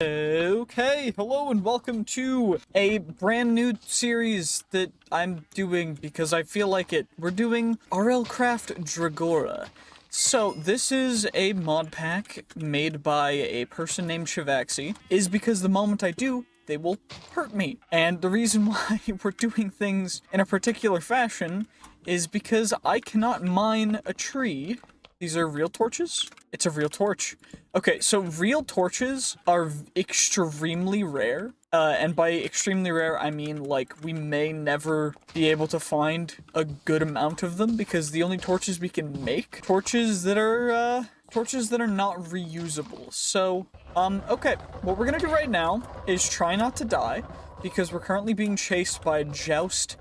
Okay, hello and welcome to a brand new series that I'm doing because I feel like it. We're doing RLCraft Dregora. So, this is a mod pack made by a person named Shivaxi, is because the moment I do, they will hurt me. And the reason why we're doing things in a particular fashion is because I cannot mine a tree. These are real torches? It's a real torch. Okay, so real torches are extremely rare. And by extremely rare, I mean, like, we may never be able to find a good amount of them because the only torches we can make, torches that are not reusable. So, okay, what we're gonna do right now is try not to die because we're currently being chased by Joust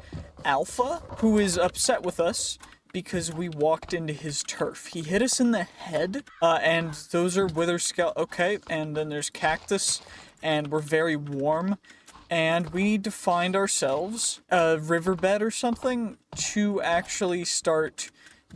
Alpha, who is upset with us because we walked into his turf. He hit us in the head, and those are wither okay, and then there's cactus, and we're very warm, and we need to find ourselves a riverbed or something to actually start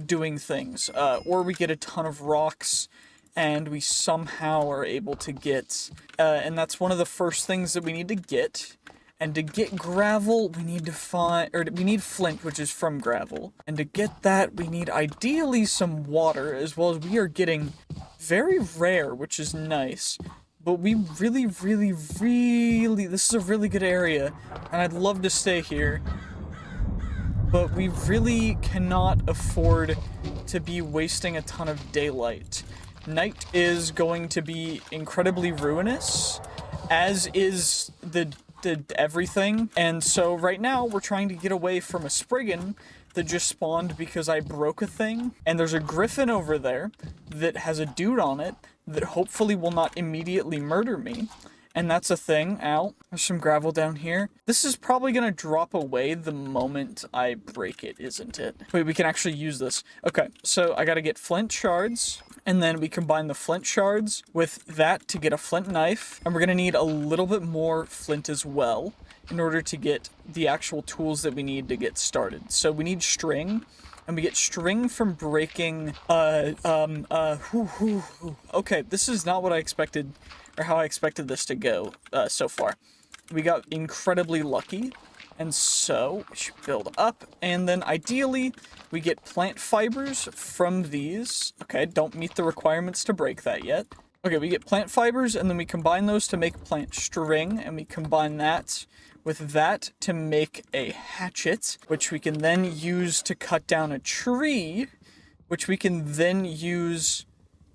doing things, or we get a ton of rocks, and we somehow are able to get, and that's one of the first things that we need to get. And to get gravel, we need to find, or we need flint, which is from gravel. And to get that, we need ideally some water, as well as we are getting very rare, which is nice. But we really, this is a really good area, and I'd love to stay here. But we really cannot afford to be wasting a ton of daylight. Night is going to be incredibly ruinous, as is the everything, and so right now we're trying to get away from a Spriggan that just spawned because I broke a thing, and there's a griffin over there that has a dude on it that hopefully will not immediately murder me, and that's a thing. Ow. There's some gravel down here. This is probably gonna drop away the moment I break it, isn't it? Wait, we can actually use this. Okay, so I gotta get flint shards, and then we combine the flint shards with that to get a flint knife, and we're gonna need a little bit more flint as well in order to get the actual tools that we need to get started. So we need string, and we get string from breaking, okay, this is not what I expected, or how I expected this to go, so far. We got incredibly lucky, and so we should build up, and then ideally, we get plant fibers from these. Okay, don't meet the requirements to break that yet. Okay, we get plant fibers, and then we combine those to make plant string, and we combine that with that to make a hatchet, which we can then use to cut down a tree, which we can then use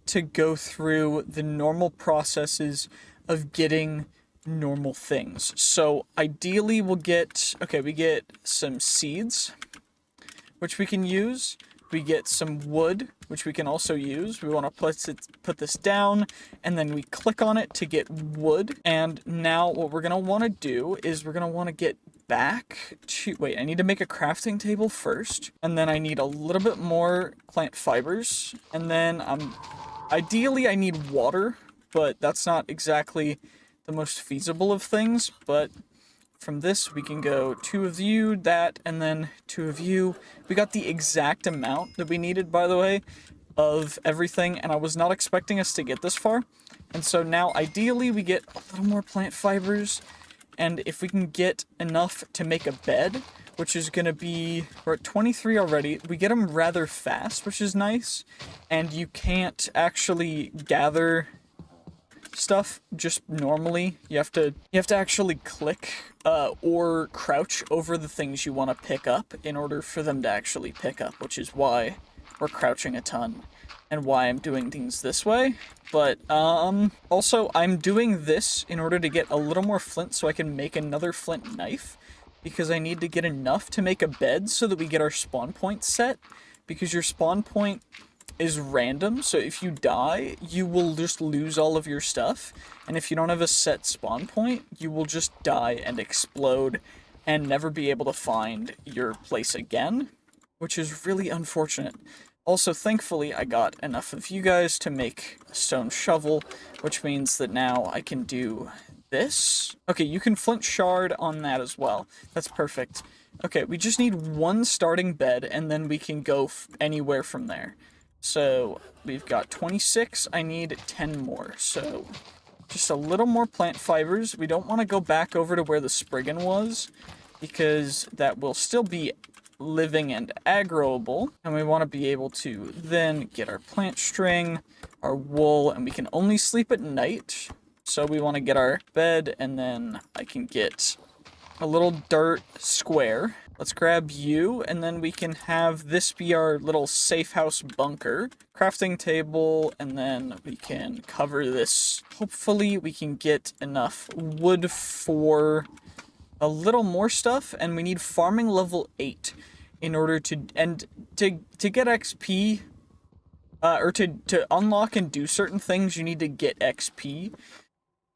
to go through the normal processes of getting normal things. So ideally we'll get, okay, we get some seeds, which we can use. We get some wood, which we can also use. We want to put this down, and then we click on it to get wood. And now what we're going to want to do is we're going to want to get back to, wait, I need to make a crafting table first, and then I need a little bit more plant fibers, and then ideally I need water, but that's not exactly the most feasible of things. But from this, we can go 2 of you, that, and then 2 of you. We got the exact amount that we needed, by the way, of everything, and I was not expecting us to get this far. And so now, ideally, we get a little more plant fibers, and if we can get enough to make a bed, which is going to be, we're at 23 already, we get them rather fast, which is nice, and you can't actually gather stuff just normally. You have to actually click or crouch over the things you want to pick up in order for them to actually pick up, which is why we're crouching a ton and why I'm doing things this way. But also I'm doing this in order to get a little more flint so I can make another flint knife, because I need to get enough to make a bed so that we get our spawn point set, because your spawn point is random, so if you die, you will just lose all of your stuff, and if you don't have a set spawn point, you will just die and explode and never be able to find your place again, which is really unfortunate. Also, thankfully, I got enough of you guys to make a stone shovel, which means that now I can do this. Okay, you can flint shard on that as well. That's perfect. Okay, we just need 1 starting bed, and then we can go anywhere from there. So we've got 26, I need 10 more, so just a little more plant fibers. We don't want to go back over to where the Spriggan was, because that will still be living and aggroable, and we want to be able to then get our plant string, our wool, and we can only sleep at night, so we want to get our bed, and then I can get a little dirt square. Let's grab you, and then we can have this be our little safe house bunker. Crafting table, and then we can cover this. Hopefully we can get enough wood for a little more stuff, and we need farming level 8 in order to get XP, or to unlock and do certain things, you need to get XP,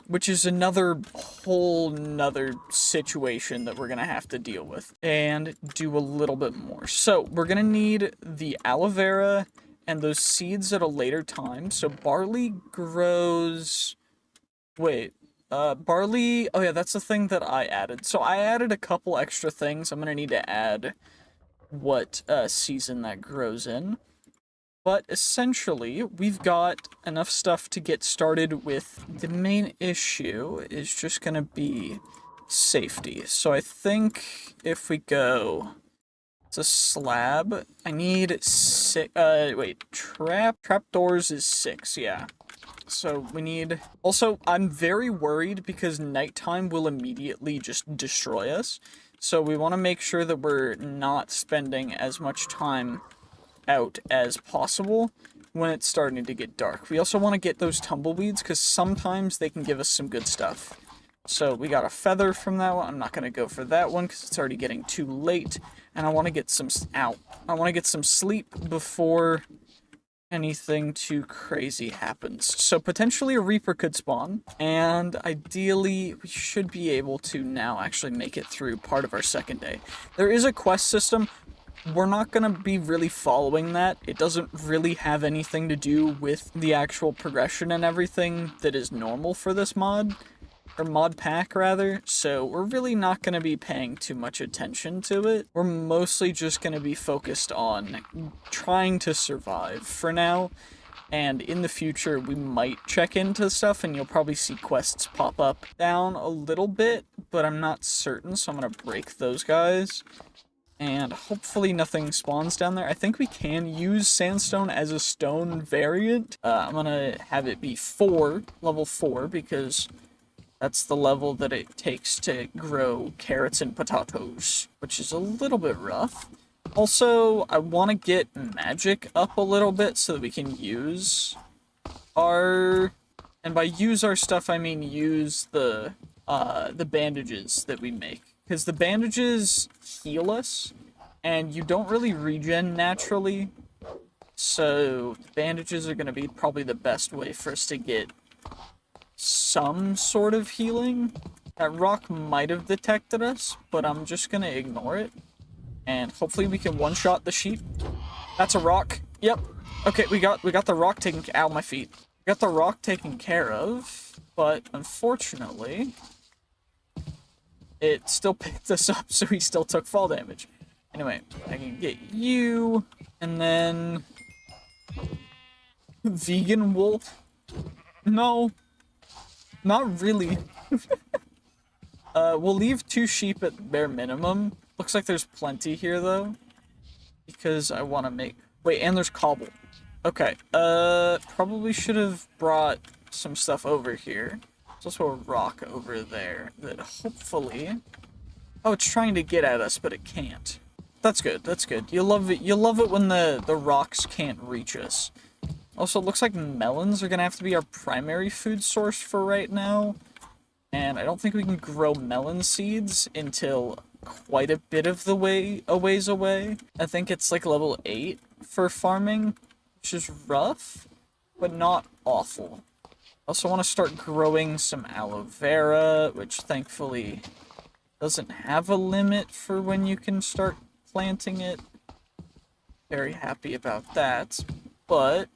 which is another whole nother situation that we're gonna have to deal with and do a little bit more. So we're gonna need the aloe vera and those seeds at a later time. So barley grows, barley, oh yeah, that's the thing that I added. So I added a couple extra things. I'm gonna need to add what season that grows in. But essentially, we've got enough stuff to get started with. The main issue is just gonna be safety. So I think if we go to slab, I need trapdoors is 6, yeah. So we need... Also, I'm very worried because nighttime will immediately just destroy us. So we want to make sure that we're not spending as much time out as possible when it's starting to get dark. We also want to get those tumbleweeds because sometimes they can give us some good stuff. So we got a feather from that one. I'm not going to go for that one because it's already getting too late. And I want to get some... I want to get some sleep before anything too crazy happens. So potentially a Reaper could spawn, and ideally we should be able to now actually make it through part of our second day. There is a quest system. We're not going to be really following that. It doesn't really have anything to do with the actual progression and everything that is normal for this mod, or mod pack rather, so we're really not going to be paying too much attention to it. We're mostly just going to be focused on trying to survive for now, and in the future we might check into stuff and you'll probably see quests pop up down a little bit, but I'm not certain, so I'm going to break those guys. And hopefully nothing spawns down there. I think we can use sandstone as a stone variant. I'm going to have it be level 4, because that's the level that it takes to grow carrots and potatoes, which is a little bit rough. Also, I want to get magic up a little bit so that we can use our... And by use our stuff, I mean use the bandages that we make. Because the bandages heal us, and you don't really regen naturally. So the bandages are going to be probably the best way for us to get some sort of healing. That rock might have detected us, but I'm just going to ignore it. And hopefully we can one-shot the sheep. That's a rock. Yep. Okay, we got the rock taken... Ow, my feet. We got the rock taken care of, but unfortunately... it still picked us up, so he still took fall damage. Anyway, I can get you, and then... vegan wolf? No. Not really. We'll leave 2 sheep at bare minimum. Looks like there's plenty here, though. Because I want to make... Wait, and there's cobble. Okay, probably should have brought some stuff over here. There's also a rock over there that hopefully... Oh, it's trying to get at us, but it can't. That's good, that's good. You'll love it when the rocks can't reach us. Also, it looks like melons are gonna have to be our primary food source for right now. And I don't think we can grow melon seeds until quite a bit of the way, a ways away. I think it's like level 8 for farming, which is rough, but not awful. Also want to start growing some aloe vera, which thankfully doesn't have a limit for when you can start planting it. Very happy about that, but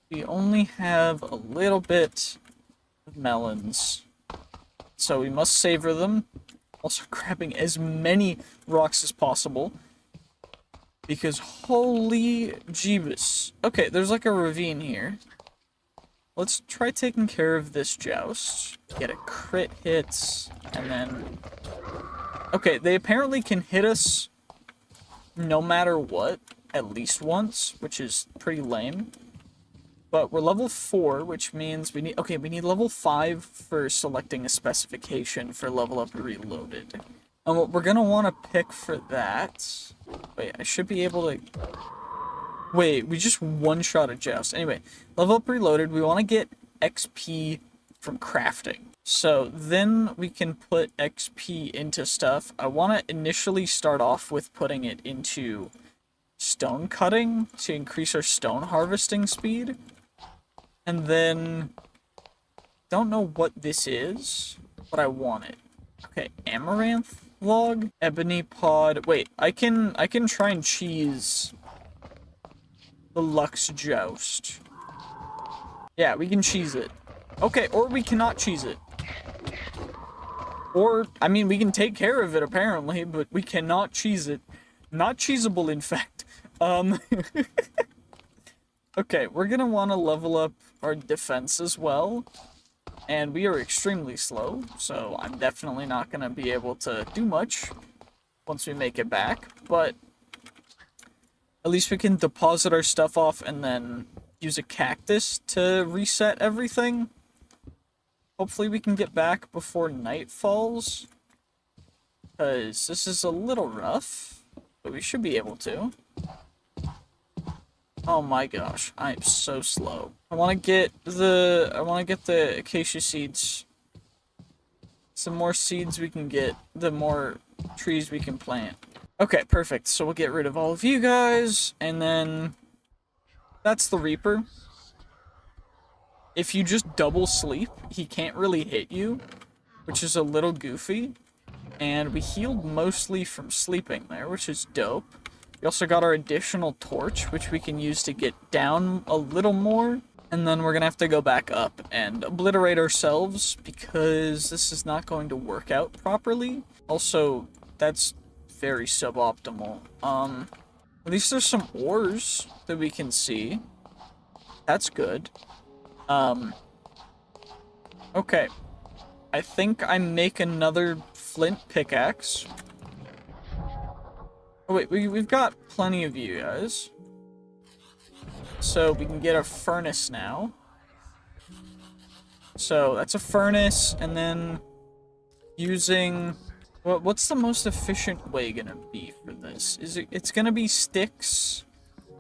we only have a little bit of melons, so we must savor them. Also grabbing as many rocks as possible, because holy jeebus. Okay, there's like a ravine here. let's try taking care of this joust. Get a crit hit, and then... Okay, they apparently can hit us no matter what, at least once, which is pretty lame. But we're level 4, which means we need... Okay, we need level 5 for selecting a specification for level up reloaded. And what we're gonna want to pick for that... Wait, I should be able to... Wait, we just one-shot a joust. Anyway, level up reloaded, we want to get XP from crafting. So then we can put XP into stuff. I want to initially start off with putting it into stone cutting to increase our stone harvesting speed. And then, don't know what this is, but I want it. Okay, amaranth log, ebony pod. Wait, I can try and cheese the Lux Joust. Yeah, we can cheese it. Okay, or we cannot cheese it. Or, I mean, we can take care of it, apparently, but we cannot cheese it. Not cheesable, in fact. Okay, we're gonna want to level up our defense as well. And we are extremely slow, so I'm definitely not gonna be able to do much once we make it back. But at least we can deposit our stuff off and then use a cactus to reset everything. Hopefully we can get back before night falls, because this is a little rough, but we should be able to. Oh my gosh, I am so slow. I want to get the acacia seeds. The more seeds we can get, the more trees we can plant. Okay, perfect. So we'll get rid of all of you guys, and then that's the Reaper. If you just double sleep, he can't really hit you, which is a little goofy. And we healed mostly from sleeping there, which is dope. We also got our additional torch, which we can use to get down a little more. And then we're gonna have to go back up and obliterate ourselves, because this is not going to work out properly. Also, that's very suboptimal. At least there's some ores that we can see. That's good. Okay. I think I make another flint pickaxe. Oh wait, we've got plenty of you guys. So we can get a furnace now. So that's a furnace, and then using... What's the most efficient way gonna be for this? It's gonna be sticks,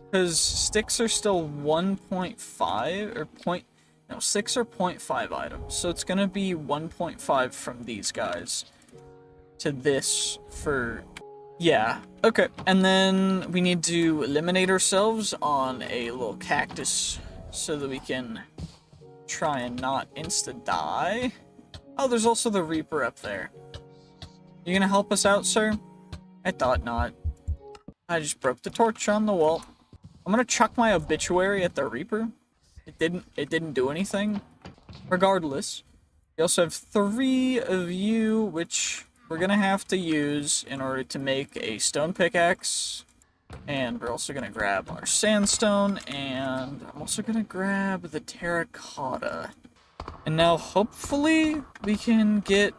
because sticks are still 1.5 or no, 6 or 0.5 items. So it's gonna be 1.5 from these guys to this for... Yeah, okay. And then we need to eliminate ourselves on a little cactus so that we can try and not insta-die. Oh, there's also the Reaper up there. You gonna help us out, sir? I thought not. I just broke the torch on the wall. I'm gonna chuck my obituary at the Reaper. It didn't do anything. Regardless. We also have 3 of you, which we're gonna have to use in order to make a stone pickaxe. And we're also gonna grab our sandstone, and I'm also gonna grab the terracotta. And now hopefully we can get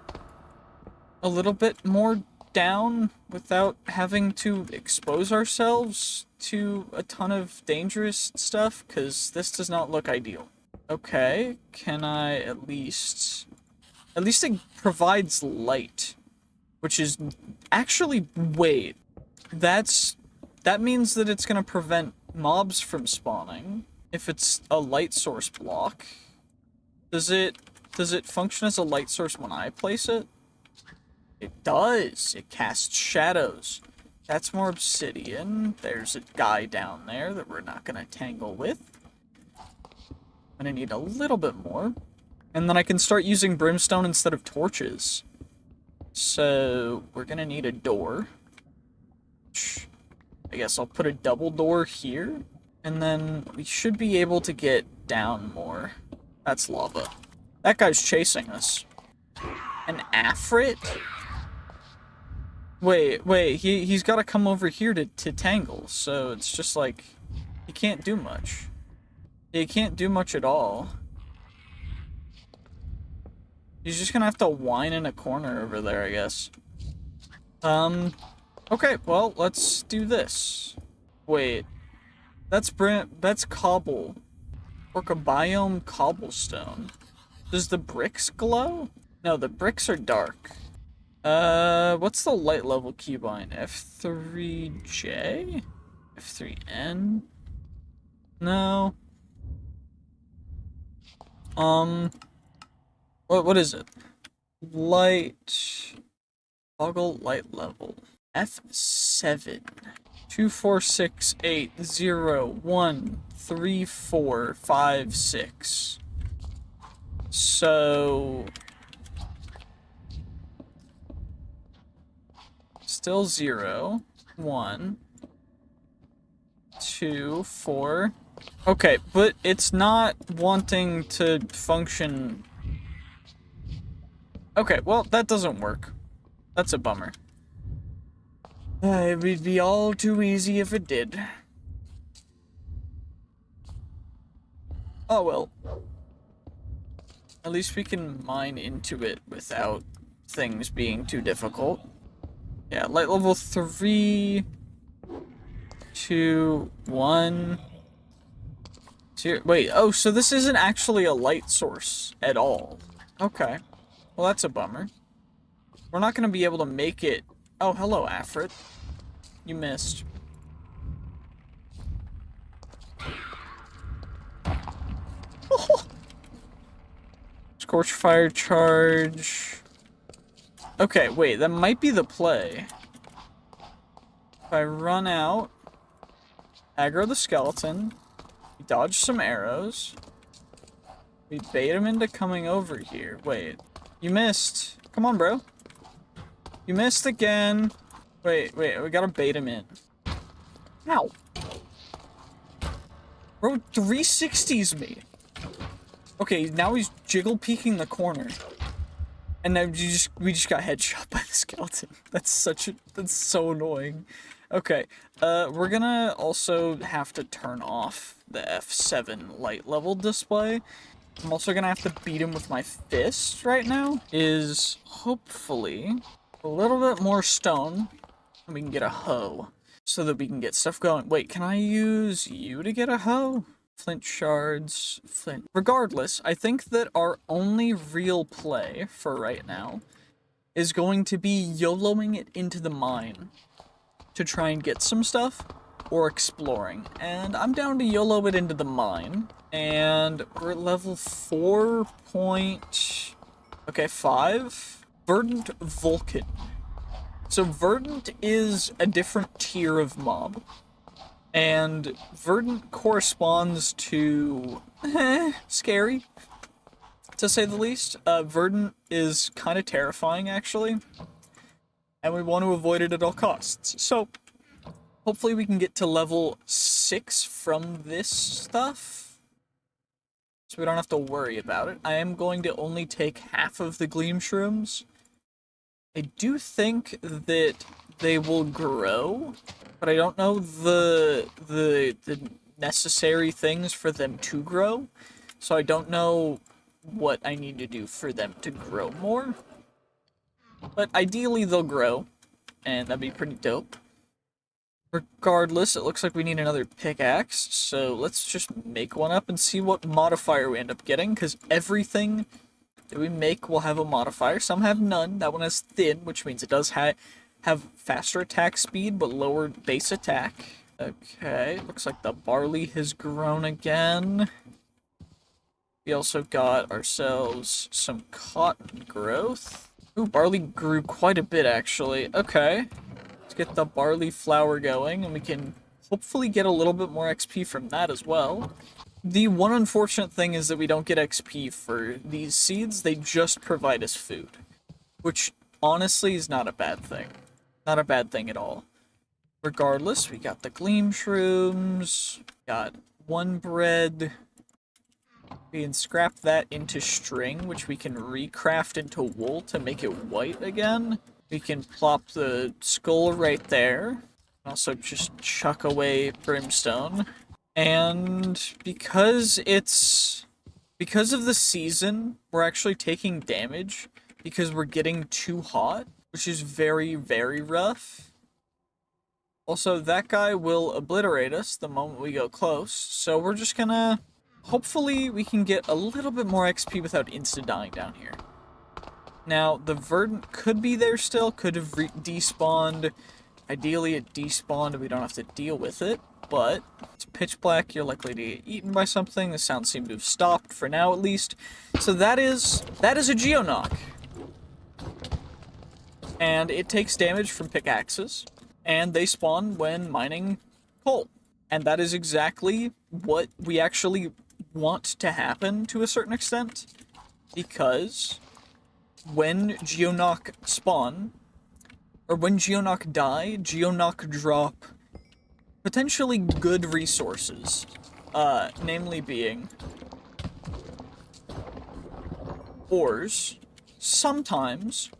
a little bit more down without having to expose ourselves to a ton of dangerous stuff, because this does not look ideal. Okay, can I at least it provides light, which is actually, wait, that means that it's gonna prevent mobs from spawning if it's a light source block. Does it function as a light source when I place it? It does. It casts shadows. That's more obsidian. There's a guy down there that we're not gonna tangle with. I'm gonna need a little bit more. And then I can start using brimstone instead of torches. So we're gonna need a door. I guess I'll put a double door here. And then we should be able to get down more. That's lava. That guy's chasing us. An Afrit? Wait, he's got to come over here to tangle, so it's just like, he can't do much. He can't do much at all. He's just gonna have to whine in a corner over there, I guess. Okay, well, let's do this. Wait, that's cobble. Work a biome cobblestone. Does the bricks glow? No, the bricks are dark. What's the light level keybind? F3J? F3N? No. What is it? Light. Toggle light level. F7. 246801345 So still 0, 1, 2, 4. Okay, but it's not wanting to function. Okay, well, that doesn't work. That's a bummer. It would be all too easy if it did. Oh well. At least we can mine into it without things being too difficult. Yeah, light level 3, 2, 1, 2. Wait, oh, so this isn't actually a light source at all. Okay. Well, that's a bummer. We're not going to be able to make it. Oh, hello, Afrit. You missed. Oh. Scorch fire charge. Okay, wait, that might be the play. If I run out, aggro the skeleton, we dodge some arrows, we bait him into coming over here. Wait, you missed. Come on, bro. You missed again. Wait, we gotta bait him in. Ow. Bro, 360s me. Okay, now he's jiggle peeking the corner. And now we just got headshot by the skeleton. That's so annoying. Okay, we're gonna also have to turn off the F7 light level display. I'm also gonna have to beat him with my fist right now. Is hopefully a little bit more stone, and we can get a hoe, so that we can get stuff going. Wait, can I use you to get a hoe? Flint shards, flint. Regardless, I think that our only real play for right now is going to be YOLOing it into the mine to try and get some stuff, or exploring. And I'm down to YOLO it into the mine, and we're at level 4 5. Verdant Vulcan. So Verdant is a different tier of mob. And Verdant corresponds to scary, to say the least. Verdant is kind of terrifying, actually, and we want to avoid it at all costs. So hopefully we can get to level 6 from this stuff, so we don't have to worry about it. I am going to only take half of the Gleam Shrooms. I do think that they will grow, but I don't know the necessary things for them to grow, so I don't know what I need to do for them to grow more. But ideally they'll grow, and that'd be pretty dope. Regardless, it looks like we need another pickaxe, so let's just make one up and see what modifier we end up getting, because everything that we make will have a modifier. Some have none. That one has thin, which means it does have faster attack speed, but lower base attack. Okay, looks like the barley has grown again. We also got ourselves some cotton growth. Ooh, barley grew quite a bit, actually. Okay, let's get the barley flour going, and we can hopefully get a little bit more XP from that as well. The one unfortunate thing is that we don't get XP for these seeds. They just provide us food, which honestly is not a bad thing. Not a bad thing at all. Regardless, we got the Gleam Shrooms, got one bread. We can scrap that into string, which we can recraft into wool to make it white again. We can plop the skull right there. Also just chuck away brimstone. And because it's Because of the season, we're actually taking damage because we're getting too hot, which is very, very rough. Also, that guy will obliterate us the moment we go close, so we're just gonna... Hopefully, we can get a little bit more XP without insta-dying down here. Now, the Verdant could be there still, could have despawned. Ideally, it despawned, we don't have to deal with it, but it's pitch black, you're likely to get eaten by something. The sound seemed to have stopped, for now at least. So that is a Geonock. And it takes damage from pickaxes, and they spawn when mining coal. And that is exactly what we actually want to happen to a certain extent, because when Geonock spawn, or when Geonock die, Geonock drop potentially good resources, namely being ores, sometimes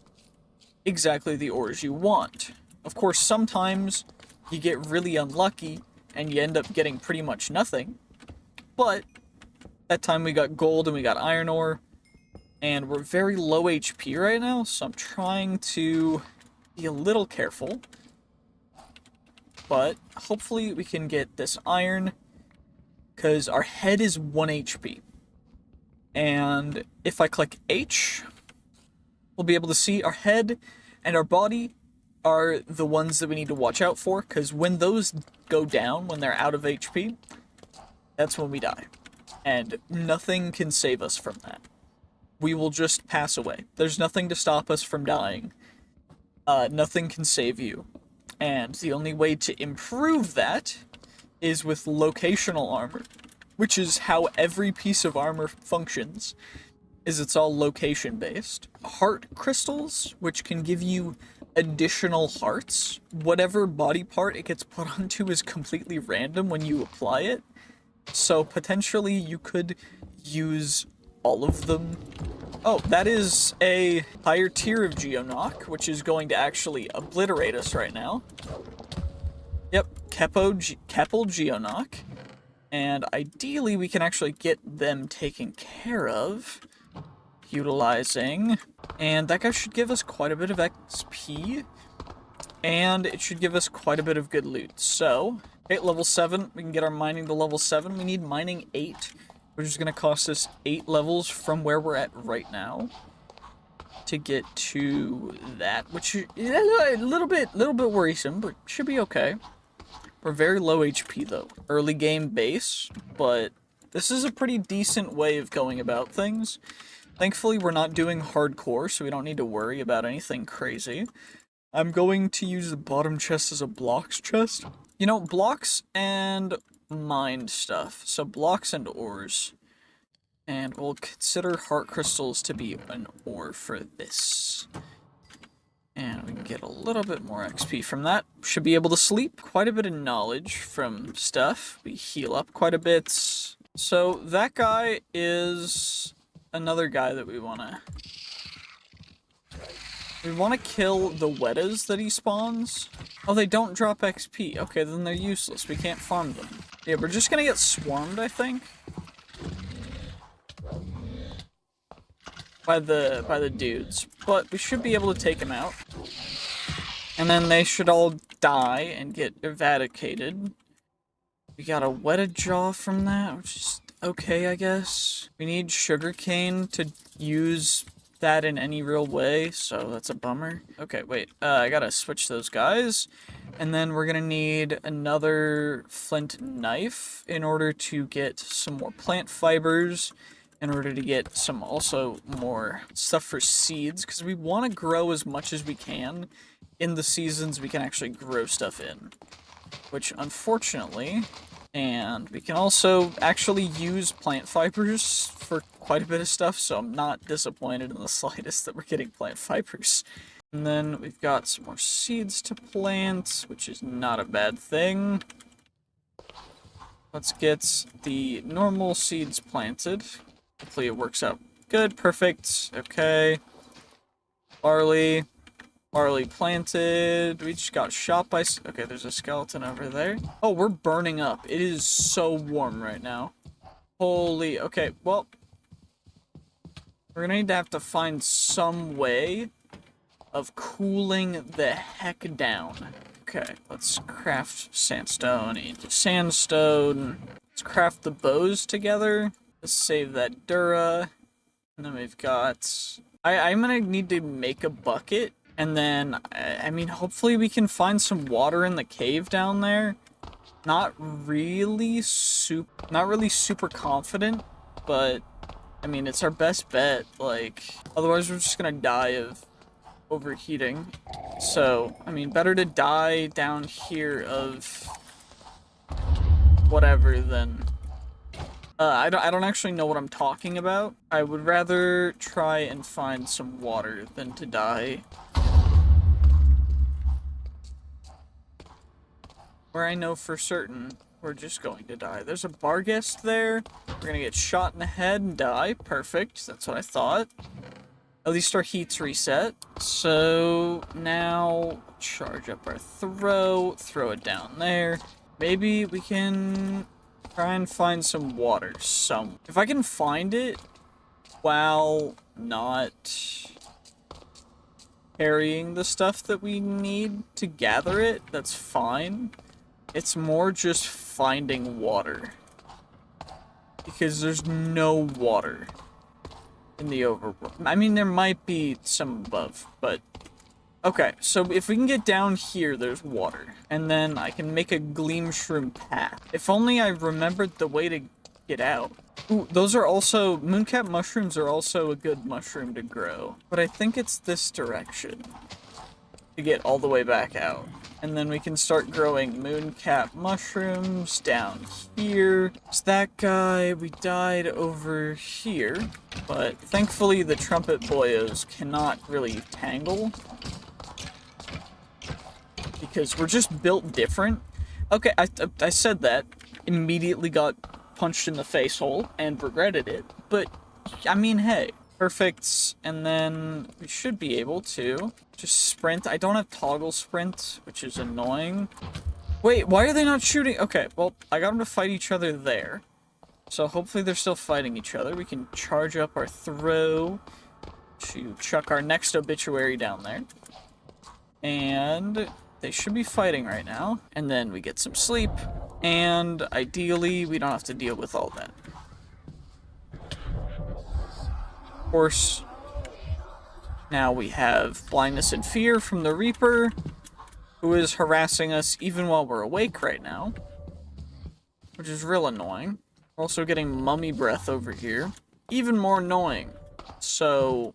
exactly the ores you want. Of course, sometimes you get really unlucky and you end up getting pretty much nothing, but that time we got gold and we got iron ore, and we're very low HP right now, so I'm trying to be a little careful. But hopefully we can get this iron, because our head is 1 HP. And if I click H, we'll be able to see our head and our body are the ones that we need to watch out for, because when those go down, when they're out of HP, that's when we die. And nothing can save us from that. We will just pass away. There's nothing to stop us from dying. Nothing can save you. And the only way to improve that is with locational armor, which is how every piece of armor functions, is it's all location based. Heart crystals, which can give you additional hearts. Whatever body part it gets put onto is completely random when you apply it. So potentially you could use all of them. Oh, that is a higher tier of Geonock, which is going to actually obliterate us right now. Yep, Keppel Geonock. And ideally we can actually get them taken care of, utilizing... And that guy should give us quite a bit of XP. And it should give us quite a bit of good loot. So, okay, level 7. We can get our mining to level 7. We need mining 8. Which is going to cost us 8 levels from where we're at right now to get to that, which is a little bit worrisome, but should be okay. We're very low HP though. Early game base, but this is a pretty decent way of going about things. Thankfully, we're not doing hardcore, so we don't need to worry about anything crazy. I'm going to use the bottom chest as a blocks chest. You know, blocks and mined stuff. So blocks and ores. And we'll consider heart crystals to be an ore for this. And we can get a little bit more XP from that. Should be able to sleep. Quite a bit of knowledge from stuff. We heal up quite a bit. So that guy is another guy that we want to... We want to kill the Wettas that he spawns. Oh, they don't drop XP. Okay, then they're useless. We can't farm them. Yeah, we're just gonna get swarmed, I think. By the dudes. But we should be able to take them out. And then they should all die and get eradicated. We got a Wetta jaw from that, which is okay, I guess. We need sugarcane to use that in any real way, so that's a bummer. Okay, wait, I gotta switch those guys, and then we're gonna need another flint knife in order to get some more plant fibers, in order to get some also more stuff for seeds, because we want to grow as much as we can in the seasons we can actually grow stuff in, which unfortunately... And we can also actually use plant fibers for quite a bit of stuff, so I'm not disappointed in the slightest that we're getting plant fibers. And then we've got some more seeds to plant, which is not a bad thing. Let's get the normal seeds planted. Hopefully it works out good, perfect, okay. Barley. Barley planted. We just got shot by... Okay, there's a skeleton over there. Oh, we're burning up. It is so warm right now. Holy... Okay, well, We're gonna have to find some way of cooling the heck down. Okay, let's craft sandstone into sandstone. Let's craft the bows together. Let's save that Dura. And then we've got... I'm gonna need to make a bucket. And then, I mean, hopefully we can find some water in the cave down there. Not really super confident, but I mean, it's our best bet. Like, otherwise we're just gonna die of overheating. So, I mean, better to die down here of whatever than I don't actually know what I'm talking about. I would rather try and find some water than to die where I know for certain we're just going to die. There's a bar guest there. We're gonna get shot in the head and die. Perfect. That's what I thought. At least our heat's reset. So now charge up our throw it down there. Maybe we can try and find some water. If I can find it while not carrying the stuff that we need to gather it, that's fine. It's more just finding water. Because there's no water in the overworld. I mean, there might be some above, but... Okay, so if we can get down here, there's water. And then I can make a gleam shroom path. If only I remembered the way to get out. Ooh, those are also... Mooncap mushrooms are also a good mushroom to grow. But I think it's this direction to get all the way back out. And then we can start growing mooncap mushrooms down here. It's that guy. We died over here. But thankfully the trumpet boyos cannot really tangle. Because we're just built different. Okay, I said that. Immediately got punched in the face hole and regretted it. But, I mean, hey. Perfect. And then we should be able to just sprint. I don't have toggle sprint, which is annoying. Wait, why are they not shooting? Okay, well, I got them to fight each other there. So hopefully they're still fighting each other. We can charge up our throw to chuck our next obituary down there. And they should be fighting right now. And then we get some sleep. And ideally, we don't have to deal with all that. Of course, now we have blindness and fear from the Reaper, who is harassing us even while we're awake right now, which is real annoying. We're also getting mummy breath over here, even more annoying. So,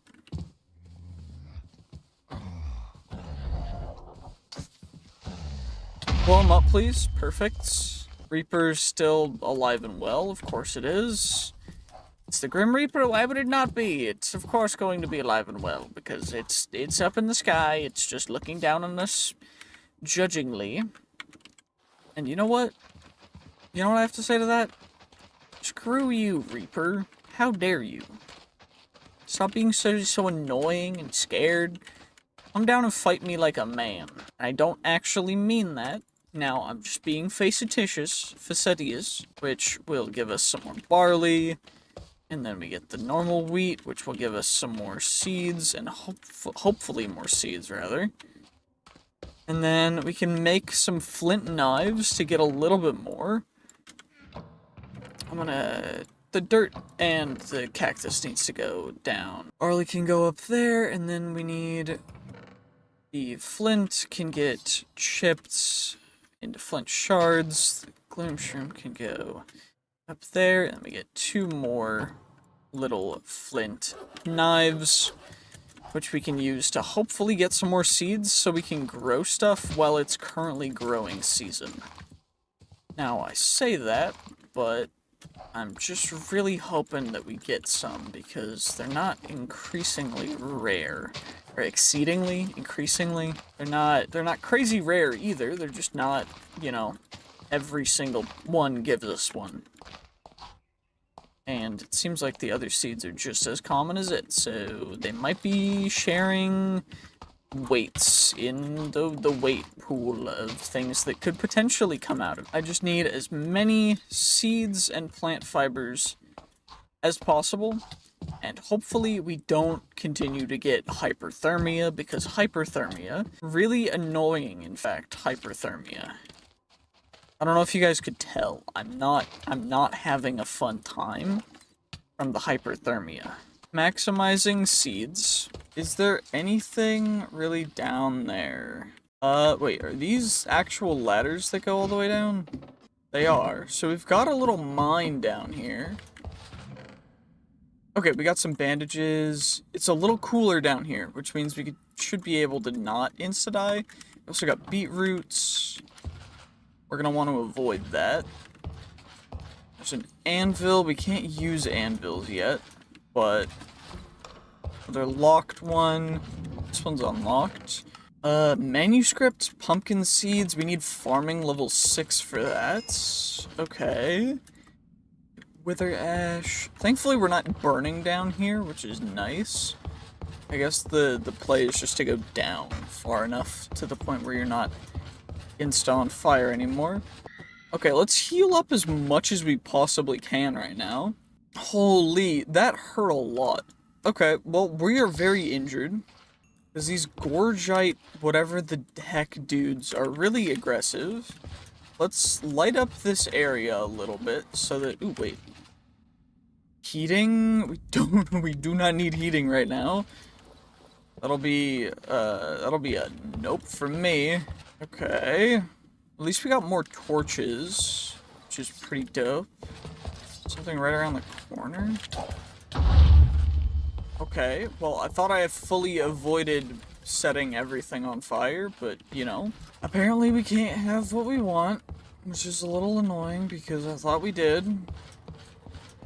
blow him up, please. Perfect. Reaper's still alive and well, of course it is. It's the Grim Reaper, why would it not be? It's of course going to be alive and well, because it's up in the sky, it's just looking down on us judgingly. And you know what? You know what I have to say to that? Screw you, Reaper. How dare you? Stop being so annoying and scared. Come down and fight me like a man. I don't actually mean that. Now, I'm just being facetious, which will give us some more barley. And then we get the normal wheat, which will give us some more seeds, and hopefully more seeds, rather. And then we can make some flint knives to get a little bit more. The dirt and the cactus needs to go down. Barley can go up there, and then we need... The flint can get chipped into flint shards. The gloom shroom can go up there, and we get 2 more little flint knives, which we can use to hopefully get some more seeds so we can grow stuff while it's currently growing season. Now, I say that, but I'm just really hoping that we get some, because they're not increasingly rare. Or increasingly. They're not crazy rare either, they're just not, you know, every single one gives us one. And it seems like the other seeds are just as common as it, so they might be sharing weights in the weight pool of things that could potentially come out of it. I just need as many seeds and plant fibers as possible, And hopefully we don't continue to get hyperthermia, because hyperthermia, really annoying, in fact, hyperthermia. I don't know if you guys could tell, I'm not having a fun time from the hyperthermia. Maximizing seeds. Is there anything really down there? Wait, are these actual ladders that go all the way down? They are. So we've got a little mine down here. Okay, we got some bandages. It's a little cooler down here, which means we should be able to not insta-die. We also got beetroots. We're gonna want to avoid that. There's an anvil. We can't use anvils yet, but another locked one. This one's unlocked. Manuscripts, pumpkin seeds. We need farming level 6 for that. Okay. Wither ash. Thankfully, we're not burning down here, which is nice. I guess the play is just to go down far enough to the point where you're not insta on fire anymore. Okay, let's heal up as much as we possibly can right now. Holy, that hurt a lot. Okay, well, we are very injured. Because these Gorgite, whatever the heck dudes, are really aggressive. Let's light up this area a little bit so that... Ooh, wait. Heating? We do not need heating right now. That'll be a nope from me. Okay. At least we got more torches, which is pretty dope. Something right around the corner. Okay, well, I thought I had fully avoided setting everything on fire, but, you know. Apparently we can't have what we want, which is a little annoying because I thought we did.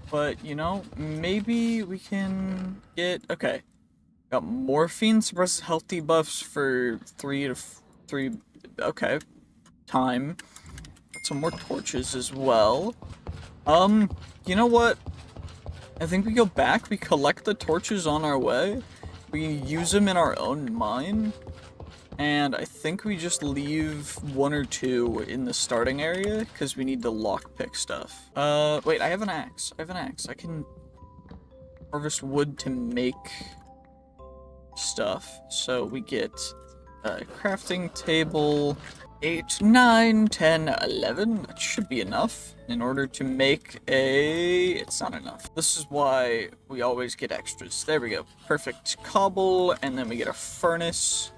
But, you know, maybe we can get... Okay. Got morphine, suppresses health debuffs for 3 to 3... Okay. Time. Got some more torches as well. You know what? I think we go back, we collect the torches on our way, we use them in our own mine, and I think we just leave 1 or 2 in the starting area, because we need to lockpick stuff. Wait, I have an axe. I can harvest wood to make stuff. So we get a crafting table, 8, 9, 10, 11. That should be enough in order to make a... It's not enough. This is why we always get extras. There we go. Perfect cobble, and then we get a furnace,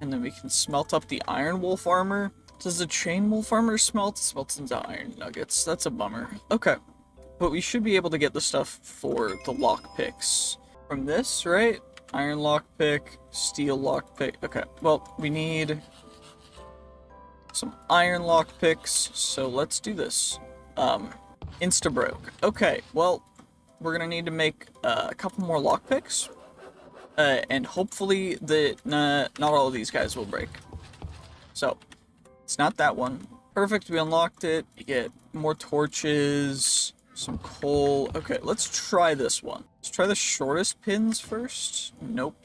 and then we can smelt up the iron wolf armor. Does the chain wolf armor smelt? It smelts into iron nuggets. That's a bummer. Okay. But we should be able to get the stuff for the lockpicks from this, right? Iron lockpick, steel lockpick. Okay, well, we need some iron lockpicks, so let's do this. Insta-broke. Okay, well, we're gonna need to make a couple more lockpicks, and hopefully not all of these guys will break. So, it's not that one. Perfect, we unlocked it. You get more torches, some coal. Okay, let's try this one. Let's try the shortest pins first. Nope.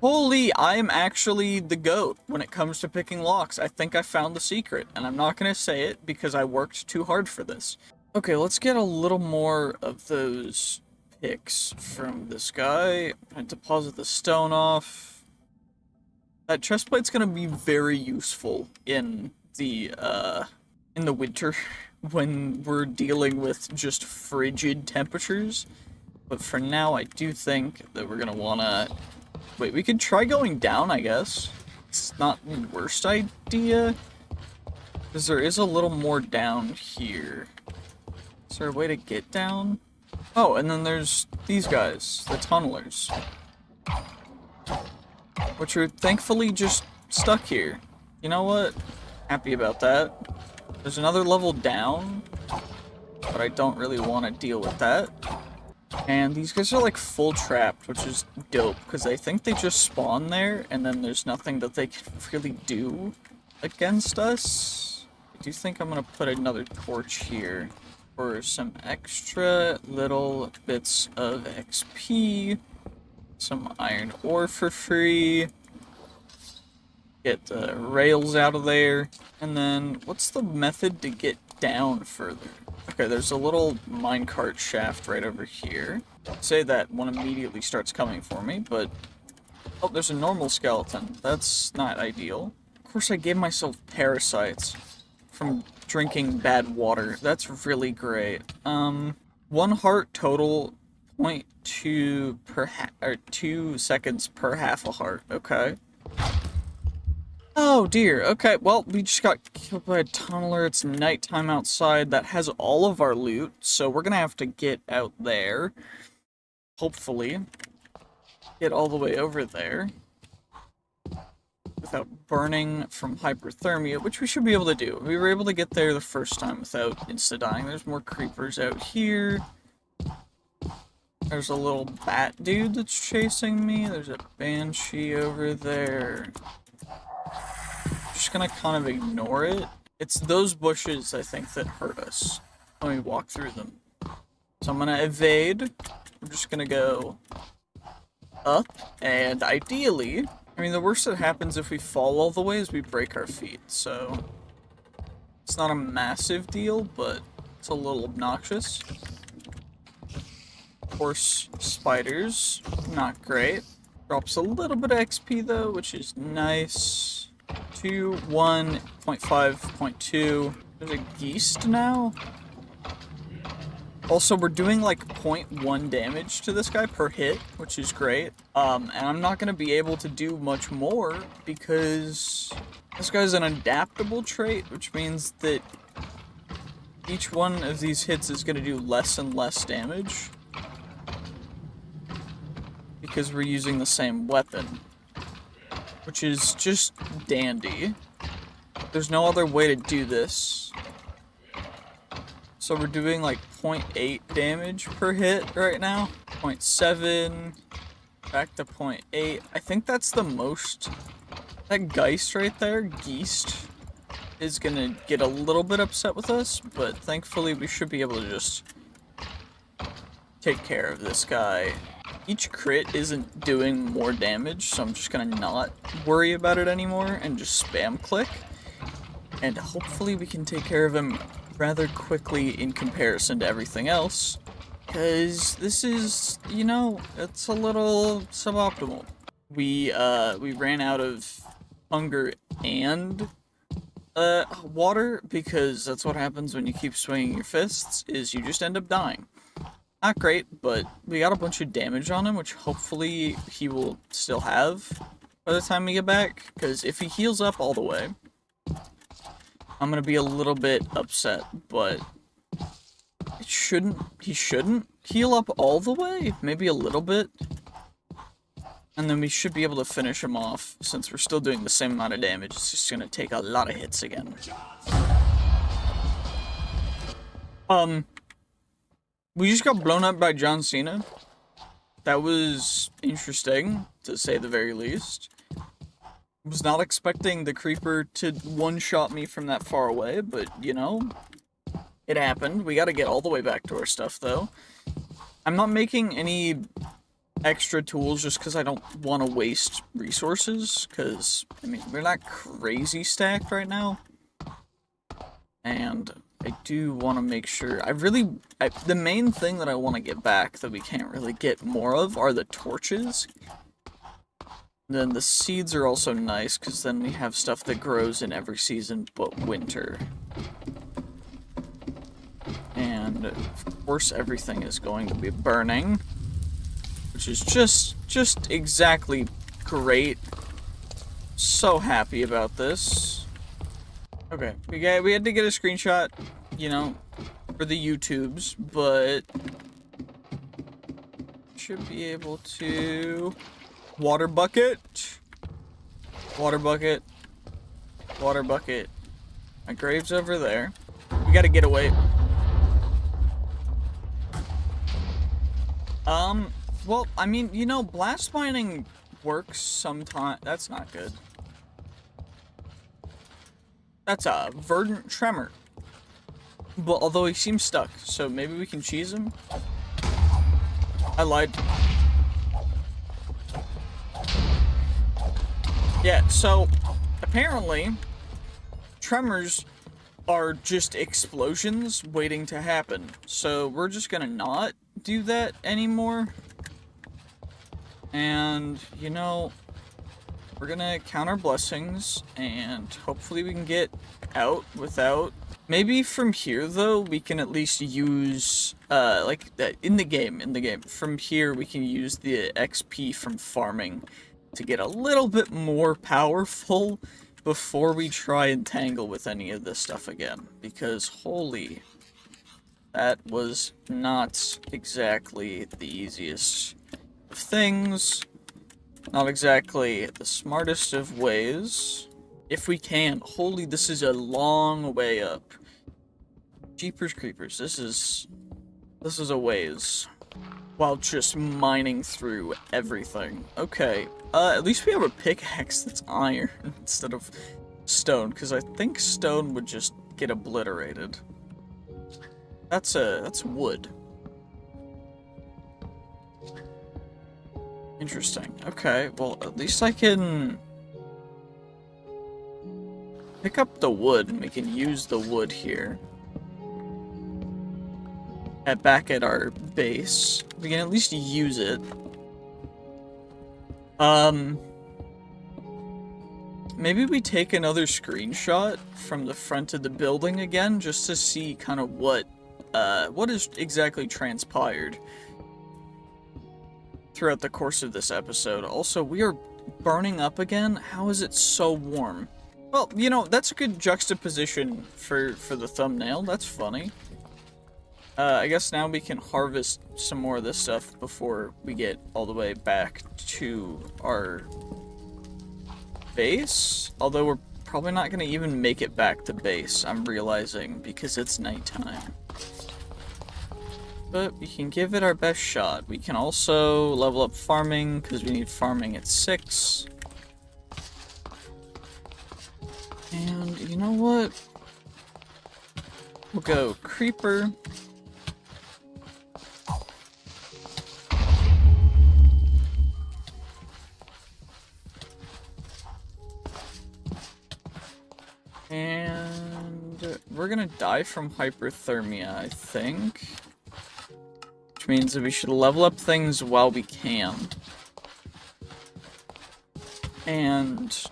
Holy, I am actually the GOAT when it comes to picking locks. I think I found the secret, and I'm not gonna say it because I worked too hard for this. Okay, let's get a little more of those picks from this guy. I deposit the stone off. That chest plate's gonna be very useful in the winter when we're dealing with just frigid temperatures. But for now, I do think that we're gonna wanna... Wait, we could try going down, I guess. It's not the worst idea. Because there is a little more down here. Is there a way to get down? Oh, and then there's these guys, the tunnelers. Which are thankfully just stuck here. You know what? Happy about that. There's another level down, but I don't really want to deal with that. And these guys are like full trapped, which is dope, because I think they just spawn there, and then there's nothing that they can really do against us. I do think I'm going to put another torch here for some extra little bits of XP, some iron ore for free, get the rails out of there, and then what's the method to get down further? I Okay, there's a little minecart shaft right over here. Say that one immediately starts coming for me, but... Oh, there's a normal skeleton. That's not ideal. Of course, I gave myself parasites from drinking bad water. That's really great. 1 heart total, 0.2 per or 2 seconds per half a heart. Okay. Oh dear. Okay, well, we just got killed by a tunneler. It's nighttime outside. That has all of our loot, so we're gonna have to get out there. Hopefully. Get all the way over there. Without burning from hyperthermia, which we should be able to do. We were able to get there the first time without insta-dying. There's more creepers out here. There's a little bat dude that's chasing me. There's a banshee over there. Just gonna kind of ignore it. It's those bushes, I think, that hurt us when we walk through them. So I'm gonna evade. I'm just gonna go up, and ideally, I mean, the worst that happens if we fall all the way is we break our feet, so it's not a massive deal, but it's a little obnoxious. Of course, spiders, not great. Drops a little bit of XP though, which is nice. 2, 1, 0.5, 0.2. There's a geist now. Also, we're doing like 0.1 damage to this guy per hit, which is great. And I'm not going to be able to do much more because this guy's an adaptable trait, which means that each one of these hits is going to do less and less damage because we're using the same weapon, which is just dandy. There's no other way to do this. So we're doing like 0.8 damage per hit right now. 0.7, back to 0.8. I think that's the most. That Geist right there, Geist, is gonna get a little bit upset with us, but thankfully we should be able to just take care of this guy. Each crit isn't doing more damage, so I'm just gonna not worry about it anymore and just spam click. And hopefully we can take care of him rather quickly in comparison to everything else, because this is, you know, it's a little suboptimal. We ran out of hunger and water, because that's what happens when you keep swinging your fists, is you just end up dying. Not great, but we got a bunch of damage on him, which hopefully he will still have by the time we get back, because if he heals up all the way, I'm gonna be a little bit upset, but he shouldn't heal up all the way, maybe a little bit, and then we should be able to finish him off, since we're still doing the same amount of damage. It's just gonna take a lot of hits again. We just got blown up by John Cena. That was interesting, to say the very least. Was not expecting the creeper to one-shot me from that far away, but, you know, it happened. We gotta get all the way back to our stuff, though. I'm not making any extra tools just because I don't want to waste resources, because, I mean, we're not crazy stacked right now. And I do want to make sure, the main thing that I want to get back that we can't really get more of are the torches. Then the seeds are also nice, because then we have stuff that grows in every season but winter. And, of course, everything is going to be burning, which is just exactly great. So happy about this. Okay, we had to get a screenshot, you know, for the YouTubes, but should be able to... Water bucket. Water bucket. Water bucket. My grave's over there. We gotta get away. Well, I mean, you know, blast mining works sometimes. That's not good. That's a verdant tremor. But although he seems stuck, so maybe we can cheese him. I lied. Yeah, so apparently tremors are just explosions waiting to happen. So we're just gonna not do that anymore. And, you know, we're gonna count our blessings, and hopefully we can get out without... Maybe from here, though, we can at least use, in the game, from here we can use the XP from farming to get a little bit more powerful before we try and tangle with any of this stuff again. Because, holy, that was not exactly the easiest of things. Not exactly the smartest of ways. If we can. Holy, this is a long way up. Jeepers creepers, this is a ways. While just mining through everything. Okay, at least we have a pickaxe that's iron instead of stone, because I think stone would just get obliterated. That's wood. Interesting. Okay, well, at least I can pick up the wood, and we can use the wood here. Back at our base. We can at least use it. Maybe we take another screenshot from the front of the building again, just to see kind of what is exactly transpired throughout the course of this episode. Also, we are burning up again. How is it so warm? Well, you know, that's a good juxtaposition for the thumbnail. That's funny. I guess now we can harvest some more of this stuff before we get all the way back to our base. Although we're probably not going to even make it back to base, I'm realizing, because it's nighttime. But we can give it our best shot. We can also level up farming, because we need farming at 6. And you know what? We'll go creeper. And we're gonna die from hyperthermia, I think. Which means that we should level up things while we can. And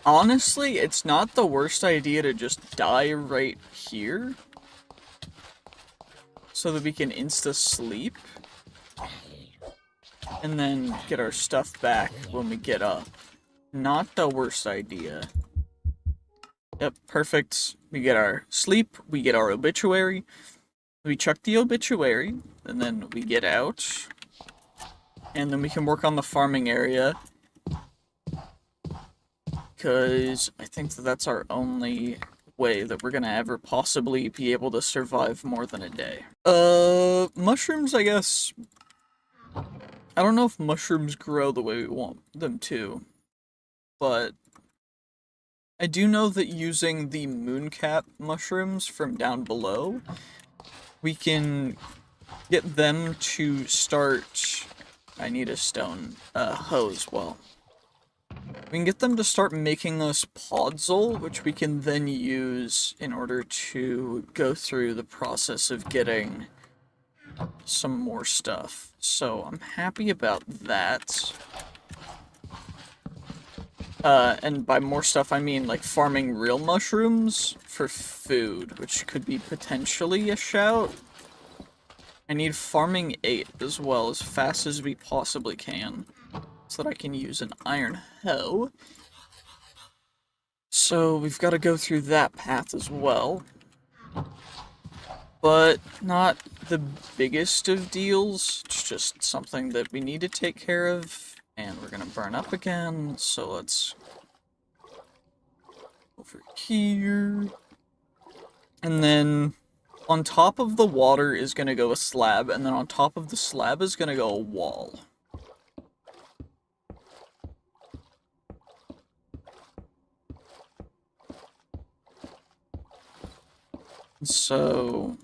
honestly, it's not the worst idea to just die right here, so that we can insta-sleep. And then get our stuff back when we get up. Not the worst idea. Yep, perfect. We get our sleep, we get our obituary, we chuck the obituary, and then we get out. And then we can work on the farming area. Because I think that that's our only way that we're gonna ever possibly be able to survive more than a day. Mushrooms, I guess. I don't know if mushrooms grow the way we want them to, but I do know that using the mooncap mushrooms from down below, we can get them to start... I need a stone hoe as well. We can get them to start making us podzol, which we can then use in order to go through the process of getting some more stuff. So I'm happy about that. And by more stuff, I mean, like, farming real mushrooms for food, which could be potentially a shout. I need farming 8 as well, as fast as we possibly can, so that I can use an iron hoe. So we've got to go through that path as well. But not the biggest of deals, it's just something that we need to take care of. And we're gonna burn up again, so let's over here. And then on top of the water is gonna go a slab, and then on top of the slab is gonna go a wall. So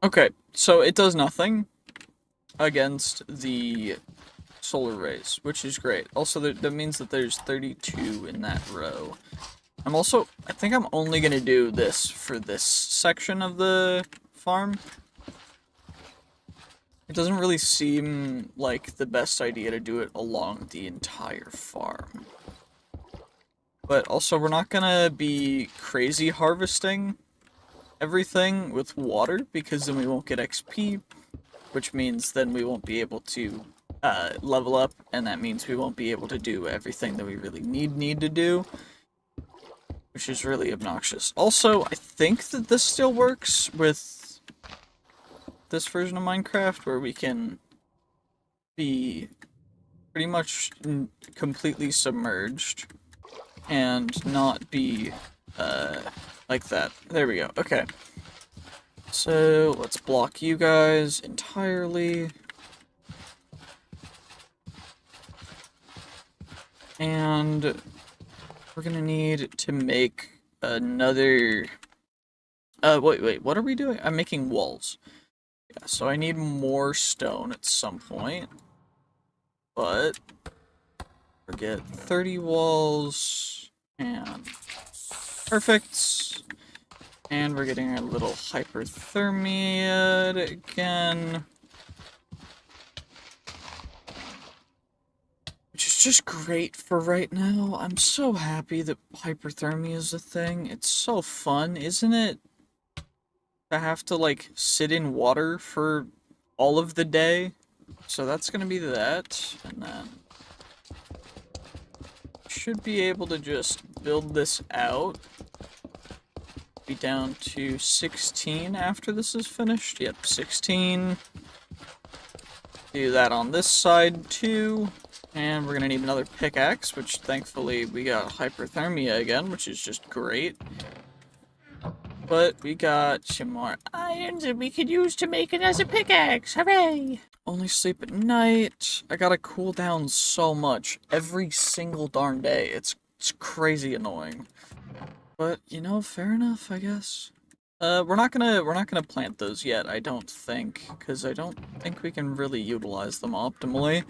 okay, so it does nothing. against the solar rays, which is great. Also, that means that there's 32 in that row. I think I'm only gonna do this for this section of the farm. It doesn't really seem like the best idea to do it along the entire farm. But also, we're not gonna be crazy harvesting everything with water, because then we won't get XP, which means then we won't be able to level up, and that means we won't be able to do everything that we really need to do, which is really obnoxious. Also, I think that this still works with this version of Minecraft, where we can be pretty much completely submerged and not be like that. There we go. Okay. So let's block you guys entirely. And we're gonna need to make another... wait, what are we doing? I'm making walls. Yeah, so I need more stone at some point. But we'll get 30 walls, and perfect. And we're getting our little hyperthermia again, which is just great for right now. I'm so happy that hyperthermia is a thing. It's so fun, isn't it? To have to, like, sit in water for all of the day. So that's gonna be that, and then should be able to just build this out. Be down to 16 after this is finished. Yep, 16. Do that on this side too. And we're gonna need another pickaxe, which thankfully we got hyperthermia again, which is just great. But we got some more irons that we could use to make it as a pickaxe. Hooray! Only sleep at night. I gotta cool down so much every single darn day. It's crazy annoying. But you know, fair enough, I guess. We're not gonna plant those yet, I don't think, because I don't think we can really utilize them optimally.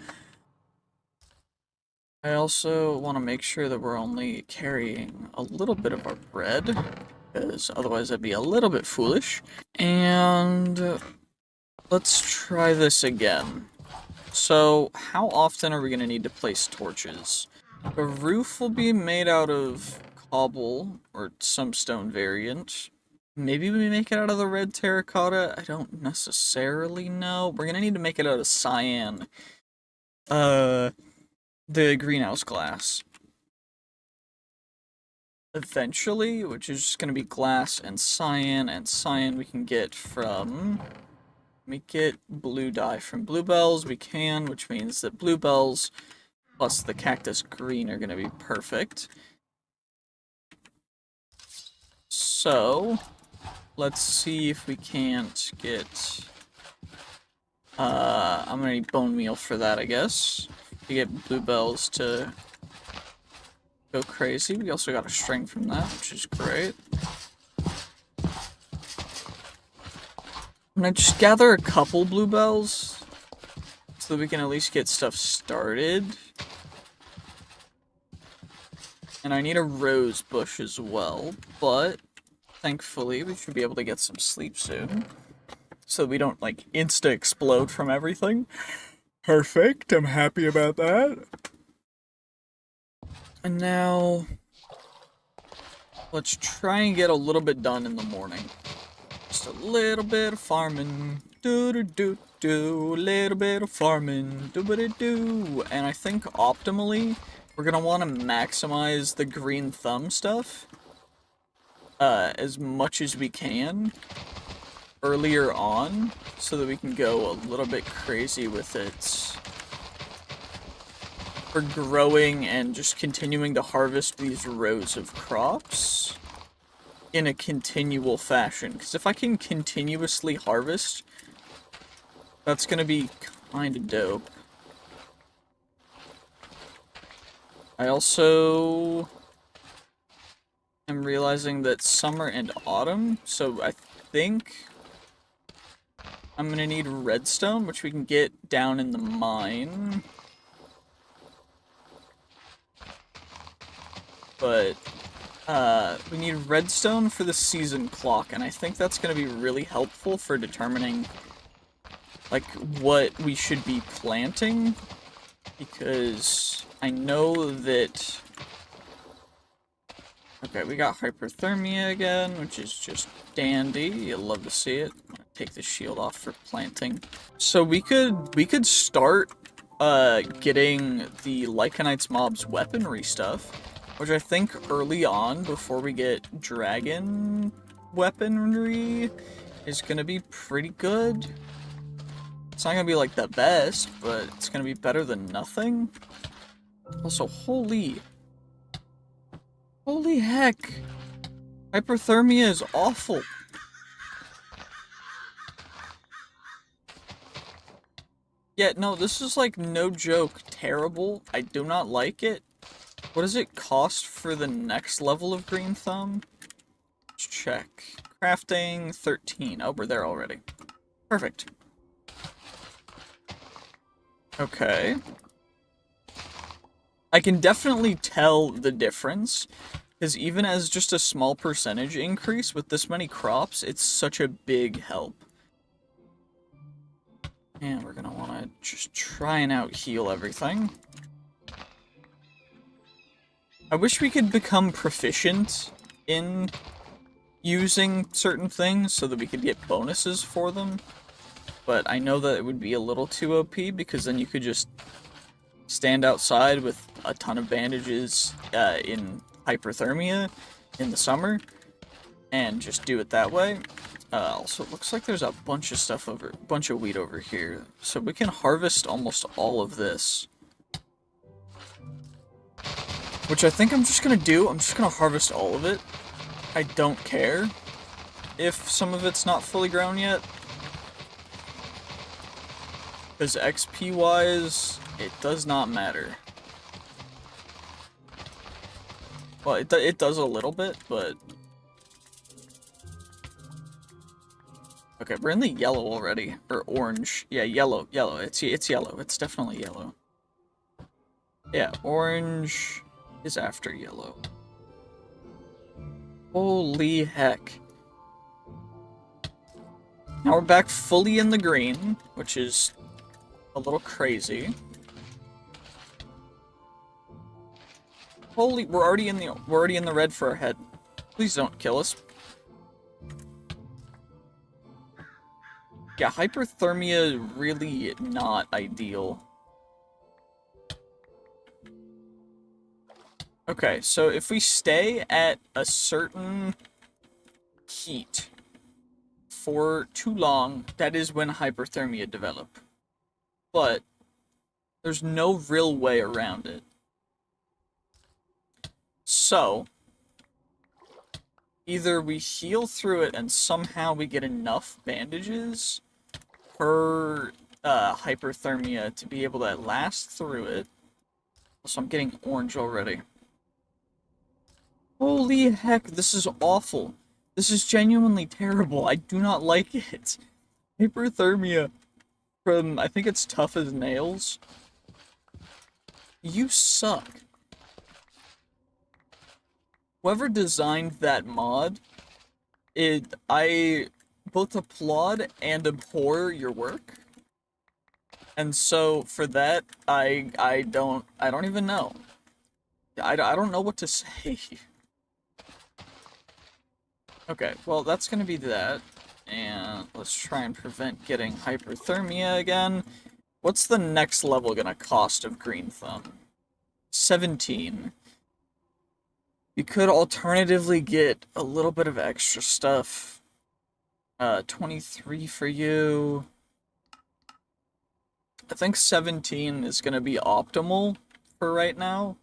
I also want to make sure that we're only carrying a little bit of our bread, because otherwise that'd be a little bit foolish. And let's try this again. So, how often are we gonna need to place torches? The roof will be made out of cobble, or some stone variant. Maybe we make it out of the red terracotta? I don't necessarily know. We're gonna need to make it out of cyan. The greenhouse glass. Eventually, which is just gonna be glass and cyan we can get from... We get blue dye from bluebells, we can, which means that bluebells plus the cactus green are gonna be perfect. So, let's see if we can't get... I'm gonna need bone meal for that, I guess. To get bluebells to go crazy. We also got a string from that, which is great. I'm gonna just gather a couple bluebells so that we can at least get stuff started. And I need a rose bush as well, but thankfully we should be able to get some sleep soon. So we don't, like, insta-explode from everything. Perfect, I'm happy about that. And now, let's try and get a little bit done in the morning. Just a little bit of farming, do-do-do-do, a little bit of farming, do-ba-do-do. And I think optimally, we're gonna want to maximize the green thumb stuff as much as we can earlier on, so that we can go a little bit crazy with it for growing and just continuing to harvest these rows of crops in a continual fashion. Because if I can continuously harvest, that's gonna be kinda dope. I also am realizing that summer and autumn, so I think I'm gonna need redstone, which we can get down in the mine. But we need redstone for the season clock, and I think that's gonna be really helpful for determining like what we should be planting, because I know that. Okay, we got hyperthermia again, which is just dandy. You'll love to see it. I'm gonna take the shield off for planting. So we could start getting the Lycanites mobs weaponry stuff, which I think early on before we get dragon weaponry is gonna be pretty good. It's not gonna be like the best, but it's gonna be better than nothing. Also, holy heck! Hyperthermia is awful. Yeah, no, this is like no joke terrible. I do not like it. What does it cost for the next level of Green Thumb? Let's check. Crafting 13. Oh, we're there already. Perfect. Okay. I can definitely tell the difference, because even as just a small percentage increase with this many crops, it's such a big help. And we're gonna wanna just try and out-heal everything. I wish we could become proficient in using certain things so that we could get bonuses for them. But I know that it would be a little too OP, because then you could just stand outside with a ton of bandages in hyperthermia in the summer and just do it that way. Also, it looks like there's a bunch of wheat over here, so we can harvest almost all of this. Which I think I'm just gonna do. I'm just gonna harvest all of it. I don't care if some of it's not fully grown yet, because XP-wise, it does not matter. Well, it does a little bit, but... Okay, we're in the yellow already. Or orange. Yeah, yellow. It's yellow. It's definitely yellow. Yeah, orange is after yellow. Holy heck. Now we're back fully in the green, which is a little crazy. Holy, we're already in the red for our head. Please don't kill us. Yeah, hyperthermia is really not ideal. Okay, so if we stay at a certain heat for too long, that is when hyperthermia develop. But there's no real way around it. So, either we heal through it and somehow we get enough bandages per hyperthermia to be able to last through it. So I'm getting orange already. Holy heck, this is awful. This is genuinely terrible. I do not like it. Hyperthermia from, I think it's Tough as Nails. You suck. Whoever designed that mod, I both applaud and abhor your work. And so for that, I don't even know. I don't know what to say. Okay, well that's gonna be that. And let's try and prevent getting hyperthermia again. What's the next level gonna cost of Green Thumb? 17. You could alternatively get a little bit of extra stuff. 23 for you. I think 17 is gonna be optimal for right now.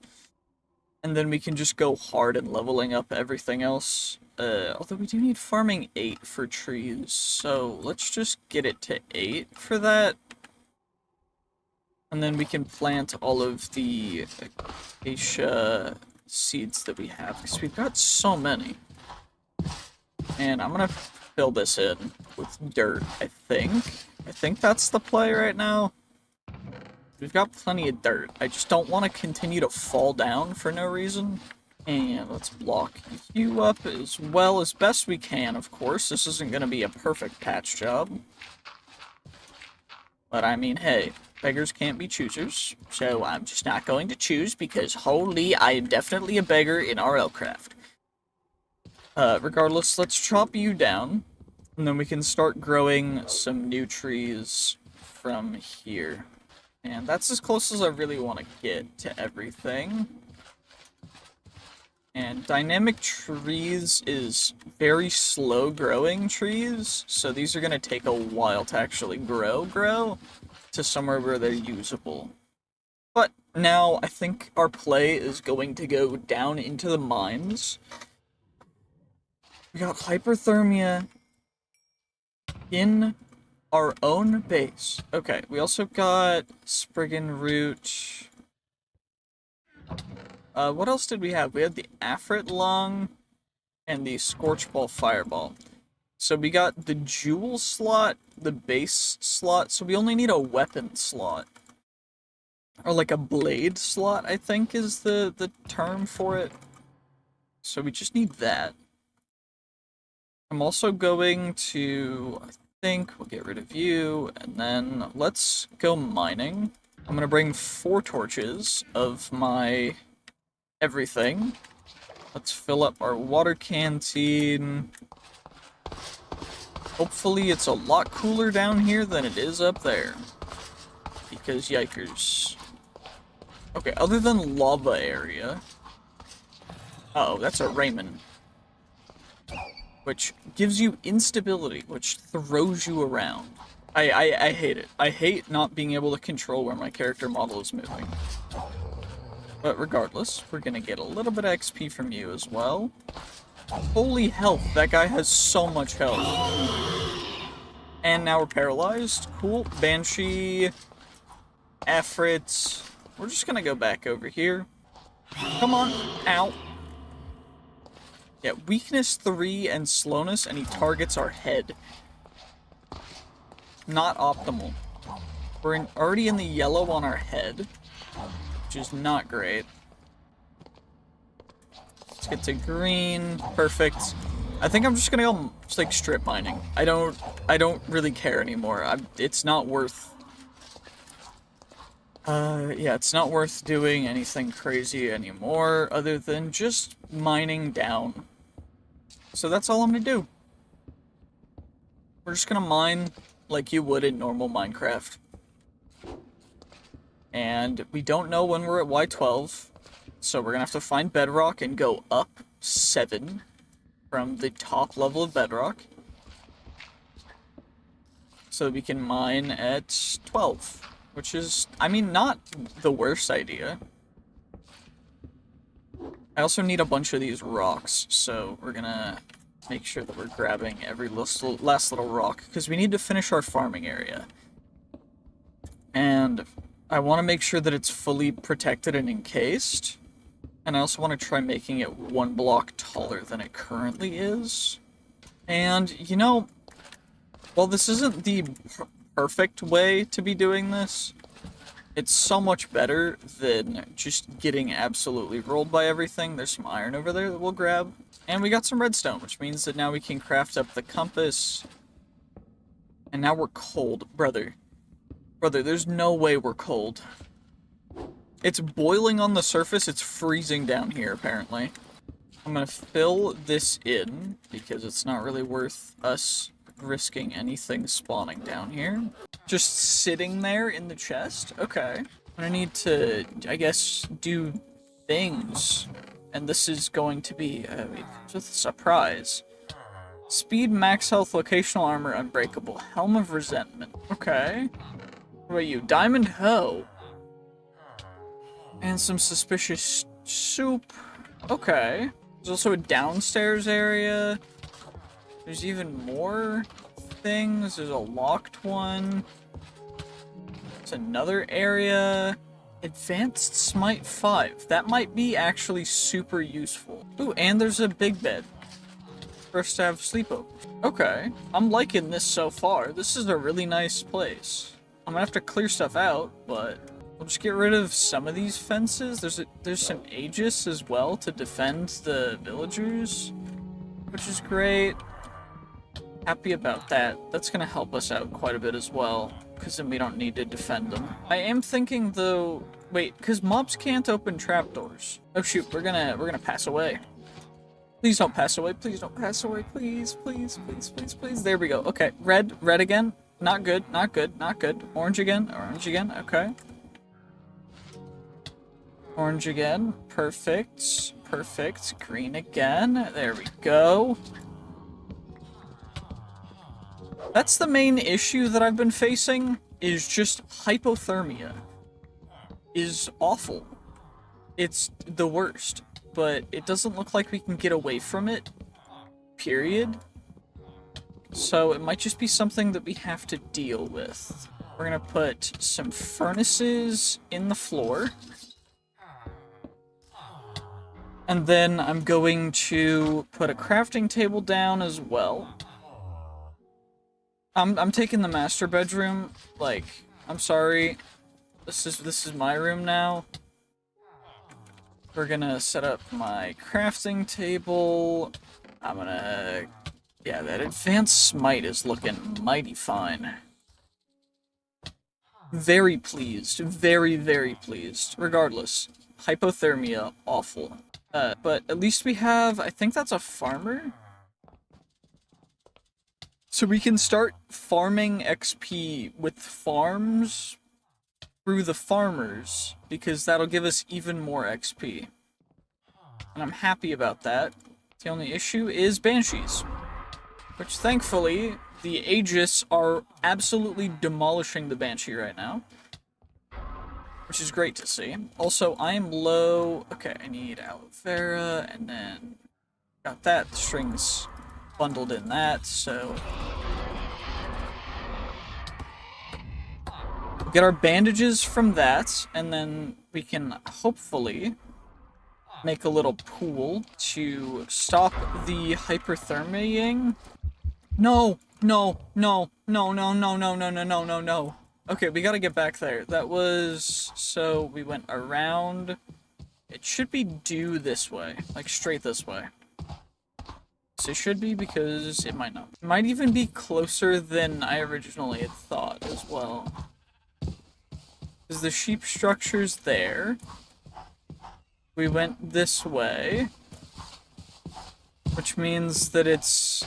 And then we can just go hard in leveling up everything else. Although we do need farming 8 for trees, so let's just get it to 8 for that. And then we can plant all of the acacia seeds that we have, because we've got so many. And I'm gonna fill this in with dirt, I think. I think that's the play right now. We've got plenty of dirt. I just don't want to continue to fall down for no reason. And let's block you up as well as best we can, of course. This isn't going to be a perfect patch job. But I mean, hey, beggars can't be choosers. So I'm just not going to choose because, holy, I am definitely a beggar in RLCraft. Regardless, let's chop you down. And then we can start growing some new trees from here. And that's as close as I really want to get to everything. And dynamic trees is very slow growing trees, so these are going to take a while to actually grow to somewhere where they're usable. But now I think our play is going to go down into the mines. We got hyperthermia in our own base. Okay, we also got Spriggan Root. What else did we have? We had the Afrit Lung and the Scorchball Fireball. So we got the Jewel slot, the base slot, so we only need a weapon slot. Or like a blade slot, I think is the term for it. So we just need that. I'm also going to, I think, we'll get rid of you, and then let's go mining. I'm gonna bring 4 torches of my everything. Let's fill up our water canteen. Hopefully it's a lot cooler down here than it is up there. Because yikers. Okay, other than lava area. Uh oh, that's a Raymond. Which gives you instability, which throws you around. I hate it. I hate not being able to control where my character model is moving. But regardless, we're gonna get a little bit of XP from you as well. Holy health, that guy has so much health. And now we're paralyzed. Cool. Banshee. Afrit. We're just gonna go back over here. Come on. Ow. Yeah, weakness 3 and slowness, and he targets our head. Not optimal. We're already in the yellow on our head, which is not great. Let's get to green. Perfect. I think I'm just gonna go just like strip mining. I don't really care anymore. It's not worth. Yeah, it's not worth doing anything crazy anymore other than just mining down. So that's all I'm gonna do. We're just gonna mine like you would in normal Minecraft. And we don't know when we're at Y12, so we're gonna have to find bedrock and go up 7 from the top level of bedrock. So we can mine at 12, which is, I mean, not the worst idea. I also need a bunch of these rocks, so we're gonna make sure that we're grabbing every last little rock, because we need to finish our farming area. And I want to make sure that it's fully protected and encased. And I also want to try making it 1 block taller than it currently is. And, you know, while this isn't the perfect way to be doing this, it's so much better than just getting absolutely rolled by everything. There's some iron over there that we'll grab. And we got some redstone, which means that now we can craft up the compass. And now we're cold, brother. Brother, there's no way we're cold. It's boiling on the surface, it's freezing down here, apparently. I'm gonna fill this in, because it's not really worth us risking anything spawning down here. Just sitting there in the chest? Okay. I'm gonna need to, I guess, do things. And this is going to be just a surprise. Speed, max health, locational armor, unbreakable. Helm of Resentment. Okay. What about you? Diamond Hoe. And some suspicious soup. Okay. There's also a downstairs area. There's even more things. There's a locked one. There's another area. Advanced Smite 5. That might be actually super useful. Ooh, and there's a big bed. for us to have sleepovers. Okay, I'm liking this so far. This is a really nice place. I'm gonna have to clear stuff out, but we'll just get rid of some of these fences. There's some aegis as well to defend the villagers, which is great. Happy about that. That's gonna help us out quite a bit as well, because then we don't need to defend them. I am thinking though, wait, because mobs can't open trapdoors. Oh shoot, we're gonna pass away. Please don't pass away, please don't pass away, please, please, please, please, please. There we go. Okay, red again. Not good, not good, not good. Orange again, okay. Orange again, perfect, perfect. Green again, there we go. That's the main issue that I've been facing, is just hypothermia. Is awful. It's the worst, but it doesn't look like we can get away from it, period. So it might just be something that we have to deal with. We're gonna put some furnaces in the floor. And then I'm going to put a crafting table down as well. I'm taking the master bedroom. Like, I'm sorry. This is my room now. We're gonna set up my crafting table. I'm gonna... Yeah, that advanced smite is looking mighty fine. Very pleased. Very, very pleased. Regardless. Hypothermia, awful. But at least we have... I think that's a farmer? So we can start farming XP with farms through the farmers, because that'll give us even more XP. And I'm happy about that. The only issue is banshees, which thankfully the Aegis are absolutely demolishing the banshee right now, which is great to see. Also, I am low. Okay, I need aloe vera, and then got that. The strings bundled in that, so we'll get our bandages from that, and then we can hopefully make a little pool to stop the hyperthermiaing. No, no, no, no, no, no, no, no, no, no, no, no. Okay, we gotta get back there. That was... So we went around. It should be due this way, like straight this way. So it should be, because it might not. It might even be closer than I originally had thought as well. Because the sheep structure's there. We went this way, which means that it's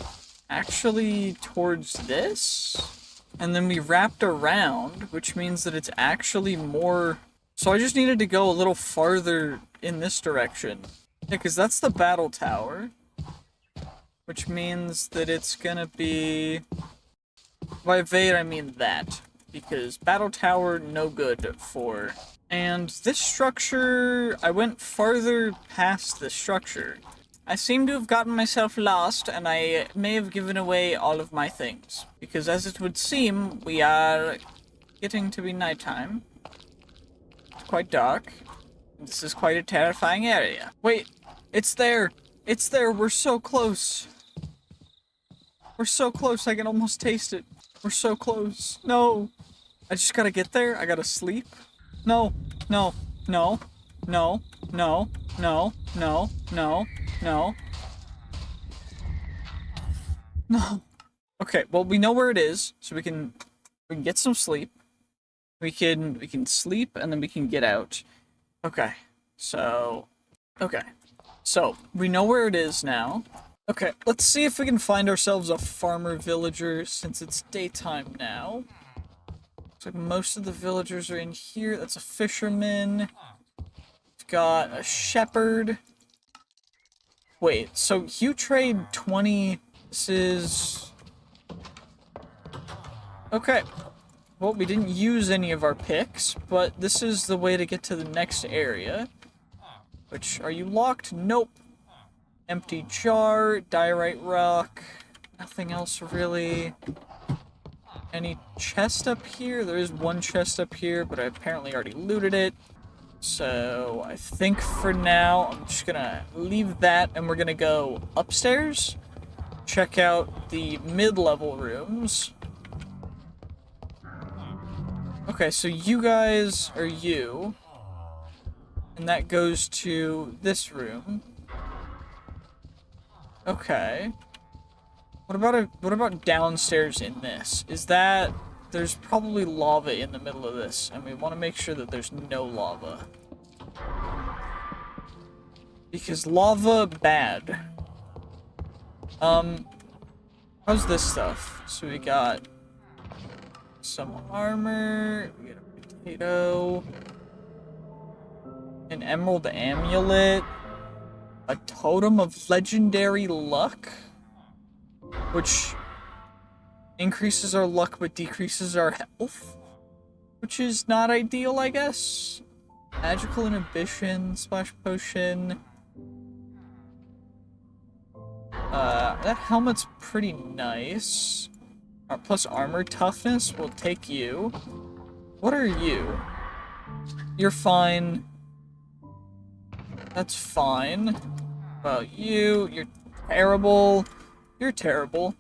actually towards this. And then we wrapped around, which means that it's actually more... So I just needed to go a little farther in this direction. Yeah, because that's the battle tower. Which means that it's gonna be... By evade, I mean that. Because battle tower, no good for... And this structure... I went farther past this structure. I seem to have gotten myself lost, and I may have given away all of my things. Because as it would seem, we are getting to be nighttime. It's quite dark. This is quite a terrifying area. Wait, it's there! It's there! We're so close! We're so close, I can almost taste it. We're so close. No! I just gotta get there, I gotta sleep. No, no, no, no, no, no, no, no, no. No. Okay, well we know where it is, so we can get some sleep. We can sleep and then we can get out. Okay. So we know where it is now. Okay, let's see if we can find ourselves a farmer villager since it's daytime now. Looks like most of the villagers are in here. That's a fisherman. We've got a shepherd. Wait, so you trade 20... This is... Okay. Well, we didn't use any of our picks, but this is the way to get to the next area. Which, are you locked? Nope. Empty jar, diorite rock, nothing else really. Any chest up here? There is one chest up here, but I apparently already looted it. So I think for now, I'm just gonna leave that and we're gonna go upstairs. check out the mid-level rooms. Okay, so you guys are you. And that goes to this room. Okay. What about downstairs in this? Is that there's probably lava in the middle of this, and we want to make sure that there's no lava. Because lava bad. How's this stuff? So we got some armor, we got a potato, an emerald amulet, a totem of legendary luck, which increases our luck but decreases our health, which is not ideal, I guess. Magical inhibition, splash potion. That helmet's pretty nice. Plus armor toughness, we'll take you. What are you? You're fine. That's fine. Well, you're terrible. You're terrible.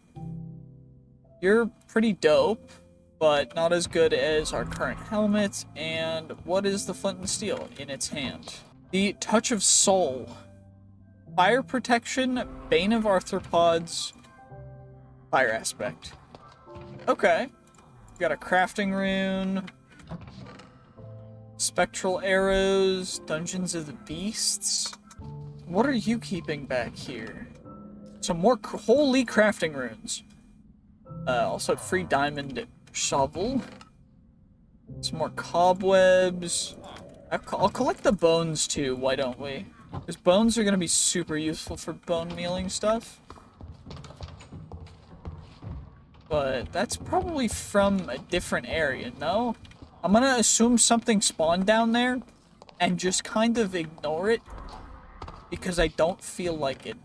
You're pretty dope, but not as good as our current helmet. And what is the flint and steel in its hand? The touch of soul. Fire protection, bane of arthropods, fire aspect. Okay. We got a crafting rune. Spectral arrows, dungeons of the beasts. What are you keeping back here? Some more holy crafting runes. Also free diamond shovel. Some more cobwebs. I'll collect the bones too, why don't we? Because bones are going to be super useful for bone mealing stuff. But that's probably from a different area, no? I'm going to assume something spawned down there and just kind of ignore it because I don't feel like it.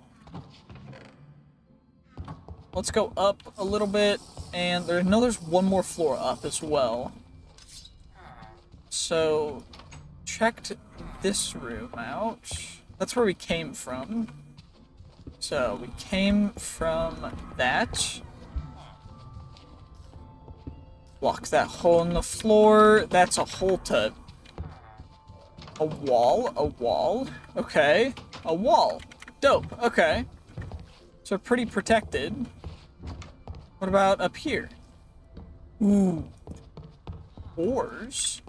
Let's go up a little bit, and there's one more floor up as well. So, checked this room out. That's where we came from. So, we came from that. Block that hole in the floor. That's a hole to... A wall? A wall? Okay. A wall. Dope. Okay. So, pretty protected. What about up here? Ooh. Ores.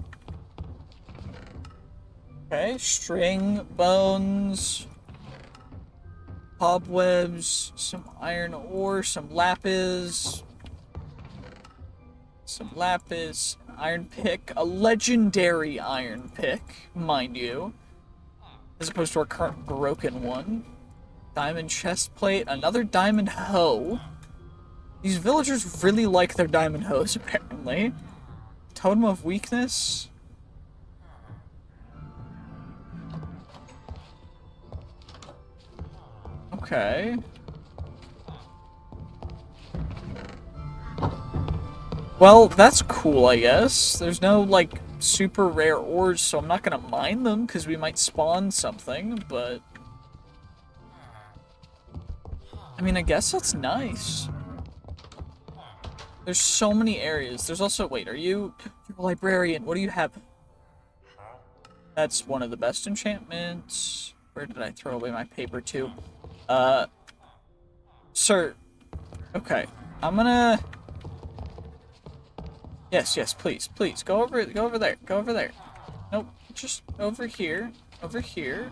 Okay, string, bones, cobwebs, some iron ore, some lapis, iron pick, a legendary iron pick, mind you, as opposed to our current broken one. Diamond chest plate, another diamond hoe. These villagers really like their diamond hoes, apparently. Totem of weakness. Okay. Well, that's cool, I guess. There's no, like, super rare ores, so I'm not gonna mine them, because we might spawn something, but... I mean, I guess that's nice. There's so many areas. There's also... Wait, you're a librarian. What do you have? That's one of the best enchantments. Where did I throw away my paper to? Sir. Okay. I'm gonna... Yes, please. Go over there. Go over there. Nope. Just over here. Over here.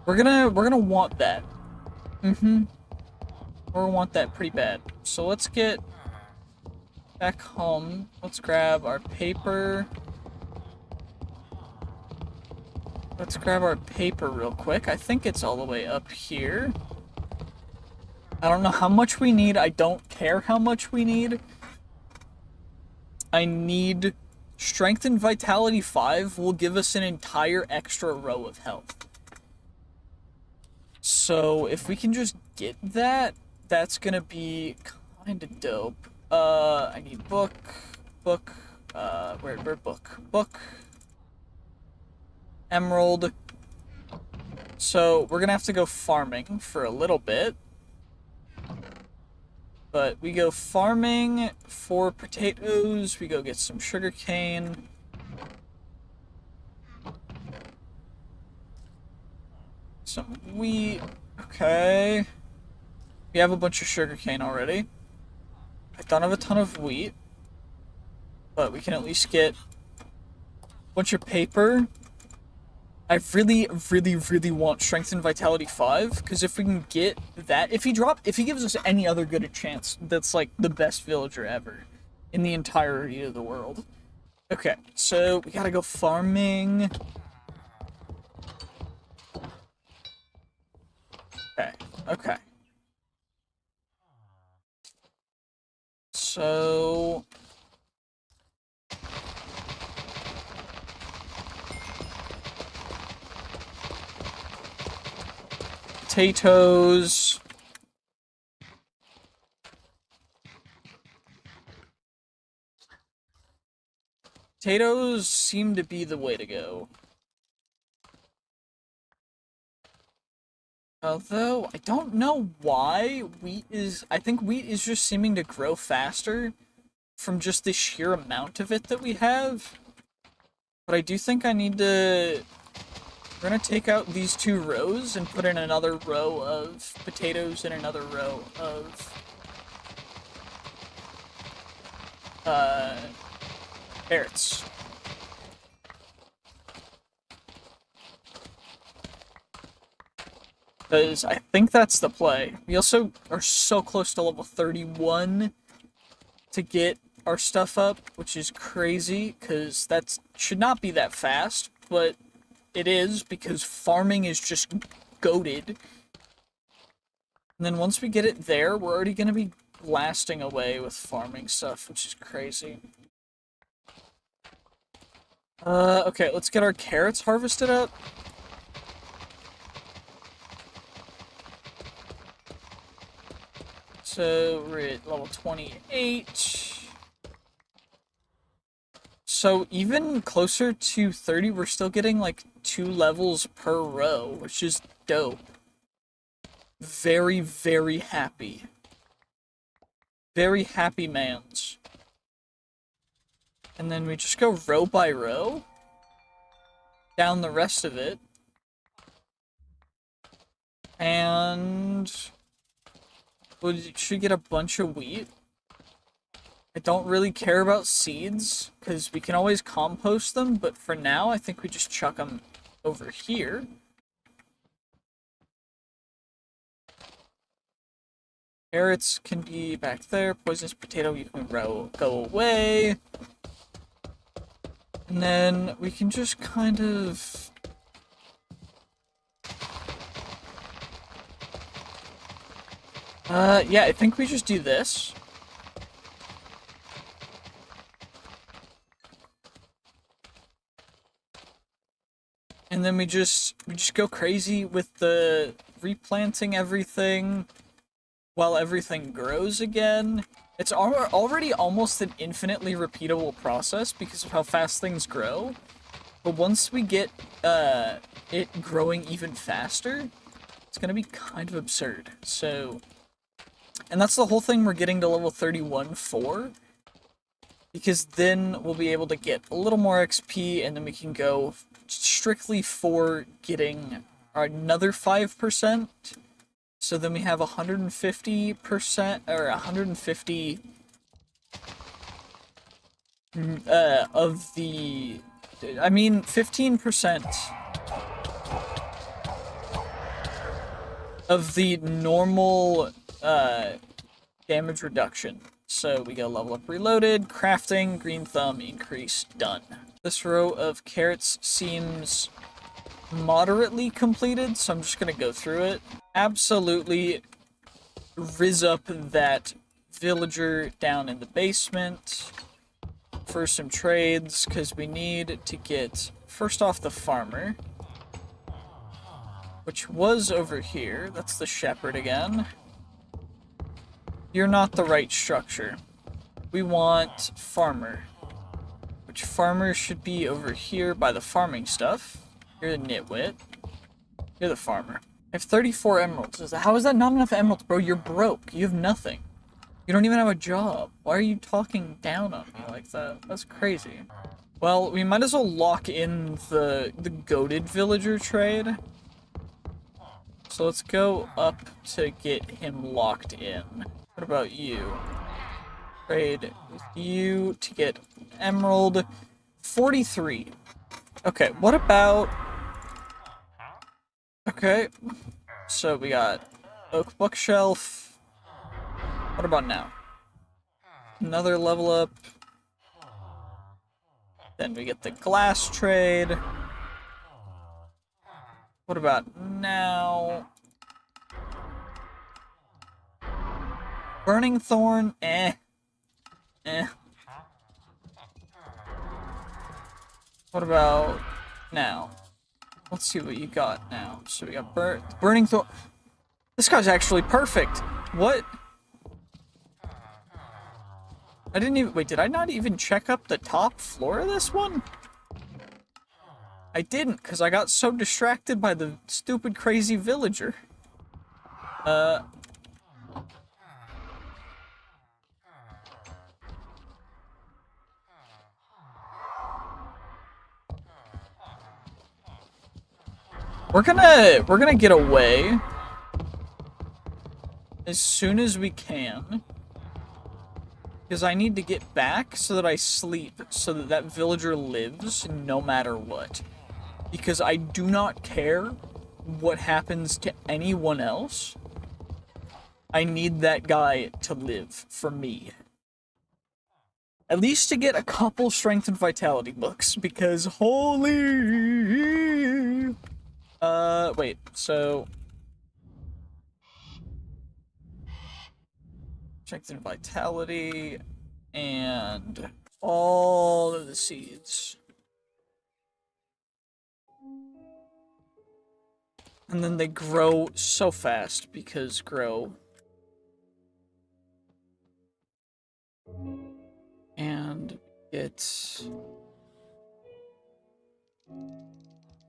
We're gonna want that. Mm-hmm. We're gonna want that pretty bad. So let's get back home. Let's grab our paper. Let's grab our paper real quick. I think it's all the way up here. I don't know how much we need. I don't care how much we need. I need Strength and Vitality 5 will give us an entire extra row of health. So if we can just get that, that's gonna be kinda dope. I need book, where book? Emerald, So we're gonna have to go farming for a little bit. But we go farming for potatoes, we go get some sugar cane. Some wheat, okay. We have a bunch of sugar cane already. I don't have a ton of wheat, but we can at least get a bunch of paper. I really, really, really want Strength and Vitality 5, because if we can get that, if he gives us any other good a chance, that's like the best villager ever in the entirety of the world. Okay, so we gotta go farming. Okay. So potatoes. Potatoes seem to be the way to go. Although, I don't know why I think wheat is just seeming to grow faster from just the sheer amount of it that we have. But I do think I need to... We're gonna take out these 2 rows and put in another row of potatoes and another row of... carrots. Because I think that's the play. We also are so close to level 31 to get our stuff up, which is crazy, because that should not be that fast, but it is, because farming is just goated. And then once we get it there, we're already going to be blasting away with farming stuff, which is crazy. Okay, let's get our carrots harvested up. So we're at level 28. So even closer to 30, we're still getting like 2 levels per row, which is dope. Very, very happy. Very happy mans. And then we just go row by row down the rest of it. And we should get a bunch of wheat. I don't really care about seeds, because we can always compost them, but for now, I think we just chuck them over here. Carrots can be back there. Poisonous potato, you can go away. And then we can just kind of... yeah, I think we just do this. And then we just go crazy with the replanting everything while everything grows again. It's already almost an infinitely repeatable process because of how fast things grow. But once we get it growing even faster, it's gonna be kind of absurd. So, and that's the whole thing we're getting to level 31 for. Because then we'll be able to get a little more XP, and then we can go strictly for getting another 5%. So then we have 150%, or 150 of the, I mean, 15% of the normal damage reduction. So we go level up reloaded, crafting, green thumb, increase, done. This row of carrots seems moderately completed, so I'm just gonna go through it. Absolutely rizz up that villager down in the basement for some trades, because we need to get, first off, the farmer, which was over here. That's the shepherd again. You're not the right structure. We want farmer, which farmer should be over here by the farming stuff. You're the nitwit. You're the farmer. I have 34 emeralds. How is that not enough emeralds, bro? You're broke. You have nothing. You don't even have a job. Why are you talking down on me like that? That's crazy. Well, we might as well lock in the goated villager trade. So let's go up to get him locked in. What about you? Trade with you to get emerald 43. Okay, what about... Okay, so we got oak bookshelf. What about now? Another level up. Then we get the glass trade. What about now? Burning thorn, eh. What about now? Let's see what you got now. So we got burning thorn. This guy's actually perfect. What? I didn't even, wait, did I not even check up the top floor of this one? I didn't, because I got so distracted by the stupid crazy villager. We're gonna get away as soon as we can. Because I need to get back so that I sleep, so that that villager lives no matter what. Because I do not care what happens to anyone else. I need that guy to live for me. At least to get a couple strength and vitality books, because holy... wait, so... Strength and vitality, and all of the seeds. And then they grow so fast, because grow. And it's...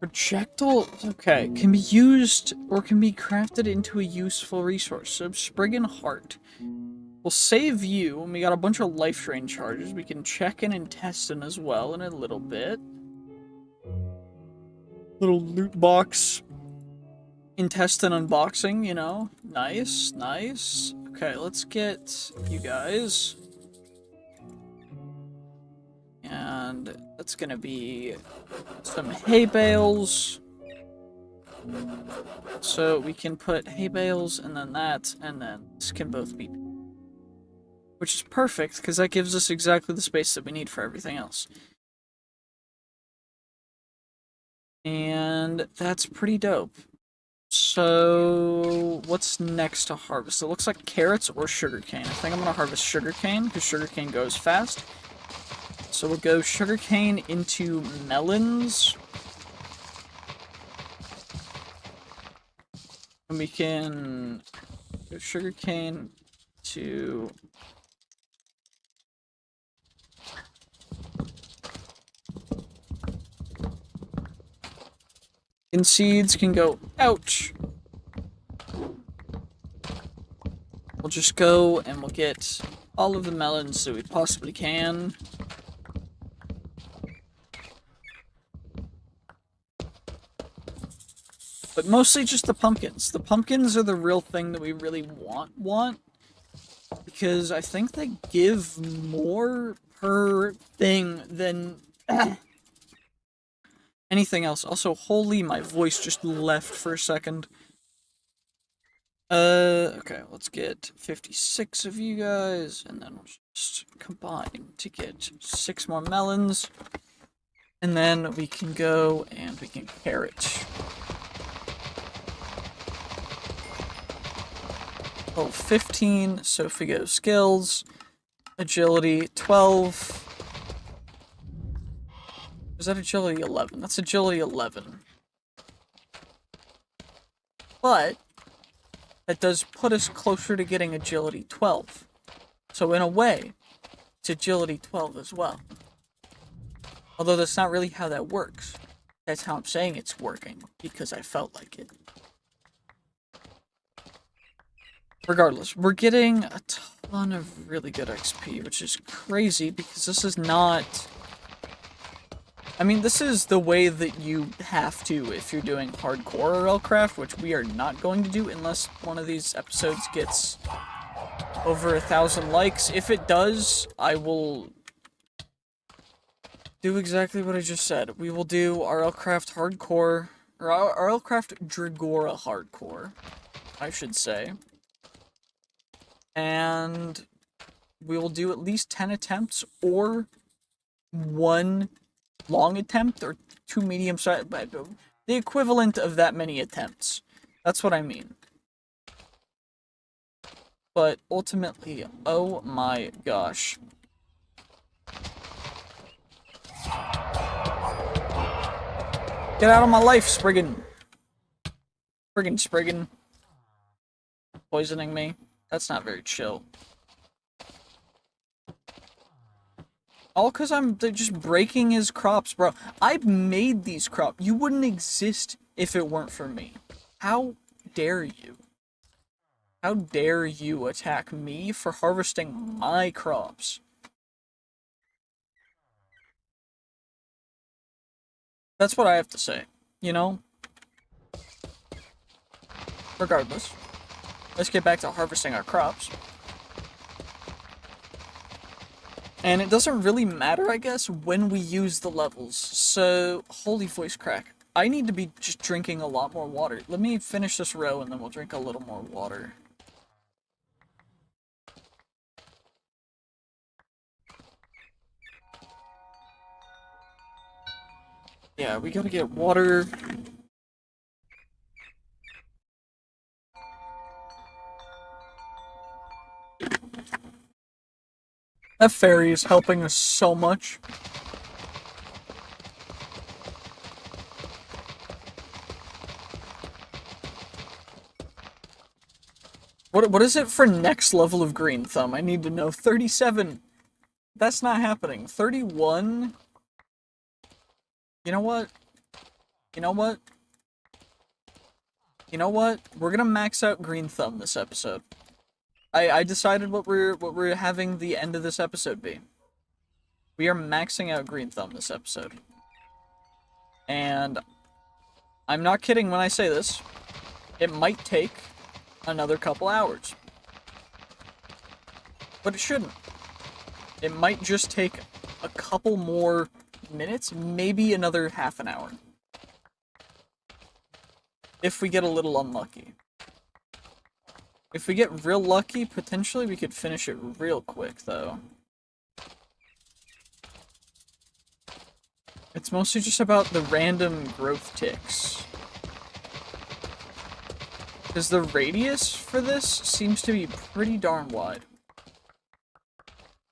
Projectile, okay, can be used or can be crafted into a useful resource. So Sprig and Heart. We'll save you, and we got a bunch of life drain charges. We can check an intestine as well in a little bit. Little loot box. Intestine unboxing, you know? Nice, nice. Okay, let's get you guys. And that's gonna be some hay bales. So we can put hay bales, and then that, and then this can both be... Which is perfect, because that gives us exactly the space that we need for everything else. And that's pretty dope. So, what's next to harvest? It looks like carrots or sugarcane. I think I'm going to harvest sugarcane, because sugarcane goes fast. So we'll go sugarcane into melons. And we can go sugarcane to... And seeds can go, ouch. We'll just go and we'll get all of the melons that we possibly can. But mostly just the pumpkins. The pumpkins are the real thing that we really want. Because I think they give more per thing than... anything else. Also, holy, my voice just left for a second. Okay, let's get 56 of you guys, and then we'll just combine to get 6 more melons. And then we can go and we can carrot. Oh, 15, so if we go skills, agility 12. Is that agility 11? That's agility 11. But that does put us closer to getting agility 12. So in a way, it's agility 12 as well. Although that's not really how that works. That's how I'm saying it's working, because I felt like it. Regardless, we're getting a ton of really good XP, which is crazy, because this is not... I mean, this is the way that you have to if you're doing hardcore RLCraft, which we are not going to do unless one of these episodes gets over 1,000 likes. If it does, I will do exactly what I just said. We will do RLCraft Hardcore, or RLCraft Dregora Hardcore, I should say. And we will do at least 10 attempts, or 1 long attempt, or 2 medium size, the equivalent of that many attempts. That's what I mean. But ultimately, oh my gosh. Get out of my life, Spriggan. Friggin' Spriggan. Poisoning me. That's not very chill. All because they're just breaking his crops, bro. I made these crops. You wouldn't exist if it weren't for me. How dare you? How dare you attack me for harvesting my crops? That's what I have to say, you know? Regardless, let's get back to harvesting our crops. And it doesn't really matter, I guess, when we use the levels. So, holy voice crack. I need to be just drinking a lot more water. Let me finish this row and then we'll drink a little more water. Yeah, we gotta get water. That fairy is helping us so much. What is it for next level of Green Thumb? I need to know. 37. That's not happening. 31. You know what? You know what? You know what? We're gonna max out Green Thumb this episode. I decided what we're having the end of this episode be. We are maxing out Green Thumb this episode. And I'm not kidding when I say this. It might take another couple hours. But it shouldn't. It might just take a couple more minutes, maybe another half an hour. If we get a little unlucky. If we get real lucky, potentially we could finish it real quick, though. It's mostly just about the random growth ticks. Because the radius for this seems to be pretty darn wide.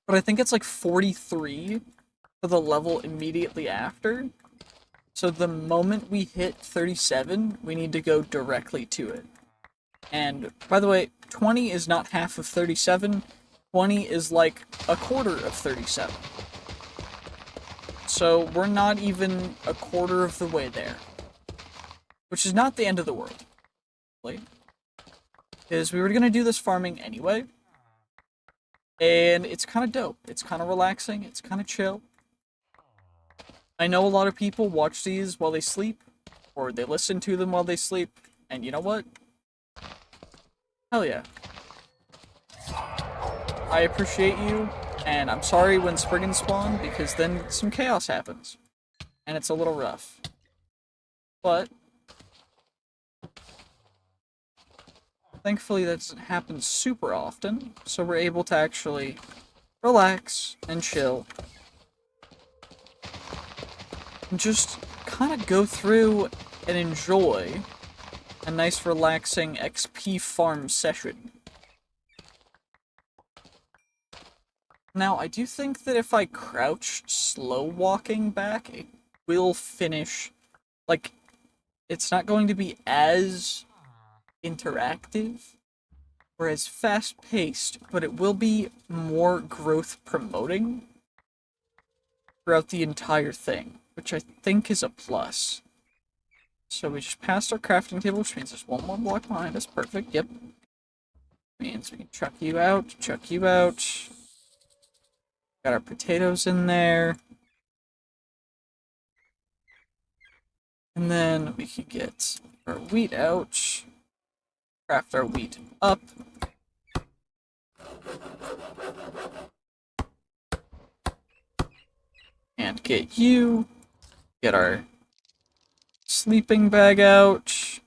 But I think it's like 43 for the level immediately after. So the moment we hit 37, we need to go directly to it. And, by the way, 20 is not half of 37. 20 is like a quarter of 37. So we're not even a quarter of the way there. Which is not the end of the world. Because we were going to do this farming anyway. And it's kind of dope. It's kind of relaxing. It's kind of chill. I know a lot of people watch these while they sleep. Or they listen to them while they sleep. And you know what? Hell yeah. I appreciate you. And I'm sorry when Spriggans spawn, because then some chaos happens. And it's a little rough. But thankfully that doesn't happen super often, so we're able to actually relax and chill. And just kind of go through and enjoy a nice relaxing XP farm session. Now, I do think that if I crouch slow walking back, it will finish, like, it's not going to be as interactive or as fast-paced, but it will be more growth promoting throughout the entire thing. which I think is a plus. So we just passed our crafting table, which means there's one more block behind us. Perfect, yep. Means we can chuck you out, chuck you out. Got our potatoes in there. And then we can get our wheat out. Craft our wheat up. And get you. Get our sleeping bag out.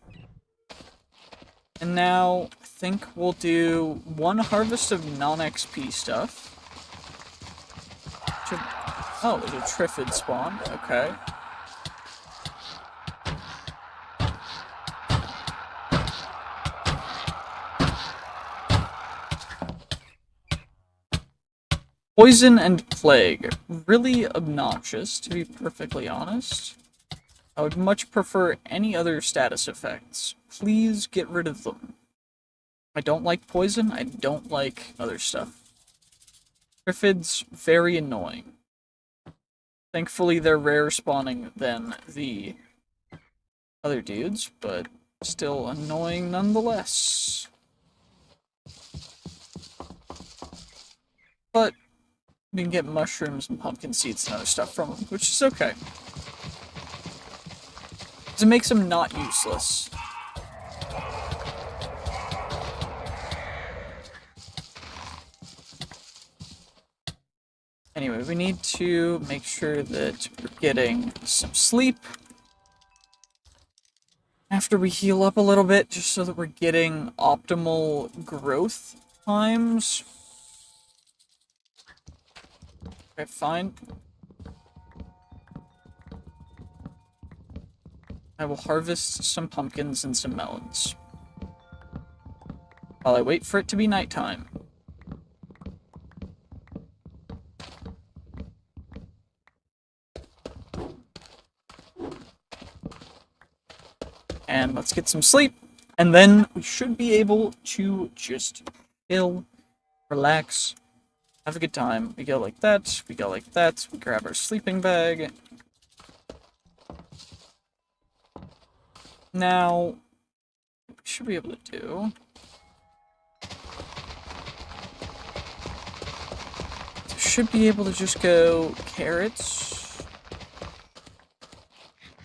And now I think we'll do one harvest of non-XP stuff. Oh, there's a Triffid spawn. Okay. Poison and plague. Really obnoxious, to be perfectly honest. I would much prefer any other status effects. Please get rid of them. I don't like poison, I don't like other stuff. Triffids, very annoying. Thankfully, they're rare spawning than the other dudes, but still annoying nonetheless. But we can get mushrooms and pumpkin seeds and other stuff from them, which is okay. Because it makes them not useless. Anyway, we need to make sure that we're getting some sleep after we heal up a little bit, just so that we're getting optimal growth times. Okay, fine. I will harvest some pumpkins and some melons while I wait for it to be nighttime. And let's get some sleep, and then we should be able to just chill, relax, have a good time. We go like that, we go like that, we grab our sleeping bag. Now, we should be able to do... should be able to just go carrots.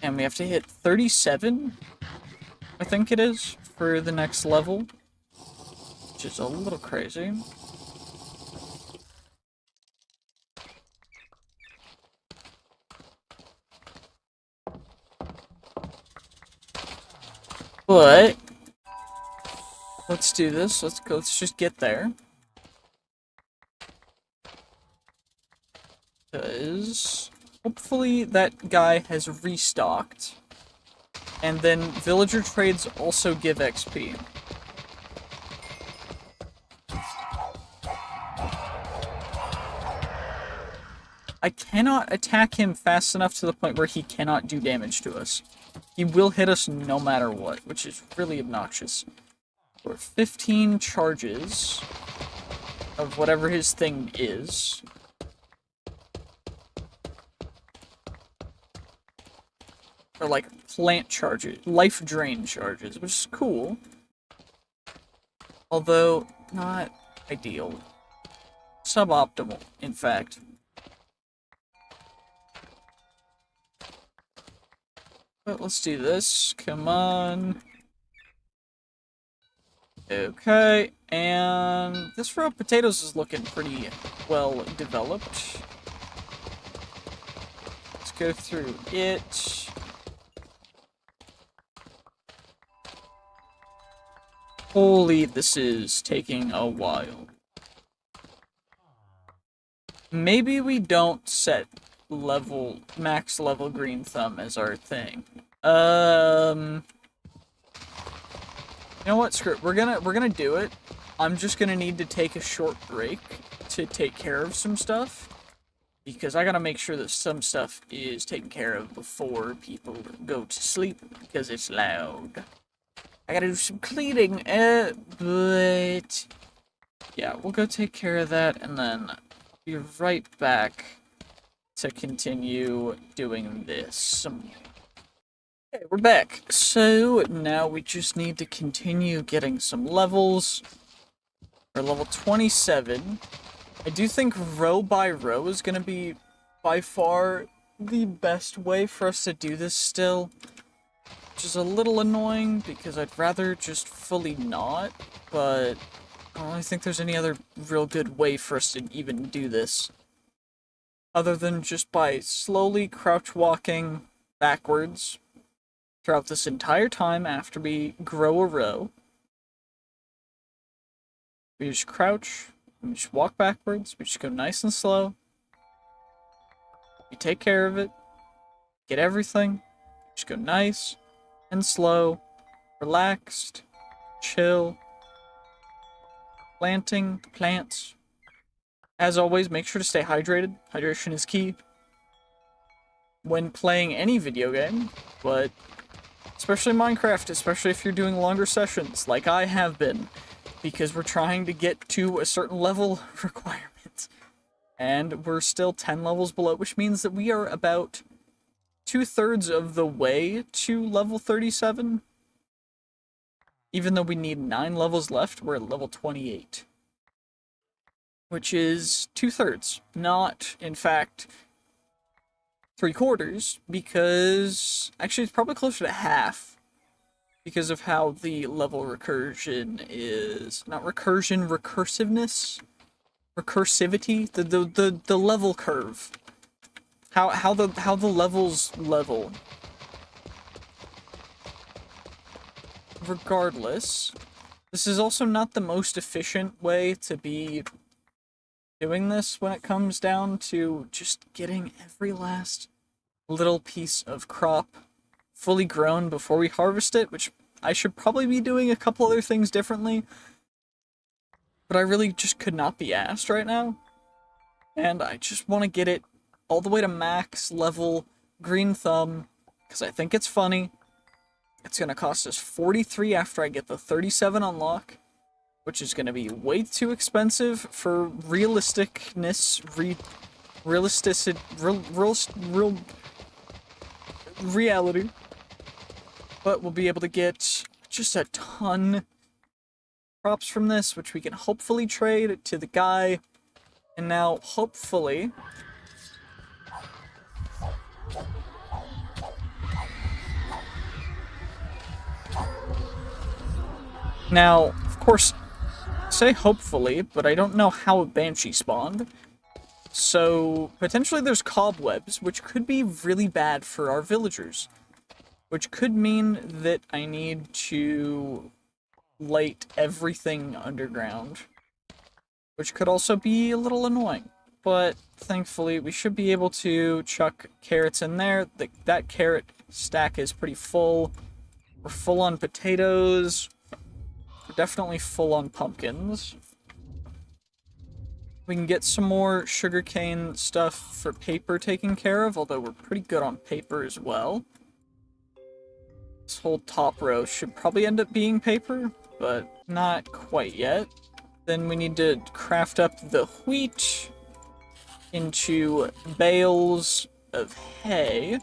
And we have to hit 37, I think it is, for the next level. Which is a little crazy. But let's do this. Let's go. Let's just get there. Because hopefully that guy has restocked. And then villager trades also give XP. I cannot attack him fast enough to the point where he cannot do damage to us. He will hit us no matter what, which is really obnoxious. For 15 charges of whatever his thing is. Or like plant charges, life drain charges, which is cool. Although, not ideal. Suboptimal, in fact. But let's do this. Come on. Okay, and this row of potatoes is looking pretty well developed. Let's go through it. Holy, this is taking a while. Maybe we don't set max level green thumb as our thing. You know what? Screw it. We're gonna do it. I'm just gonna need to take a short break to take care of some stuff. Because I gotta make sure that some stuff is taken care of before people go to sleep, because it's loud. I gotta do some cleaning, but... yeah, we'll go take care of that, and then be right back to continue doing this. Okay, we're back. So now we just need to continue getting some levels. We're level 27. I do think row by row is going to be by far the best way for us to do this still. Which is a little annoying because I'd rather just fully not, but I don't really think there's any other real good way for us to even do this. Other than just by slowly crouch walking backwards throughout this entire time after we grow a row. We just crouch, we just walk backwards, we just go nice and slow. We take care of it, get everything, just go nice and slow, relaxed, chill, planting the plants. As always, make sure to stay hydrated. Hydration is key when playing any video game, but especially Minecraft, especially if you're doing longer sessions, like I have been, because we're trying to get to a certain level requirement. And we're still 10 levels below, which means that we are about 2/3 of the way to level 37. Even though we need 9 levels left, we're at level 28. Which is 2/3, not, in fact, 3/4, because actually it's probably closer to half, because of how the level recursion is, not recursion, recursivity, the level curve, how the levels level. Regardless, this is also not the most efficient way to be doing this when it comes down to just getting every last little piece of crop fully grown before we harvest it, which I should probably be doing a couple other things differently, but I really just could not be asked right now, and I just want to get it all the way to max level green thumb, because I think it's funny. It's going to cost us 43 after I get the 37 unlock, which is going to be way too expensive for realisticness, reality. But we'll be able to get just a ton props from this, which we can hopefully trade to the guy. And now, hopefully, now, of course, say hopefully, but I don't know how a banshee spawned. So, potentially there's cobwebs, which could be really bad for our villagers. Which could mean that I need to light everything underground. Which could also be a little annoying. But, thankfully, we should be able to chuck carrots in there. That carrot stack is pretty full. We're full on potatoes. We're definitely full on pumpkins. We can get some more sugarcane stuff for paper taken care of, although we're pretty good on paper as well. This whole top row should probably end up being paper, but not quite yet. Then we need to craft up the wheat into bales of hay,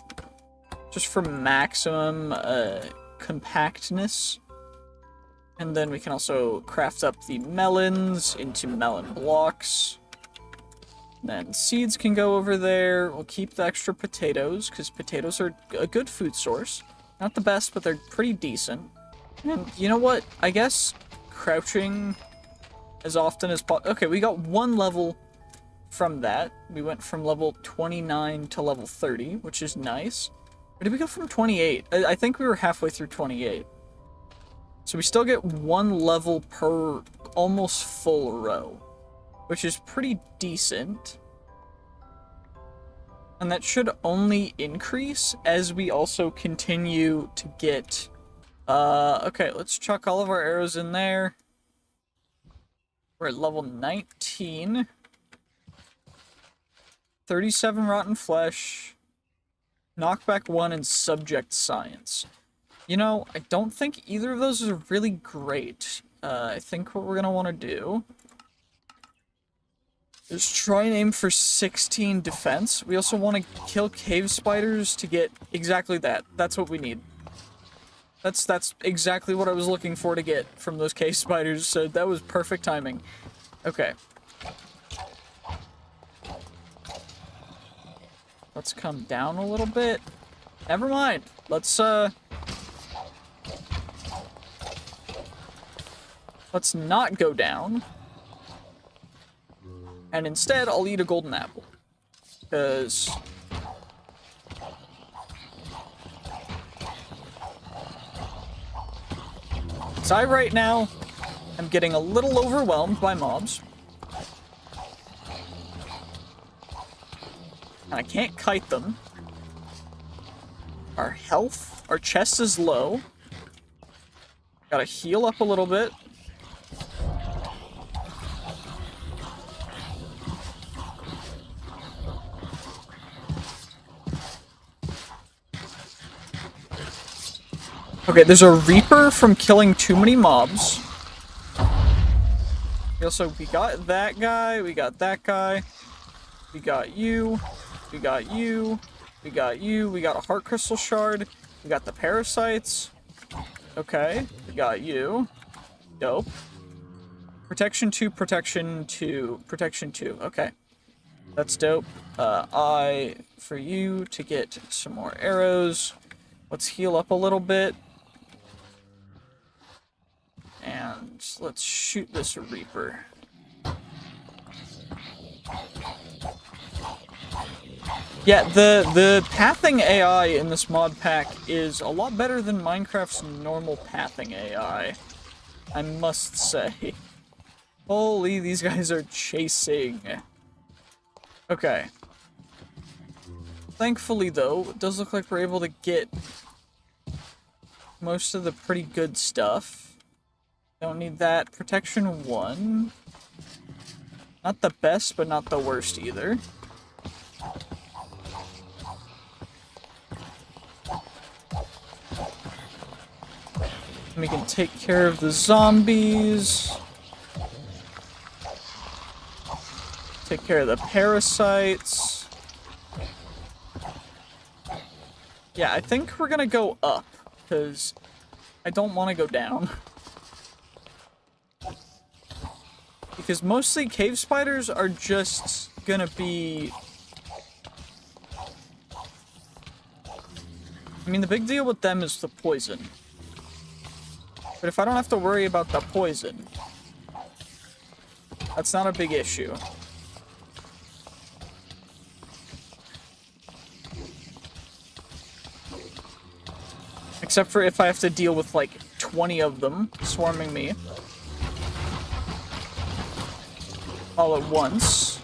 just for maximum compactness. And then we can also craft up the melons into melon blocks. Then seeds can go over there. We'll keep the extra potatoes, because potatoes are a good food source. Not the best, but they're pretty decent. And you know what? I guess crouching as often as possible. Okay, we got 1 level from that. We went from level 29 to level 30, which is nice. Or did we go from 28? I think we were halfway through 28. So we still get 1 level per almost full row, which is pretty decent. And that should only increase as we also continue to get... okay, let's chuck all of our arrows in there. We're at level 19. 37 rotten flesh. Knockback 1 and subject science. You know, I don't think either of those are really great. I think what we're going to want to do Just try and aim for 16 defense. We also want to kill cave spiders to get exactly that. That's what we need. That's exactly what I was looking for to get from those cave spiders, so that was perfect timing. Okay. Let's come down a little bit. Never mind. Let's not go down. And instead, I'll eat a golden apple. Because I right now am getting a little overwhelmed by mobs. And I can't kite them. Our health, our chest is low. Gotta heal up a little bit. Okay, there's a Reaper from killing too many mobs. We got that guy, we got that guy. We got you, we got you, we got you, we got a heart crystal shard, we got the parasites. Okay, we got you. Dope. Protection 2, protection 2, protection 2. Okay. That's dope. For you to get some more arrows. Let's heal up a little bit. And let's shoot this Reaper. Yeah, the pathing AI in this mod pack is a lot better than Minecraft's normal pathing AI. I must say. Holy, these guys are chasing. Okay. Thankfully, though, it does look like we're able to get most of the pretty good stuff. Don't need that. Protection 1. Not the best, but not the worst either. We can take care of the zombies. Take care of the parasites. Yeah, I think we're gonna go up, because I don't want to go down. Because mostly cave spiders are just gonna be... I mean, the big deal with them is the poison. But if I don't have to worry about the poison, that's not a big issue. Except for if I have to deal with, like, 20 of them swarming me all at once.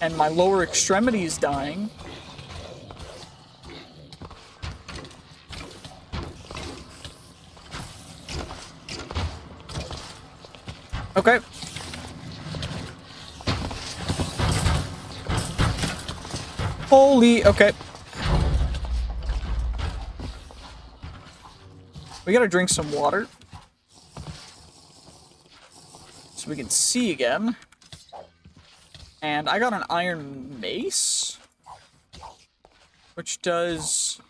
And my lower extremities dying. Okay. Holy, okay. We gotta drink some water. So we can see again. And I got an iron mace. Which does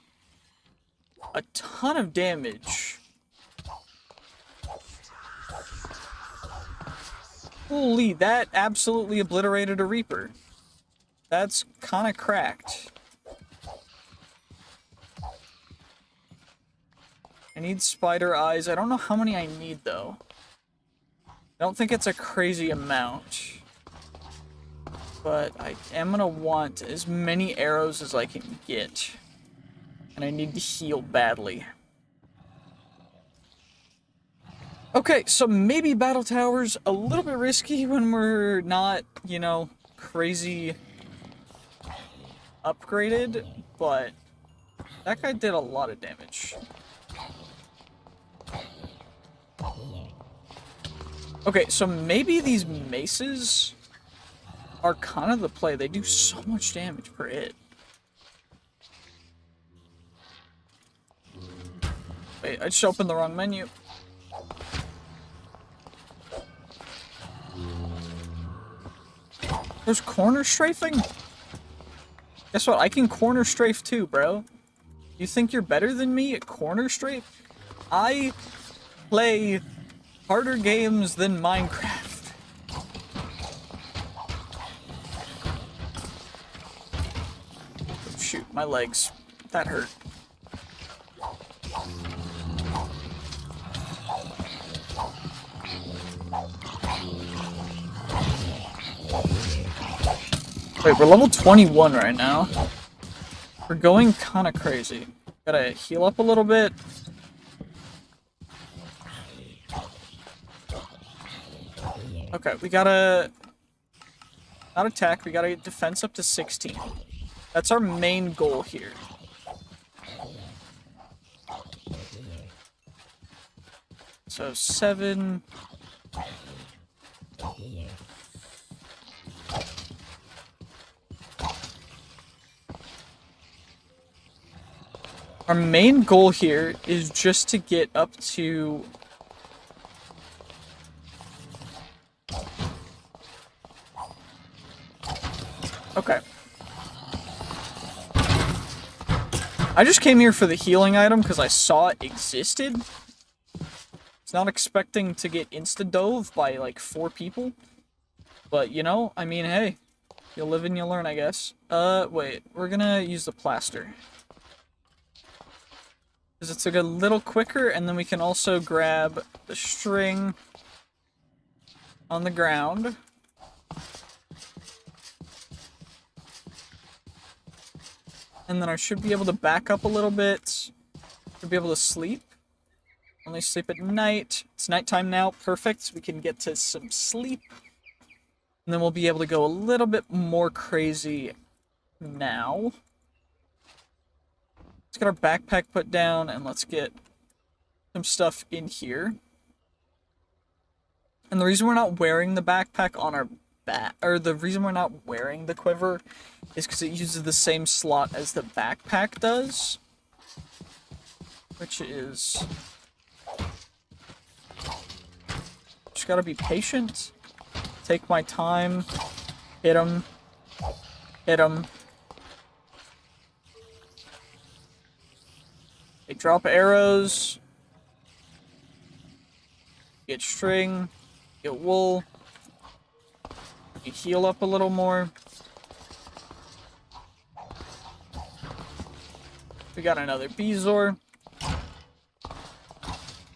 a ton of damage. Holy, that absolutely obliterated a Reaper. That's kind of cracked. I need spider eyes. I don't know how many I need, though. I don't think it's a crazy amount. But I am gonna want as many arrows as I can get. And I need to heal badly. Okay, so maybe Battle Tower's a little bit risky when we're not, you know, crazy upgraded, but that guy did a lot of damage. Okay, so maybe these maces are kind of the play. They do so much damage per hit. Wait, I just opened the wrong menu. There's corner strafing? Guess what? I can corner strafe too, bro. You think you're better than me at corner strafe? I play harder games than Minecraft. Oh, shoot, my legs. That hurt. Wait, we're level 21 right now. We're going kind of crazy. Gotta heal up a little bit. Okay, we gotta not attack, we gotta get defense up to 16. That's our main goal here. So 7. Our main goal here is just to get up to... Okay. I just came here for the healing item because I saw it existed. It's not expecting to get insta-dove by like 4 people. But, you know, I mean, hey. You live and you learn, I guess. Wait. We're gonna use the plaster. Because it's like a little quicker, and then we can also grab the string on the ground. And then I should be able to back up a little bit to be able to sleep. Only sleep at night. It's nighttime now. Perfect. We can get to some sleep. And then we'll be able to go a little bit more crazy now. Let's get our backpack put down, and let's get some stuff in here. And the reason we're not wearing the backpack on our back, or the reason we're not wearing the quiver, is because it uses the same slot as the backpack does. Which is... Just gotta be patient. Take my time. Hit him. Hit him. They drop arrows. Get string. Get wool. You heal up a little more. We got another Bezoar.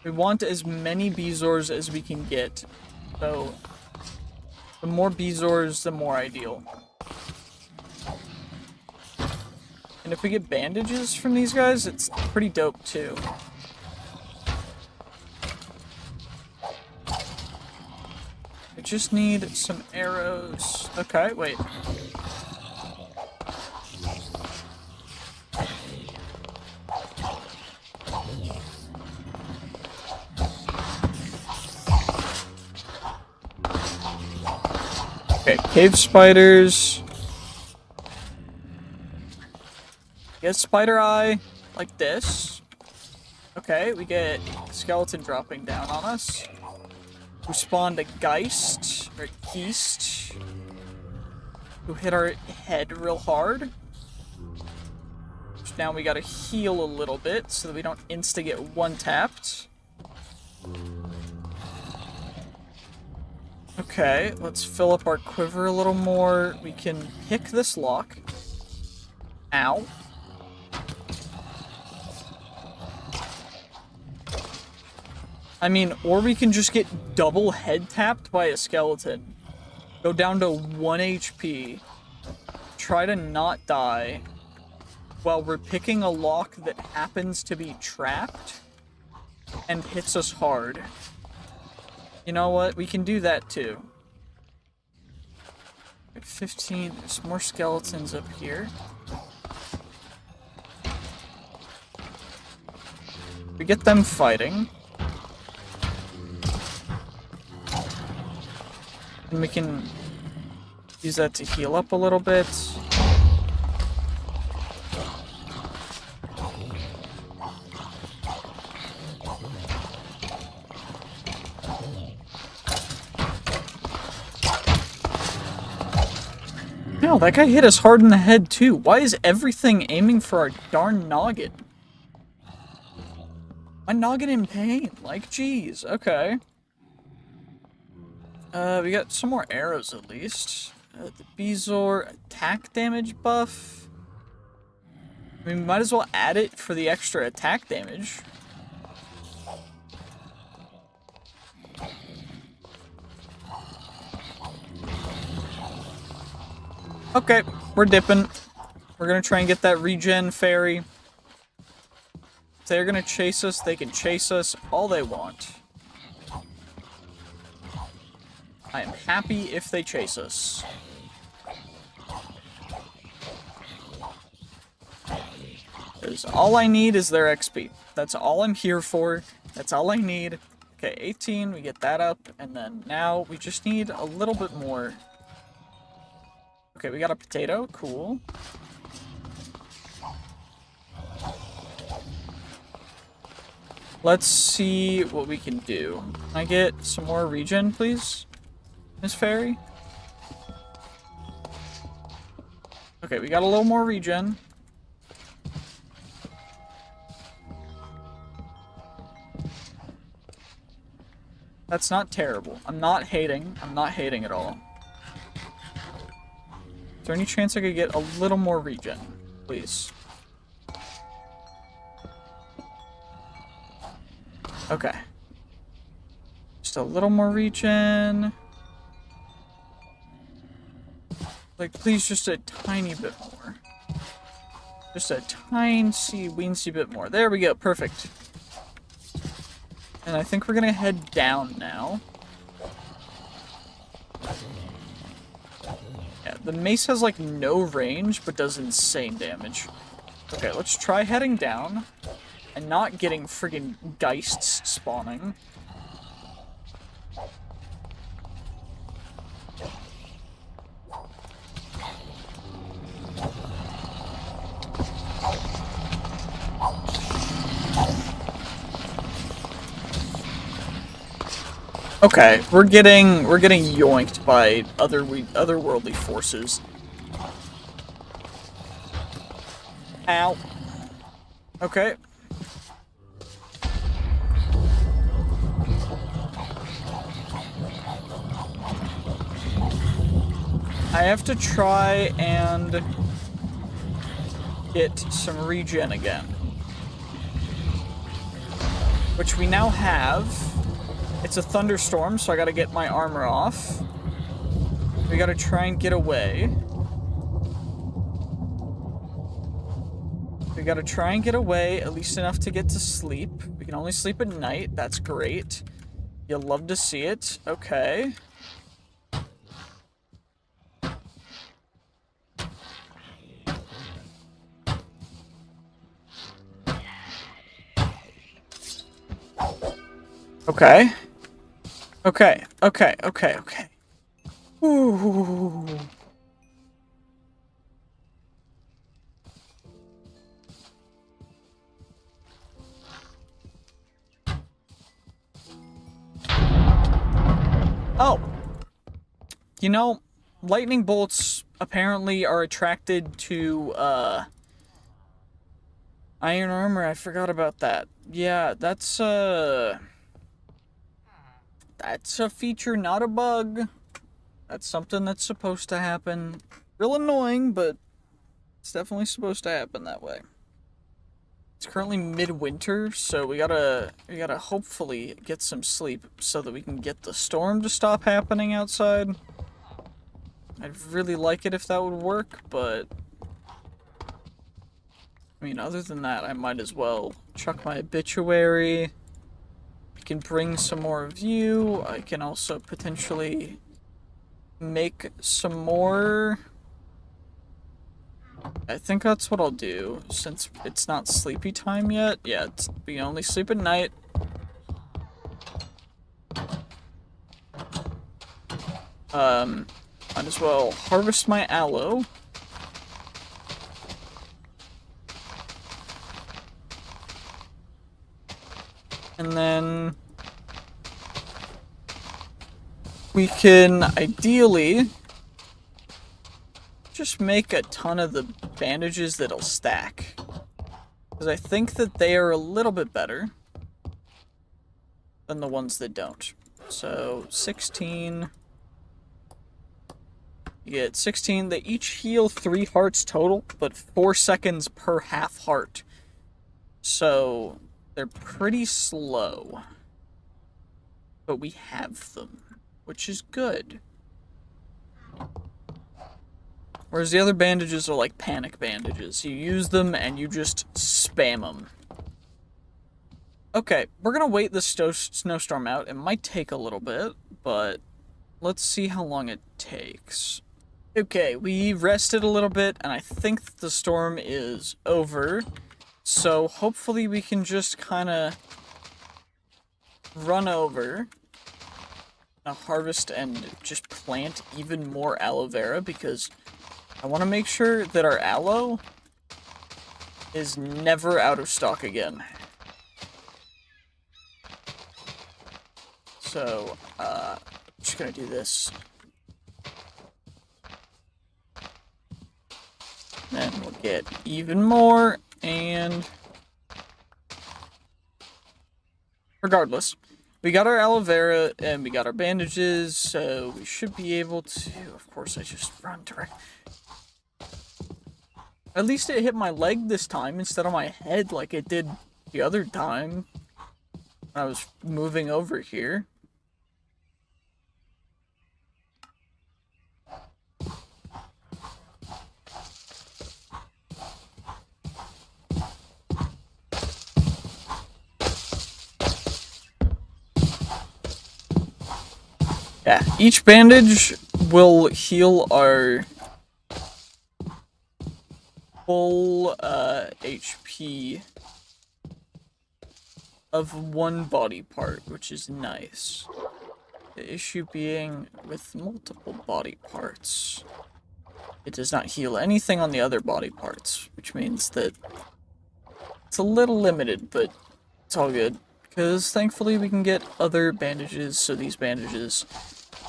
We want as many Bezoars as we can get. So, the more Bezoars, the more ideal. And if we get bandages from these guys, it's pretty dope too. I just need some arrows. Okay, wait. Okay, cave spiders. Get spider eye, like this. Okay, we get skeleton dropping down on us. We spawned a Geist, or Geist, who hit our head real hard. So now we gotta heal a little bit so that we don't insta-get one-tapped. Okay, let's fill up our quiver a little more. We can pick this lock. Ow. I mean, or we can just get double head tapped by a skeleton. Go down to 1 HP. Try to not die. While we're picking a lock that happens to be trapped. And hits us hard. You know what? We can do that too. 15. There's more skeletons up here. We get them fighting. And we can use that to heal up a little bit. hell, that guy hit us hard in the head too. Why is everything aiming for our darn noggin? My noggin in pain. Like, geez. Okay. We got some more arrows at least. The Bezoar attack damage buff. I mean, we might as well add it for the extra attack damage. Okay, we're dipping. We're gonna try and get that regen fairy. If they're gonna chase us, they can chase us all they want. I am happy if they chase us. Because all I need is their XP. That's all I'm here for. That's all I need. Okay, 18, we get that up, and then now we just need a little bit more. Okay, we got a potato. Cool. Let's see what we can do. Can I get some more regen, please, Miss Fairy? Okay, we got a little more regen. That's not terrible. I'm not hating. I'm not hating at all. Is there any chance I could get a little more regen, please? Okay. Just a little more regen. Like, please, just a tiny bit more. Just a weensy bit more. There we go. Perfect. And I think we're gonna head down now. Yeah, the mace has, like, no range, but does insane damage. Okay, let's try heading down. And not getting friggin' geists spawning. Okay, we're getting yoinked by otherworldly forces. Ow. Okay. I have to try and get some regen again. Which we now have. It's a thunderstorm, so I gotta get my armor off. We gotta try and get away. We gotta try and get away, at least enough to get to sleep. We can only sleep at night, that's great. You'll love to see it. Okay. Okay. Okay. Ooh. Oh. You know, lightning bolts apparently are attracted to, iron armor. I forgot about that. Yeah, that's a feature, not a bug. That's something that's supposed to happen. Real annoying, but it's definitely supposed to happen that way. It's currently midwinter, so we gotta hopefully get some sleep so that we can get the storm to stop happening outside. I'd really like it if that would work, but I mean, other than that, I might as well chuck my obituary. I can bring some more of you. I can also potentially make some more. I think that's what I'll do, since it's not sleepy time yet. Yeah, we only sleep at night. Might as well harvest my aloe. And then we can ideally just make a ton of the bandages that'll stack. Because I think that they are a little bit better than the ones that don't. So, 16. You get 16. They each heal 3 hearts total, but 4 seconds per half heart. So, they're pretty slow. But we have them, which is good. Whereas the other bandages are like panic bandages. You use them and you just spam them. Okay, we're gonna wait the snowstorm out. It might take a little bit, but let's see how long it takes. Okay, we rested a little bit, and I think that the storm is over. So hopefully we can just kind of run over, harvest, and just plant even more aloe vera, because I want to make sure that our aloe is never out of stock again. So, I'm just gonna do this. Then we'll get even more, and regardless, we got our aloe vera, and we got our bandages, so we should be able to... Of course, I just run direct... At least it hit my leg this time instead of my head like it did the other time when I was moving over here. Yeah, each bandage will heal our full HP of one body part, which is nice. The issue being with multiple body parts, it does not heal anything on the other body parts, which means that it's a little limited, but it's all good. Because thankfully we can get other bandages, so these bandages,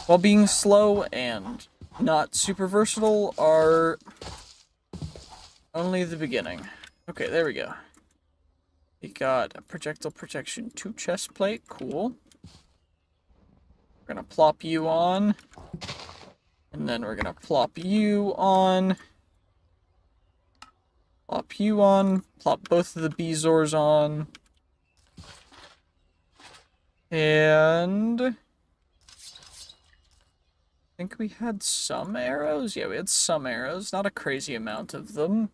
while being slow and not super versatile, are only the beginning. Okay, there we go. We got a projectile protection 2 chest plate, cool. We're gonna plop you on, and then we're gonna plop you on, plop you on, plop both of the Bezors on. And I think we had some arrows. Yeah, we had some arrows. Not a crazy amount of them.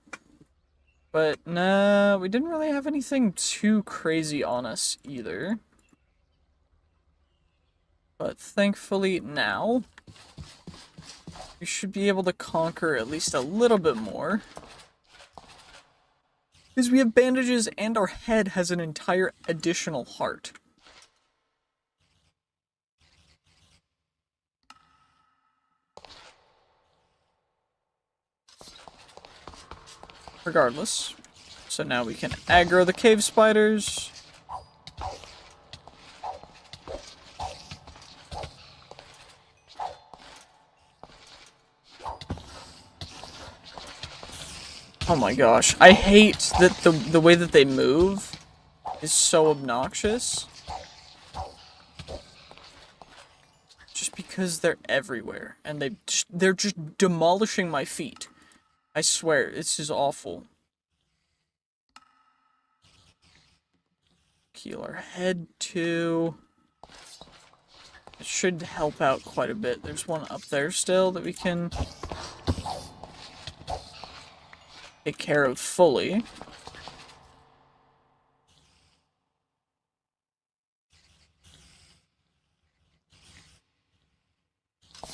But nah, we didn't really have anything too crazy on us either. But thankfully now, we should be able to conquer at least a little bit more. Because we have bandages and our head has an entire additional heart. Regardless. So now we can aggro the cave spiders. Oh my gosh. I hate that the way that they move is so obnoxious. Just because they're everywhere. And they're just demolishing my feet. I swear, this is awful. Heal our head too. It should help out quite a bit. There's one up there still that we can take care of fully.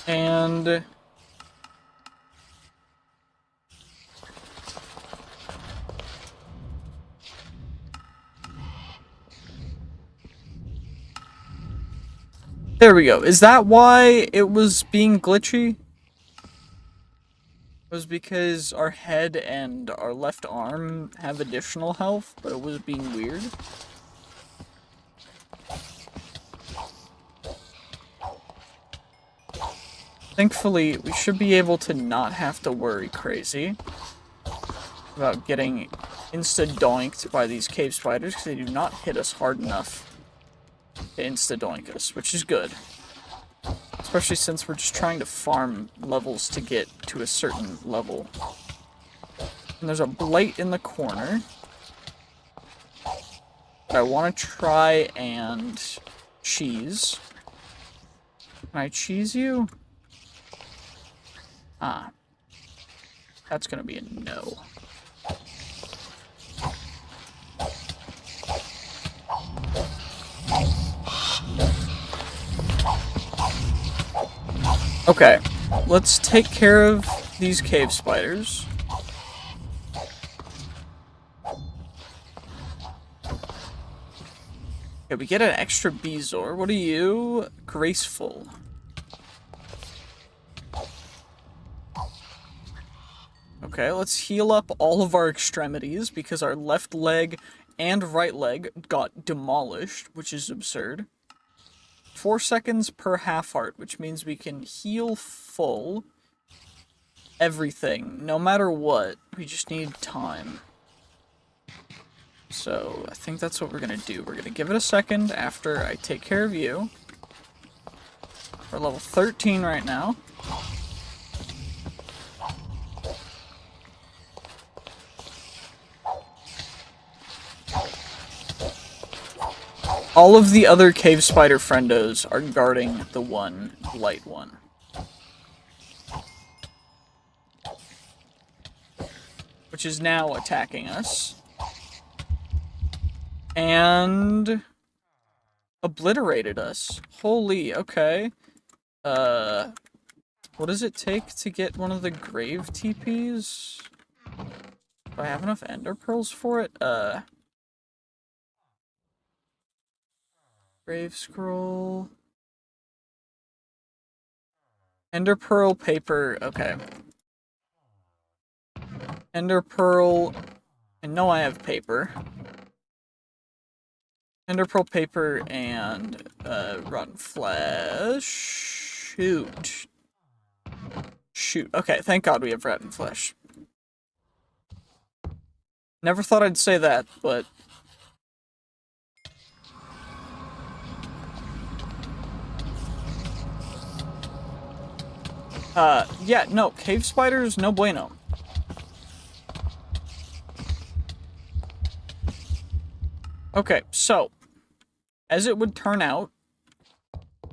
And there we go. Is that why it was being glitchy? It was because our head and our left arm have additional health, but it was being weird. Thankfully, we should be able to not have to worry crazy about getting insta-doinked by these cave spiders, because they do not hit us hard enough to insta-doink us, which is good. Especially since we're just trying to farm levels to get to a certain level. And there's a blight in the corner that I want to try and cheese. Can I cheese you? Ah. That's gonna be a no. Okay, let's take care of these cave spiders. Okay, we get an extra Bezoar. What are you? Graceful. Okay, let's heal up all of our extremities because our left leg and right leg got demolished, which is absurd. 4 seconds per half heart, which means we can heal full everything, no matter what. We just need time. So, I think that's what we're gonna do. We're gonna give it a second after I take care of you. We're level 13 right now. All of the other cave spider friendos are guarding the one light one. Which is now attacking us. And obliterated us. Holy, okay. What does it take to get one of the grave TPs? Do I have enough ender pearls for it? Grave scroll. Ender pearl paper, okay. Ender pearl. I know I have paper. Ender pearl paper and rotten flesh. Shoot. Shoot. Okay, thank God we have rotten flesh. Never thought I'd say that, but yeah, no, cave spiders, no bueno. Okay, so, as it would turn out,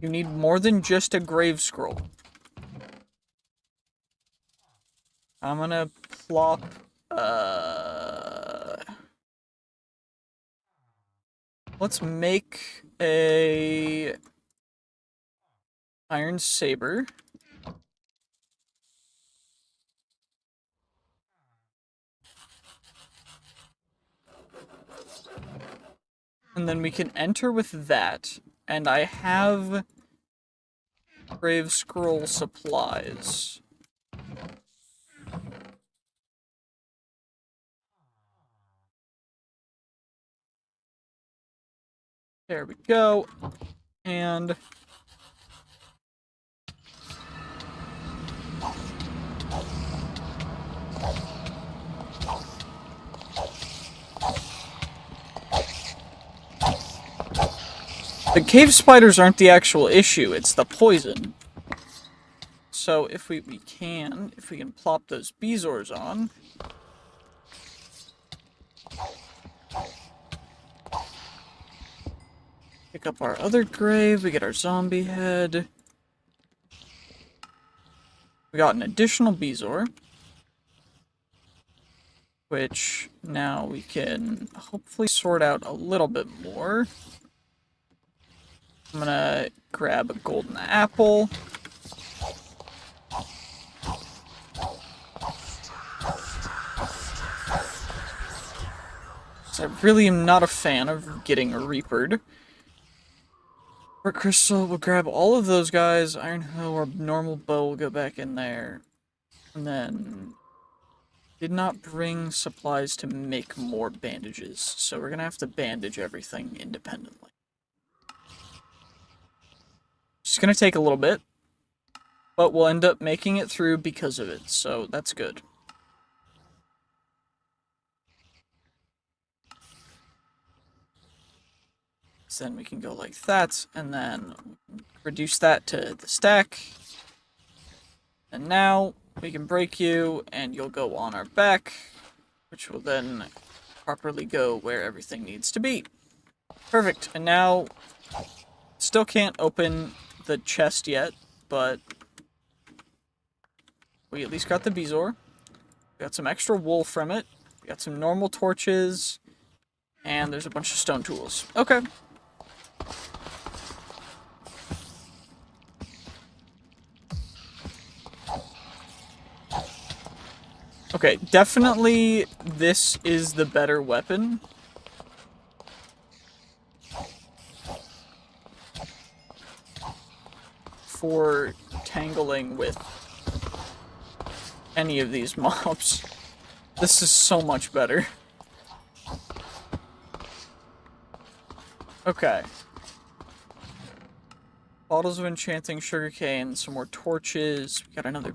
you need more than just a grave scroll. I'm gonna plop, let's make a iron saber. And then we can enter with that, and I have grave scroll supplies. There we go. And the cave spiders aren't the actual issue, it's the poison. So if we can plop those Bezoars on. Pick up our other grave, we get our zombie head. We got an additional Bezoar. Which now we can hopefully sort out a little bit more. I'm gonna grab a golden apple. So I really am not a fan of getting reapered. For crystal, we'll grab all of those guys. Iron hoe or normal bow will go back in there. And then did not bring supplies to make more bandages, so we're gonna have to bandage everything independently. It's gonna take a little bit, but we'll end up making it through because of it, so that's good. So then we can go like that, and then reduce that to the stack. And now we can break you, and you'll go on our back, which will then properly go where everything needs to be. Perfect. And now, still can't open the chest yet, but we at least got the bezoar. We got some extra wool from it. We got some normal torches, and there's a bunch of stone tools. Okay. Okay, definitely this is the better weapon. For tangling with any of these mobs. This is so much better. Okay. Bottles of enchanting sugarcane, some more torches. We got another.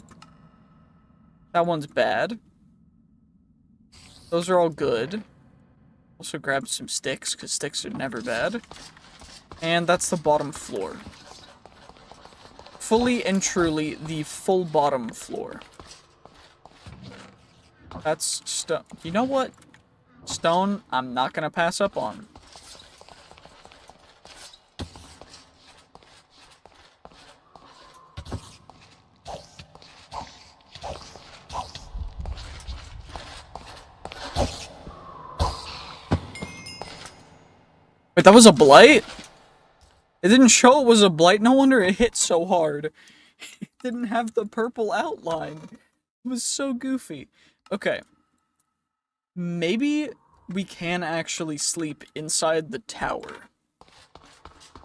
That one's bad. Those are all good. Also grab some sticks, because sticks are never bad. And that's the bottom floor. Fully and truly, the full bottom floor. That's stone. You know what? Stone, I'm not gonna pass up on. Wait, that was a blight? It didn't show it was a blight. No wonder it hit so hard. It didn't have the purple outline. It was so goofy. Okay. Maybe we can actually sleep inside the tower.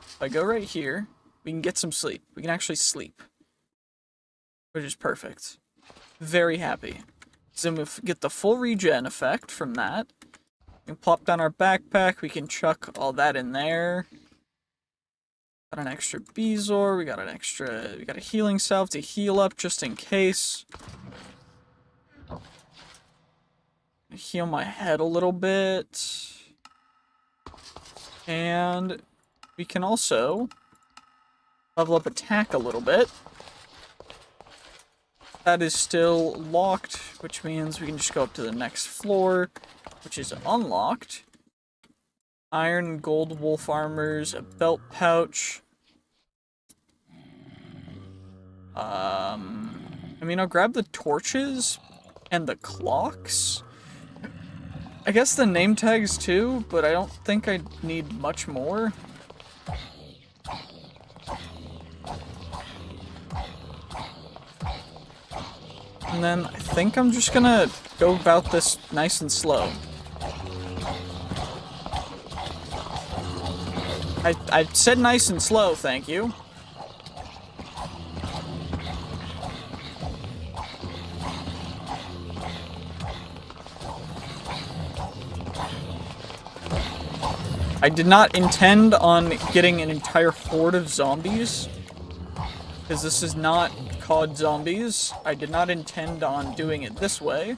If I go right here, we can get some sleep. We can actually sleep. Which is perfect. Very happy. So then we get the full regen effect from that. We can plop down our backpack. We can chuck all that in there. Got an extra bezoar. We got a healing salve to heal up just in case. Heal my head a little bit. And we can also level up attack a little bit. That is still locked, which means we can just go up to the next floor, which is unlocked. Iron and gold wolf armors, a belt pouch. I mean, I'll grab the torches and the clocks. I guess the name tags too, but I don't think I need much more. And then I think I'm just gonna go about this nice and slow. I said nice and slow, thank you. I did not intend on getting an entire horde of zombies, because this is not COD Zombies. I did not intend on doing it this way,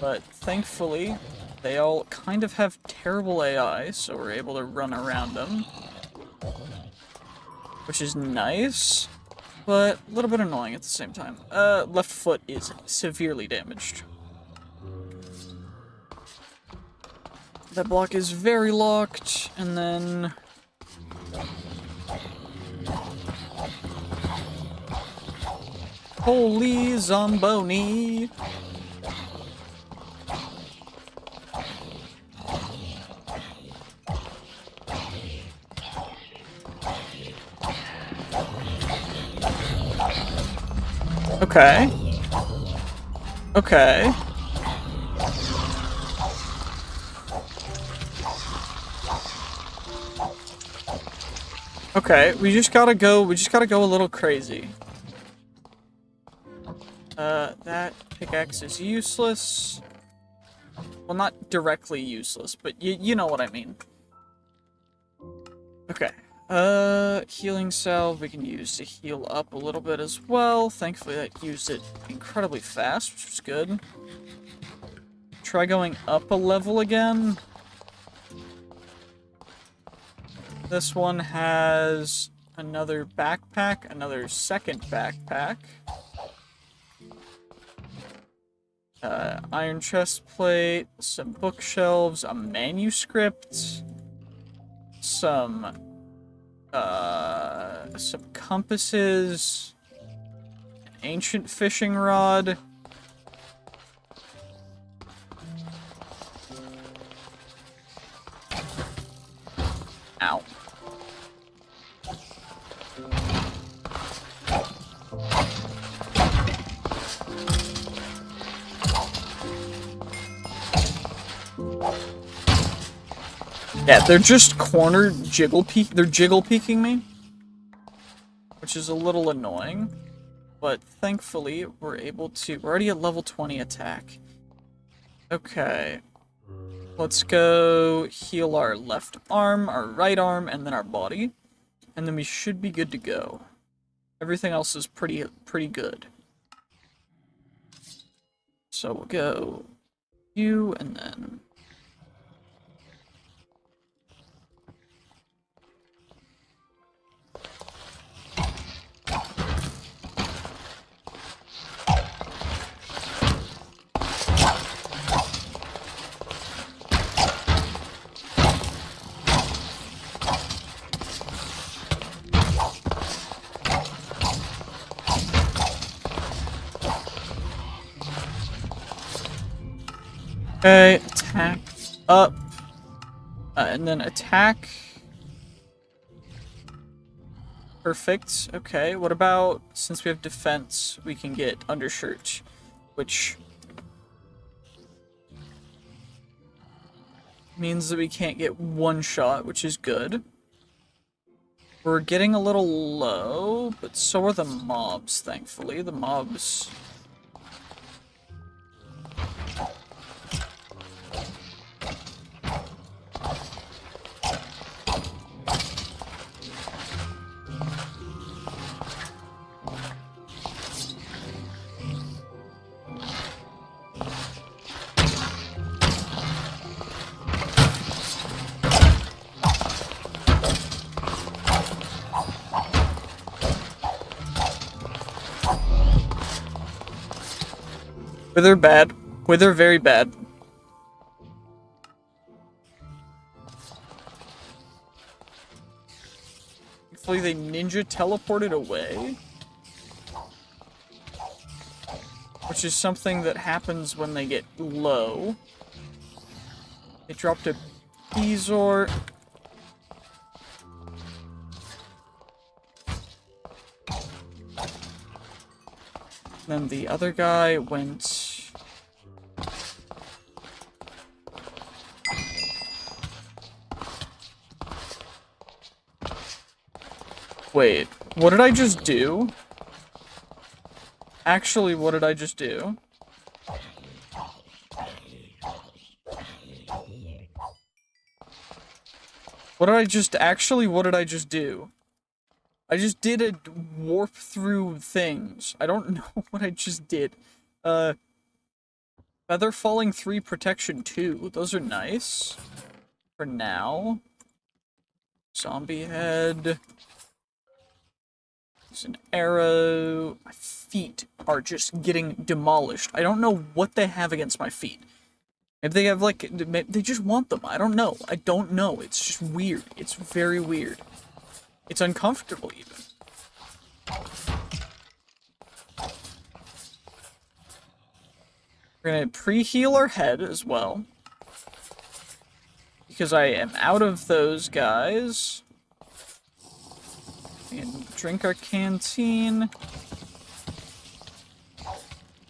but thankfully they all kind of have terrible AI, so we're able to run around them, which is nice, but a little bit annoying at the same time. Left foot is severely damaged. That block is very locked, and then... Holy Zomboni! Okay. Okay. Okay, we just gotta go a little crazy. That pickaxe is useless. Well, not directly useless, but you know what I mean. Okay, Healing salve we can use to heal up a little bit as well. Thankfully that used it incredibly fast, which was good. Try going up a level again. This one has another backpack, another second backpack. Iron chest plate, some bookshelves, a manuscript, some compasses, an ancient fishing rod. Ow. Yeah, they're just cornered they're jiggle peeking me, which is a little annoying, but thankfully we're already at level 20 attack. Okay, let's go heal our left arm, our right arm, and then our body, and then we should be good to go. Everything else is pretty good. So we'll go you, and then okay, attack up, and then attack. Perfect. Okay, what about, since we have defense, we can get undershirt, which means that we can't get one shot, which is good. We're getting a little low, but so are the mobs, thankfully. The mobs... Wither bad. Wither very bad. Hopefully they ninja teleported away. Which is something that happens when they get low. They dropped a Bezor. Then the other guy went... Wait, what did I just do? Actually, what did I just do? What did I just do? I just did a warp through things. I don't know what I just did. Feather Falling 3, Protection 2. Those are nice. For now. Zombie head. There's an arrow. My feet are just getting demolished. I don't know what they have against my feet. If they have, like, they just want them. I don't know. I don't know. It's just weird. It's very weird. It's uncomfortable, even. We're gonna pre-heal our head as well. Because I am out of those guys. And drink our canteen.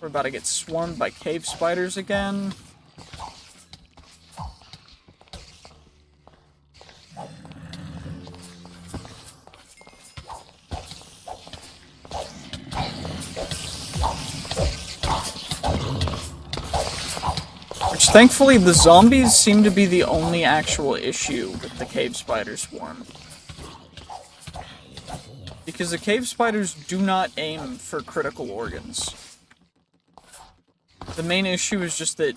We're about to get swarmed by cave spiders again. Which, thankfully, the zombies seem to be the only actual issue with the cave spider swarm. because the cave spiders do not aim for critical organs. The main issue is just that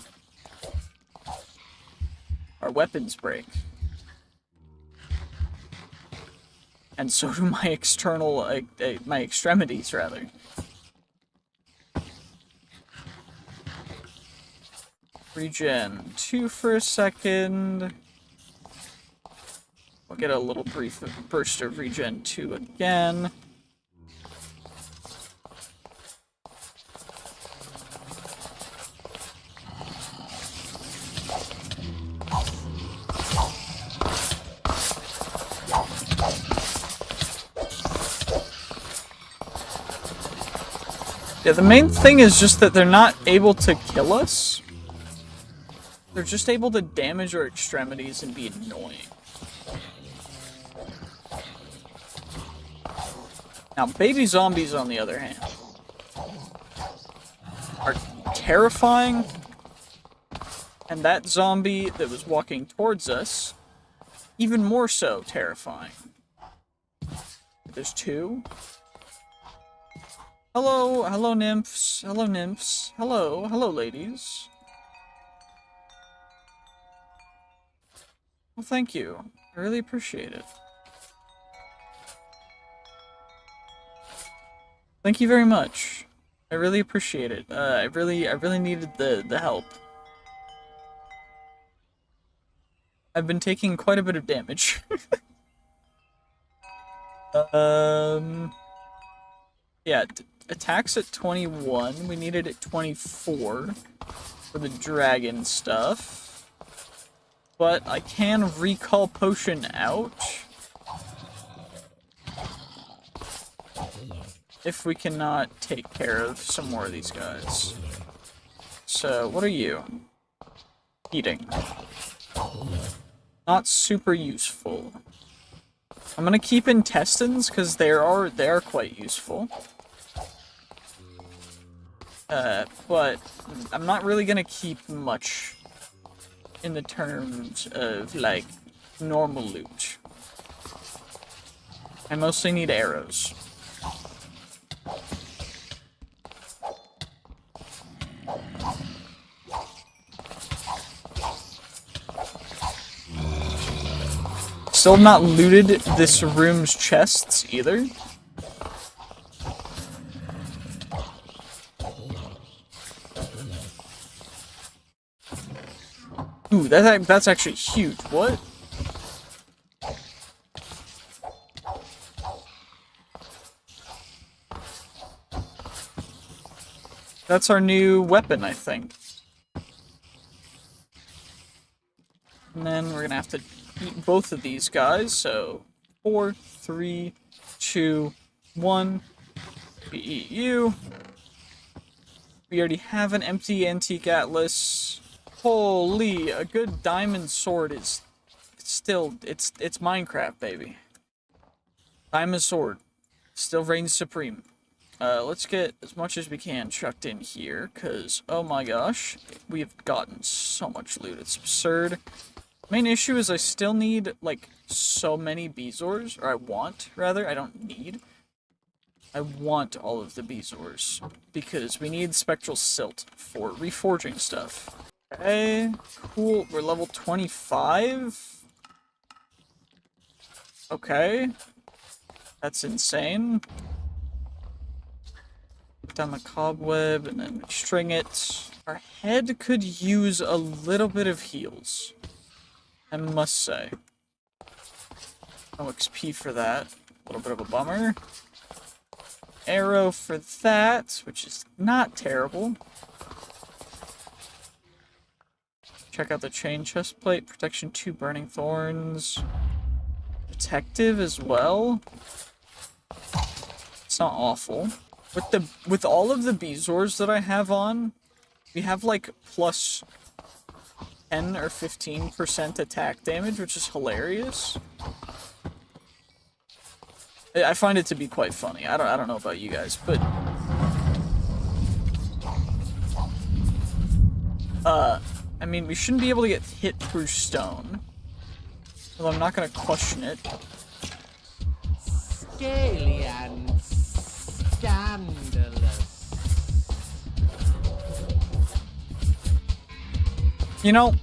our weapons break. And so do my external, my extremities, rather. Regen 2 for a second. We'll get a little brief burst of regen 2 again. Yeah, the main thing is just that they're not able to kill us. They're just able to damage our extremities and be annoying. Now, baby zombies, on the other hand, are terrifying. And that zombie that was walking towards us, even more so terrifying. There's 2. Hello nymphs. Hello nymphs. Hello ladies. Well, thank you. I really appreciate it. Thank you very much. I really appreciate it. I really needed the help. I've been taking quite a bit of damage. Yeah, attacks at 21. We needed at 24 for the dragon stuff. But I can recall potion out. If we cannot take care of some more of these guys. So, what are you? Eating. Not super useful. I'm gonna keep intestines, because they are quite useful. But I'm not really gonna keep much in the terms of, like, normal loot. I mostly need arrows. Still not looted this room's chests either. Ooh, that's actually huge. What? That's our new weapon, I think. And then we're gonna have to eat both of these guys, so 4, 3, 2, 1. We eat you. We already have an empty antique atlas. Holy, a good diamond sword is still, it's Minecraft, baby. Diamond sword still reigns supreme. Let's get as much as we can chucked in here, because, oh my gosh, we have gotten so much loot, it's absurd. Main issue is I still need, like, so many bezoars, or I want, rather, I don't need. I want all of the bezoars, because we need spectral silt for reforging stuff. Okay, cool, we're level 25? Okay. That's insane. Put down the cobweb, and then string it. Our head could use a little bit of heals. I must say. No XP for that. A little bit of a bummer. Arrow for that, which is not terrible. Check out the chain chest plate. Protection 2, burning thorns. Protective as well. It's not awful. With all of the bezoars that I have on, we have like plus 10 or 15% attack damage, which is hilarious. I find it to be quite funny. I don't know about you guys, but I mean, we shouldn't be able to get hit through stone. Although I'm not gonna question it. scaly and scandalous. You know,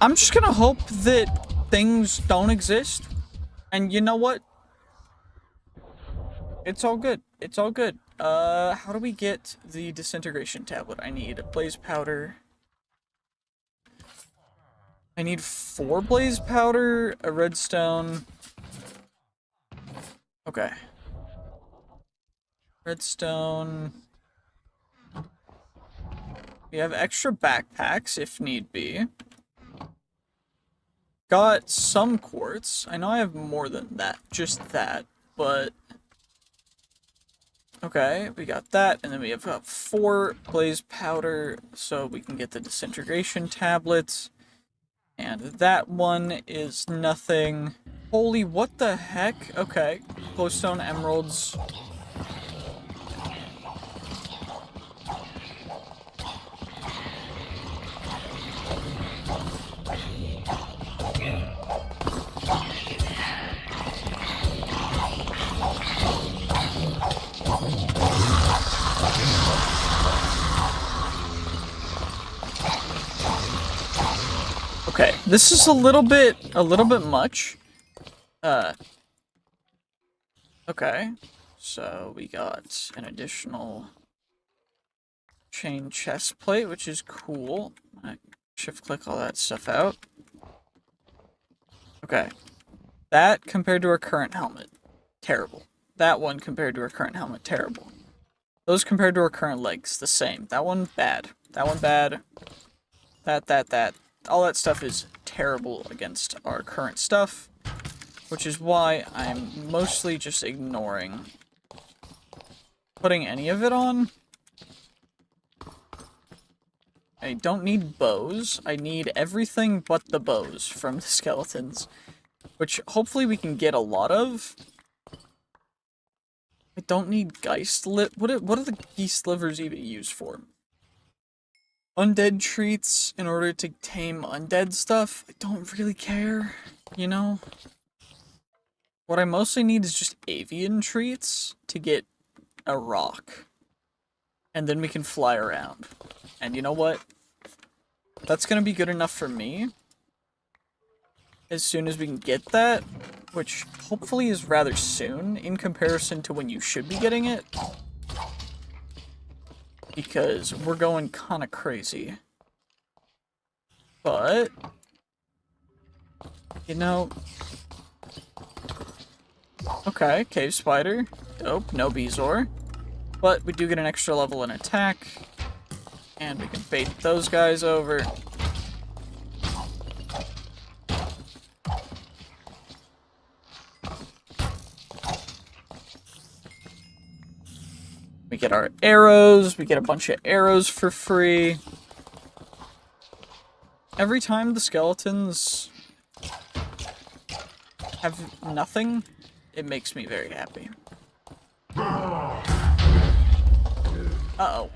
I'm just gonna hope that things don't exist. And you know what? It's all good. It's all good. How do we get the disintegration tablet? I need a blaze powder. I need 4 blaze powder, a redstone. Okay. Redstone. We have extra backpacks if need be. Got some quartz. I know I have more than that, just that, but... Okay, we got that, and then we have 4 blaze powder, so we can get the disintegration tablets. And that one is nothing. Holy, what the heck? Okay, glowstone emeralds. Okay, this is a little bit much. Okay, so we got an additional chain chest plate, which is cool. I shift click all that stuff out. Okay, that compared to our current helmet, terrible. That one compared to our current helmet, terrible. Those compared to our current legs, the same. That one, bad. That one, bad. That. All that stuff is terrible against our current stuff, which is why I'm mostly just ignoring putting any of it on. I don't need bows. I need everything but the bows from the skeletons, which hopefully we can get a lot of. I don't need geist what are the geist livers even used for? Undead treats in order to tame undead stuff. I don't really care, you know? What I mostly need is just avian treats to get a rock. And then we can fly around. And you know what? That's gonna be good enough for me. As soon as we can get that, which hopefully is rather soon in comparison to when you should be getting it. Because we're going kind of crazy. But, you know, okay, cave spider, dope, no bezoar. But we do get an extra level in attack, and we can bait those guys over. We get our arrows, we get a bunch of arrows for free. Every time the skeletons have nothing, it makes me very happy. Uh-oh.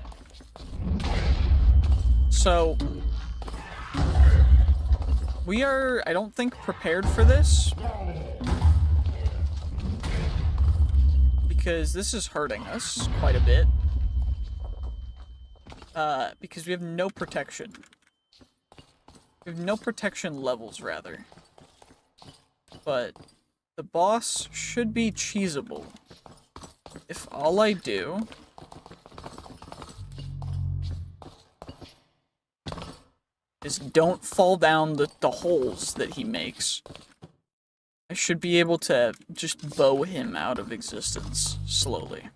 So, we are, I don't think, prepared for this. Because this is hurting us quite a bit. Because we have no protection. We have no protection levels, rather. But the boss should be cheesable. If all I do is don't fall down the holes that he makes, I should be able to just bow him out of existence slowly.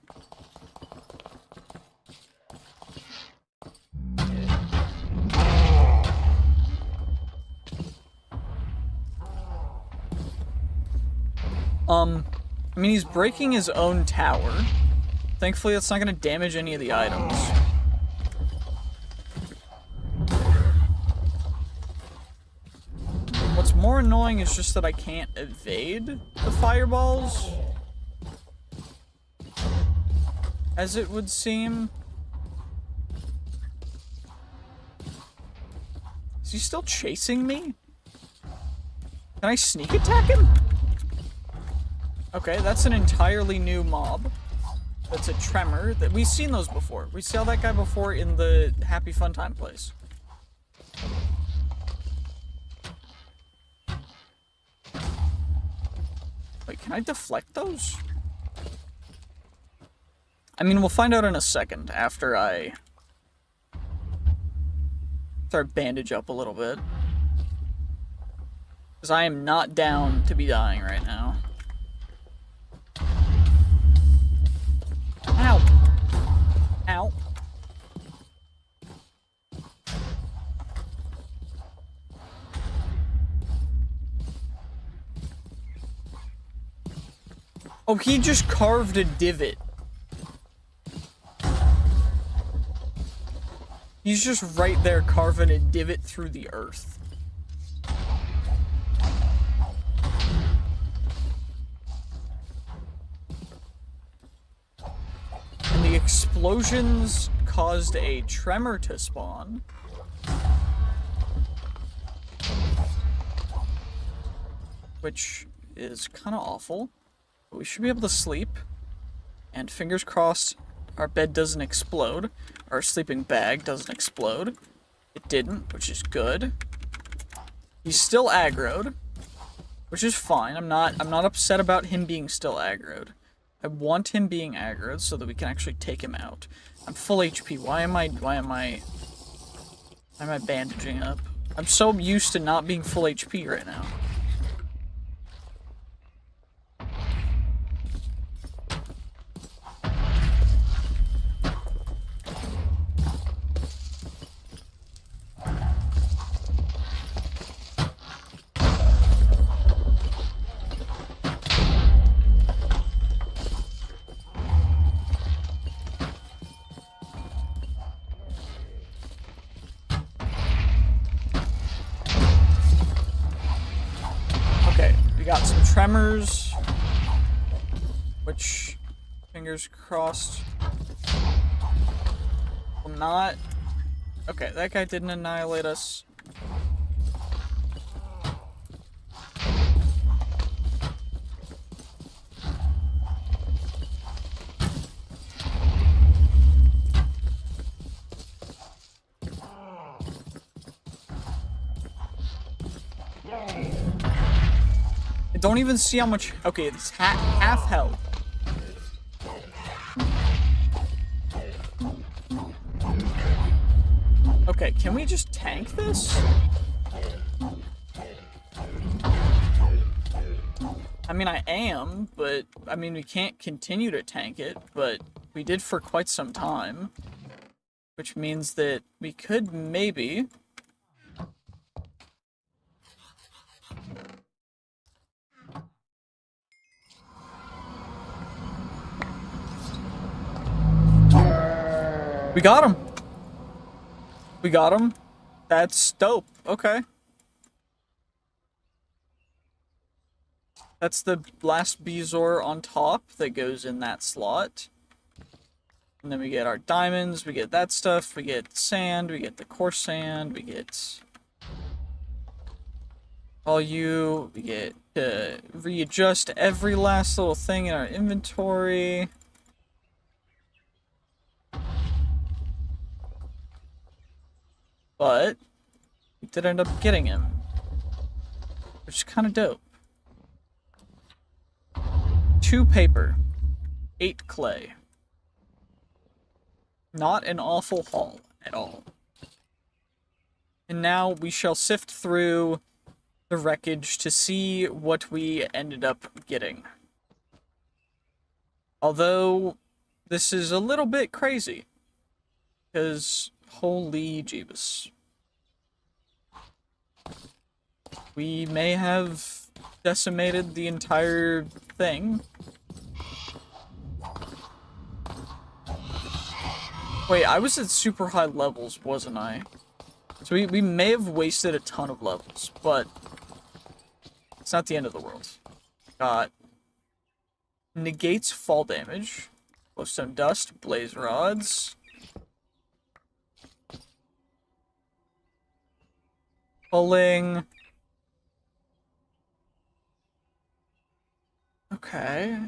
I mean, he's breaking his own tower. Thankfully, that's not going to damage any of the items. What's more annoying is just that I can't evade the fireballs, as it would seem. Is he still chasing me? Can I sneak attack him? Okay, that's an entirely new mob. That's a tremor. That we've seen those before. We saw that guy before in the Happy Fun Time place. Wait, can I deflect those? I mean, we'll find out in a second after I bandage up a little bit. Because I am not down to be dying right now. Ow. Ow. Oh, he just carved a divot. He's just right there carving a divot through the earth. And the explosions caused a tremor to spawn. Which is kind of awful. But we should be able to sleep. And fingers crossed our bed doesn't explode. Our sleeping bag doesn't explode. It didn't, which is good. He's still aggroed, which is fine. I'm not upset about him being still aggroed. I want him being aggroed so that we can actually take him out. I'm full HP. Why am I bandaging up? I'm so used to not being full HP right now. Tremors, which, fingers crossed, will not. Okay, that guy didn't annihilate us. I don't even see how much. Okay, it's half health. Okay, can we just tank this? I mean, I am, but I mean, we can't continue to tank it, but we did for quite some time, which means that we could maybe. We got him. We got him. That's dope. Okay. That's the last Bezoar on top that goes in that slot. And then we get our diamonds, we get that stuff, we get sand, we get the coarse sand, we get all you, we get to readjust every last little thing in our inventory. But we did end up getting him, which is kind of dope. 2 paper, 8 clay. Not an awful haul at all. And now we shall sift through the wreckage to see what we ended up getting. Although, this is a little bit crazy. Because, holy Jeebus. We may have decimated the entire thing. Wait, I was at super high levels, wasn't I? So we may have wasted a ton of levels, but it's not the end of the world. Got negates fall damage, glowstone dust, blaze rods, pulling. Okay.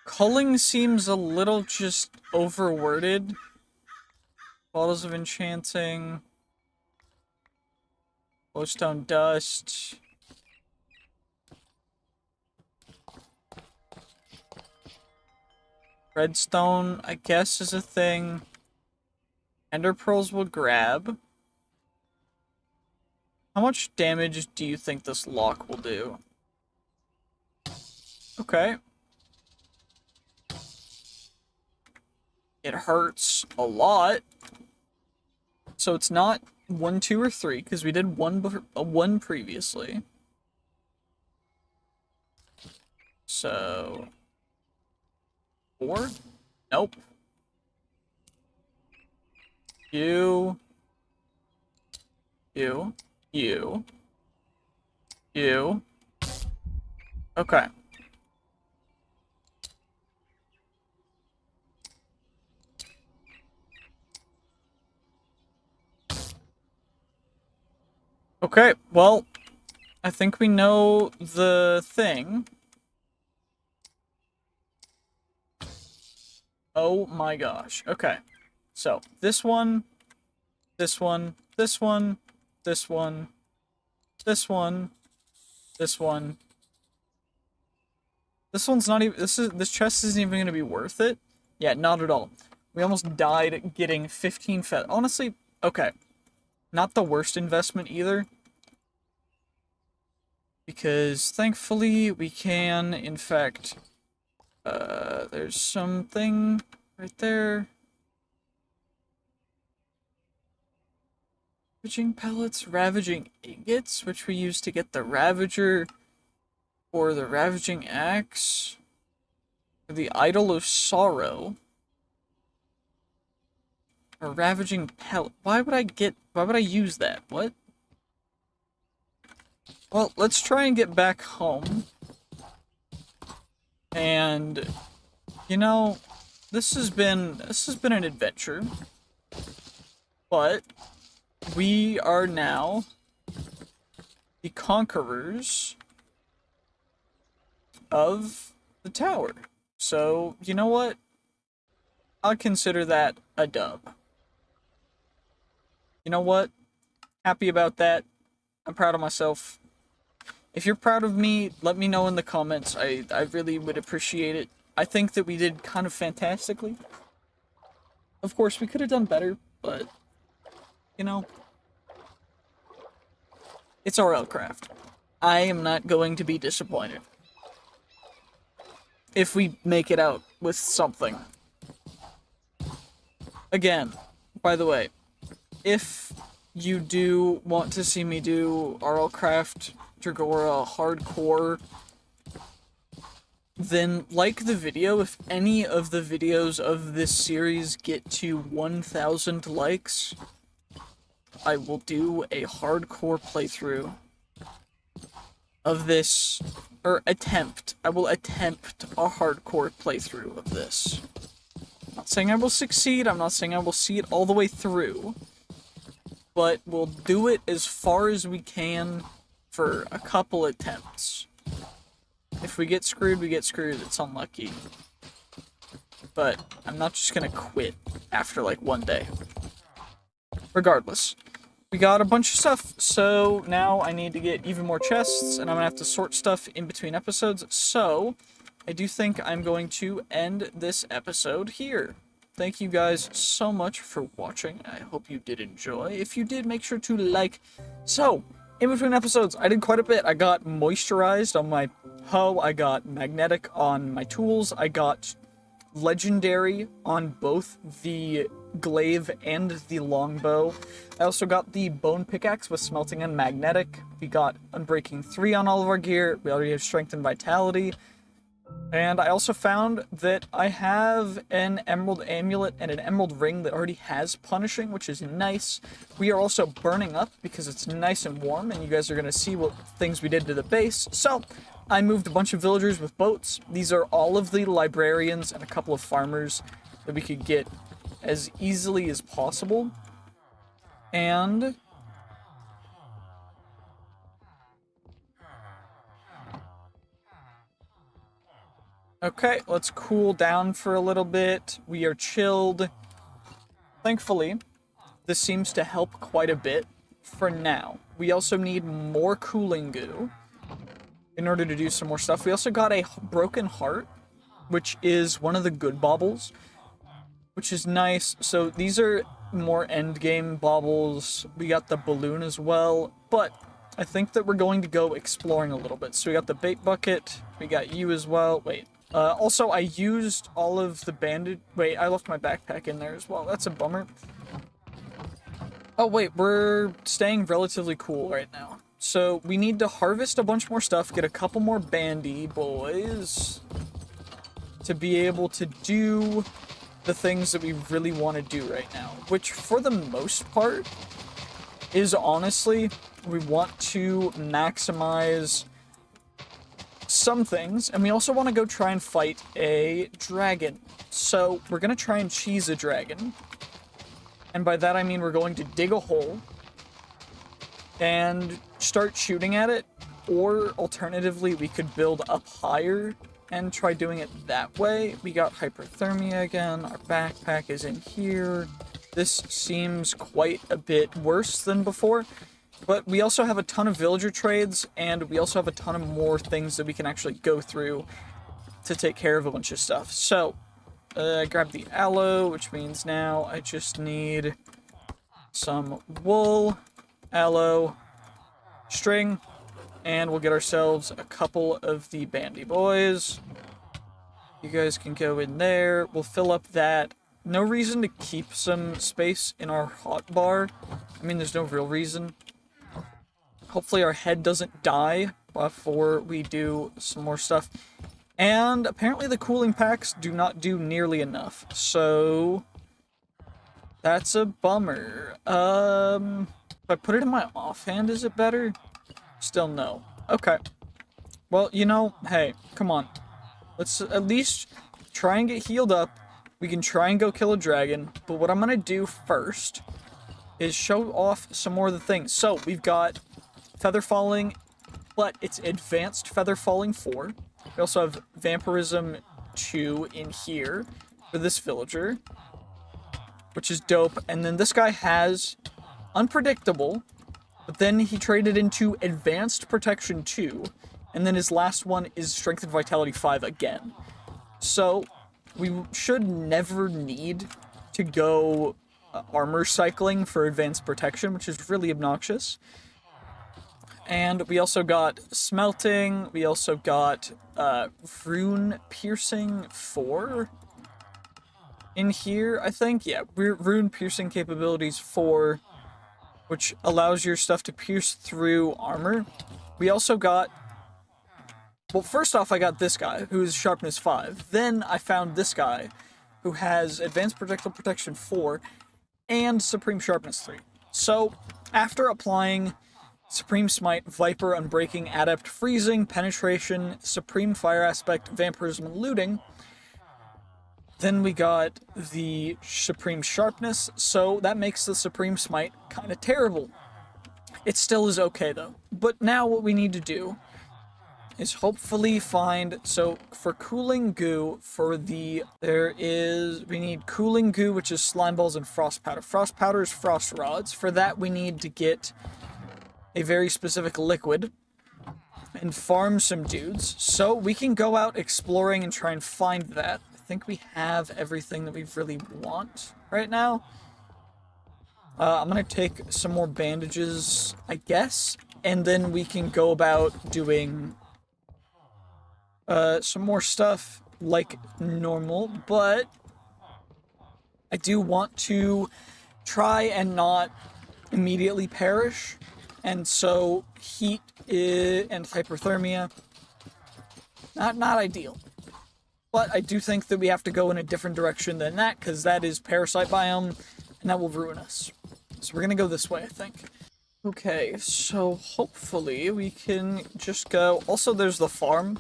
Culling seems a little just overworded. Bottles of Enchanting. Glowstone Dust. Redstone, I guess, is a thing. Ender Pearls will grab. How much damage do you think this lock will do? Okay. It hurts a lot. So it's not 1, 2, or 3, because we did one previously. So 4? Nope. You. Okay. Okay, well, I think we know the thing. Oh my gosh. Okay. So, this one, this one, this one, this one, this one, this one. This one's not even, this chest isn't even gonna be worth it. Yeah, not at all. We almost died getting 15 fed. Honestly, okay. Not the worst investment either. Because thankfully we can, in fact, there's something right there. Ravaging pellets, ravaging ingots, which we use to get the Ravager, or the Ravaging Axe, or the Idol of Sorrow, or Ravaging pellet. Why would I use that? What? Well, let's try and get back home. And, you know, this has been an adventure. But we are now the conquerors of the tower. So, you know what? I'll consider that a dub. You know what? Happy about that. I'm proud of myself. If you're proud of me, let me know in the comments. I really would appreciate it. I think that we did kind of fantastically. Of course, we could have done better, but, you know, it's RLCraft. I am not going to be disappointed if we make it out with something. Again, by the way, if you do want to see me do RLCraft Dregora hardcore, then like the video. If any of the videos of this series get to 1,000 likes, I will do a hardcore playthrough of this, or attempt. I will attempt a hardcore playthrough of this. I'm not saying I will succeed, I'm not saying I will see it all the way through, but we'll do it as far as we can for a couple attempts. If we get screwed, we get screwed. It's unlucky. But I'm not just gonna quit after like one day. Regardless, we got a bunch of stuff, so now I need to get even more chests, and I'm gonna have to sort stuff in between episodes. So I do think I'm going to end this episode here. Thank you guys so much for watching. I hope you did enjoy. If you did, make sure to like. So, in between episodes, I did quite a bit. I got moisturized on my hoe. I got magnetic on my tools. I got legendary on both the glaive and the longbow. I also got the bone pickaxe with smelting and magnetic. We got unbreaking 3 on all of our gear. We already have strength and vitality. And I also found that I have an emerald amulet and an emerald ring that already has punishing, which is nice. We are also burning up because it's nice and warm, and you guys are going to see what things we did to the base. So, I moved a bunch of villagers with boats. These are all of the librarians and a couple of farmers that we could get as easily as possible. And okay, let's cool down for a little bit. We are chilled. Thankfully, this seems to help quite a bit for now. We also need more cooling goo in order to do some more stuff. We also got a broken heart, which is one of the good baubles, which is nice. So these are more endgame baubles. We got the balloon as well, but I think that we're going to go exploring a little bit. So we got the bait bucket. We got you as well. Wait. Also, I used all of the bandage. Wait, I left my backpack in there as well. That's a bummer. Oh, wait, we're staying relatively cool right now. So we need to harvest a bunch more stuff, get a couple more bandy boys to be able to do the things that we really want to do right now, which for the most part is honestly, we want to maximize some things, and we also want to go try and fight a dragon. So we're going to try and cheese a dragon, and by that I mean we're going to dig a hole and start shooting at it, or alternatively we could build up higher and try doing it that way. We got hyperthermia again, our backpack is in here. This seems quite a bit worse than before, but we also have a ton of villager trades, and we also have a ton of more things that we can actually go through to take care of a bunch of stuff. So, I grabbed the aloe, which means now I just need some wool, aloe, string, and we'll get ourselves a couple of the bandy boys. You guys can go in there. We'll fill up that. No reason to keep some space in our hotbar. I mean, there's no real reason. Hopefully our head doesn't die before we do some more stuff. And apparently the cooling packs do not do nearly enough. So that's a bummer. If I put it in my offhand, is it better? Still no. Okay. Well, you know, hey, come on. Let's at least try and get healed up. We can try and go kill a dragon. But what I'm going to do first is show off some more of the things. So, we've got feather falling, but it's advanced feather falling 4. We also have vampirism 2 in here for this villager, which is dope. And then this guy has unpredictable, but then he traded into advanced protection 2, and then his last one is strength and vitality 5 again. So we should never need to go armor cycling for advanced protection, which is really obnoxious. And we also got smelting. We also got rune piercing 4 in here, I think. Yeah, rune piercing capabilities 4, which allows your stuff to pierce through armor. We also got... Well, first off, I got this guy, who is sharpness 5. Then I found this guy, who has advanced projectile protection 4 and supreme sharpness 3. So, after applying Supreme Smite, Viper, Unbreaking, Adept, Freezing, Penetration, Supreme Fire Aspect, Vampirism, and Looting, then we got the Supreme Sharpness, so that makes the Supreme Smite kind of terrible. It still is okay, though. But now what we need to do is hopefully find... So, for Cooling Goo, we need Cooling Goo, which is Slime Balls and Frost Powder. Frost Powder is Frost Rods. For that, we need to get a very specific liquid and farm some dudes. So we can go out exploring and try and find that. I think we have everything that we really want right now. I'm gonna take some more bandages, I guess, and then we can go about doing some more stuff like normal, but I do want to try and not immediately perish. And so, heat and hyperthermia, not ideal. But I do think that we have to go in a different direction than that, because that is parasite biome, and that will ruin us. So we're gonna go this way, I think. Okay, so hopefully we can just go... Also, there's the farm,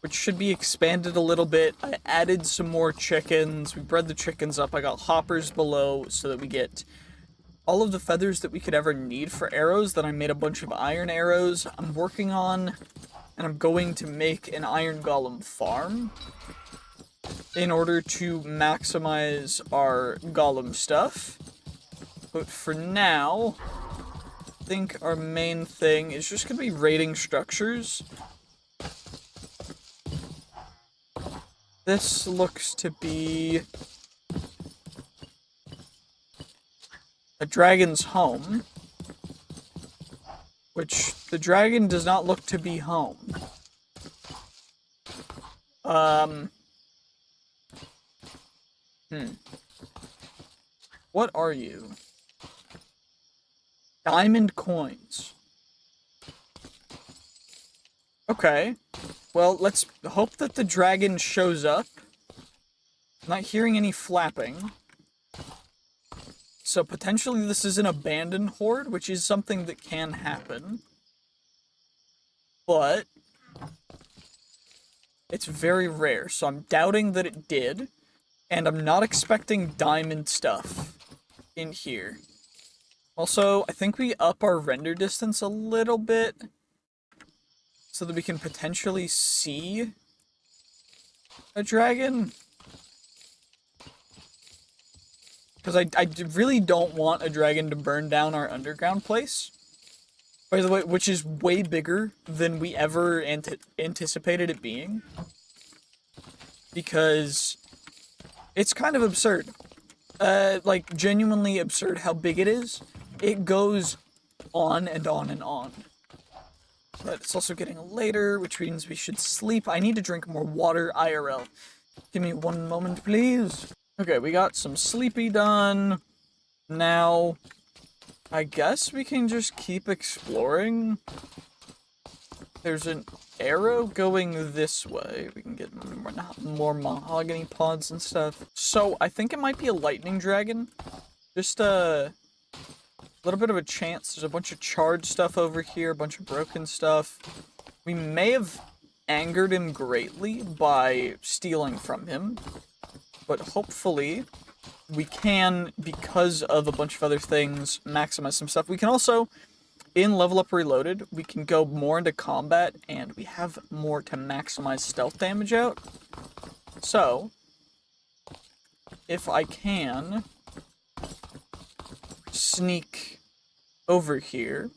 which should be expanded a little bit. I added some more chickens. We bred the chickens up. I got hoppers below so that we get all of the feathers that we could ever need for arrows. Then I made a bunch of iron arrows. I'm working on, and I'm going to make an iron golem farm in order to maximize our golem stuff. But for now, I think our main thing is just going to be raiding structures. This looks to be a dragon's home, which the dragon does not look to be home. What are you? Diamond coins. Okay. Well, let's hope that the dragon shows up. I'm not hearing any flapping. So potentially this is an abandoned horde, which is something that can happen. But it's very rare, so I'm doubting that it did. And I'm not expecting diamond stuff in here. Also, I think we up our render distance a little bit so that we can potentially see a dragon. Because I really don't want a dragon to burn down our underground place. By the way, which is way bigger than we ever anticipated it being. Because it's kind of absurd. Like, genuinely absurd how big it is. It goes on and on and on. But it's also getting later, which means we should sleep. I need to drink more water IRL. Give me one moment, please. Okay, we got some sleepy done. Now, I guess we can just keep exploring. There's an arrow going this way. We can get more mahogany pods and stuff. So, I think it might be a lightning dragon. Just a little bit of a chance. There's a bunch of charred stuff over here, a bunch of broken stuff. We may have angered him greatly by stealing from him. But hopefully, we can, because of a bunch of other things, maximize some stuff. We can also, in Level Up Reloaded, we can go more into combat, and we have more to maximize stealth damage out. So, if I can sneak over here,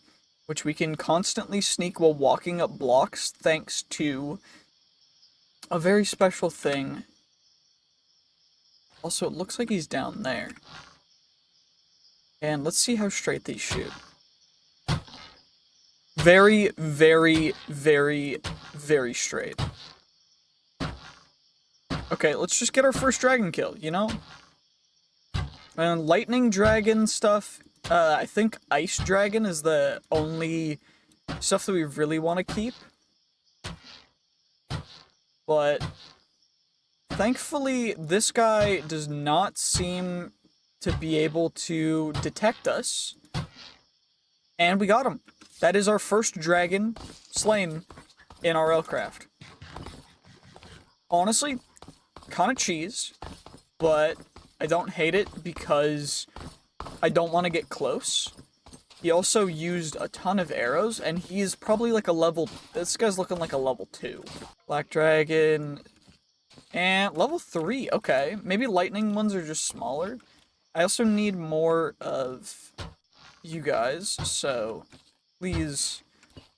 which we can constantly sneak while walking up blocks, thanks to a very special thing. Also, it looks like he's down there. And let's see how straight they shoot. Very, very, very, very straight. Okay, let's just get our first dragon kill, you know? And lightning dragon stuff, I think ice dragon is the only stuff that we really want to keep. But thankfully, this guy does not seem to be able to detect us. And we got him. That is our first dragon slain in RLCraft. Honestly, kind of cheese, but I don't hate it because I don't want to get close. He also used a ton of arrows, and he's probably like a level... This guy's looking like a level 2. Black dragon... And level 3, okay. Maybe lightning ones are just smaller. I also need more of you guys, so please,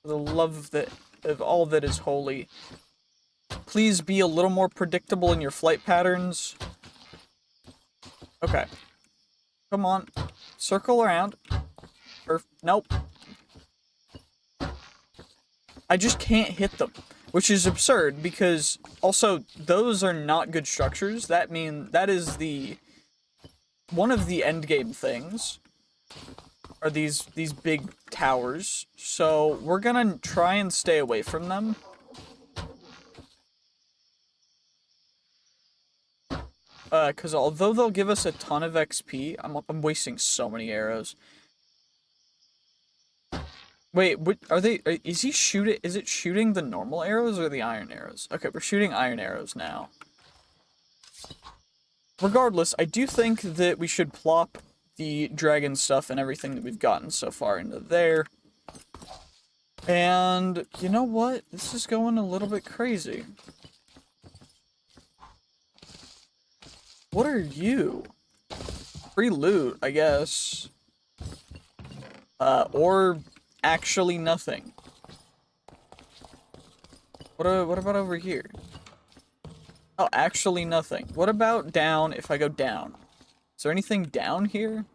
for the love of all that is holy, please be a little more predictable in your flight patterns. Okay. Come on. Circle around. Nope. I just can't hit them. Which is absurd, because also, those are not good structures. That is one of the endgame things, are these big towers. So, we're gonna try and stay away from them. because although they'll give us a ton of XP, I'm wasting so many arrows. Wait, what are they? Is he shooting? Is it shooting the normal arrows or the iron arrows? Okay, we're shooting iron arrows now. Regardless, I do think that we should plop the dragon stuff and everything that we've gotten so far into there. And you know what? This is going a little bit crazy. What are you? Free loot, I guess. Or actually nothing. What about over here? Oh, actually nothing. What about down if I go down? Is there anything down here?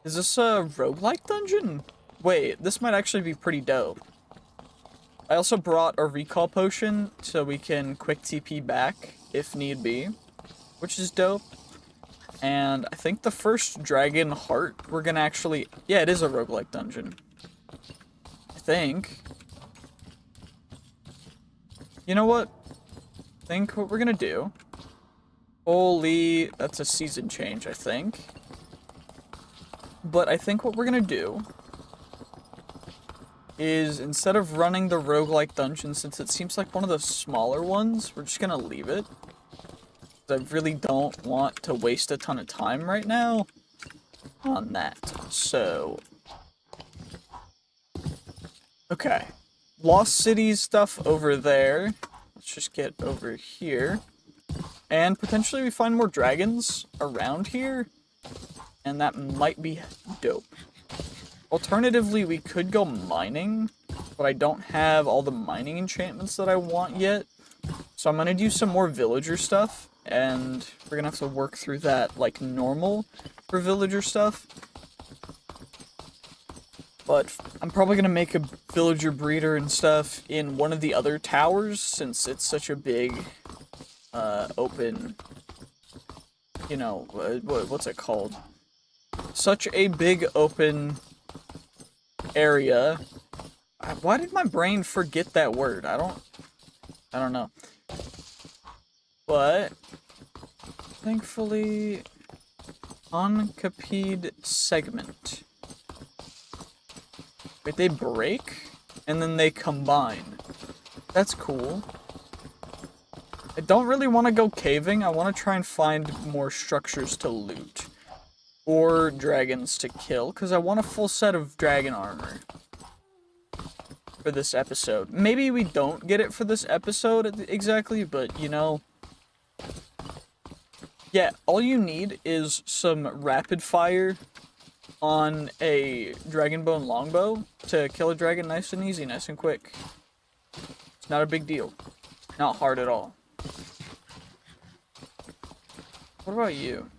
Is this a roguelike dungeon? Wait, this might actually be pretty dope. I also brought a recall potion so we can quick TP back if need be, which is dope. And I think the first dragon heart we're gonna actually... Yeah, it is a roguelike dungeon. I think. You know what? I think what we're gonna do... Holy... That's a season change, I think. But I think what we're gonna do... is instead of running the roguelike dungeon, since it seems like one of the smaller ones, we're just gonna leave it. I really don't want to waste a ton of time right now on that. So, okay. Lost Cities stuff over there. Let's just get over here. And potentially we find more dragons around here. And that might be dope. Alternatively, we could go mining, but I don't have all the mining enchantments that I want yet. So I'm gonna do some more villager stuff. And we're gonna have to work through that like normal for villager stuff. But I'm probably gonna make a villager breeder and stuff in one of the other towers since it's such a big, open, you know, what's it called? Such a big open area. Why did my brain forget that word? I don't know. But thankfully, uncopied segment. Wait, they break and then they combine. That's cool. I don't really want to go caving. I want to try and find more structures to loot. Or dragons to kill, because I want a full set of dragon armor for this episode. Maybe we don't get it for this episode exactly, but you know... Yeah, all you need is some rapid fire on a dragonbone longbow to kill a dragon nice and easy, nice and quick. It's not a big deal. Not hard at all. What about you?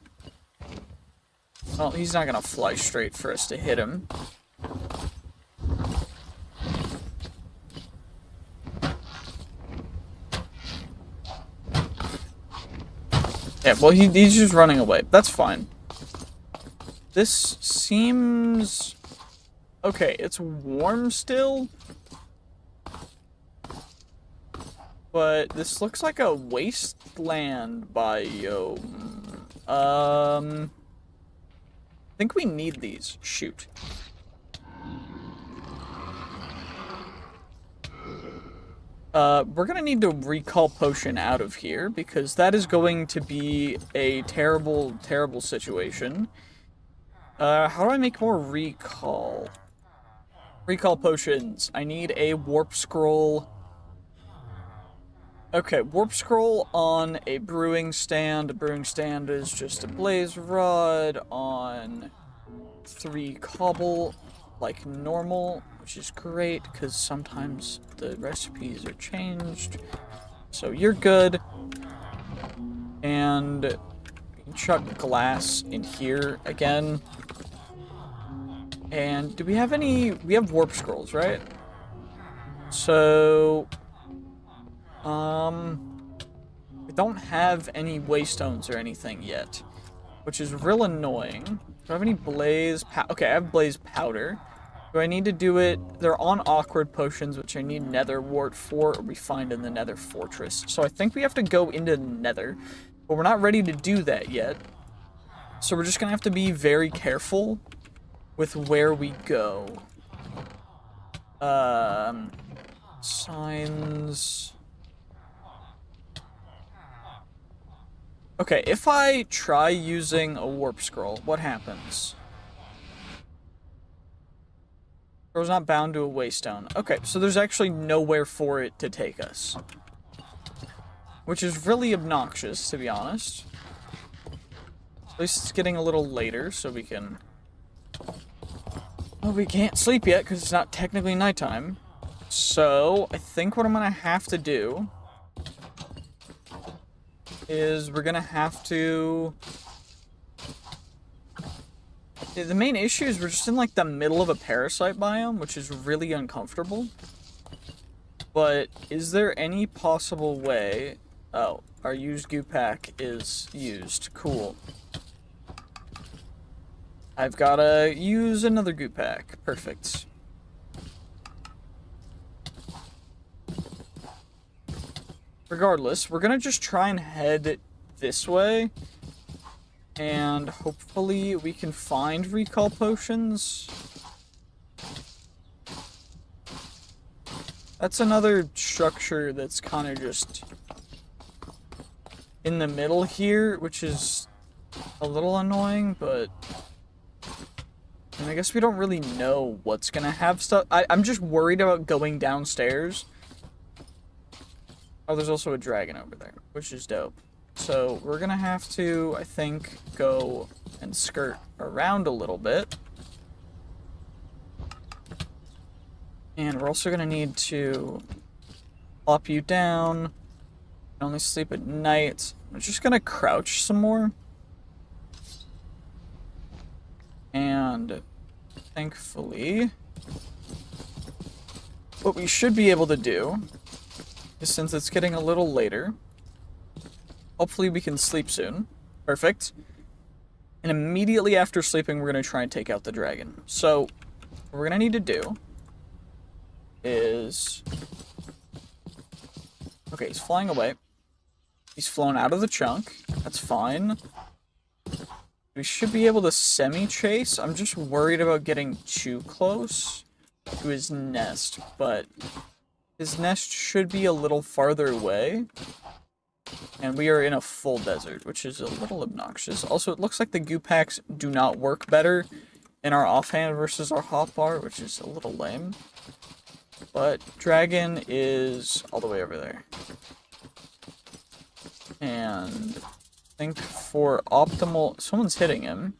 Well, he's not gonna fly straight for us to hit him. Yeah, well, he's just running away. That's fine. This seems... Okay, it's warm still. But this looks like a wasteland biome. I think we need these. Shoot. We're gonna need to recall potion out of here, because that is going to be a terrible, terrible situation. How do I make more recall? Recall potions. I need a warp scroll. Okay, warp scroll on a brewing stand. A brewing stand is just a blaze rod on 3 cobble, like normal, which is great, because sometimes the recipes are changed. So you're good. And chuck glass in here again. And do we have any... We have warp scrolls, right? So... we don't have any waystones or anything yet, which is real annoying. Do I have any blaze okay, I have blaze powder. Do I need to do it? They're on awkward potions, which I need nether wart for, or we find in the nether fortress. So I think we have to go into the nether But we're not ready to do that yet. So we're just gonna have to be very careful with where we go. Signs. Okay, if I try using a warp scroll, what happens? It was not bound to a waystone. Okay, so there's actually nowhere for it to take us. Which is really obnoxious, to be honest. At least it's getting a little later, so we can... Well, we can't sleep yet, because it's not technically nighttime. So, I think what I'm gonna have to do... is we're gonna have to... The main issue is we're just in, like, the middle of a parasite biome, which is really uncomfortable. But, is there any possible way... Oh, our used goo pack is used. Cool. I've gotta use another goo pack. Perfect. Regardless, we're gonna just try and head this way. And hopefully we can find recall potions. That's another structure that's kind of just in the middle here, which is a little annoying, but I guess we don't really know what's gonna have stuff. I'm just worried about going downstairs. Oh, there's also a dragon over there, which is dope. So we're gonna have to, I think, go and skirt around a little bit. And we're also gonna need to plop you down. Only sleep at night. I'm just gonna crouch some more. And thankfully, what we should be able to do is, since it's getting a little later, hopefully we can sleep soon. Perfect. And immediately after sleeping, we're gonna try and take out the dragon. So, what we're gonna need to do is... Okay, he's flying away. He's flown out of the chunk. That's fine. We should be able to semi-chase. I'm just worried about getting too close to his nest, but his nest should be a little farther away. And we are in a full desert, which is a little obnoxious. Also, it looks like the goo packs do not work better in our offhand versus our hotbar, which is a little lame. But dragon is all the way over there. And I think for optimal... Someone's hitting him.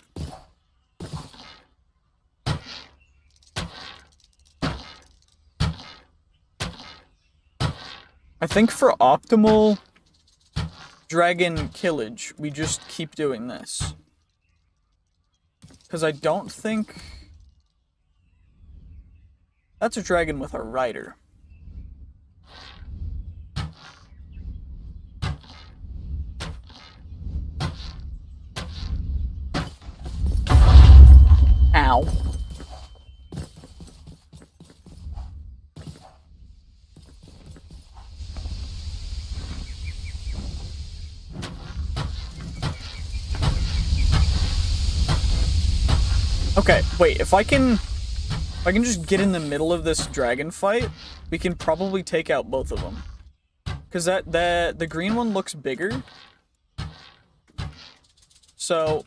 I think for optimal dragon killage, we just keep doing this. Because I don't think... That's a dragon with a rider. Ow. Okay, wait, if I can just get in the middle of this dragon fight, we can probably take out both of them. Because the green one looks bigger. So,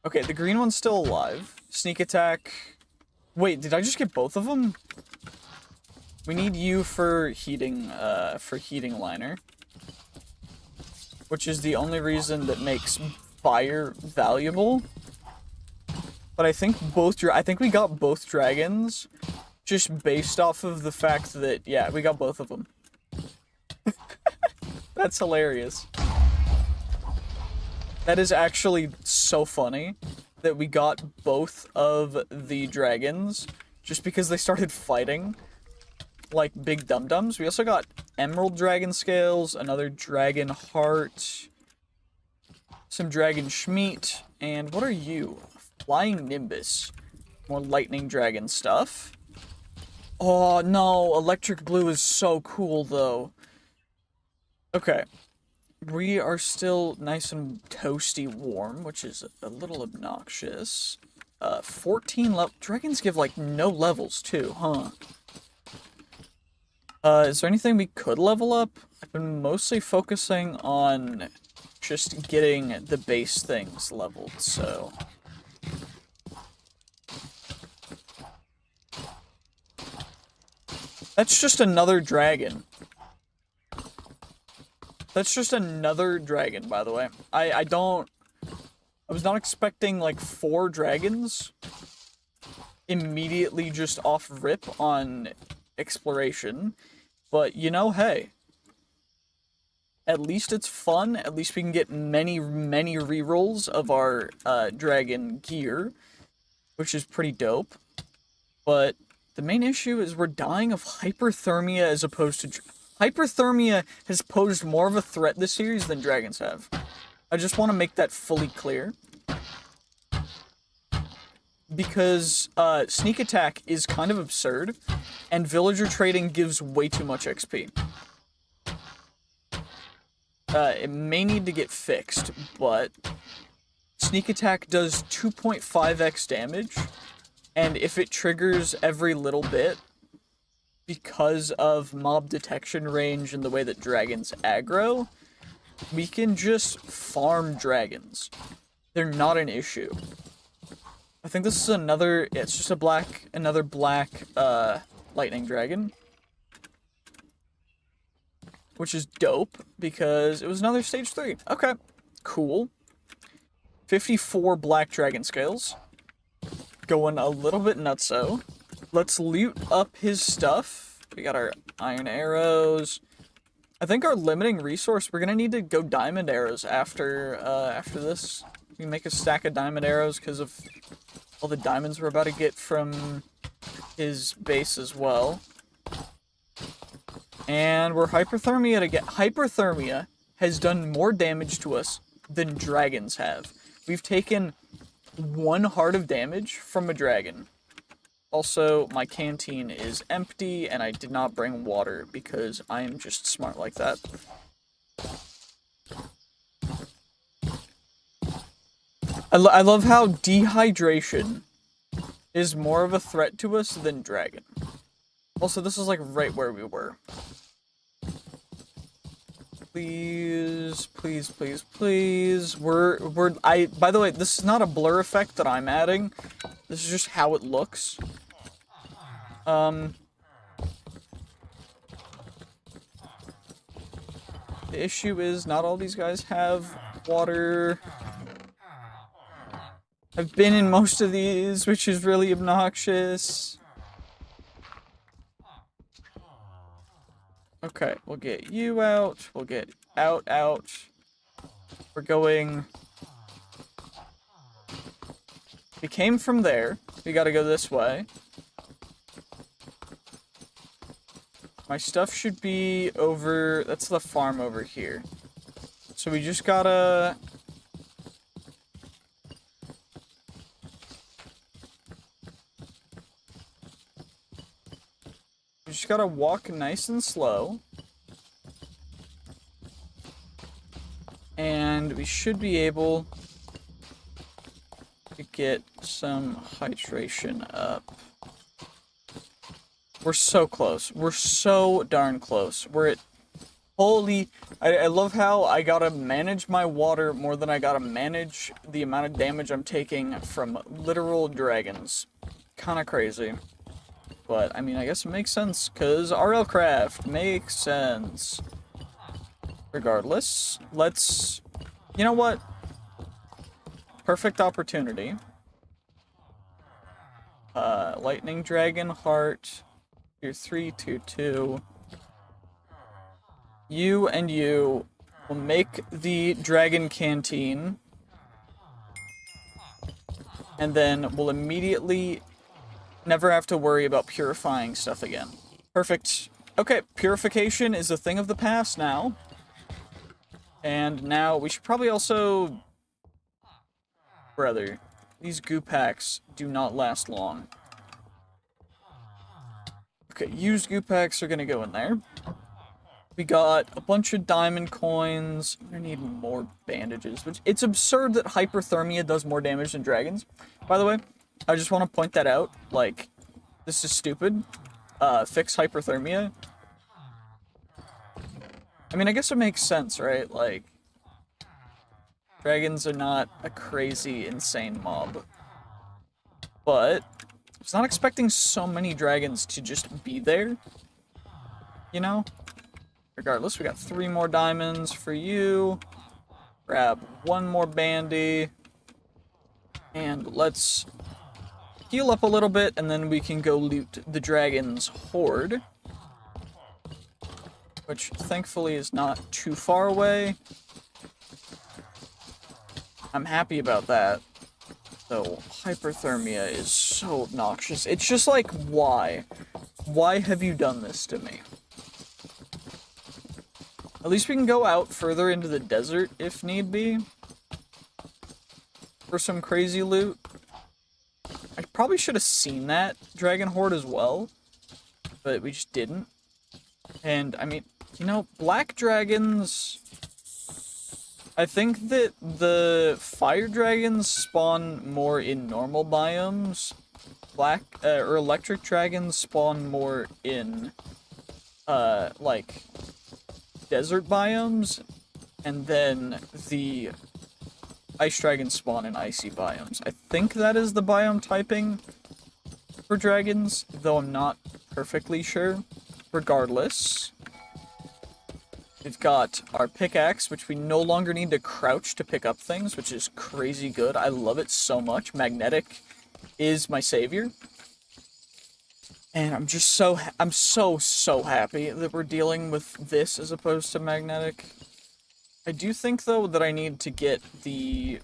okay, the green one's still alive. Sneak attack. Wait, did I just get both of them? We need you for heating liner. Which is the only reason that makes fire valuable. But I think we got both dragons just based off of the fact that, yeah, we got both of them. That's hilarious. That is actually so funny that we got both of the dragons just because they started fighting like big dum-dums. We also got emerald dragon scales, another dragon heart, some dragon schmeat, and what are you? Flying Nimbus. More lightning dragon stuff. Oh no, electric blue is so cool though. Okay. We are still nice and toasty warm, which is a little obnoxious. 14 level. Dragons give, like, no levels, too, huh? Is there anything we could level up? I've been mostly focusing on just getting the base things leveled, so... That's just another dragon. That's just another dragon, by the way. I was not expecting, like, 4 dragons immediately just off rip on exploration. But, you know, hey. At least it's fun. At least we can get many, many rerolls of our dragon gear, which is pretty dope. But the main issue is we're dying of hyperthermia as opposed to... Hyperthermia has posed more of a threat this series than dragons have. I just want to make that fully clear. Because sneak attack is kind of absurd, and villager trading gives way too much XP. It may need to get fixed, but sneak attack does 2.5x damage, and if it triggers every little bit, because of mob detection range and the way that dragons aggro, we can just farm dragons. They're not an issue. I think this is another, it's just another black, lightning dragon. Which is dope, because it was another stage 3. Okay, cool. 54 black dragon scales. Going a little bit nutso. Let's loot up his stuff. We got our iron arrows. I think our limiting resource, we're gonna need to go diamond arrows after this. We make a stack of diamond arrows because of all the diamonds we're about to get from his base as well. And we're hyperthermia to get. Hyperthermia has done more damage to us than dragons have. We've taken 1 heart of damage from a dragon. Also, my canteen is empty, and I did not bring water because I am just smart like that. I love how dehydration is more of a threat to us than dragon. Also, this is like right where we were. Please, please, please, please. By the way, this is not a blur effect that I'm adding. This is just how it looks. The issue is not all these guys have water. I've been in most of these, which is really obnoxious. Okay, we'll get you out. We'll get out. We're going... We came from there. We gotta go this way. My stuff should be over... That's the farm over here. So we just gotta... We just gotta walk nice and slow. And we should be able to get some hydration up. We're so close. We're so darn close. We're at... Holy... I love how I gotta manage my water more than I gotta manage the amount of damage I'm taking from literal dragons. Kinda crazy. But, I mean, I guess it makes sense, because RLCraft makes sense. Regardless, let's... You know what? Perfect opportunity. Lightning Dragon Heart. Tier 3, Tier 2. You and you will make the Dragon Canteen. And then we'll immediately... never have to worry about purifying stuff again. Perfect. Okay, purification is a thing of the past now. And now we should probably also... Brother, these goo packs do not last long. Okay, used goo packs are gonna go in there. We got a bunch of diamond coins. I need more bandages, which it's absurd that hyperthermia does more damage than dragons. By the way, I just want to point that out. Like, this is stupid. Fix hyperthermia. I mean, I guess it makes sense, right? Like, dragons are not a crazy, insane mob. But I was not expecting so many dragons to just be there. You know? Regardless, we got 3 more diamonds for you. Grab 1 more bandy. And let's heal up a little bit, and then we can go loot the dragon's hoard. Which, thankfully, is not too far away. I'm happy about that. Though, hyperthermia is so obnoxious. It's just like, why? Why have you done this to me? At least we can go out further into the desert if need be. For some crazy loot. I probably should have seen that dragon horde as well. But we just didn't. And, I mean, you know, black dragons... I think that the fire dragons spawn more in normal biomes. Black, or electric dragons spawn more in, like, desert biomes. And then the ice dragons spawn in icy biomes. I think that is the biome typing for dragons, though I'm not perfectly sure. Regardless, we've got our pickaxe, which we no longer need to crouch to pick up things, which is crazy good. I love it so much. Magnetic is my savior. And I'm just so happy that we're dealing with this as opposed to magnetic. I do think, though, that I need to get the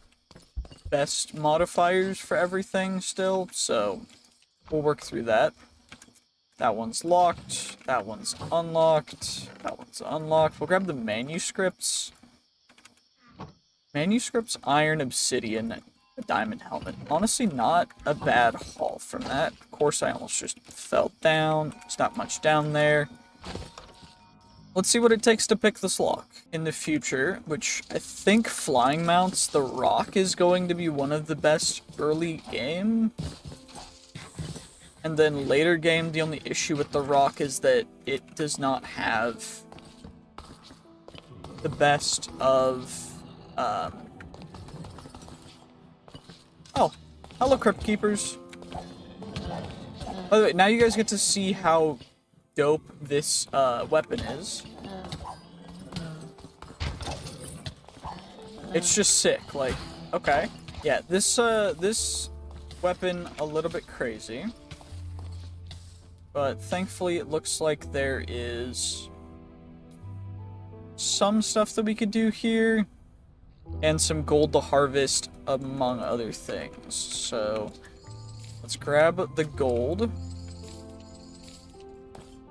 best modifiers for everything still, so we'll work through that. That one's locked, that one's unlocked, that one's unlocked. We'll grab the manuscripts. Manuscripts, iron, obsidian, a diamond helmet. Honestly, not a bad haul from that. Of course, I almost just fell down. There's not much down there. Let's see what it takes to pick this lock. In the future, which I think flying mounts, the rock is going to be one of the best early game. And then later game, the only issue with the rock is that it does not have the best of, Oh, hello Crypt Keepers. By the way, now you guys get to see how dope this, weapon is. It's just sick, like, okay. Yeah, this weapon a little bit crazy. But thankfully it looks like there is some stuff that we could do here. And some gold to harvest, among other things. So, let's grab the gold.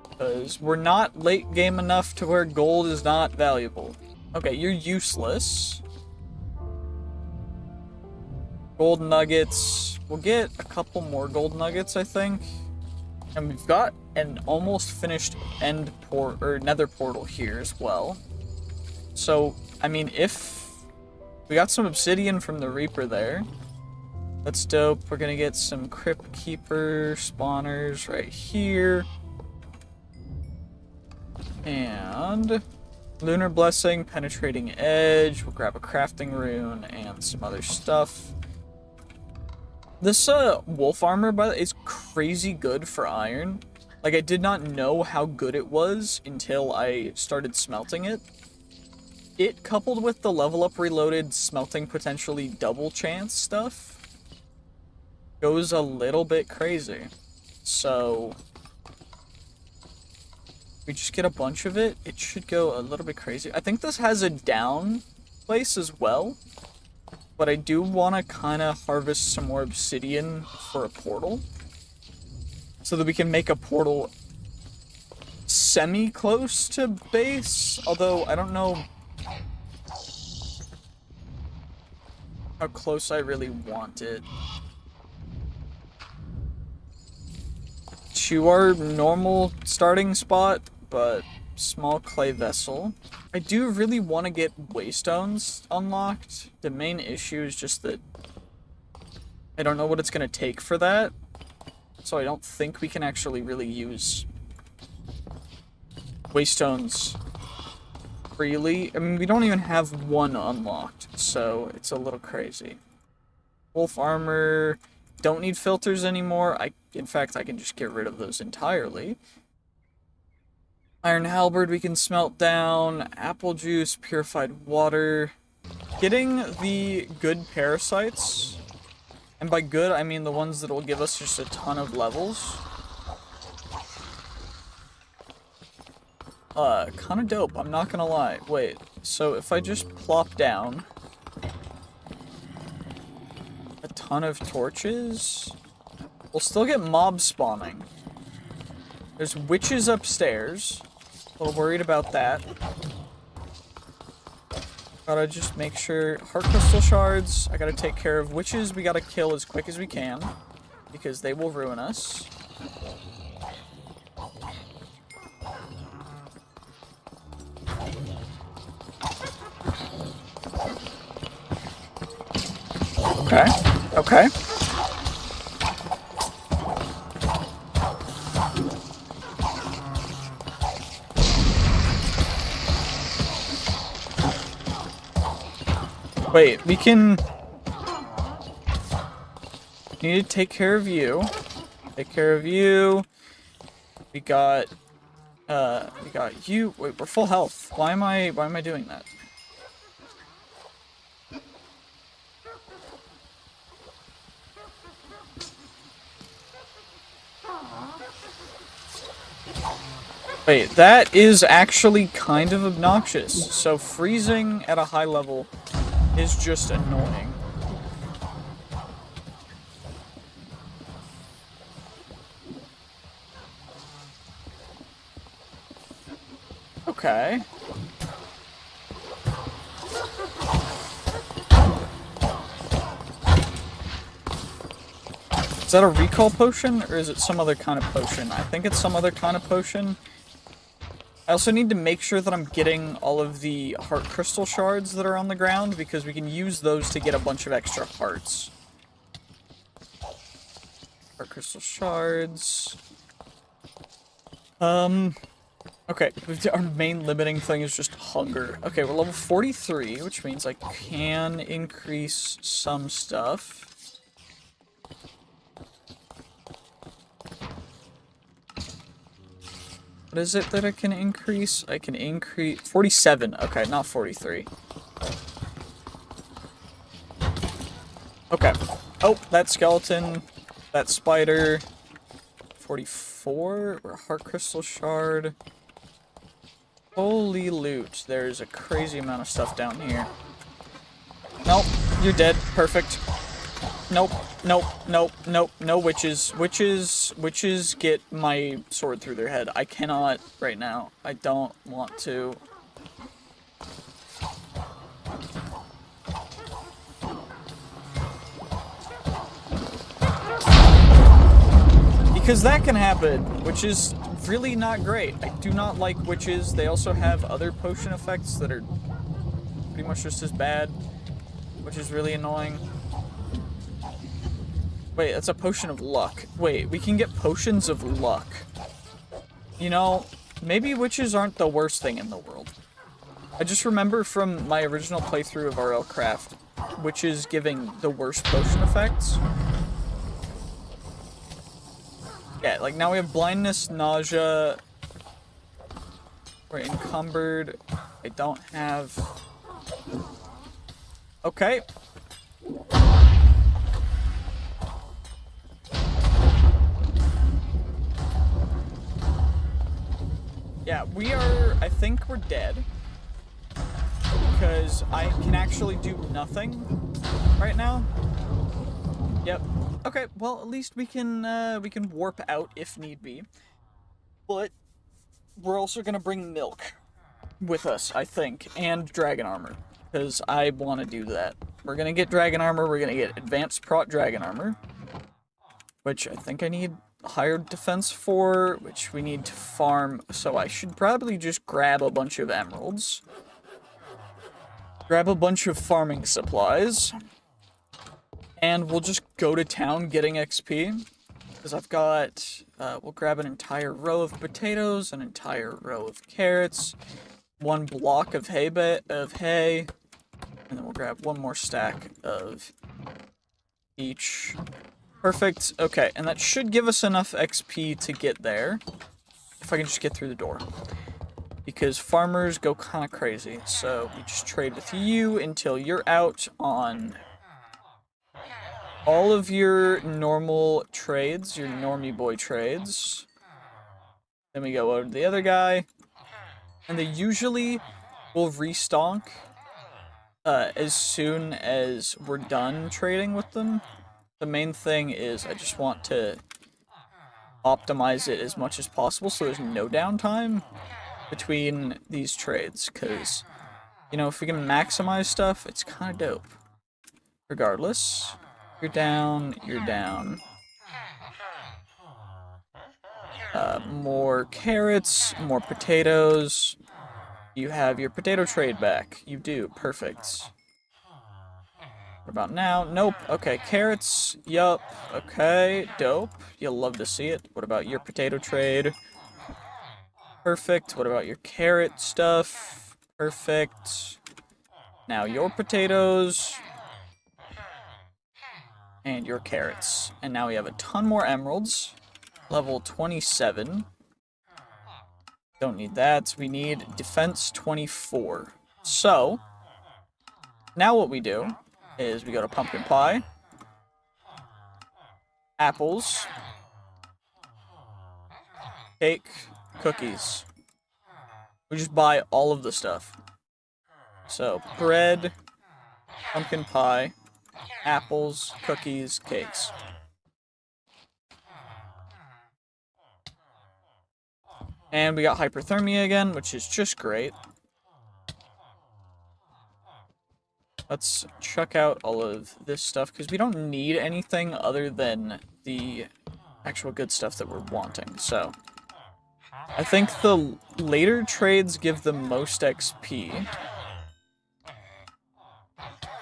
Because we're not late game enough to where gold is not valuable. Okay, you're useless. Gold nuggets. We'll get a couple more gold nuggets, I think. And we've got an almost finished nether portal here as well. So, I mean, if we got some obsidian from the Reaper there, that's dope. We're gonna get some Crypt Keeper spawners right here. And Lunar Blessing, Penetrating Edge. We'll grab a crafting rune and some other stuff. This wolf armor, by the way, is crazy good for iron. Like, I did not know how good it was until I started smelting it. It, coupled with the level up reloaded smelting potentially double chance stuff, goes a little bit crazy. So, we just get a bunch of it, it should go a little bit crazy. I think this has a down place as well. But I do want to kind of harvest some more obsidian for a portal. So that we can make a portal semi-close to base. Although, I don't know how close I really want it. To our normal starting spot, but small clay vessel. I do really want to get waystones unlocked. The main issue is just that I don't know what it's going to take for that. So I don't think we can actually really use waystones freely. I mean, we don't even have one unlocked, so it's a little crazy. Wolf armor, don't need filters anymore. In fact, I can just get rid of those entirely. Iron halberd we can smelt down. Apple juice, purified water. Getting the good parasites, and by good I mean the ones that will give us just a ton of levels. Kind of dope, I'm not gonna lie. Wait, so if I just plop down a ton of torches, we'll still get mob spawning. There's witches upstairs. A little worried about that. Gotta just make sure. Heart crystal shards. I gotta take care of witches. We gotta kill as quick as we can, because they will ruin us. Okay. Okay. Wait, we can... Need to take care of you. Take care of you. We got you. Wait, we're full health. Why am I doing that? Wait, that is actually kind of obnoxious. So freezing at a high level is just annoying. Okay. Is that a recall potion, or is it some other kind of potion? I think it's some other kind of potion. I also need to make sure that I'm getting all of the heart crystal shards that are on the ground, because we can use those to get a bunch of extra hearts. Heart crystal shards. Okay, our main limiting thing is just hunger. Okay, we're level 43, which means I can increase some stuff. What is it that I can increase? I can increase 47. Okay, not 43. Okay. Oh, that skeleton, that spider. 44 or heart crystal shard. Holy loot. There's a crazy amount of stuff down here. Nope, you're dead. Perfect. Nope, nope, nope, nope, no witches. Witches get my sword through their head. I cannot right now. I don't want to. Because that can happen, which is really not great. I do not like witches. They also have other potion effects that are pretty much just as bad, which is really annoying. Wait, that's a potion of luck. Wait, we can get potions of luck. You know, maybe witches aren't the worst thing in the world. I just remember from my original playthrough of RLCraft, witches giving the worst potion effects. Yeah, like now we have blindness, nausea. We're encumbered. I don't have... Okay. Yeah, we are, I think we're dead. Because I can actually do nothing right now. Yep. Okay, well, at least we can warp out if need be. But we're also gonna bring milk with us, I think, and dragon armor. Because I want to do that. We're gonna get dragon armor, we're gonna get advanced prot dragon armor. Which I think I need higher defense for, which we need to farm, so I should probably just grab a bunch of emeralds. Grab a bunch of farming supplies. And we'll just go to town getting XP. Because I've got, we'll grab an entire row of potatoes, an entire row of carrots, one block of hay, and then we'll grab one more stack of each. Perfect. Okay, and that should give us enough XP to get there. If I can just get through the door. Because farmers go kind of crazy. So we just trade with you until you're out on all of your normal trades, your normie boy trades. Then we go over to the other guy. And they usually will restock as soon as we're done trading with them. The main thing is I just want to optimize it as much as possible so there's no downtime between these trades. Because, you know, if we can maximize stuff, it's kind of dope. Regardless. You're down, you're down. More carrots, more potatoes. You have your potato trade back. You do. Perfect. What about now? Nope. Okay, carrots. Yup. Okay, dope. You'll love to see it. What about your potato trade? Perfect. What about your carrot stuff? Perfect. Now your potatoes. And your carrots. And now we have a ton more emeralds. Level 27. Don't need that. We need defense 24. So, now what we do is we go to pumpkin pie. Apples. Cake. Cookies. We just buy all of the stuff. So, bread. Pumpkin pie. Apples. Cookies. Cakes. And we got hyperthermia again, which is just great. Let's chuck out all of this stuff, because we don't need anything other than the actual good stuff that we're wanting. So, I think the later trades give the most XP.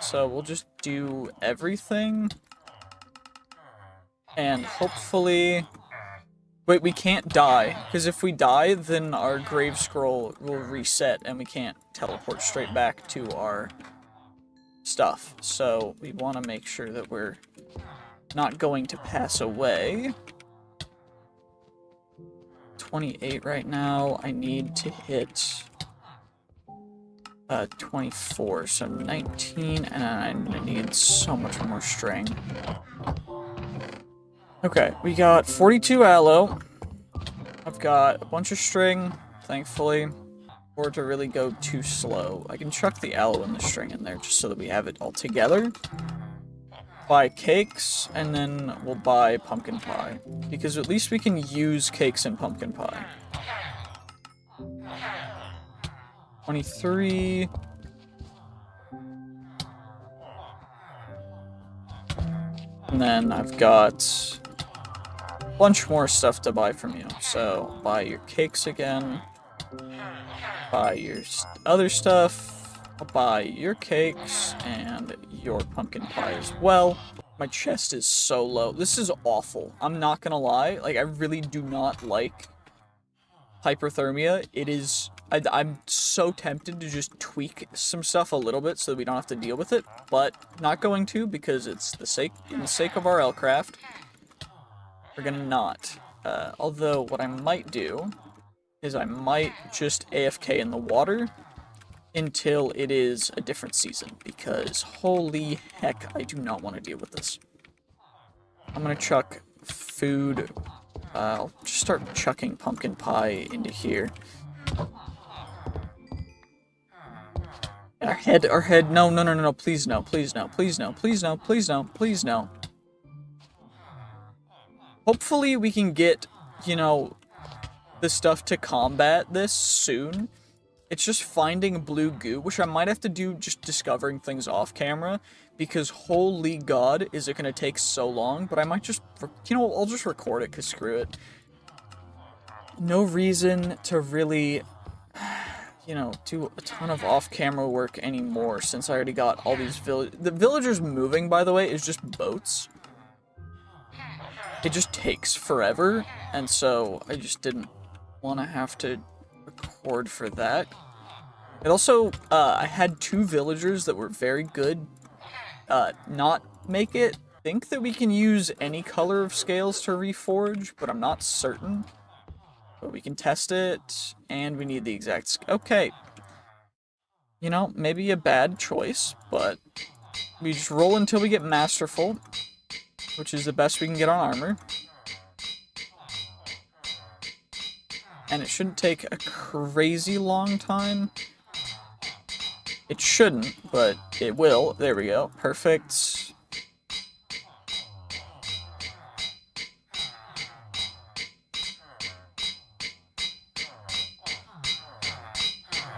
So, we'll just do everything. And hopefully... Wait, we can't die, because if we die, then our grave scroll will reset, and we can't teleport straight back to our stuff. So, we want to make sure that we're not going to pass away. 28 right now. I need to hit 24, so 19, and I'm going to need so much more string. Okay, we got 42 aloe. I've got a bunch of string, thankfully, or to really go too slow. I can chuck the aloe and the string in there just so that we have it all together. Buy cakes, and then we'll buy pumpkin pie. Because at least we can use cakes and pumpkin pie. 23... And then I've got a bunch more stuff to buy from you. So, buy your cakes again. Buy your other stuff. I'll buy your cakes and your pumpkin pie as well. My chest is so low. This is awful. I'm not gonna lie. Like, I really do not like hyperthermia. It is... I'm so tempted to just tweak some stuff a little bit so that we don't have to deal with it, but not going to because it's in the sake of RLCraft. We're gonna not. Although what I might do is I might just AFK in the water until it is a different season, because holy heck, I do not want to deal with this. I'm gonna chuck food. I'll just start chucking pumpkin pie into here. Our head, no, please no, please no, please no, please no, please no, please no. Hopefully we can get, you know, the stuff to combat this soon. It's just finding blue goo, which I might have to do just discovering things off camera, because holy god, is it going to take so long, but I might just, you know, I'll just record it, because screw it. No reason to really, you know, do a ton of off-camera work anymore, since I already got all these the villagers moving, by the way, is just boats. It just takes forever, and so I just didn't want to have to record for that. It also, I had 2 villagers that were very good, not make it. Think that we can use any color of scales to reforge, but I'm not certain. But we can test it, and we need the exact okay. You know, maybe a bad choice, but we just roll until we get masterful, which is the best we can get on armor. And it shouldn't take a crazy long time. It shouldn't, but it will. There we go. Perfect.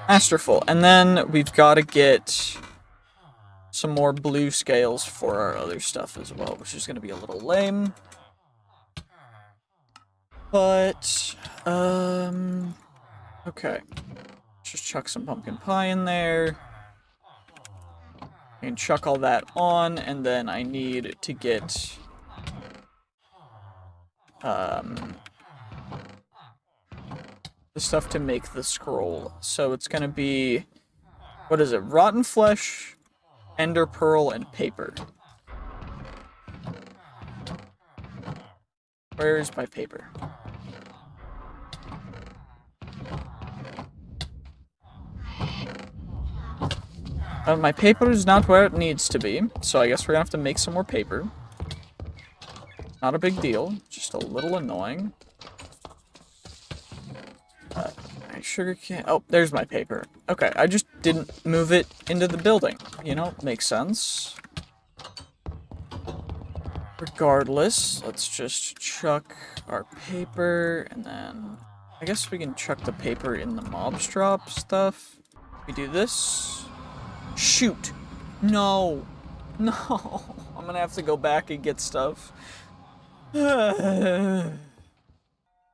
Masterful. And then we've got to get some more blue scales for our other stuff as well, which is going to be a little lame. But, okay. Just chuck some pumpkin pie in there. And chuck all that on, and then I need to get, the stuff to make the scroll. So it's gonna be, what is it? Rotten flesh, ender pearl, and paper. Where's my paper? My paper is not where it needs to be, so I guess we're gonna have to make some more paper. Not a big deal, just a little annoying. Sugar cane. Oh, there's my paper. Okay, I just didn't move it into the building. You know, makes sense. Regardless, let's just chuck our paper, and then I guess we can chuck the paper in the mobs drop stuff. We do this. Shoot! No! No! I'm gonna have to go back and get stuff.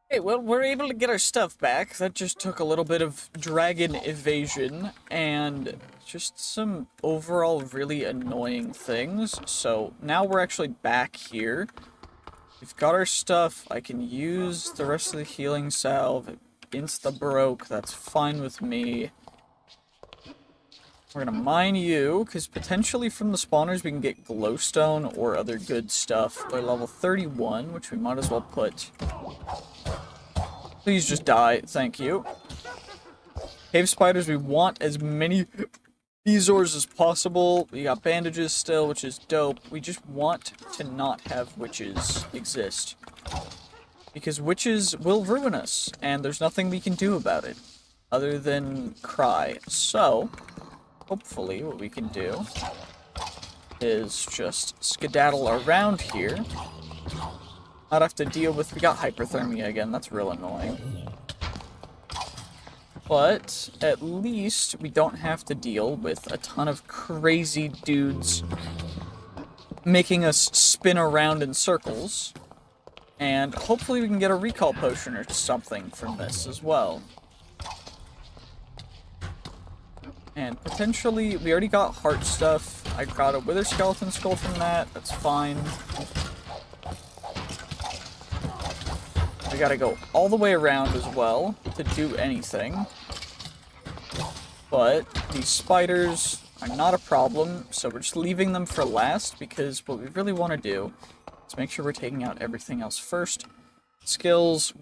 Hey, well, we're able to get our stuff back. That just took a little bit of dragon evasion and just some overall really annoying things. So now we're actually back here. We've got our stuff. I can use the rest of the healing salve. It insta-broke. That's fine with me. We're gonna mine you, because potentially from the spawners we can get glowstone or other good stuff. We're level 31, which we might as well put. Please just die, thank you. Cave spiders, we want as many Bezoars as possible. We got bandages still, which is dope. We just want to not have witches exist. Because witches will ruin us, and there's nothing we can do about it. Other than cry. So, hopefully what we can do is just skedaddle around here. Not have to deal with, we got hyperthermia again, that's real annoying. But at least we don't have to deal with a ton of crazy dudes making us spin around in circles. And hopefully we can get a recall potion or something from this as well. And potentially, we already got heart stuff. I got a wither skeleton skull from that, that's fine. We gotta go all the way around as well to do anything. But these spiders are not a problem, so we're just leaving them for last, because what we really want to do is make sure we're taking out everything else first. Skills,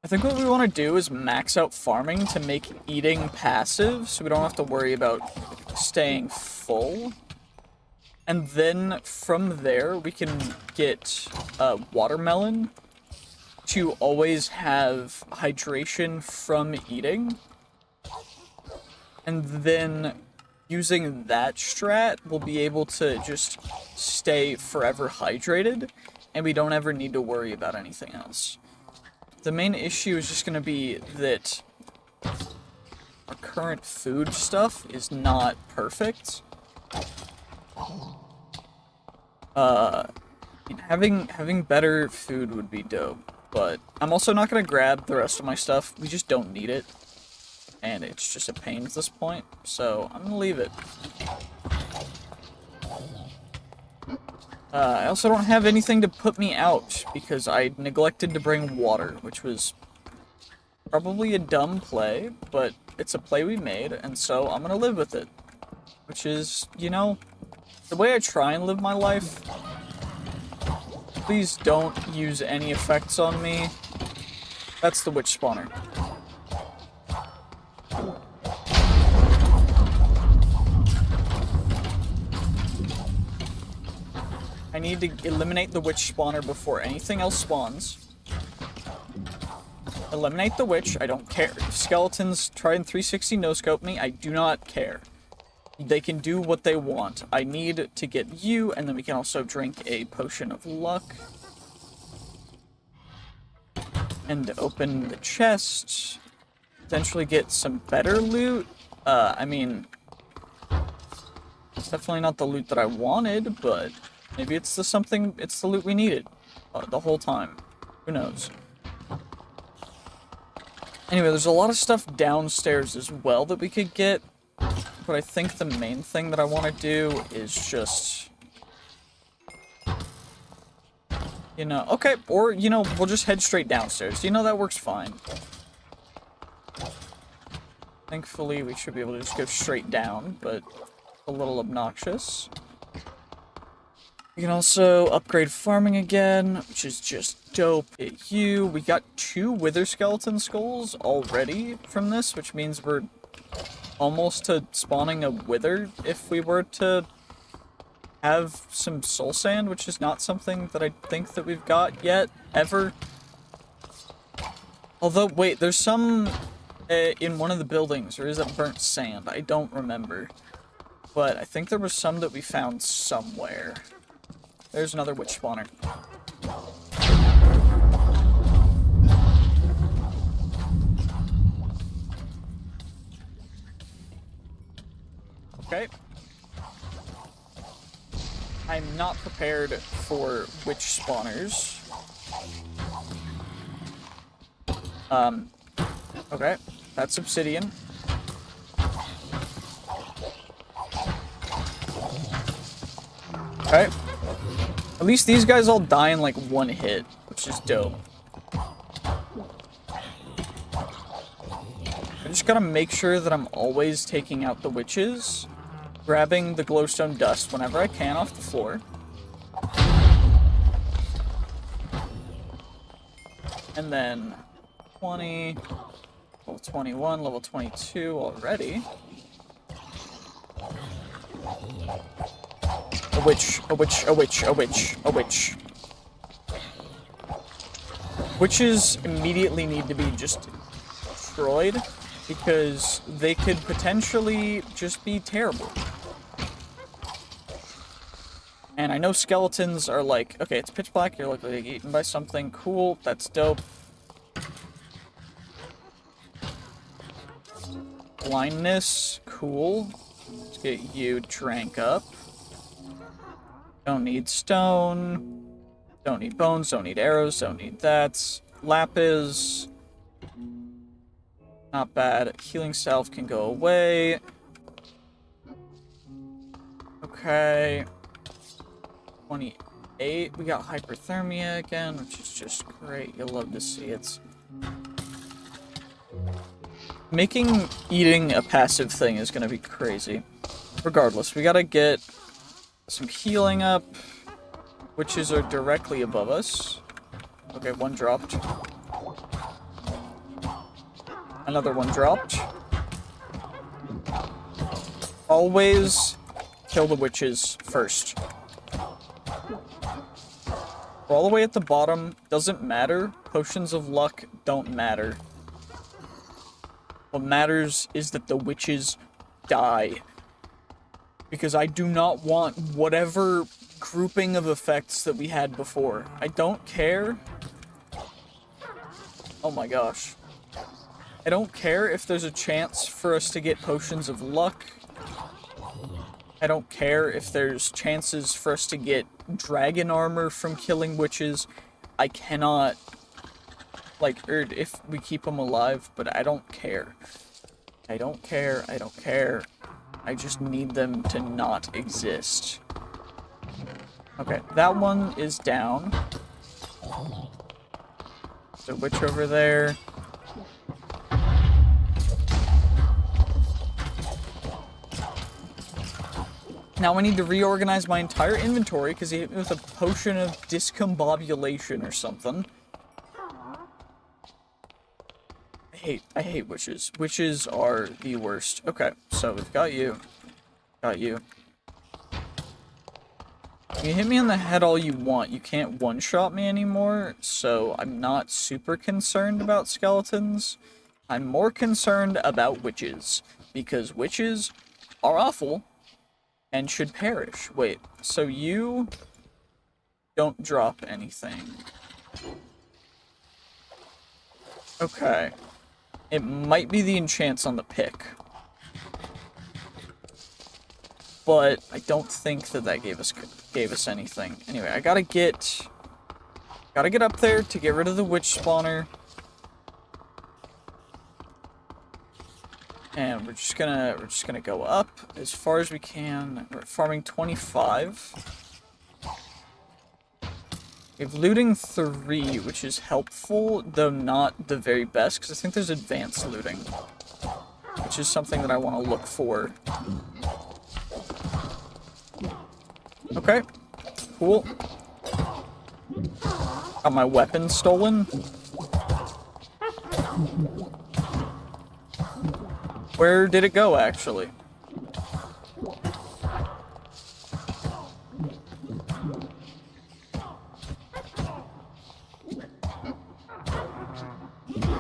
I think what we want to do is max out farming to make eating passive, so we don't have to worry about staying full. And then from there, we can get watermelon to always have hydration from eating. And then using that strat, we'll be able to just stay forever hydrated, and we don't ever need to worry about anything else. The main issue is just going to be that our current food stuff is not perfect. Having better food would be dope, but I'm also not gonna grab the rest of my stuff. We just don't need it, and it's just a pain at this point, so I'm gonna leave it. I also don't have anything to put me out, because I neglected to bring water, which was probably a dumb play, but it's a play we made, and so I'm gonna live with it. Which is, you know, the way I try and live my life. Please don't use any effects on me. That's the witch spawner. I need to eliminate the witch spawner before anything else spawns. Eliminate the witch, I don't care. If skeletons try and 360 no-scope me, I do not care. They can do what they want. I need to get you, and then we can also drink a potion of luck. And open the chest. Potentially get some better loot. I mean, it's definitely not the loot that I wanted, but maybe it's the loot we needed the whole time. Who knows? Anyway, there's a lot of stuff downstairs as well that we could get. But I think the main thing that I want to do is just, you know, okay, or, you know, we'll just head straight downstairs. You know, that works fine. Thankfully, we should be able to just go straight down, but a little obnoxious. We can also upgrade farming again, which is just dope. Hit you. We got 2 wither skeleton skulls already from this, which means we're almost to spawning a wither if we were to have some soul sand, which is not something that I think that we've got yet, ever. Although, wait, there's some in one of the buildings, or is it burnt sand? I don't remember. But I think there was some that we found somewhere. There's another witch spawner. Okay. I'm not prepared for witch spawners. Okay. That's obsidian. Okay. At least these guys all die in like 1 hit, which is dope. I just gotta make sure that I'm always taking out the witches, grabbing the glowstone dust whenever I can off the floor. And then 20, level 21, level 22 already. A witch, a witch, a witch, a witch, a witch. Witches immediately need to be just destroyed, because they could potentially just be terrible. And I know skeletons are like, okay, it's pitch black, you're like eaten by something, cool, that's dope. Blindness, cool. Let's get you drank up. Don't need stone. Don't need bones, don't need arrows, don't need that. Lapis. Not bad. Healing salve can go away. Okay. 28. We got hyperthermia again, which is just great. You'll love to see it. Making eating a passive thing is gonna be crazy. Regardless, we gotta get some healing up. Witches are directly above us. Okay, 1 dropped. Another 1 dropped. Always kill the witches first. We're all the way at the bottom. Doesn't matter. Potions of luck don't matter. What matters is that the witches die. Because I do not want whatever grouping of effects that we had before. I don't care. Oh my gosh. I don't care if there's a chance for us to get potions of luck. I don't care if there's chances for us to get dragon armor from killing witches. I cannot, like, or if we keep them alive, but I don't care. I don't care, I don't care. I just need them to not exist. Okay, that one is down. There's a witch over there. Now I need to reorganize my entire inventory because he hit me with a potion of discombobulation or something. I hate witches. Witches are the worst. Okay, so we've got you. Got you. You hit me on the head all you want. You can't one-shot me anymore, so I'm not super concerned about skeletons. I'm more concerned about witches, because witches are awful and should perish. Wait, so you don't drop anything. Okay. It might be the enchants on the pick. But I don't think that gave us anything. Anyway, I gotta get up there to get rid of the witch spawner. And we're just gonna go up as far as we can. We're farming 25. We have looting 3, which is helpful, though not the very best, because I think there's advanced looting, which is something that I want to look for. Okay, cool. Got my weapon stolen. Where did it go, actually?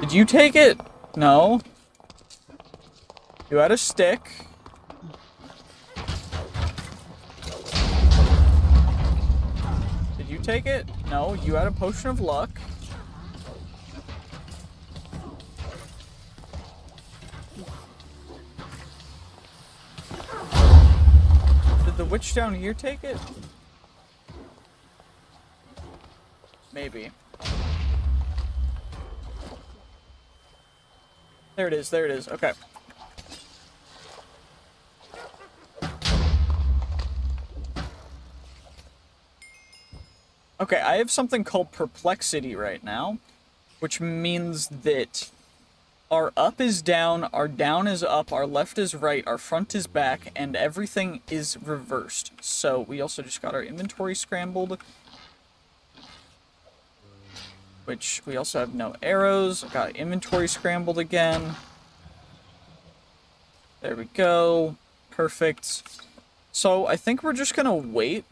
Did you take it? No. You had a stick. Did you take it? No, you had a potion of luck. Did the witch down here take it? Maybe. There it is, okay. Okay, I have something called perplexity right now, which means that our up is down, our down is up, our left is right, our front is back, and everything is reversed. So we also just got our inventory scrambled, which we also have no arrows. Got inventory scrambled again. There we go. Perfect. So I think we're just gonna wait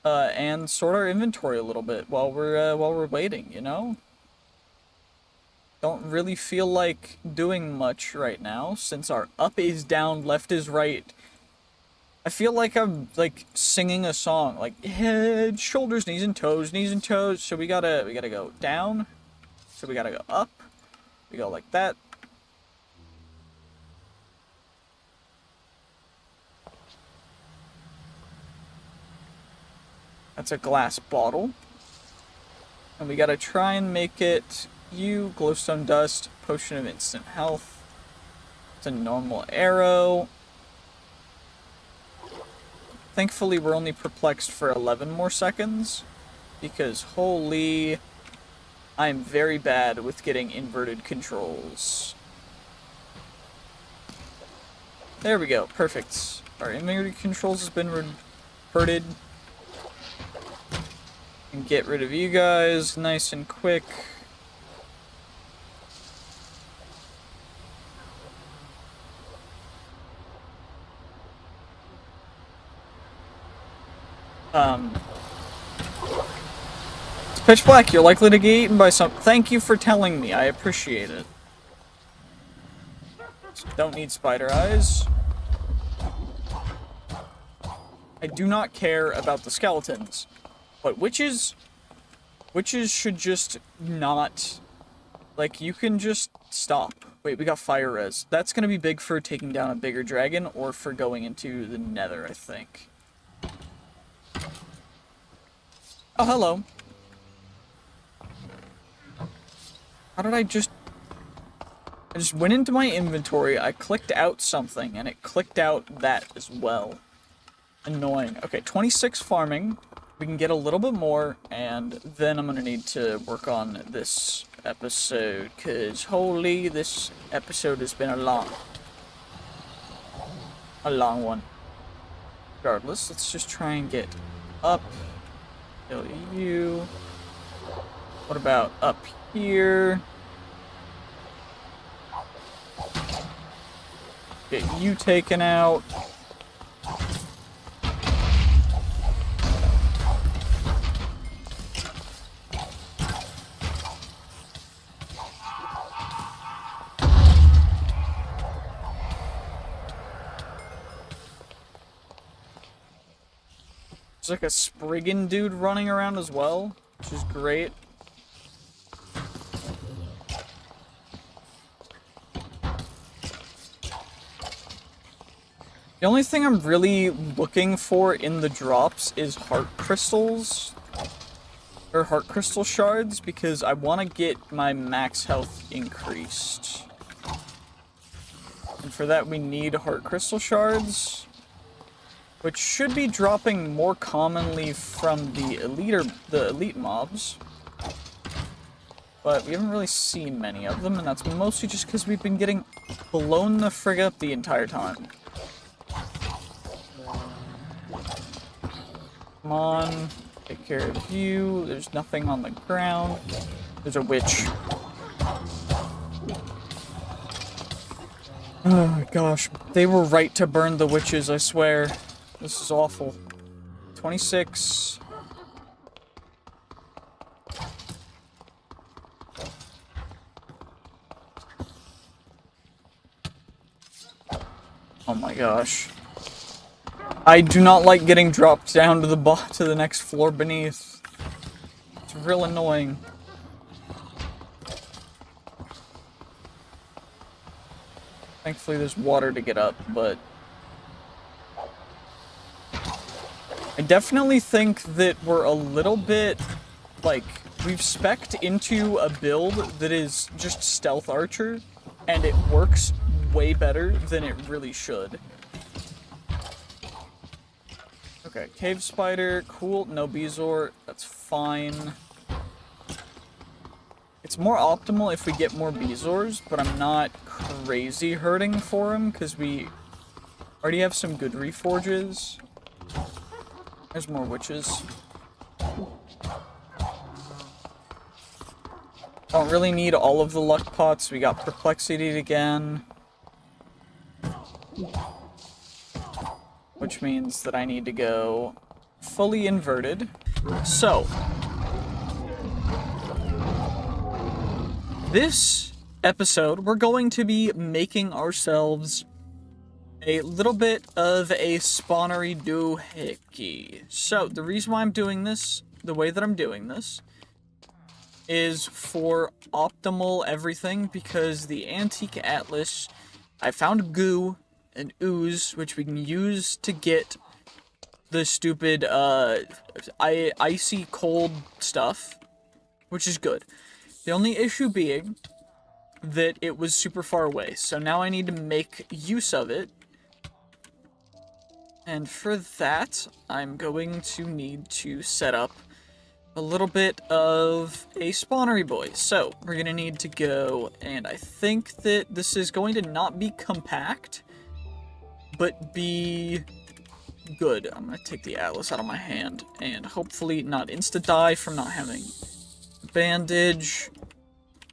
and sort our inventory a little bit while we're waiting, you know? Don't really feel like doing much right now since our up is down, left is right. I feel like I'm like singing a song, like head, shoulders, knees and toes, knees and toes. So we gotta go down. So we gotta go up. We go like that. That's a glass bottle. And we gotta try and make it you, glowstone dust, potion of instant health. It's a normal arrow. Thankfully, we're only perplexed for 11 more seconds, because holy, I'm very bad with getting inverted controls. There we go, perfect. Our inverted controls has been reverted. And get rid of you guys nice and quick. It's pitch black. You're likely to get eaten by some. Thank you for telling me. I appreciate it. Don't need spider eyes. I do not care about the skeletons. But witches should just not, like, you can just stop. Wait, we got fire res. That's gonna be big for taking down a bigger dragon or for going into the nether, I think. Oh, hello. How did I just went into my inventory, I clicked out something, and it clicked out that as well. Annoying. Okay, 26 farming. We can get a little bit more, and then I'm gonna need to work on this episode, because holy, this episode has been a long one. Regardless, let's just try and get up. Kill you. What about up here? Get you taken out. There's like a Spriggan dude running around as well, which is great. The only thing I'm really looking for in the drops is heart crystals, or heart crystal shards, because I want to get my max health increased. And for that we need heart crystal shards, which should be dropping more commonly from the elite mobs. But we haven't really seen many of them, and that's mostly just because we've been getting blown the frig up the entire time. Come on, take care of you. There's nothing on the ground. There's a witch. Oh gosh, they were right to burn the witches, I swear. This is awful. 26. Oh my gosh. I do not like getting dropped down to the next floor beneath. It's real annoying. Thankfully there's water to get up, but I definitely think that we're a little bit, like, we've spec'd into a build that is just stealth archer, and it works way better than it really should. Okay, cave spider, cool, no bezoar, that's fine. It's more optimal if we get more bezoars, but I'm not crazy hurting for them, because we already have some good reforges. There's more witches. Don't really need all of the luck pots. We got perplexity again. Which means that I need to go fully inverted. So, this episode, we're going to be making ourselves a little bit of a spawnery doohickey. So, the reason why I'm doing this, the way that I'm doing this, is for optimal everything, because the Antique Atlas, I found goo and ooze, which we can use to get the stupid, icy cold stuff, which is good. The only issue being that it was super far away, so now I need to make use of it. And for that, I'm going to need to set up a little bit of a spawnery boy. So, we're going to need to go, and I think that this is going to not be compact, but be good. I'm going to take the Atlas out of my hand, and hopefully not insta-die from not having bandage.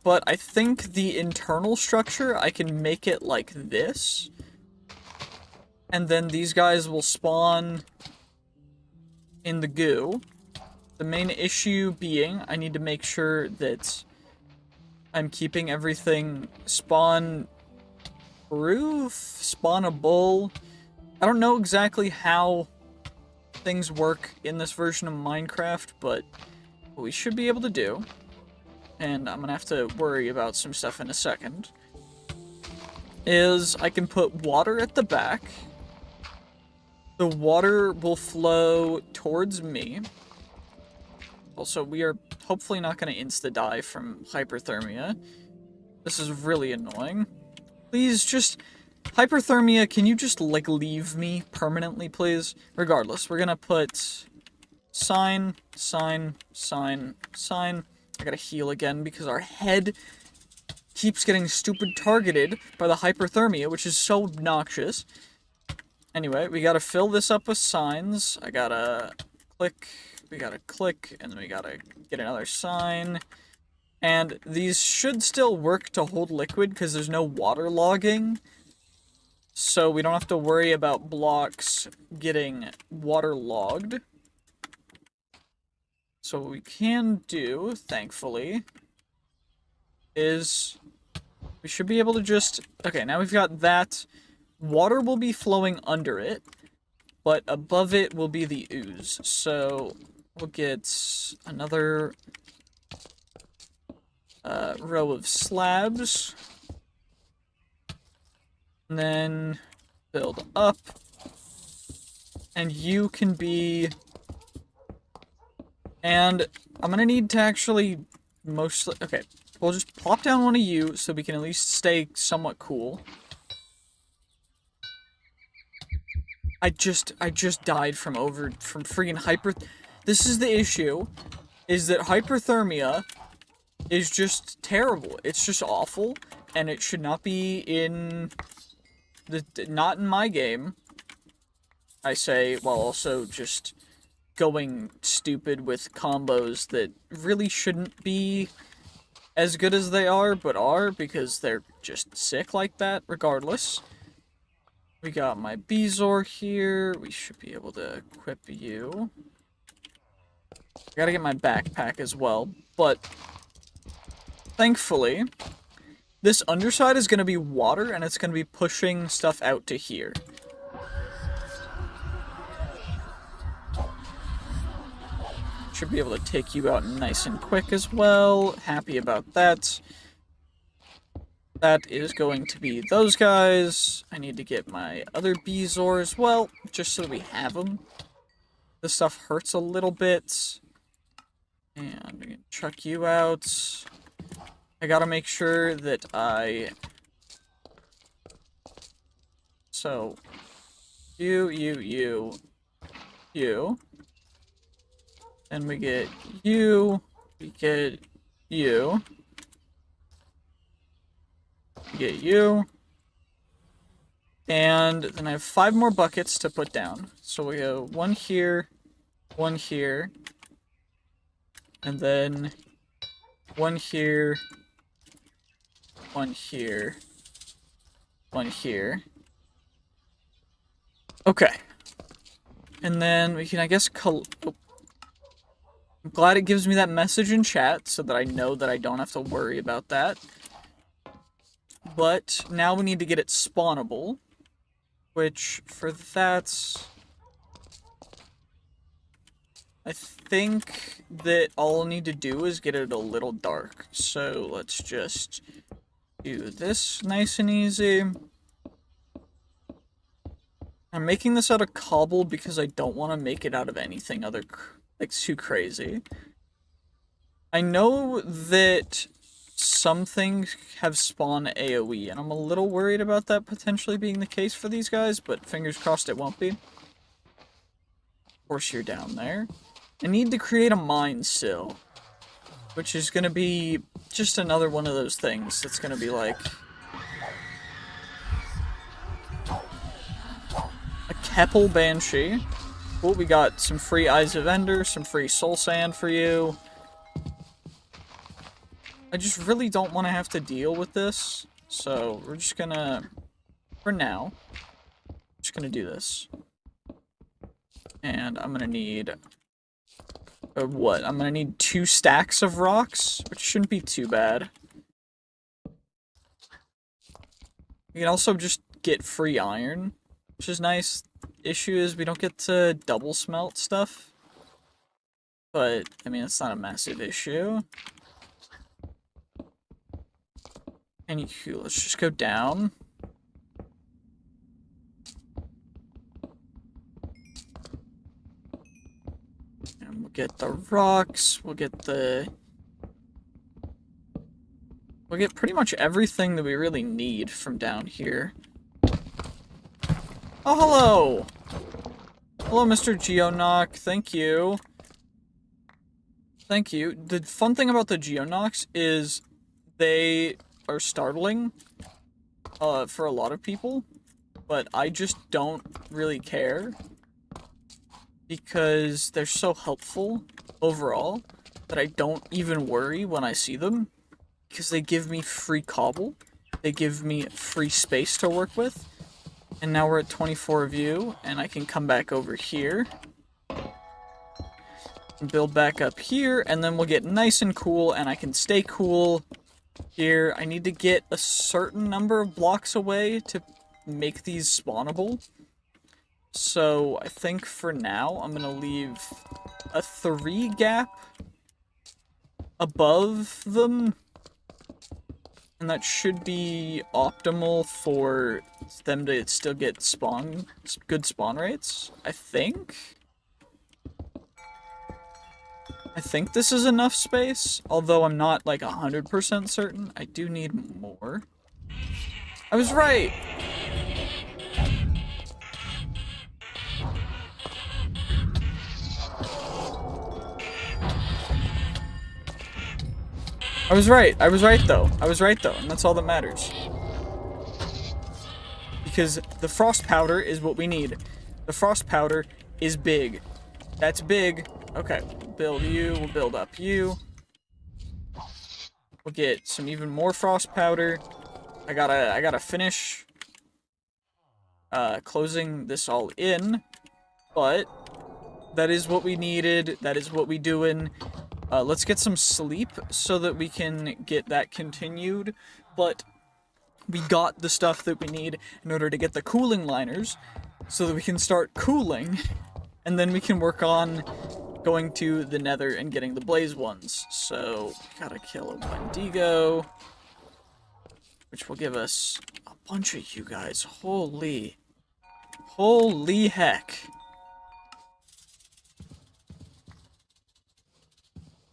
But I think the internal structure, I can make it like this. And then these guys will spawn in the goo. The main issue being, I need to make sure that I'm keeping everything spawn-proof, spawnable. I don't know exactly how things work in this version of Minecraft, but what we should be able to do, and I'm gonna have to worry about some stuff in a second, is I can put water at the back. The water will flow towards me. Also, we are hopefully not going to insta-die from hyperthermia. This is really annoying. Please, just... Hyperthermia, can you just, like, leave me permanently, please? Regardless, we're gonna put... Sign, sign, sign, sign. I gotta heal again because our head keeps getting stupid targeted by the hyperthermia, which is so obnoxious. Anyway, we gotta fill this up with signs. I gotta click, we gotta click, and then we gotta get another sign. And these should still work to hold liquid because there's no water logging. So we don't have to worry about blocks getting water logged. So what we can do, thankfully, is we should be able to just... Okay, now we've got that. Water will be flowing under it, but above it will be the ooze. So we'll get another row of slabs. And then build up. And you can be... And I'm gonna need to actually mostly... Okay, we'll just plop down one of you so we can at least stay somewhat cool. I just died from freaking hyper... This is the issue, is that hyperthermia is just terrible. It's just awful, and it should not be in... not in my game, I say, while also just going stupid with combos that really shouldn't be as good as they are, but are, because they're just sick like that, regardless. We got my Bezoar here. We should be able to equip you. I gotta get my backpack as well, but thankfully, this underside is gonna be water, and it's gonna be pushing stuff out to here. Should be able to take you out nice and quick as well. Happy about that. That is going to be those guys. I need to get my other Bezoar as well, just so that we have them. This stuff hurts a little bit. And I'm gonna chuck you out. I gotta make sure that I... So, you. Then we get you, we get you, we get you, and then I have 5 more buckets to put down. So we go one here, and then one here, one here, one here. Okay. And then we can, I guess, I'm glad it gives me that message in chat so that I know that I don't have to worry about that. But now we need to get it spawnable, which for that, I think that all I'll need to do is get it a little dark. So let's just do this nice and easy. I'm making this out of cobble because I don't want to make it out of anything other like too crazy. I know that some things have spawn AoE, and I'm a little worried about that potentially being the case for these guys, but fingers crossed it won't be. Of course you're down there. I need to create a mine still, which is gonna be just another one of those things that's gonna be like a Keppel Banshee. Cool, we got some free Eyes of Ender, some free Soul Sand for you. I just really don't want to have to deal with this, so we're just gonna, for now, just gonna do this. And I'm gonna need, what? I'm gonna need 2 stacks of rocks, which shouldn't be too bad. You can also just get free iron, which is nice. Issue is we don't get to double smelt stuff, but I mean it's not a massive issue. Anywho, let's just go down. get the rocks, we'll get pretty much everything that we really need from down here. Oh, hello! Hello, Mr. Geonock, thank you. Thank you. The fun thing about the Geonocks is they are startling for a lot of people, but I just don't really care because they're so helpful overall that I don't even worry when I see them because they give me free cobble, they give me free space to work with, and now we're at 24 view and I can come back over here and build back up here, and then we'll get nice and cool and I can stay cool here. I need to get a certain number of blocks away to make these spawnable. So I think for now I'm gonna leave a 3 gap above them, and that should be optimal for them to still get good spawn rates, I think. I think this is enough space, although I'm not like 100% certain. I do need more. I was right! I was right though, and that's all that matters. Because the frost powder is what we need. The frost powder is big. That's big. Okay, we'll build you, we'll build up you. We'll get some even more frost powder. I gotta finish closing this all in, but that is what we needed, that is what we doing. Let's get some sleep so that we can get that continued, but we got the stuff that we need in order to get the cooling liners so that we can start cooling, and then we can work on going to the nether and getting the blaze ones. So, gotta kill a Wendigo, which will give us a bunch of you guys. Holy heck.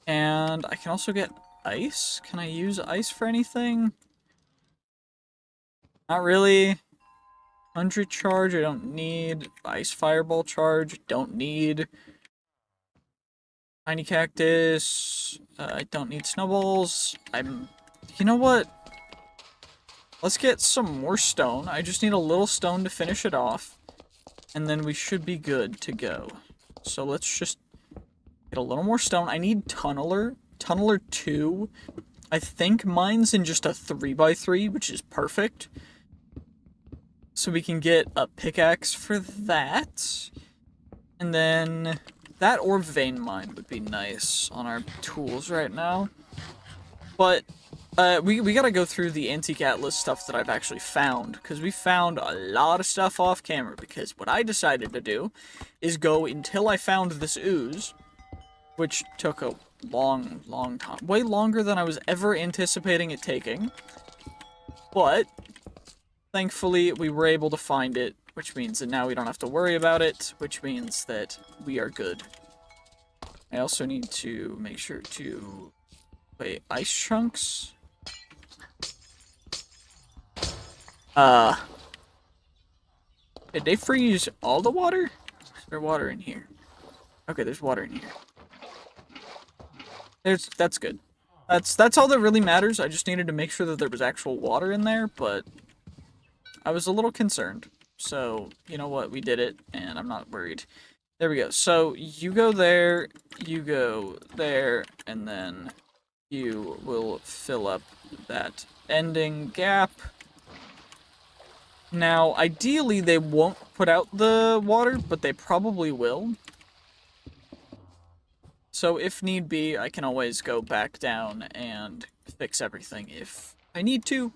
And I can also get ice. Can I use ice for anything? Not really. 100 charge, I don't need. Ice fireball charge, don't need. Tiny cactus, I don't need snowballs. You know what? Let's get some more stone. I just need a little stone to finish it off. And then we should be good to go. So let's just get a little more stone. I need tunneler. Tunneler 2. I think mine's in just a 3x3, which is perfect. So we can get a pickaxe for that. And then that or vein mine would be nice on our tools right now. But we gotta go through the Antique Atlas stuff that I've actually found, because we found a lot of stuff off camera, because what I decided to do is go until I found this ooze, which took a long time. Way longer than I was ever anticipating it taking. But thankfully, we were able to find it, which means that now we don't have to worry about it, which means that we are good. I also need to make sure to... Wait, ice chunks? Did they freeze all the water? Is there water in here? Okay, there's water in here. That's good. That's all that really matters. I just needed to make sure that there was actual water in there, but I was a little concerned. So, you know what, we did it, and I'm not worried. There we go. So, you go there, and then you will fill up that ending gap. Now, ideally, they won't put out the water, but they probably will. So, if need be, I can always go back down and fix everything if I need to,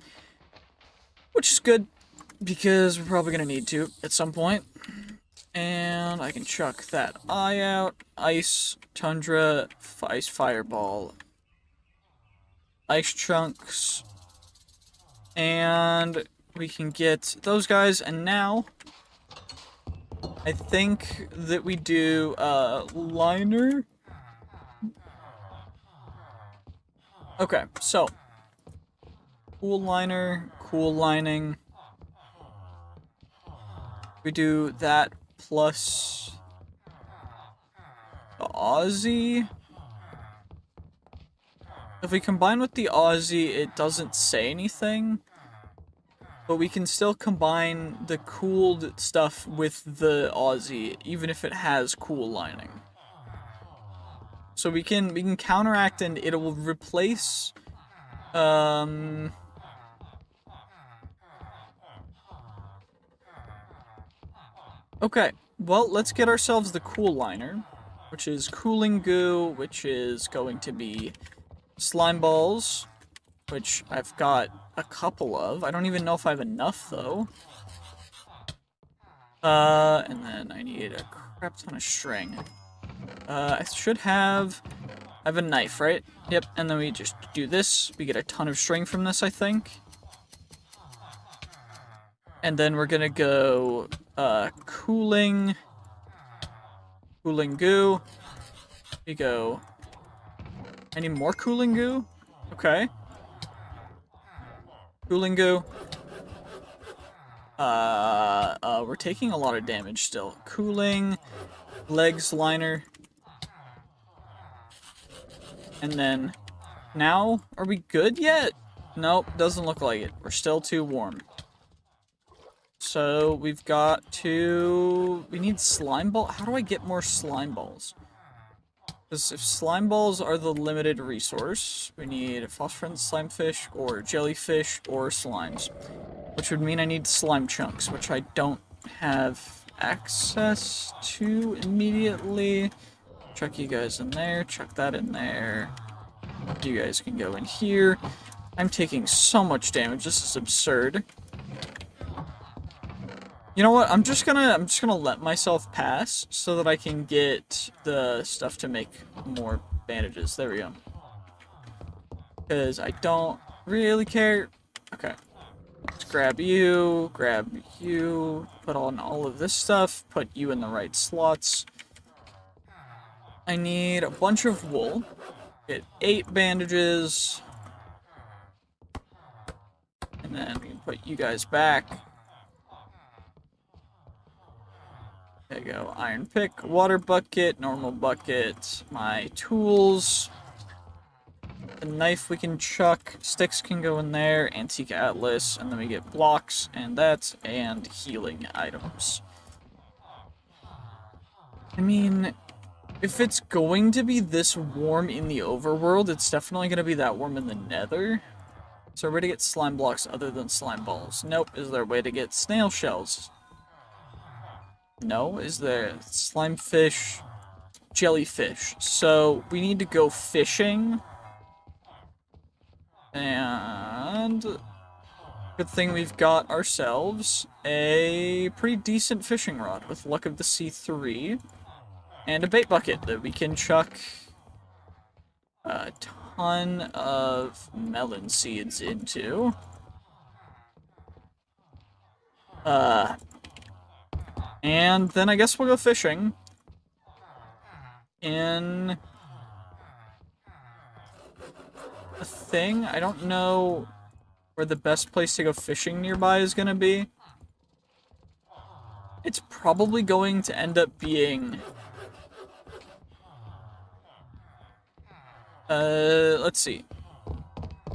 which is good, because we're probably going to need to at some point. And I can chuck that eye out. Ice, tundra, ice fireball, ice chunks, and we can get those guys. And now, I think that we do liner Okay, so cool liner, cool lining. We do that plus the Aussie. If we combine with the Aussie, it doesn't say anything. But we can still combine the cooled stuff with the Aussie, even if it has cool lining. So we can counteract and it will replace okay, well, let's get ourselves the cool liner, which is cooling goo, which is going to be slime balls, which I've got a couple of. I don't even know if I have enough, though. And then I need a crap ton of string. I should have... I have a knife, right? Yep, and then we just do this. We get a ton of string from this, I think. And then we're gonna go, cooling goo. We go... I need more cooling goo? Okay. Cooling goo. We're taking a lot of damage still. Cooling, legs liner. And then, now, are we good yet? Nope, doesn't look like it. We're still too warm. So, we've got to... We need slime ball? How do I get more slime balls? Because if slime balls are the limited resource, we need phosphorescent slime fish, or jellyfish, or slimes. Which would mean I need slime chunks, which I don't have access to immediately. Chuck you guys in there, chuck that in there. You guys can go in here. I'm taking so much damage, this is absurd. You know what? I'm just gonna let myself pass so that I can get the stuff to make more bandages. There we go. Because I don't really care. Okay. Let's grab you, put on all of this stuff, put you in the right slots. I need a bunch of wool. Get 8 bandages. And then we can put you guys back. There you go. Iron pick, water bucket, normal bucket, my tools. The knife we can chuck, sticks can go in there, antique atlas, and then we get blocks, and that's, and healing items. I mean, if it's going to be this warm in the overworld, it's definitely going to be that warm in the nether. Is there a way to get slime blocks other than slime balls? Nope. Is there a way to get snail shells? No. Is there slime fish, jellyfish? So we need to go fishing. And good thing we've got ourselves a pretty decent fishing rod with Luck of the Sea 3 and a bait bucket that we can chuck a ton of melon seeds into. And then I guess we'll go fishing in a thing. I don't know where the best place to go fishing nearby is gonna be. It's probably going to end up being... let's see.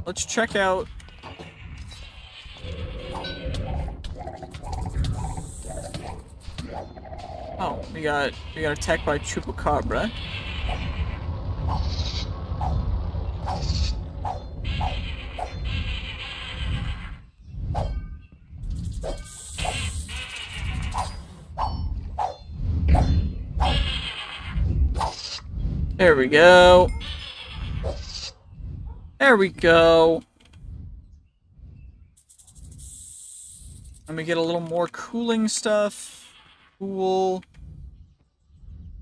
Let's check out... Oh, we got attacked by Chupacabra. There we go. There we go. And we get a little more cooling stuff. Cool.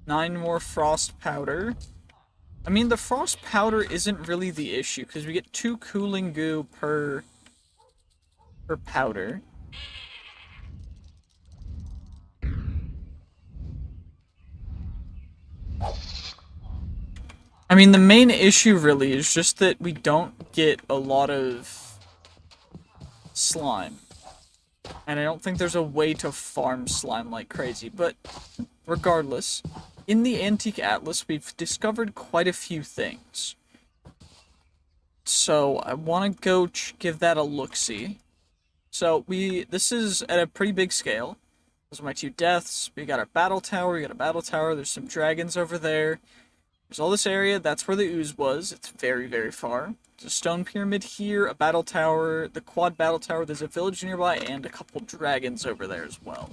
9 more frost powder. I mean, the frost powder isn't really the issue, because we get 2 cooling goo per powder. I mean, the main issue really is just that we don't get a lot of slime. And I don't think there's a way to farm slime like crazy, but regardless, in the Antique Atlas, we've discovered quite a few things. So I want to go give that a look-see. So this is at a pretty big scale. Those are my 2 deaths. We got our battle tower, we got a battle tower, there's some dragons over there. There's all this area, that's where the ooze was. It's very, very far. There's a stone pyramid here, a battle tower, the quad battle tower, there's a village nearby, and a couple dragons over there as well.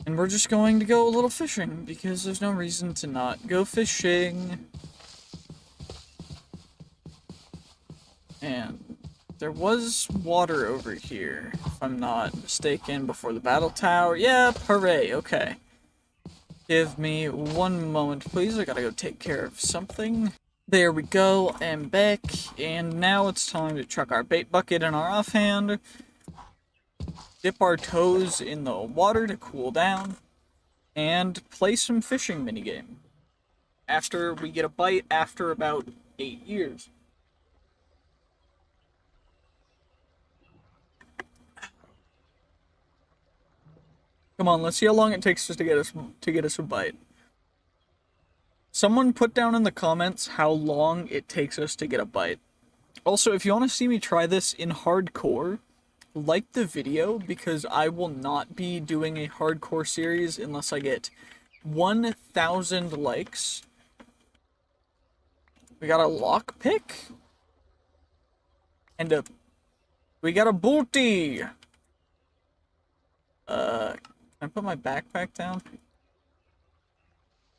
And we're just going to go a little fishing, because there's no reason to not go fishing. And there was water over here, if I'm not mistaken, before the battle tower. Yeah, hooray, okay. Give me one moment, please. I gotta go take care of something. There we go, I'm back, and now it's time to chuck our bait bucket in our offhand, dip our toes in the water to cool down, and play some fishing minigame. After we get a bite after about 8 years. Come on, let's see how long it takes us to get us a bite. Someone put down in the comments how long it takes us to get a bite. Also, if you want to see me try this in hardcore, like the video, because I will not be doing a hardcore series unless I get 1,000 likes. We got a lockpick. And we got a booty! Can I put my backpack down?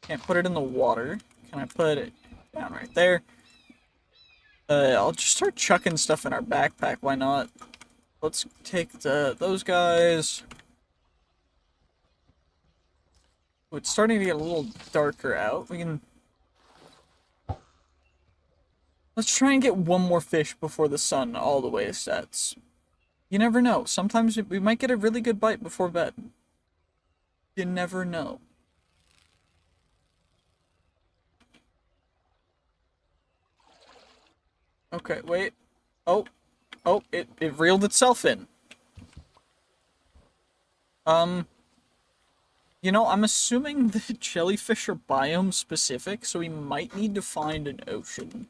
Can't put it in the water. Can I put it down right there? I'll just start chucking stuff in our backpack, why not? Let's take those guys. Oh, it's starting to get a little darker out. Let's try and get one more fish before the sun all the way sets. You never know. Sometimes we might get a really good bite before bed. You never know. Okay, wait. Oh, it reeled itself in. You know, I'm assuming the jellyfish are biome specific, so we might need to find an ocean.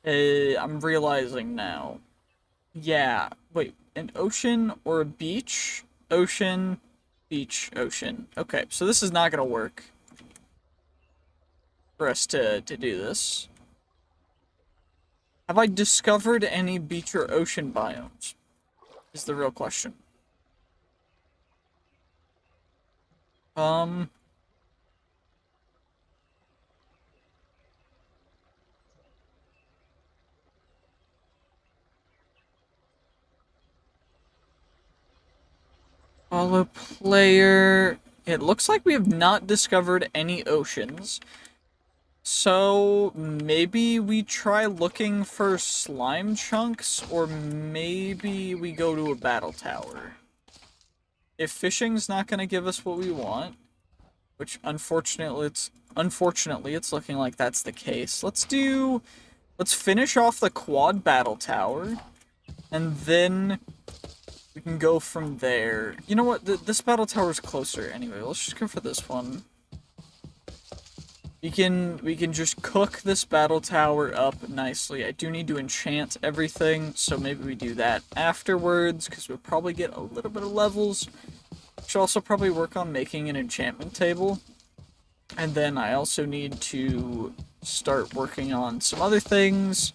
I'm realizing now. Yeah, wait, an ocean or a beach? Ocean, beach, ocean. Okay, so this is not gonna work for us to do this. Have I discovered any beach or ocean biomes? Is the real question. Follow player. It looks like we have not discovered any oceans. So maybe we try looking for slime chunks, or maybe we go to a battle tower. If fishing's not gonna give us what we want, which unfortunately it's looking like that's the case. Let's finish off the quad battle tower, and then we can go from there. You know what? This battle tower is closer anyway. Let's just go for this one. We can just cook this battle tower up nicely. I do need to enchant everything, so maybe we do that afterwards, because we'll probably get a little bit of levels. Should also probably work on making an enchantment table. And then I also need to start working on some other things,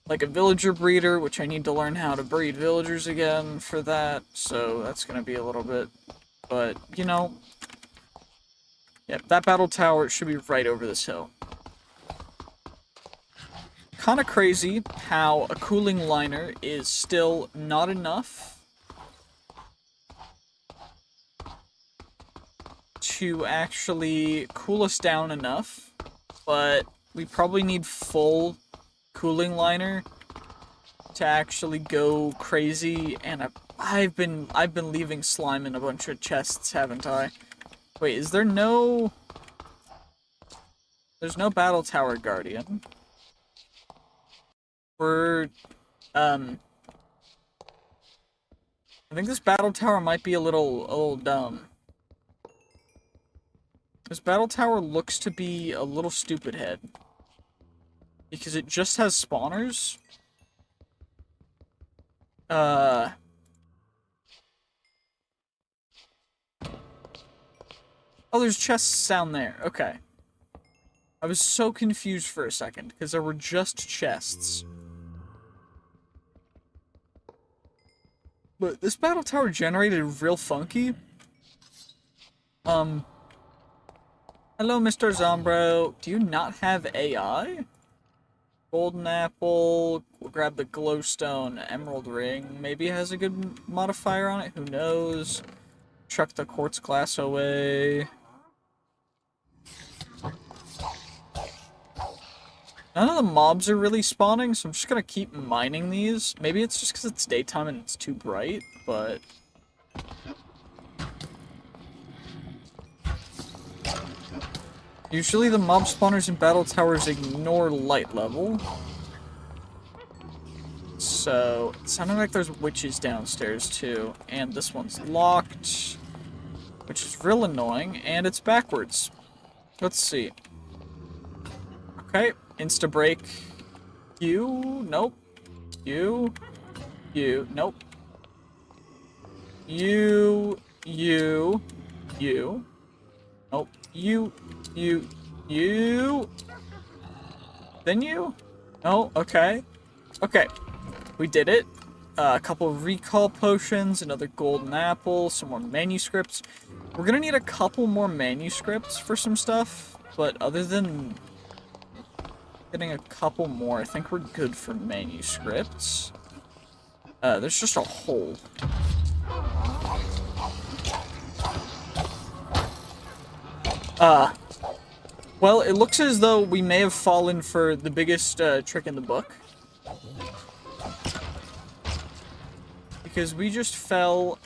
like a villager breeder, which I need to learn how to breed villagers again for that, so that's gonna be a little bit, but, you know, yeah, that battle tower should be right over this hill. Kinda crazy how a cooling liner is still not enough to actually cool us down enough, but we probably need full cooling liner to actually go crazy, and I've been leaving slime in a bunch of chests, haven't I? Wait, is there no... There's no battle tower guardian. We're, I think this battle tower might be a little dumb. This battle tower looks to be a little stupid head. Because it just has spawners. Oh, there's chests down there. Okay. I was so confused for a second, because there were just chests. But this battle tower generated real funky. Hello, Mr. Zombro. Do you not have AI? Golden apple. We'll grab the glowstone. Emerald ring. Maybe it has a good modifier on it. Who knows? Chuck the quartz glass away. None of the mobs are really spawning, so I'm just gonna keep mining these. Maybe it's just because it's daytime and it's too bright, but... Usually the mob spawners in battle towers ignore light level. So, it sounded like there's witches downstairs too. And this one's locked, which is real annoying, and it's backwards. Let's see. Okay, insta-break. You, nope. You, nope. You, nope. You. Then you? Oh, okay. Okay. We did it. A couple of recall potions, another golden apple, some more manuscripts. We're gonna need a couple more manuscripts for some stuff, but other than getting a couple more, I think we're good for manuscripts. There's just a hole. Well, it looks as though we may have fallen for the biggest trick in the book. Because we just fell...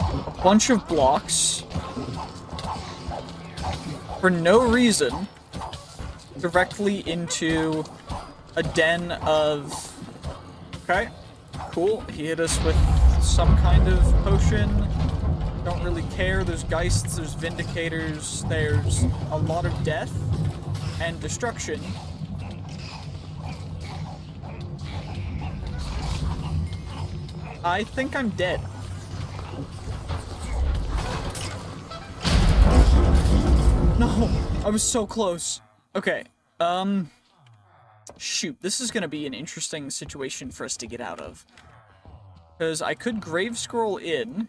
a bunch of blocks for no reason directly into a den of... Okay, cool. He hit us with some kind of potion. Don't really care. There's Geists, there's Vindicators, there's a lot of death and destruction. I think I'm dead. No, I was so close. Okay, shoot, this is gonna be an interesting situation for us to get out of. Because I could grave scroll in.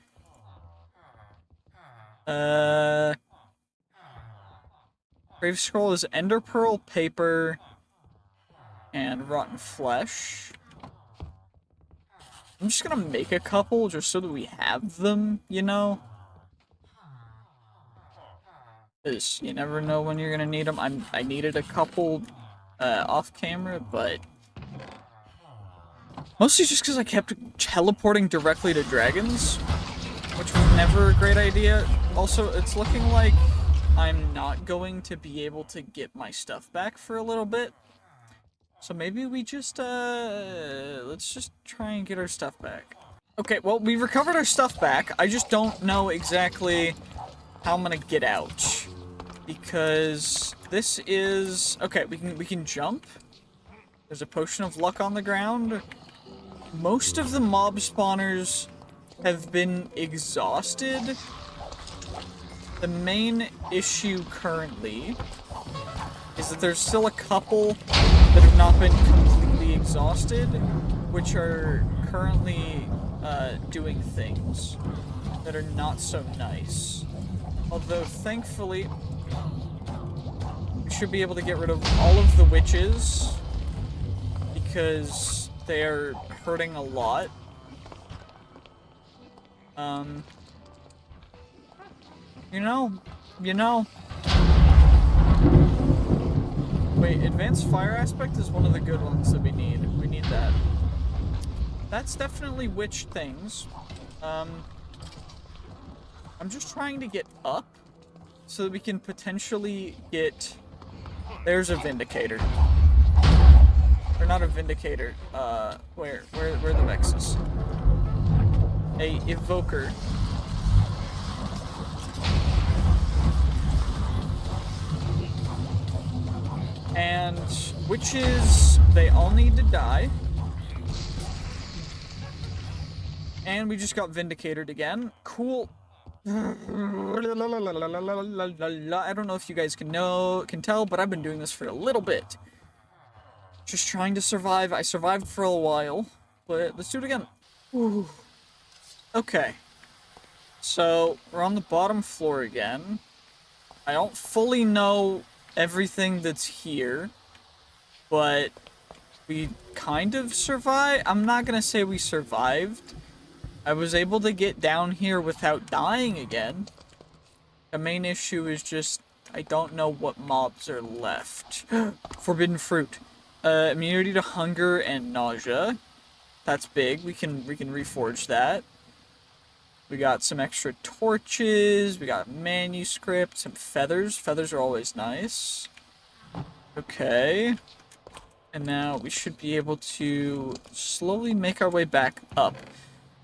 Grave scroll is ender pearl, paper, and rotten flesh. I'm just gonna make a couple just so that we have them, you know? Because you never know when you're gonna need them. I needed a couple off camera, but mostly just because I kept teleporting directly to dragons, which was never a great idea. Also, it's looking like I'm not going to be able to get my stuff back for a little bit. So maybe we just, let's just try and get our stuff back. Okay, well, we recovered our stuff back. I just don't know exactly how I'm gonna get out. Because this is... Okay, we can jump. There's a potion of luck on the ground. Most of the mob spawners have been exhausted. The main issue currently is that there's still a couple that have not been completely exhausted, which are currently doing things that are not so nice. Although, thankfully, we should be able to get rid of all of the witches, because they are hurting a lot. You know. Wait, advanced fire aspect is one of the good ones that we need. We need that. That's definitely witch things. I'm just trying to get up so that we can potentially get... There's a Vindicator. Or not a Vindicator. Where are the Vexes? A Evoker. And witches, they all need to die. And we just got Vindicated again. Cool. I don't know if you guys can tell, but I've been doing this for a little bit. Just trying to survive. I survived for a while, but let's do it again. Ooh. Okay. So, we're on the bottom floor again. I don't fully know everything that's here, but we kind of survived. I'm not gonna say we survived. I was able to get down here without dying again. The main issue is just, I don't know what mobs are left. Forbidden fruit. Immunity to hunger and nausea. That's big. We can reforge that. We got some extra torches. We got manuscript, some feathers. Feathers are always nice. Okay. And now we should be able to slowly make our way back up.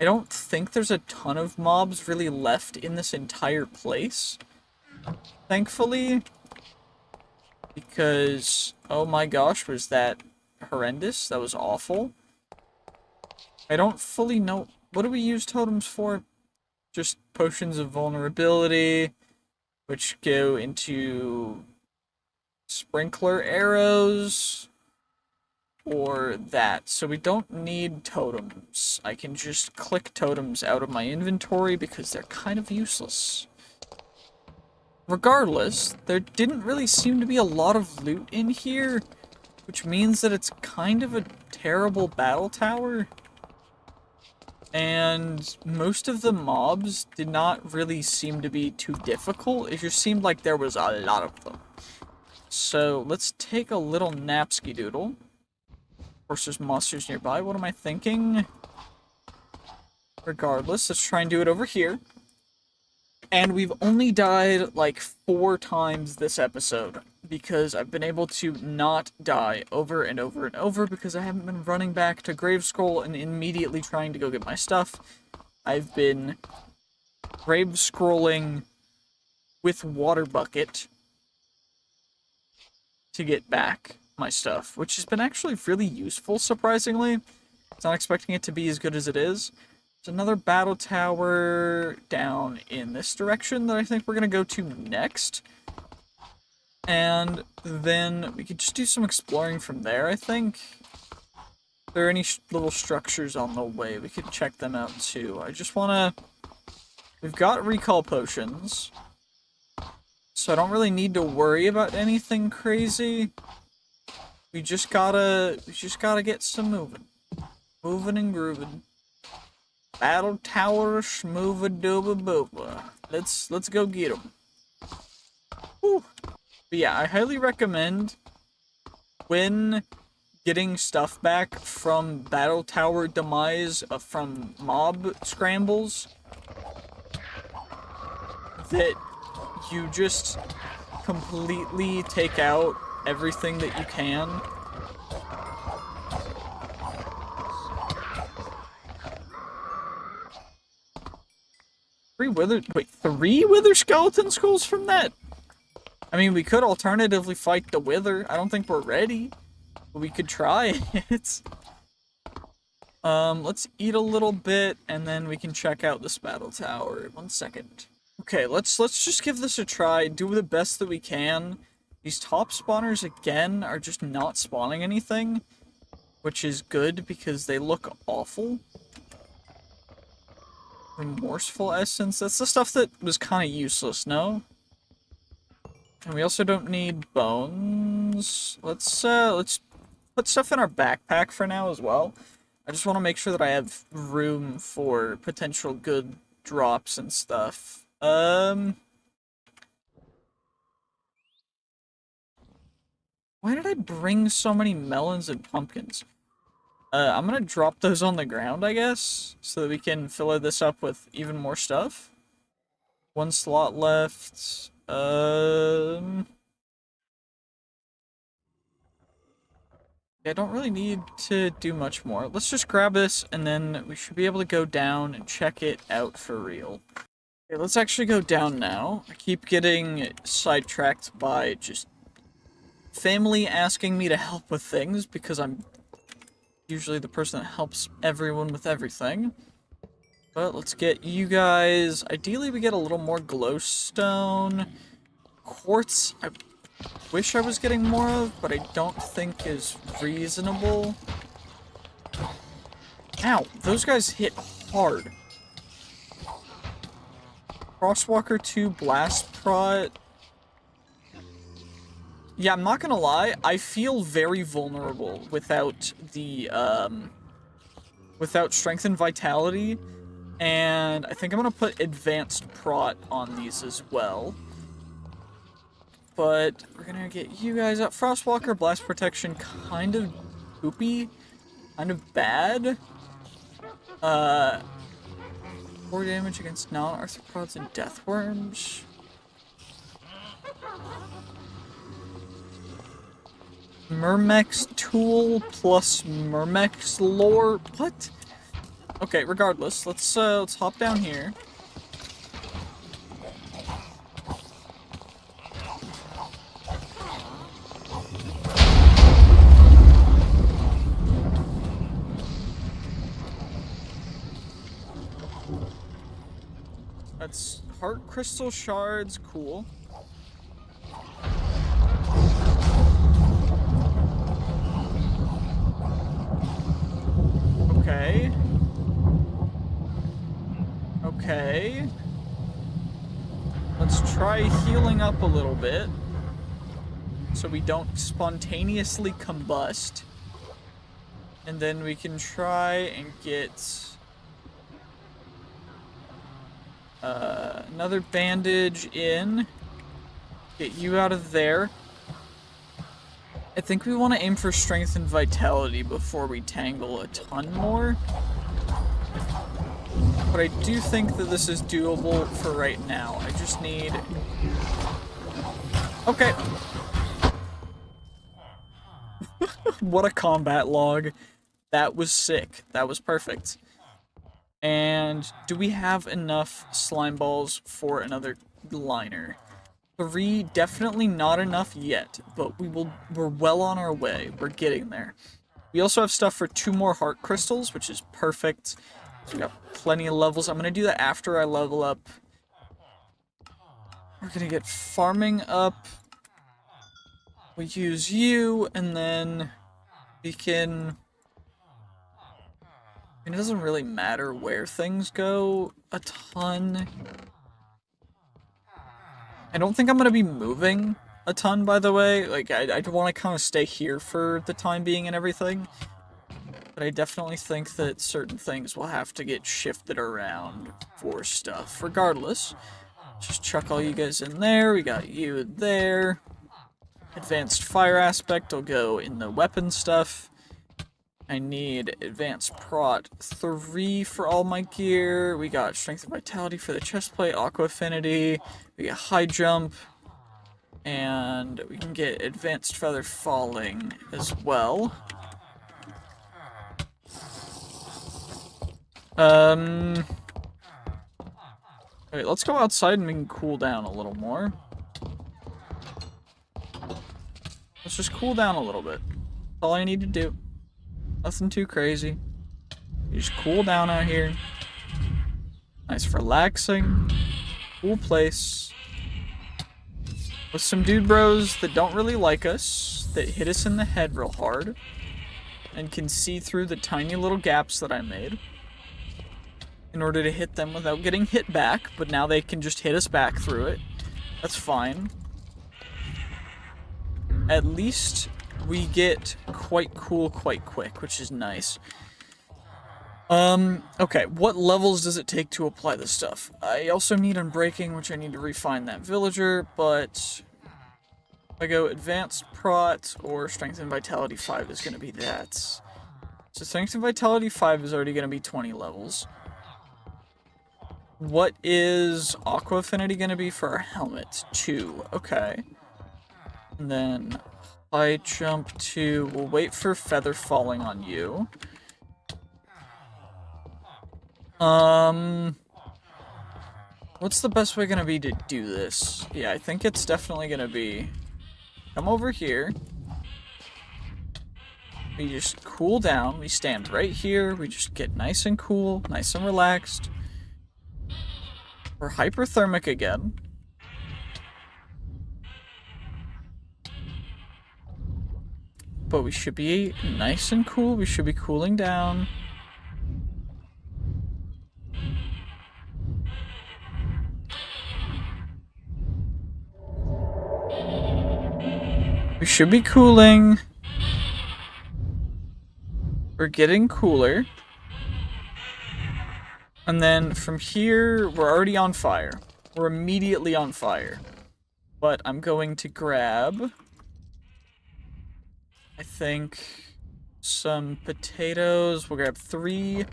I don't think there's a ton of mobs really left in this entire place. Thankfully. Because, oh my gosh, was that horrendous? That was awful. I don't fully know. What do we use totems for? Just potions of vulnerability, which go into sprinkler arrows. Or that. So we don't need totems. I can just click totems out of my inventory because they're kind of useless. Regardless, there didn't really seem to be a lot of loot in here, which means that it's kind of a terrible battle tower. And most of the mobs did not really seem to be too difficult. It just seemed like there was a lot of them. So let's take a little napsky doodle. Of course, there's monsters nearby. What am I thinking? Regardless, let's try and do it over here. And we've only died like 4 times this episode because I've been able to not die over and over and over because I haven't been running back to Gravescroll and immediately trying to go get my stuff. I've been Gravescrolling with Water Bucket to get back my stuff, which has been actually really useful, surprisingly. I was not expecting it to be as good as it is. There's another battle tower down in this direction that I think we're going to go to next. And then we could just do some exploring from there, I think. If there are any little structures on the way, we could check them out too. I just want to... We've got recall potions, so I don't really need to worry about anything crazy. We just gotta get some moving. Moving and grooving. Battle tower schmoova dooba booba. Let's go get them. Whew. But yeah, I highly recommend when getting stuff back from battle tower demise, from mob scrambles, that you just completely take out everything that you can. Three wither skeleton skulls from that? I mean, we could alternatively fight the wither. I don't think we're ready, but we could try it. Let's eat a little bit, and then we can check out this battle tower. 1 second. Okay, let's just give this a try, do the best that we can. These top spawners, again, are just not spawning anything, which is good because they look awful. Remorseful essence, that's the stuff that was kind of useless, no? And we also don't need bones. Let's put stuff in our backpack for now as well. I just want to make sure that I have room for potential good drops and stuff. Why did I bring so many melons and pumpkins? I'm gonna drop those on the ground, I guess, so that we can fill this up with even more stuff. 1 slot left. I don't really need to do much more. Let's just grab this, and then we should be able to go down and check it out for real. Okay, let's actually go down now. I keep getting sidetracked by just family asking me to help with things, because I'm usually the person that helps everyone with everything. But let's get you guys... Ideally, we get a little more glowstone. Quartz, I wish I was getting more of, but I don't think is reasonable. Ow, those guys hit hard. Crosswalker 2 Blast Prot. Yeah, I'm not gonna lie, I feel very vulnerable without the, without Strength and Vitality, and I think I'm gonna put Advanced Prot on these as well. But we're gonna get you guys up. Frostwalker, Blast Protection, kind of poopy, kind of bad. 4 damage against non-arthropods and deathworms. Myrmex Tool plus Myrmex Lore. What? Okay, regardless, let's hop down here. That's heart crystal shards, cool. Okay. Okay. Let's try healing up a little bit, so we don't spontaneously combust. And then we can try and get another bandage in. Get you out of there. I think we want to aim for strength and vitality before we tangle a ton more. But I do think that this is doable for right now. I just need... Okay. What a combat log. That was sick. That was perfect. And do we have enough slime balls for another liner? 3, definitely not enough yet, but we're well on our way. We're getting there. We also have stuff for 2 more heart crystals, which is perfect. So we got plenty of levels. I'm gonna do that after I level up. We're gonna get farming up. We use you, and then we can... I mean, it doesn't really matter where things go a ton. I don't think I'm going to be moving a ton, by the way. Like, I want to kind of stay here for the time being and everything. But I definitely think that certain things will have to get shifted around for stuff. Regardless, just chuck all you guys in there. We got you there. Advanced fire aspect will go in the weapon stuff. I need advanced prot 3 for all my gear. We got strength and vitality for the chestplate, aqua affinity. We got high jump, and we can get advanced feather falling as well. Wait, let's go outside and we can cool down a little more. Let's just cool down a little bit. That's all I need to do. Nothing too crazy. You just cool down out here. Nice relaxing. Cool place. With some dude bros that don't really like us, that hit us in the head real hard, and can see through the tiny little gaps that I made in order to hit them without getting hit back, but now they can just hit us back through it. That's fine. At least we get quite cool quite quick, which is nice. Okay, what levels does it take to apply this stuff? I also need Unbreaking, which I need to refine that villager, but I go Advanced Prot or Strength and Vitality 5 is going to be that. So Strength and Vitality 5 is already going to be 20 levels. What is Aqua Affinity gonna be for our helmet? 2. Okay. And then height jump 2. We'll wait for feather falling on you. What's the best way gonna be to do this? Yeah, I think it's definitely gonna be come over here. We just cool down. We stand right here. We just get nice and cool, nice and relaxed. We're hyperthermic again. But we should be nice and cool. We should be cooling down. We should be cooling. We're getting cooler. And then from here, we're already on fire. We're immediately on fire. But I'm going to grab, I think, some potatoes. We'll grab 3,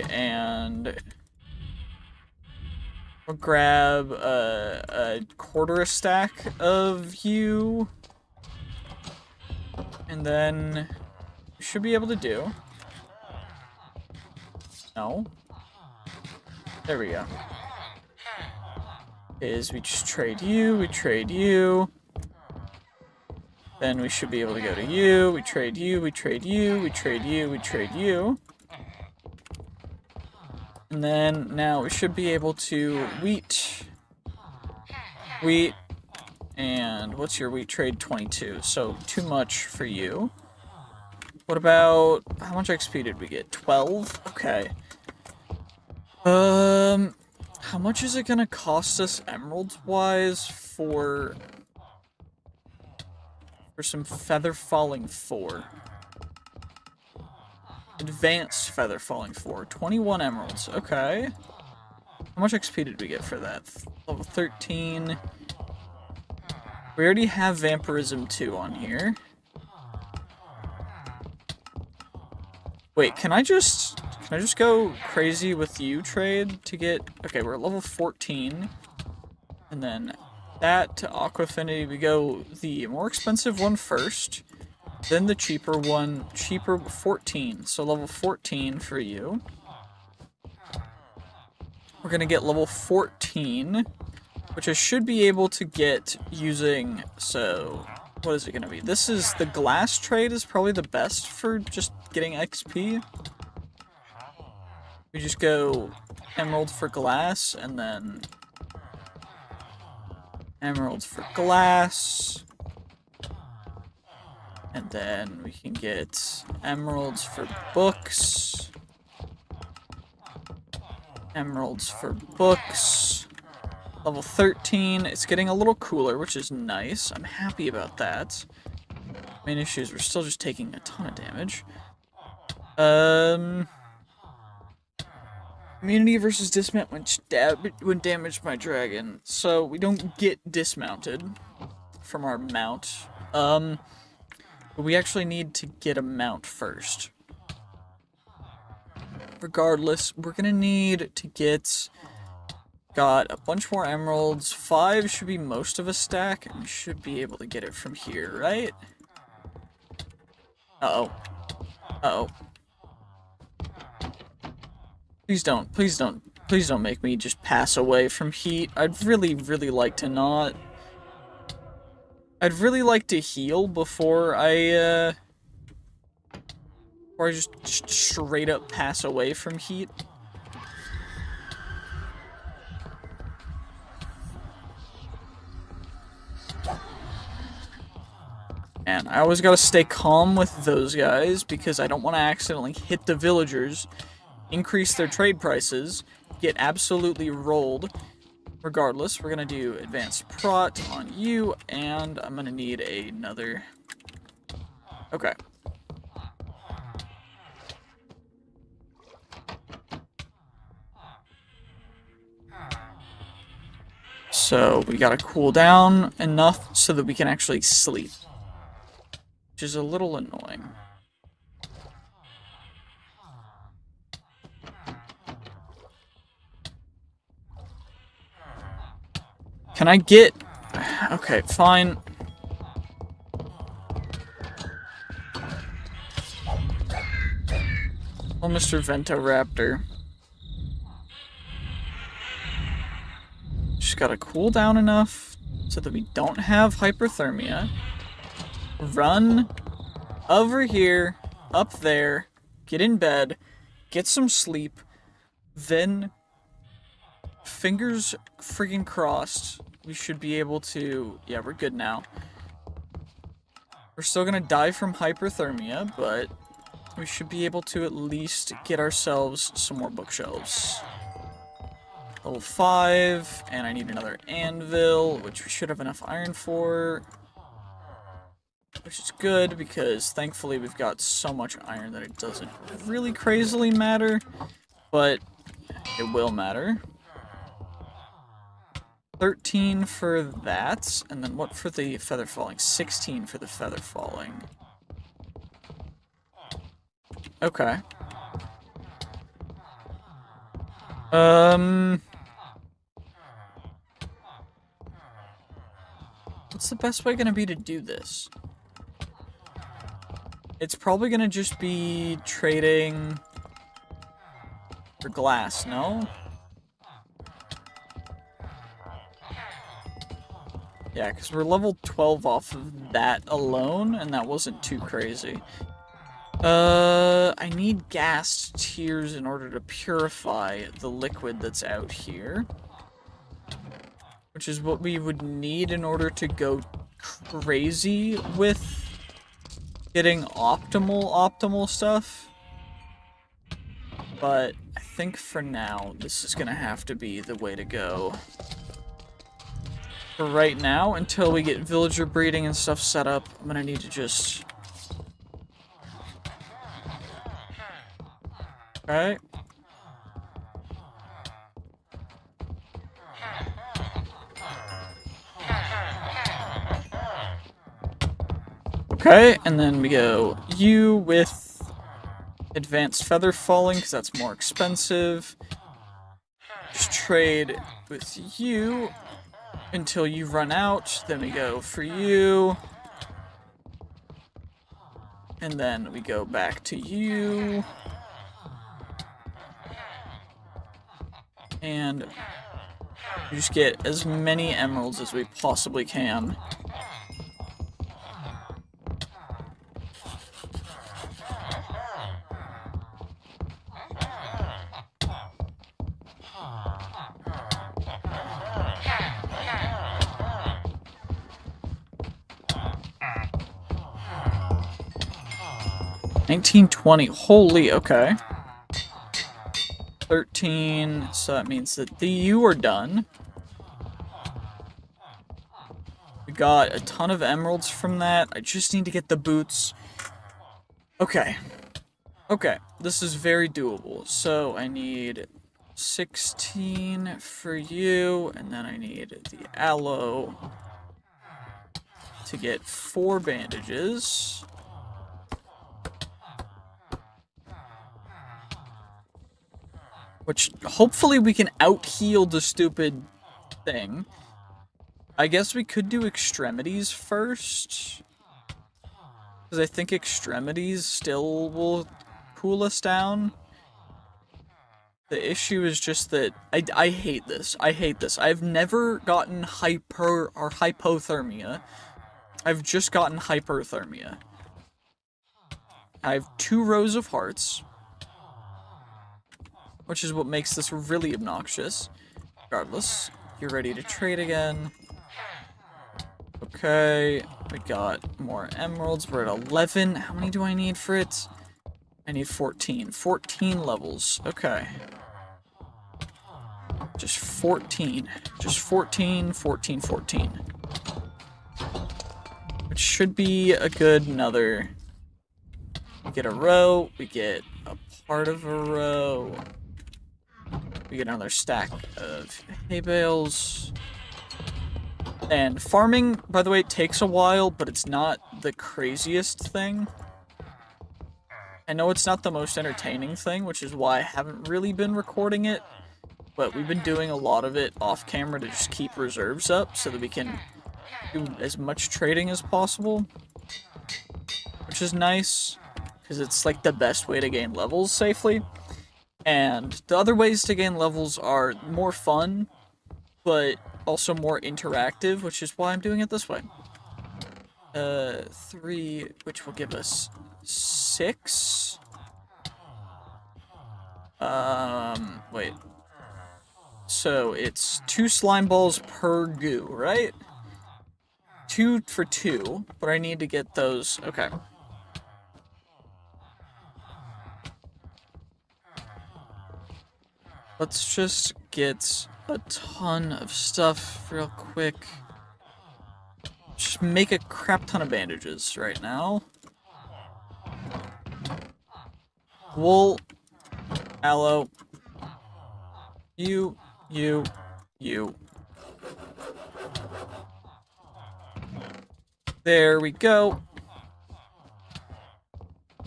and we'll grab a quarter a stack of you. And then we should be able to do. No. There we go. Is we just trade you, we trade you. Then we should be able to go to you, we trade you, we trade you, we trade you, we trade you. And then now we should be able to wheat, and what's your wheat trade? 22, so too much for you. What about, how much XP did we get? 12? Okay. How much is it gonna cost us emeralds-wise for some feather falling 4? Advanced feather falling 4. 21 emeralds. Okay. How much XP did we get for that? Level 13. We already have Vampirism 2 on here. Wait, can I just go crazy with you trade to get... Okay, we're at level 14. And then that to Aqua Affinity, we go the more expensive one first. Then the cheaper one, cheaper 14. So level 14 for you. We're gonna get level 14, which I should be able to get using, so... What is it gonna be? This is, the glass trade is probably the best for just getting XP. We just go emerald for glass, and then emeralds for glass. And then we can get emeralds for books. Emeralds for books. Level 13, it's getting a little cooler, which is nice. I'm happy about that. Main issue is we're still just taking a ton of damage. Immunity versus dismount when damaged by dragon. So we don't get dismounted from our mount. But we actually need to get a mount first. Regardless, we're gonna need to get... Got a bunch more emeralds. 5 should be most of a stack, and we should be able to get it from here, right? Uh-oh. Uh-oh. Please don't make me just pass away from heat. I'd really, really like to not. I'd really like to heal before I just straight up pass away from heat. And I always gotta stay calm with those guys because I don't want to accidentally hit the villagers, increase their trade prices, get absolutely rolled. Regardless, we're gonna do advanced prot on you, and I'm gonna need another... Okay. So we gotta cool down enough so that we can actually sleep. Which is a little annoying. Can I get... Okay, fine. Oh, Mr. Ventoraptor. Just gotta cool down enough so that we don't have hyperthermia. Run over here, up there, get in bed, get some sleep, then, fingers friggin' crossed, we should be able to... Yeah, we're good now. We're still gonna die from hyperthermia, but we should be able to at least get ourselves some more bookshelves. Level 5, and I need another anvil, which we should have enough iron for. Which is good, because thankfully we've got so much iron that it doesn't really crazily matter, but it will matter. 13 for that, and then what for the feather falling? 16 for the feather falling. Okay. What's the best way gonna be to do this? It's probably gonna just be trading for glass, no? Yeah, because we're level 12 off of that alone, and that wasn't too crazy. I need gas tiers in order to purify the liquid that's out here. Which is what we would need in order to go crazy with getting optimal stuff. But I think for now, this is gonna have to be the way to go. For right now, until we get villager breeding and stuff set up, I'm gonna need to just... Okay. Okay, and then we go you with advanced feather falling, because that's more expensive. Just trade with you until you run out. Then we go for you. And then we go back to you. And we just get as many emeralds as we possibly can. $19.20. Holy, okay. 13, so that means that you are done. We got a ton of emeralds from that. I just need to get the boots. Okay. Okay, this is very doable. So I need 16 for you, and then I need the aloe to get 4 bandages. Which, hopefully we can out-heal the stupid thing. I guess we could do extremities first. Because I think extremities still will cool us down. The issue is just that I hate this. I hate this. I've never gotten hypothermia. I've just gotten hyperthermia. I have 2 rows of hearts. Which is what makes this really obnoxious. Regardless, you're ready to trade again. Okay, we got more emeralds. We're at 11. How many do I need for it? I need 14. 14 levels. Okay. Just 14. Just 14, 14, 14. Which should be a good another... We get a row. We get a part of a row. We get another stack of hay bales. And farming, by the way, takes a while, but it's not the craziest thing. I know it's not the most entertaining thing, which is why I haven't really been recording it. but we've been doing a lot of it off camera to just keep reserves up so that we can do as much trading as possible, which is nice because it's like the best way to gain levels safely. And the other ways to gain levels are more fun, but also more interactive, which is why I'm doing it this way. 3, which will give us 6. Wait. So it's 2 slime balls per goo, right? 2 for 2, but I need to get those. Okay. Let's just get a ton of stuff real quick. Just make a crap ton of bandages right now. Wool. Aloe. You. There we go.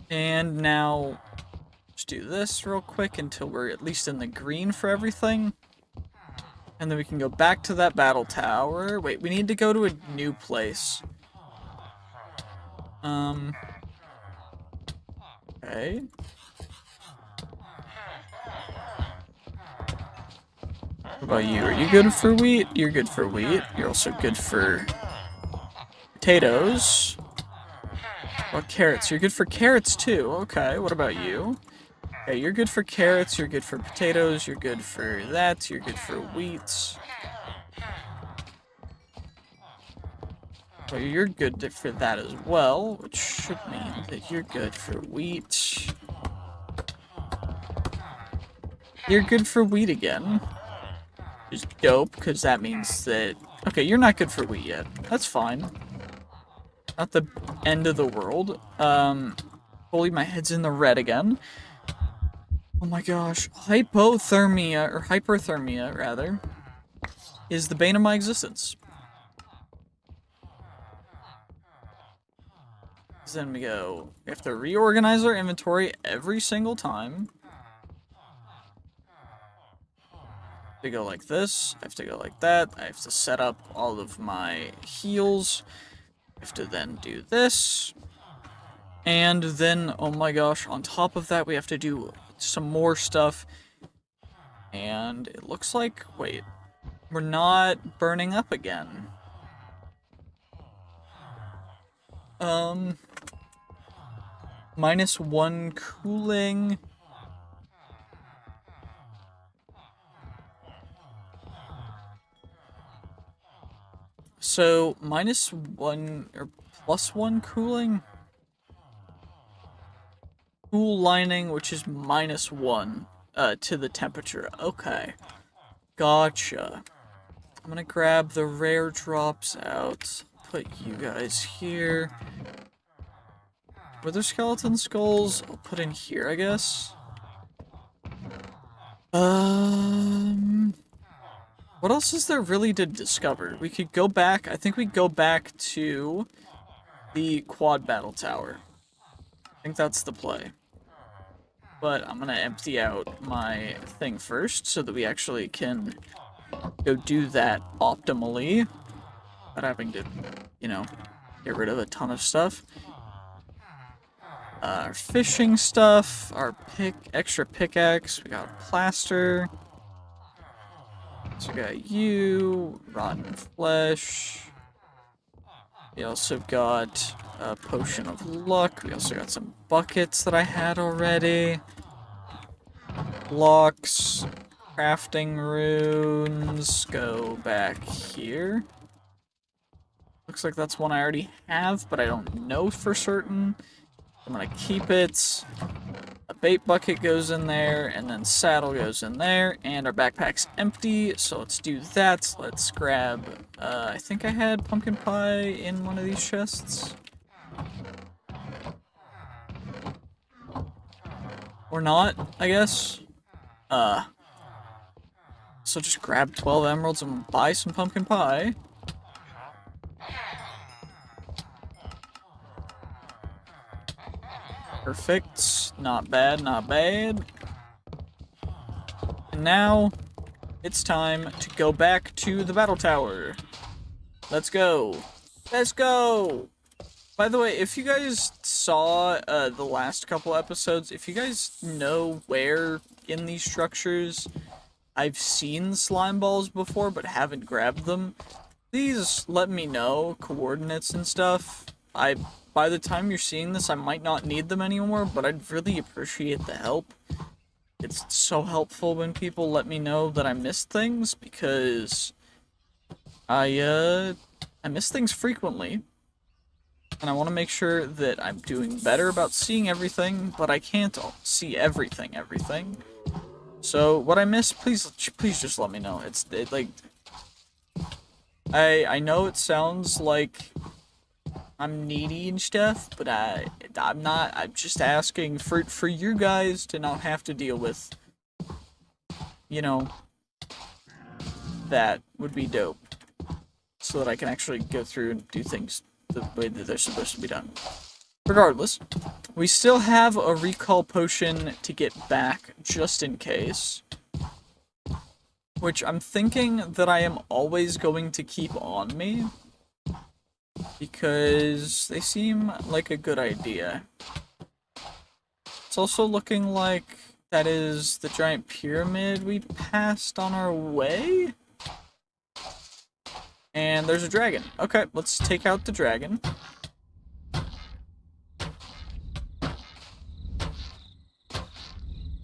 And now, just do this real quick until we're at least in the green for everything. And then we can go back to that battle tower. Wait, we need to go to a new place. Okay. What about you? Are you good for wheat? You're good for wheat. You're also good for potatoes. Or carrots. You're good for carrots too. Okay, what about you? Okay, you're good for carrots, you're good for potatoes, you're good for that, you're good for wheat. Well, you're good for that as well, which should mean that you're good for wheat. You're good for wheat again. Which is dope, because that means that... Okay, you're not good for wheat yet. That's fine. Not the end of the world. Holy, my head's in the red again. Oh my gosh. Hypothermia, or hyperthermia, rather, is the bane of my existence. Then we have to reorganize our inventory every single time. To go like this, I have to go like that, I have to set up all of my heals, I have to then do this, and then, oh my gosh, on top of that we have to do some more stuff, and it looks like, wait, we're not burning up again. -1 cooling. So, -1 or +1 cooling? Cool lining, which is -1 to the temperature. Okay. Gotcha. I'm gonna grab the rare drops out. Put you guys here. Were there skeleton skulls? I'll put in here, I guess. What else is there really to discover? We could go back. I think we go back to the quad battle tower. I think that's the play. But I'm gonna empty out my thing first so that we actually can go do that optimally. Without having to, you know, get rid of a ton of stuff. Our fishing stuff, our extra pickaxe, we got plaster. So we got you, rotten flesh. We also got a potion of luck. We also got some buckets that I had already. Blocks, crafting runes, go back here. Looks like that's one I already have, but I don't know for certain. I'm gonna keep it. A bait bucket goes in there, and then saddle goes in there, and our backpack's empty, so let's do that. Let's grab, I think I had pumpkin pie in one of these chests. Or not, I guess. So just grab 12 emeralds and buy some pumpkin pie. Perfect. Not bad, not bad. And now, It's time to go back to the battle tower. Let's go. Let's go! By the way, if you guys saw the last couple episodes, if you guys know where in these structures I've seen slime balls before but haven't grabbed them, please let me know coordinates and stuff. By the time you're seeing this, I might not need them anymore, but I'd really appreciate the help. It's so helpful when people let me know that I missed things, because I miss things frequently, and I want to make sure that I'm doing better about seeing everything, but I can't see everything. So what I miss, please just let me know. Like, I know it sounds like I'm needy and stuff, but I'm not. I'm just asking for you guys to not have to deal with, you know, that would be dope, so that I can actually go through and do things the way that they're supposed to be done. Regardless, we still have a recall potion to get back, just in case. Which I'm thinking that I am always going to keep on me, because they seem like a good idea. It's also looking like that is the giant pyramid we passed on our way? And there's a dragon. Okay, let's take out the dragon.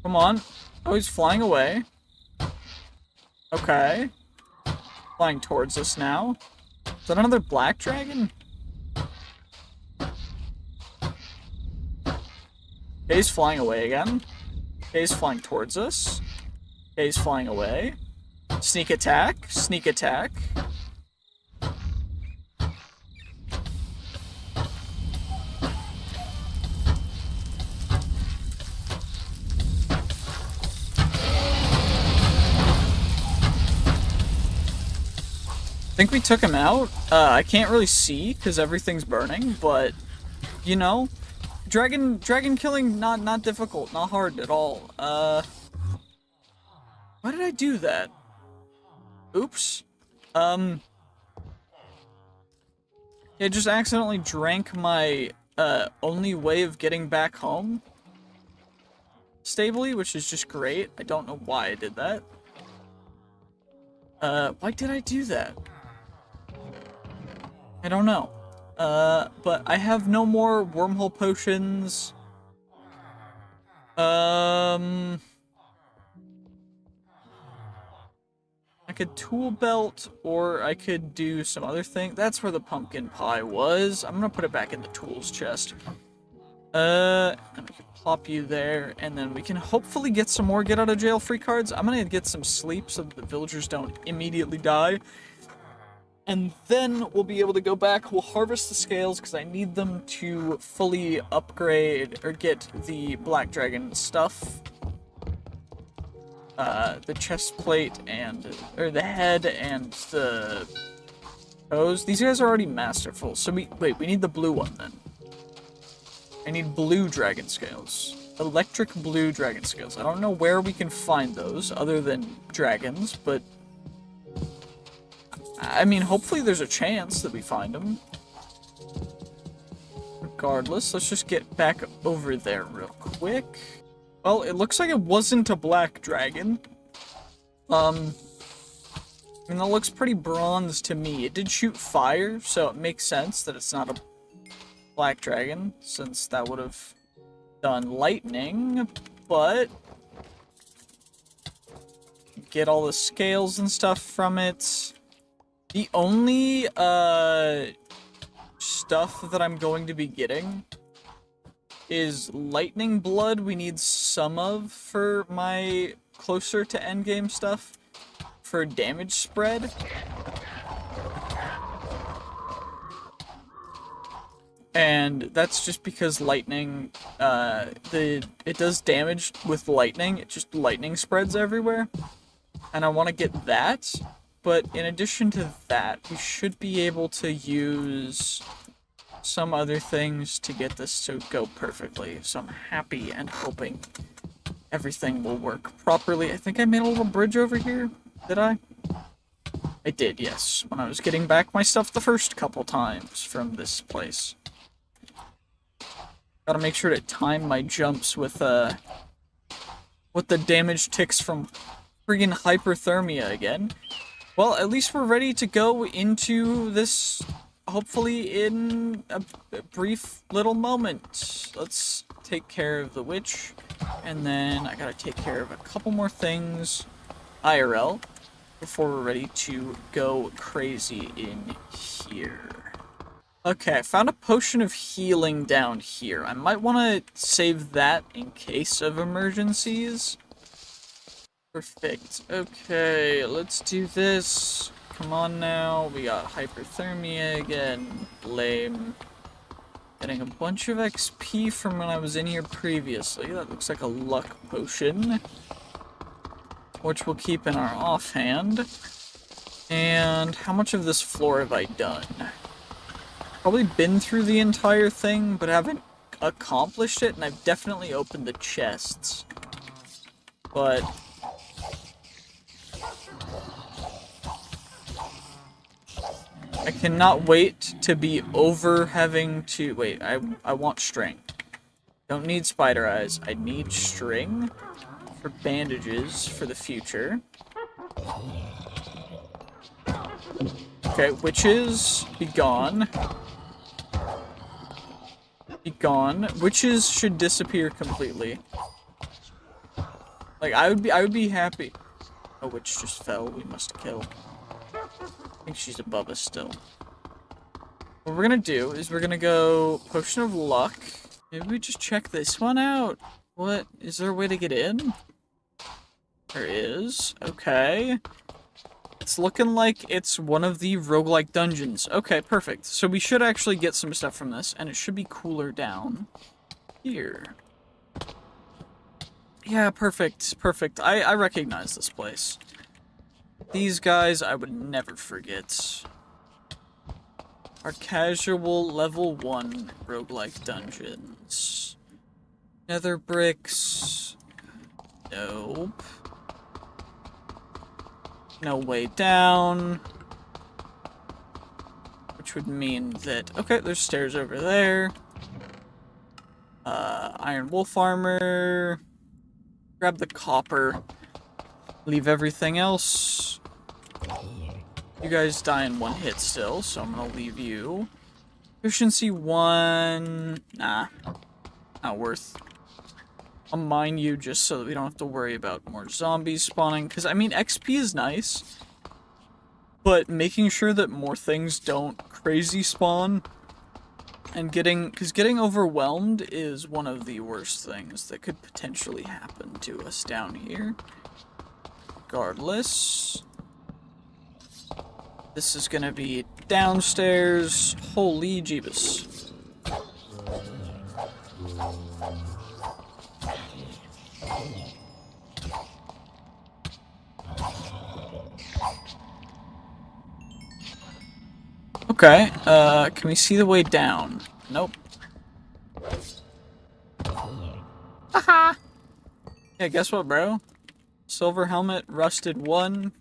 Come on. Oh, he's flying away. Okay. Flying towards us now. Is that another black dragon? Okay, he's flying away again. Okay, he's flying towards us. Okay, he's flying away. Sneak attack. Sneak attack. I think we took him out. I can't really see because everything's burning, but you know, dragon killing not difficult, not hard at all. Why did I do that? Oops. Yeah, just accidentally drank my only way of getting back home stably, which is just great. I don't know why I did that. Why did I do that? I don't know. But I have no more wormhole potions. I could tool belt, or I could do some other thing. That's where the pumpkin pie was. I'm gonna put it back in the tools chest. And we can plop you there, and then we can hopefully get some more get out of jail free cards. I'm gonna get some sleep so that the villagers don't immediately die. And then we'll be able to go back, we'll harvest the scales, because I need them to fully upgrade, or get the black dragon stuff. The chest plate, or the head, and the toes. These guys are already masterful, so we need the blue one then. I need blue dragon scales. Electric blue dragon scales. I don't know where we can find those, other than dragons, but I mean, hopefully there's a chance that we find them. Regardless, let's just get back over there real quick. Well, it looks like it wasn't a black dragon. I mean, that looks pretty bronze to me. It did shoot fire, so it makes sense that it's not a black dragon, since that would have done lightning, but get all the scales and stuff from it. The only stuff that I'm going to be getting is lightning blood. We need some of for my closer to endgame stuff for damage spread. And that's just because lightning, it does damage with lightning. It just lightning spreads everywhere. And I want to get that. But in addition to that, we should be able to use some other things to get this to go perfectly. So I'm happy and hoping everything will work properly. I think I made a little bridge over here. Did I? I did, yes. When I was getting back my stuff the first couple times from this place. Gotta make sure to time my jumps with the damage ticks from friggin' hyperthermia again. Well, at least we're ready to go into this, hopefully in a brief little moment. Let's take care of the witch, and then I gotta take care of a couple more things IRL before we're ready to go crazy in here. Okay, I found a potion of healing down here. I might want to save that in case of emergencies. Perfect. Okay, let's do this. Come on now. We got hyperthermia again. Lame. Getting a bunch of XP from when I was in here previously. That looks like a luck potion, which we'll keep in our offhand. And how much of this floor have I done? Probably been through the entire thing, but haven't accomplished it, and I've definitely opened the chests. But I cannot wait to be over having to... Wait, I want string. Don't need spider eyes. I need string for bandages for the future. Okay, witches, be gone. Be gone. Witches should disappear completely. Like, I would be happy. A witch just fell. We must kill. I think she's above us still. What we're gonna do is we're gonna go Potion of Luck. Maybe we just check this one out. What? Is there a way to get in? There is. Okay. It's looking like it's one of the roguelike dungeons. Okay, perfect. So we should actually get some stuff from this, and it should be cooler down here. Yeah, perfect, perfect. I recognize this place. These guys I would never forget. Our casual level 1 roguelike dungeons. Nether bricks. Nope. No way down. Which would mean that... Okay, there's stairs over there. Iron wolf armor. Grab the copper. Leave everything else. You guys die in one hit still, so I'm gonna leave you. Efficiency 1... Nah. Not worth. I'll mine you just so that we don't have to worry about more zombies spawning. Because, I mean, XP is nice. But making sure that more things don't crazy spawn. And because getting overwhelmed is one of the worst things that could potentially happen to us down here. Regardless. This is gonna be downstairs. Holy Jeebus. Okay, can we see the way down? Nope. Haha! Yeah, guess what, bro? Silver helmet, rusted 1.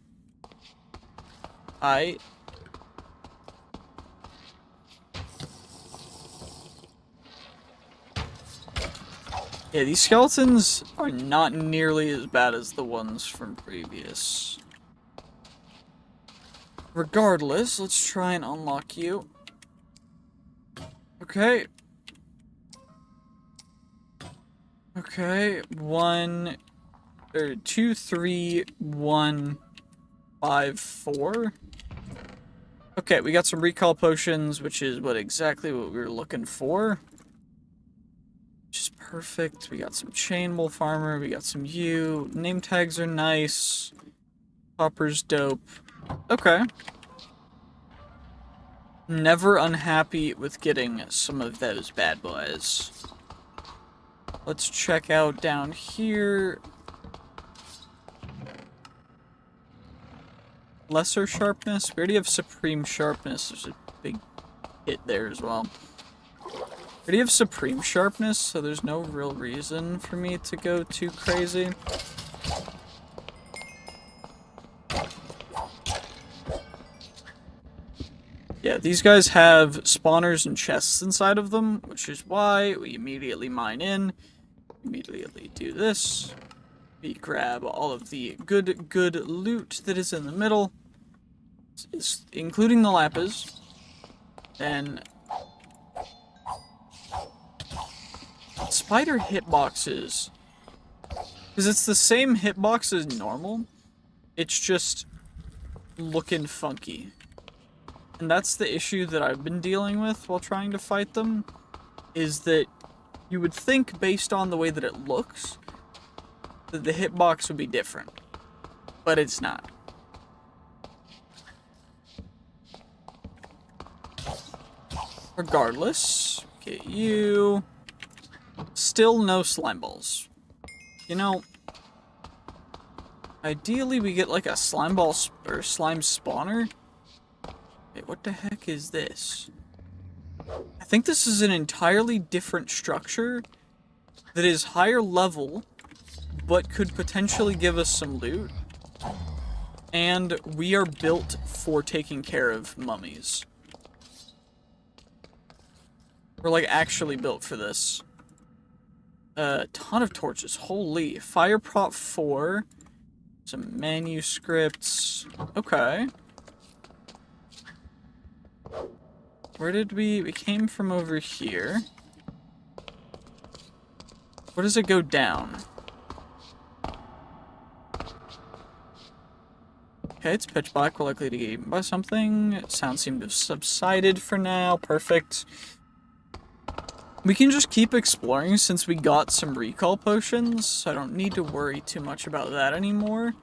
Yeah, these skeletons are not nearly as bad as the ones from previous. Regardless, let's try and unlock you. Okay. Okay, 2, 3, 1, 5, 4. Okay, we got some recall potions, which is exactly what we were looking for. Which is perfect. We got some chain wolf armor, we got some name tags are nice. Copper's dope. Okay. Never unhappy with getting some of those bad boys. Let's check out down here. Lesser sharpness. We already have supreme sharpness. There's a big hit there as well. We already have supreme sharpness, so there's no real reason for me to go too crazy. Yeah, these guys have spawners and chests inside of them, which is why we immediately mine in, immediately do this. We grab all of the good loot that is in the middle, including the lapis. Then spider hitboxes, because it's the same hitbox as normal, it's just looking funky. And that's the issue that I've been dealing with while trying to fight them, is that you would think, based on the way that it looks, that the hitbox would be different. But it's not. Regardless, get you. Still no slime balls. You know, ideally we get like a slime ball or slime spawner. Wait, what the heck is this? I think this is an entirely different structure that is higher level, but could potentially give us some loot. And we are built for taking care of mummies. We're like actually built for this. A ton of torches. Holy. Fire prop 4. Some manuscripts. Okay. Where did we came from over here. Where does it go down? Okay, it's pitch black. We're likely to get eaten by something. Sounds seem to have subsided for now. Perfect. We can just keep exploring since we got some recall potions, so I don't need to worry too much about that anymore.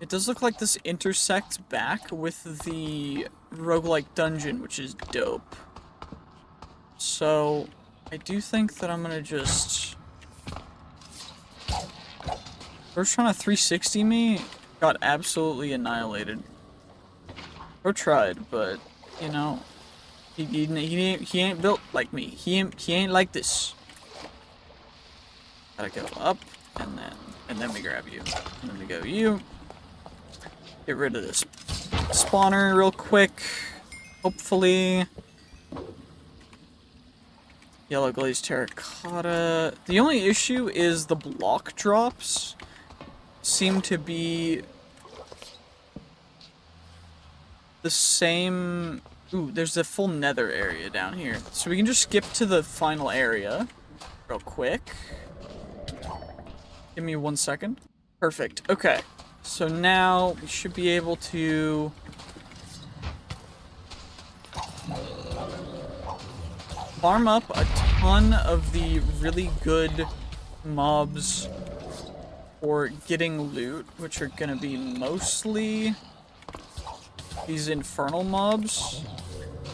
It does look like this intersects back with the roguelike dungeon, which is dope. So, I do think that I'm gonna just... First trying to 360 me, got absolutely annihilated. Or tried, but, you know... He ain't built like me. He ain't like this. Gotta go up, and then we grab you. And then we go you. Get rid of this spawner real quick. Hopefully. Yellow glazed terracotta. The only issue is the block drops seem to be the same. Ooh, there's a full nether area down here. So we can just skip to the final area real quick. Give me 1 second. Perfect. Okay. So now we should be able to... farm up a ton of the really good mobs for getting loot, which are gonna be mostly these infernal mobs,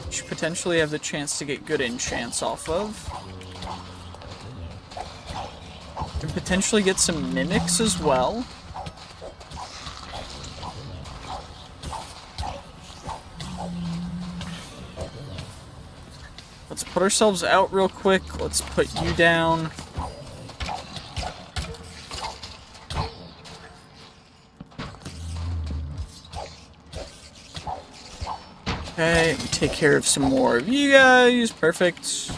which potentially have the chance to get good enchants off of. And potentially get some mimics as well. Let's put ourselves out real quick. Let's put you down. Okay, take care of some more of you guys. Perfect.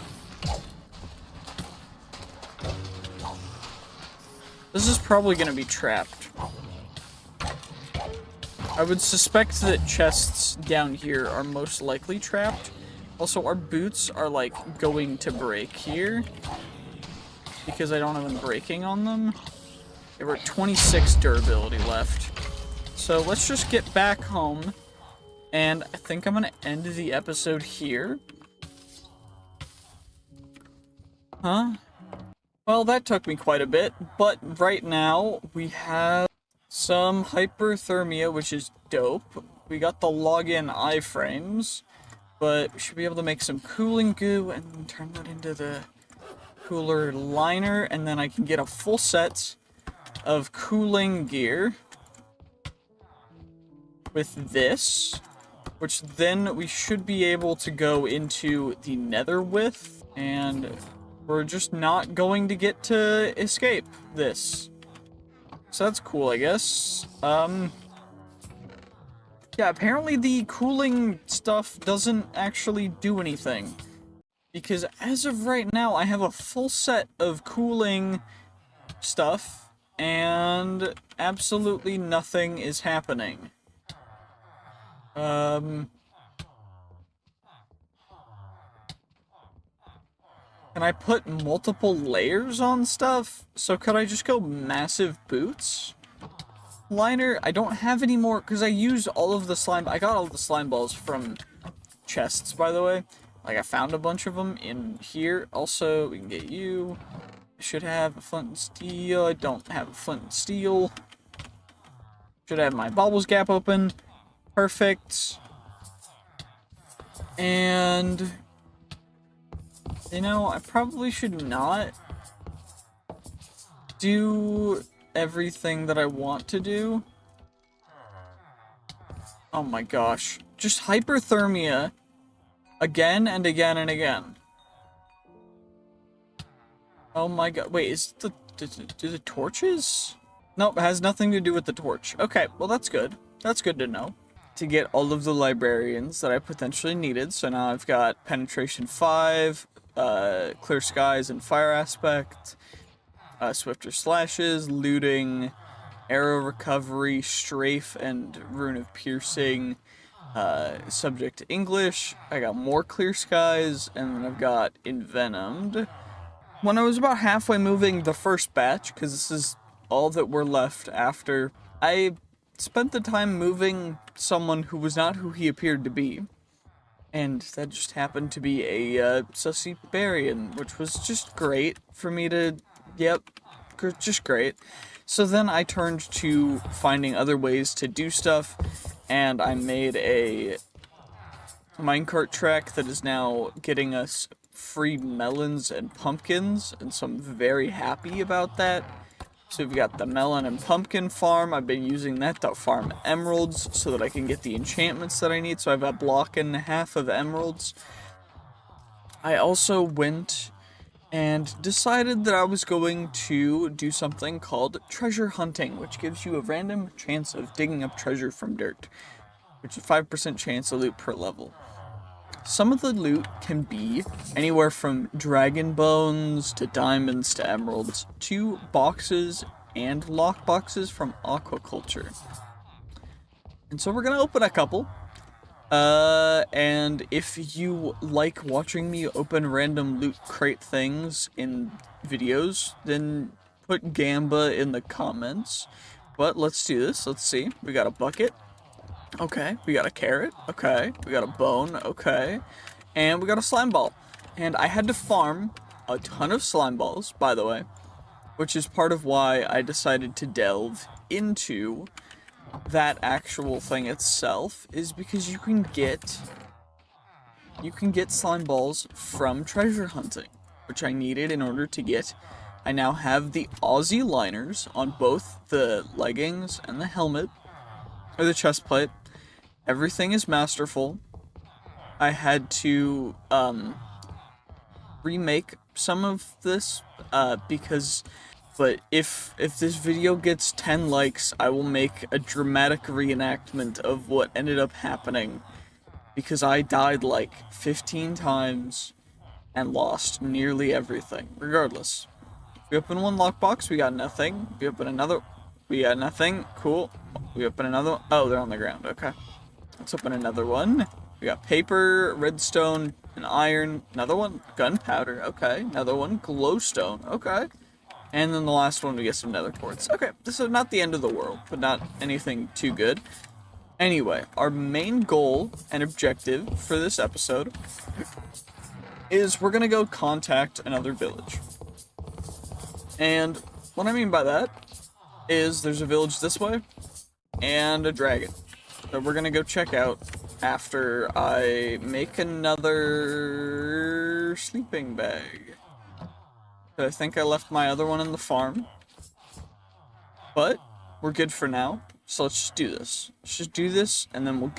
This is probably going to be trapped. I would suspect that chests down here are most likely trapped. Also, our boots are, like, going to break here. Because I don't have any breaking on them. There were 26 durability left. So let's just get back home. And I think I'm going to end the episode here. Huh? Well, that took me quite a bit, but right now we have some hyperthermia, which is dope. We got the login iframes, but we should be able to make some cooling goo and turn that into the cooler liner, and then I can get a full set of cooling gear with this. Which then we should be able to go into the nether with, and we're just not going to get to escape this. So that's cool, I guess. Yeah, apparently the cooling stuff doesn't actually do anything. Because as of right now, I have a full set of cooling stuff, and absolutely nothing is happening. Can I put multiple layers on stuff? So could I just go massive boots? Liner, I don't have any more, because I used all of the slime, I got all the slime balls from chests, by the way. Like, I found a bunch of them in here. Also, we can get you. I should have a flint and steel. I don't have a flint and steel. Should have my baubles gap open. Perfect. And, you know, I probably should not do everything that I want to do. Oh my gosh. Just hyperthermia again and again and again. Oh my god. Wait, is do the torches? Nope, it has nothing to do with the torch. Okay, well that's good. That's good to know. To get all of the librarians that I potentially needed. So now I've got penetration 5, clear skies and fire aspect, swifter slashes, looting, arrow recovery, strafe and rune of piercing, subject to English. I got more clear skies, and then I've got envenomed. When I was about halfway moving the first batch, because this is all that were left after, I spent the time moving someone who was not who he appeared to be. And that just happened to be a sussy Barian, which was just great for me to, yep, just great. So then I turned to finding other ways to do stuff, and I made a minecart track that is now getting us free melons and pumpkins, and so I'm very happy about that. So we've got the melon and pumpkin farm. I've been using that to farm emeralds so that I can get the enchantments that I need. So I have a block and a half of emeralds. I also went and decided that I was going to do something called treasure hunting, which gives you a random chance of digging up treasure from dirt, which is a 5% chance of loot per level. Some of the loot can be anywhere from dragon bones to diamonds to emeralds to boxes and lock boxes from aquaculture. And so we're gonna open a couple. And if you like watching me open random loot crate things in videos, then put Gamba in the comments. But let's do this. Let's see. We got a bucket. Okay, we got a carrot. Okay, we got a bone. Okay, and we got a slime ball. And I had to farm a ton of slime balls, by the way, which is part of why I decided to delve into that actual thing itself, is because you can get slime balls from treasure hunting, which I needed in order to get. I now have the Aussie liners on both the leggings and the helmet, or the chest plate. Everything is masterful. I had to remake some of this because, but if this video gets 10 likes, I will make a dramatic reenactment of what ended up happening, because I died like 15 times and lost nearly everything. Regardless, if we open one lockbox, we got nothing. We open another, we got nothing. Cool. We open another one. Oh, they're on the ground. Okay. Let's open another one. We got paper, redstone, and iron. Another one, gunpowder. Okay. Another one, glowstone. Okay. And then the last one, we get some nether quartz. Okay. This is not the end of the world, but not anything too good. Anyway, our main goal and objective for this episode is we're gonna go contact another village. And what I mean by that is there's a village this way and a dragon that we're gonna go check out after I make another sleeping bag. I think I left my other one in the farm, but we're good for now. So let's just do this. Let's just do this, and then we'll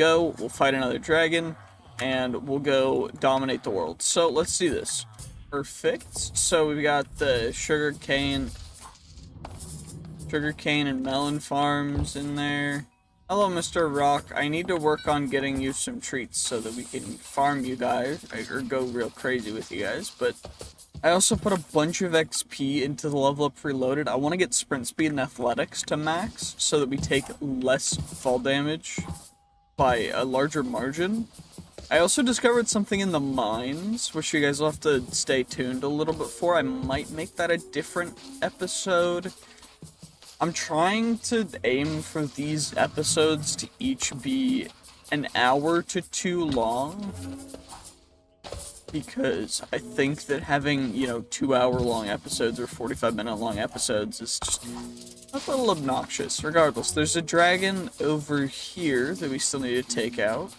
fight another dragon, and we'll go dominate the world. So let's do this. Perfect. So we've got the sugarcane and melon farms in there. Hello, Mr. Rock. I need to work on getting you some treats so that we can farm you guys, or go real crazy with you guys, but I also put a bunch of XP into the level up Reloaded. I want to get sprint speed and athletics to max so that we take less fall damage by a larger margin. I also discovered something in the mines, which you guys will have to stay tuned a little bit for. I might make that a different episode. I'm trying to aim for these episodes to each be an hour to 2 long, because I think that having, you know, 2-hour-long episodes or 45-minute-long episodes is just a little obnoxious. Regardless, there's a dragon over here that we still need to take out,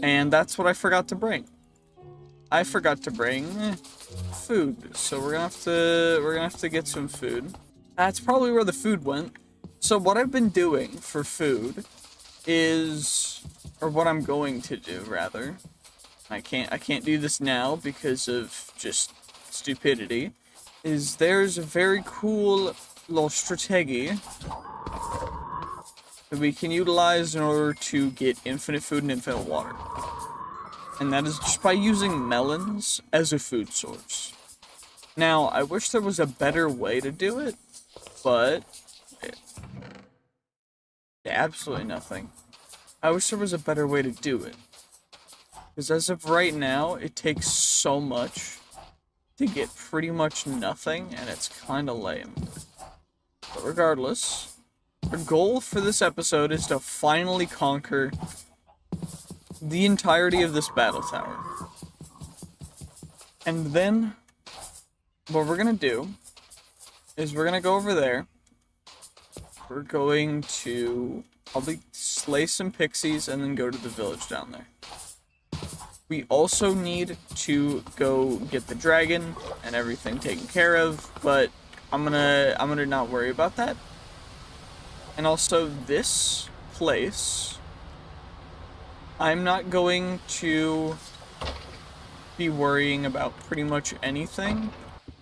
and that's what I forgot to bring. I forgot to bring food, so we're gonna have to get some food. That's probably where the food went. So what I've been doing for food is, or what I'm going to do rather, I can't do this now because of just stupidity, is there's a very cool little strategy that we can utilize in order to get infinite food and infinite water. And that is just by using melons as a food source. Now, I wish there was a better way to do it, but absolutely nothing. I wish there was a better way to do it. Because as of right now, it takes so much to get pretty much nothing, and it's kind of lame. But regardless, the goal for this episode is to finally conquer the entirety of this battle tower. And then, what we're gonna do is we're gonna go over there. We're going to probably slay some pixies and then go to the village down there. We also need to go get the dragon and everything taken care of, but I'm gonna not worry about that. And also this place, I'm not going to be worrying about pretty much anything,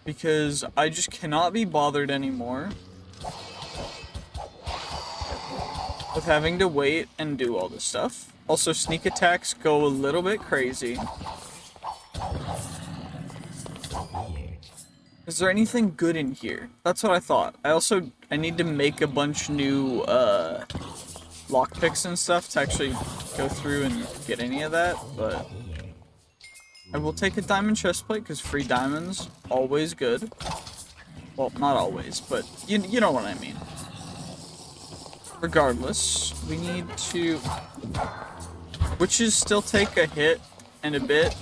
because I just cannot be bothered anymore with having to wait and do all this stuff. Also, sneak attacks go a little bit crazy. Is there anything good in here? That's what I thought. I need to make a bunch new lockpicks and stuff to actually go through and get any of that, but I will take a diamond chestplate because free diamonds, always good. Well, not always, but you know what I mean. Regardless, we need to... Witches still take a hit and a bit.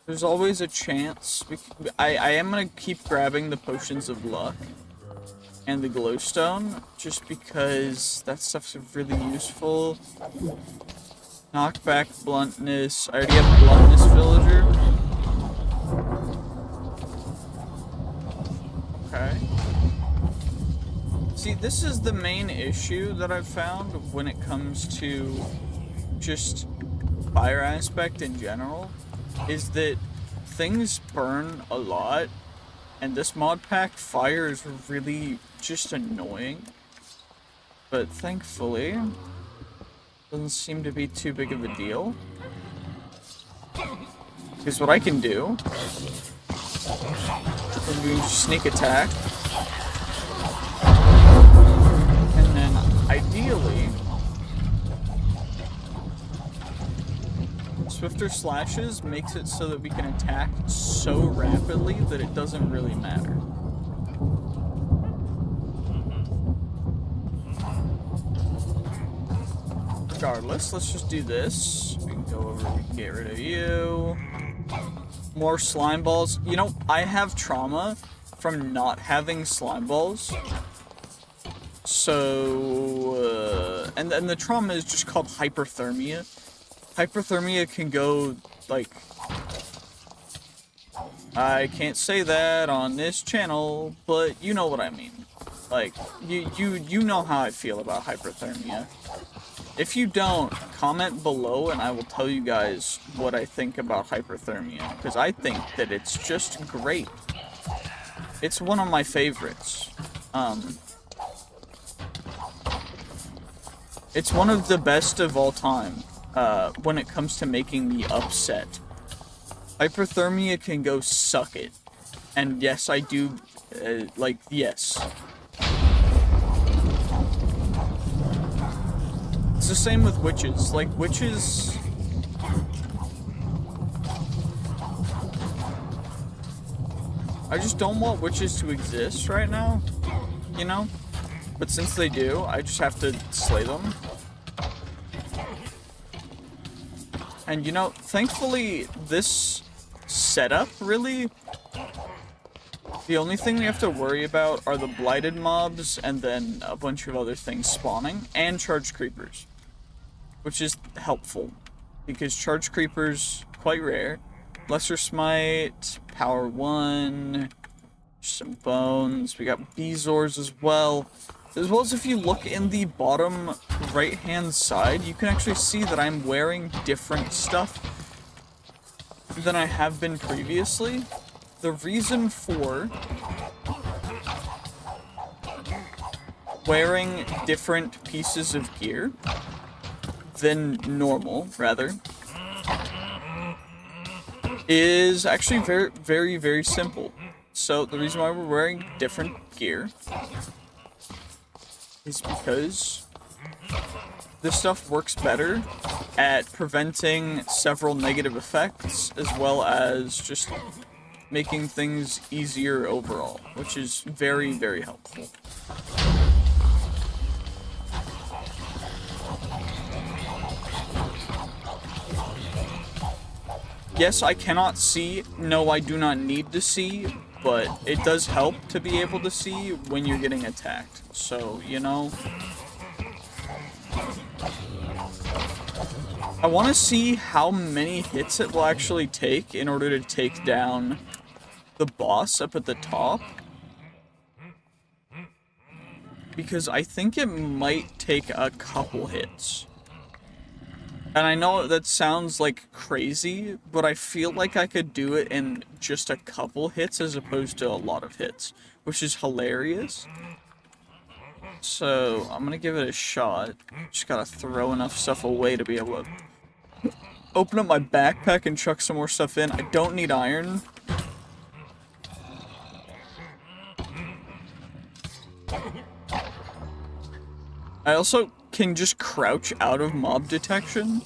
There's always a chance. I am going to keep grabbing the potions of luck and the glowstone, just because that stuff's really useful. Knockback, bluntness. I already have bluntness villager. Okay. See, this is the main issue that I've found when it comes to just fire aspect in general, is that things burn a lot, and this mod pack, fire is really just annoying. But thankfully, doesn't seem to be too big of a deal. Because what I can do is we sneak attack, and then ideally Swifter Slashes makes it so that we can attack so rapidly that it doesn't really matter. Regardless, let's just do this. We can go over and get rid of you. More slime balls. You know, I have trauma from not having slime balls. So, and the trauma is just called hyperthermia. Hyperthermia can go, like, I can't say that on this channel, but you know what I mean. Like, you know how I feel about hyperthermia. If you don't, comment below and I will tell you guys what I think about hyperthermia, because I think that it's just great. It's one of my favorites. Um, it's one of the best of all time, when it comes to making me upset. Hyperthermia can go suck it. And yes, I do, like, yes. It's the same with witches. Like, witches... I just don't want witches to exist right now, you know? But since they do, I just have to slay them. And, you know, thankfully, this setup, really... The only thing we have to worry about are the blighted mobs and then a bunch of other things spawning, and charged creepers. Which is helpful, because charged creepers, quite rare. Lesser Smite, Power 1, some bones, we got Bezoars as well. As well as if you look in the bottom right-hand side, you can actually see that I'm wearing different stuff than I have been previously. The reason for wearing different pieces of gear than normal, rather, is actually very simple. So the reason why we're wearing different gear is because this stuff works better at preventing several negative effects, as well as just making things easier overall, which is very helpful. Yes, I cannot see. No, I do not need to see, but it does help to be able to see when you're getting attacked. So, you know, I want to see how many hits it will actually take in order to take down the boss up at the top. Because I think it might take a couple hits. And I know that sounds like crazy, but I feel like I could do it in just a couple hits as opposed to a lot of hits, which is hilarious. So, I'm gonna give it a shot. Just gotta throw enough stuff away to be able to open up my backpack and chuck some more stuff in. I don't need iron. I also can just crouch out of mob detection.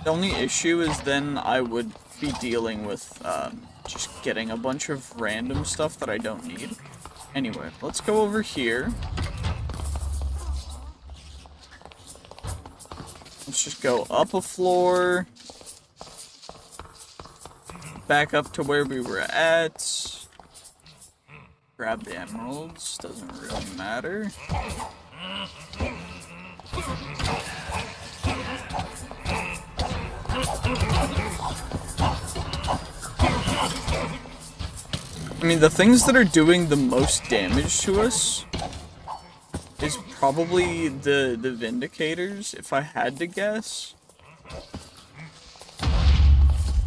The only issue is then I would be dealing with just getting a bunch of random stuff that I don't need. Anyway, let's go over here. Let's just go up a floor. Back up to where we were at. Grab the emeralds, doesn't really matter. I mean, the things that are doing the most damage to us is probably the Vindicators, if I had to guess.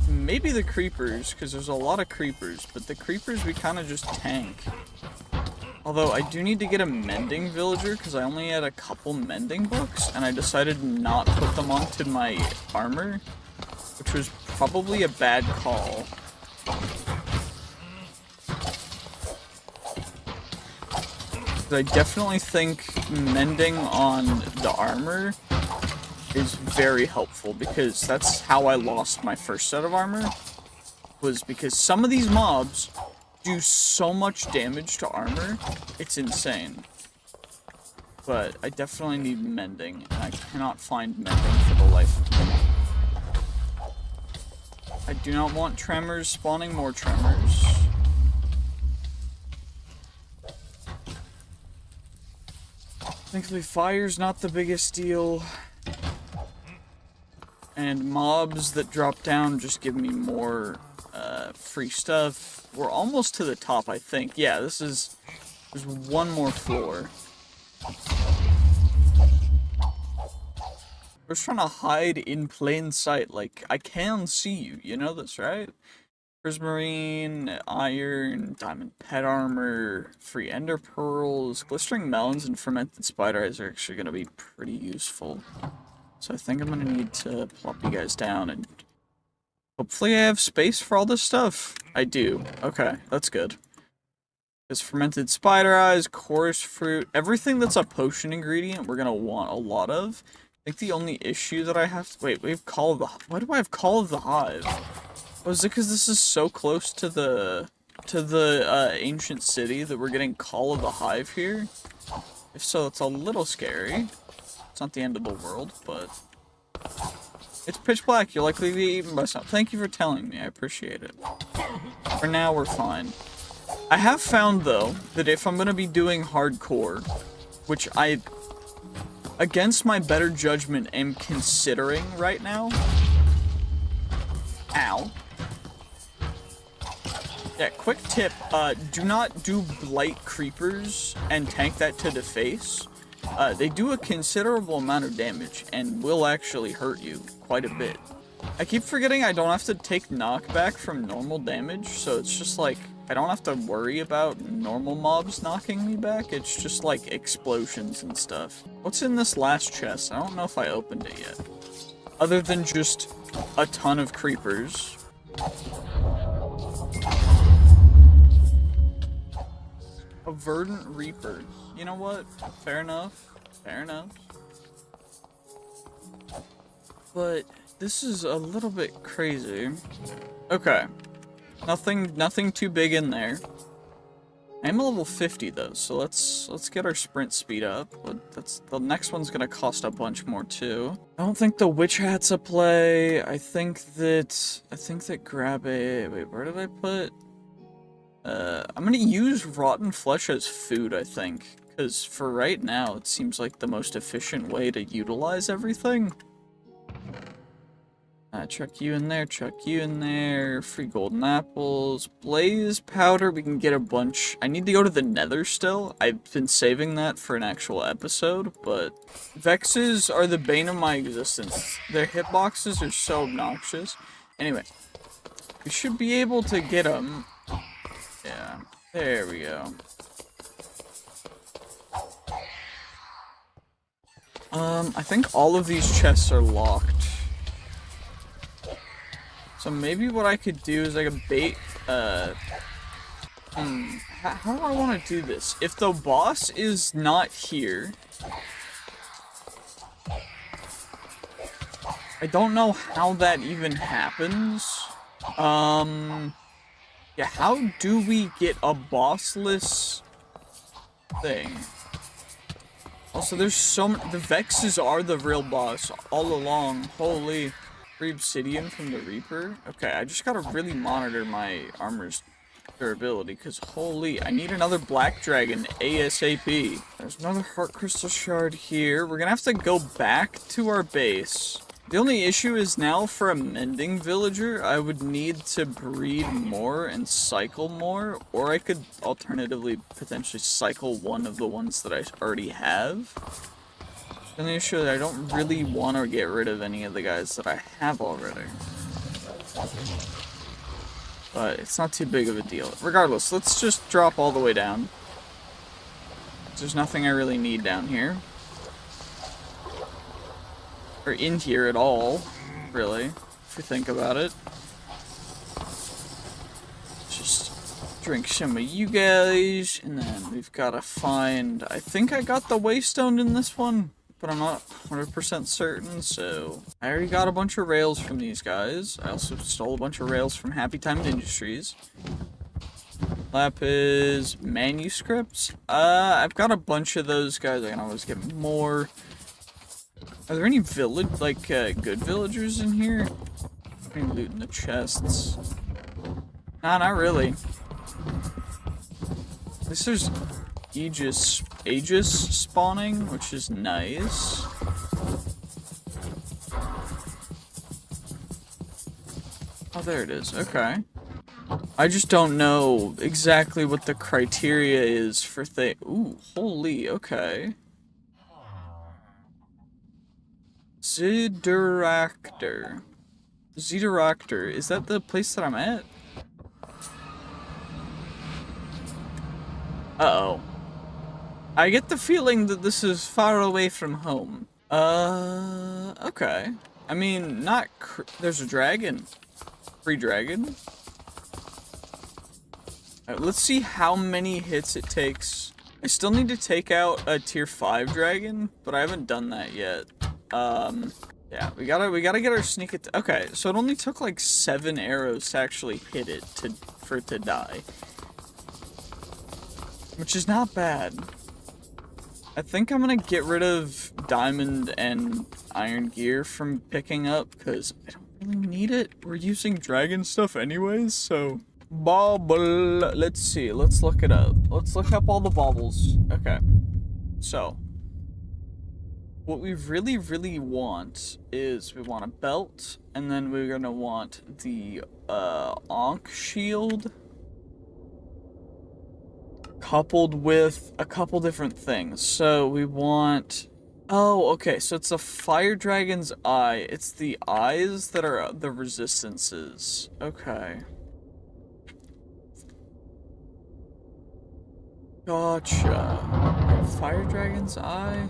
Maybe the Creepers, because there's a lot of Creepers, but the Creepers we kind of just tank. Although, I do need to get a mending villager, because I only had a couple mending books, and I decided not to put them onto my armor, which was probably a bad call. I definitely think mending on the armor is very helpful, because that's how I lost my first set of armor, was because some of these mobs do so much damage to armor, it's insane. But I definitely need mending, and I cannot find mending for the life of me. I do not want tremors spawning more tremors. Thankfully, fire's not the biggest deal. And mobs that drop down just give me more free stuff. We're almost to the top, I think. Yeah, there's one more floor. We're just trying to hide in plain sight. Like, I can see you. You know this, right? Prismarine, iron, diamond pet armor, free ender pearls, glistering melons, and fermented spider eyes are actually going to be pretty useful. So I think I'm going to need to plop you guys down and hopefully I have space for all this stuff. I do. Okay, that's good. Because fermented spider eyes, chorus fruit, everything that's a potion ingredient we're going to want a lot of. I think the only issue that I have to... Wait, we have Call of the... Why do I have Call of the Hive? Oh, is it because this is so close to the ancient city that we're getting Call of the Hive here? If so, it's a little scary. It's not the end of the world, but... It's pitch black. You're likely to be eaten by something. Thank you for telling me. I appreciate it. For now, we're fine. I have found, though, that if I'm going to be doing hardcore, which I, against my better judgment, am considering right now... Ow. Yeah, quick tip, do not do blight creepers and tank that to the face. They do a considerable amount of damage and will actually hurt you quite a bit. I keep forgetting I don't have to take knockback from normal damage, so it's just like, I don't have to worry about normal mobs knocking me back, it's just like explosions and stuff. What's in this last chest? I don't know if I opened it yet. Other than just a ton of creepers. A verdant reaper. You know what? Fair enough. Fair enough. But this is a little bit crazy. Okay. Nothing too big in there. I'm a level 50 though, so let's get our sprint speed up. But the next one's gonna cost a bunch more too. I don't think the witch hat's a play. I think that grab a... Wait, where did I put? I'm gonna use rotten flesh as food, I think. Because for right now, it seems like the most efficient way to utilize everything. Chuck you in there, chuck you in there. Free golden apples. Blaze powder, we can get a bunch. I need to go to the nether still. I've been saving that for an actual episode, but... Vexes are the bane of my existence. Their hitboxes are so obnoxious. Anyway. We should be able to get them. Yeah, there we go. I think all of these chests are locked. So maybe what I could do is I could bait, how do I want to do this? If the boss is not here, I don't know how that even happens. Yeah, how do we get a bossless thing? Also, there's so many... The Vexes are the real boss all along. Holy... Free obsidian from the Reaper? Okay, I just gotta really monitor my armor's durability, because holy, I need another black dragon ASAP. There's another heart crystal shard here. We're gonna have to go back to our base. The only issue is now for a mending villager, I would need to breed more and cycle more, or I could alternatively potentially cycle one of the ones that I already have. The only issue is I don't really want to get rid of any of the guys that I have already. But it's not too big of a deal. Regardless, let's just drop all the way down. There's nothing I really need down here. Or in here at all, really, if you think about it. Just drink some of you guys, and then we've got to find... I think I got the waystone in this one, but I'm not 100% certain, so... I already got a bunch of rails from these guys. I also stole a bunch of rails from Happy Time Industries. Lapis, manuscripts. I've got a bunch of those guys. I can always get more. Are there any village, like, good villagers in here? Any loot in the chests? Nah, not really. At least there's Aegis spawning, which is nice. Oh, there it is. Okay. I just don't know exactly what the criteria is for Ooh, holy, okay. Zidaractor. Zidaractor. Is that the place that I'm at? Uh-oh. I get the feeling that this is far away from home. Okay. I mean, not there's a dragon. Free dragon. Alright, let's see how many hits it takes. I still need to take out a tier 5 dragon, but I haven't done that yet. Yeah, we gotta get our sneak attack. Okay, so it only took like 7 arrows to actually hit it for it to die. Which is not bad. I think I'm gonna get rid of diamond and iron gear from picking up, because I don't really need it. We're using dragon stuff anyways, so... Bauble. Let's see, let's look it up. Let's look up all the baubles. Okay. So. What we really, really want is we want a belt, and then we're gonna want the, Ankh shield. Coupled with a couple different things. So we want... Oh, okay, so it's a fire dragon's eye. It's the eyes that are the resistances. Okay. Gotcha. Fire dragon's eye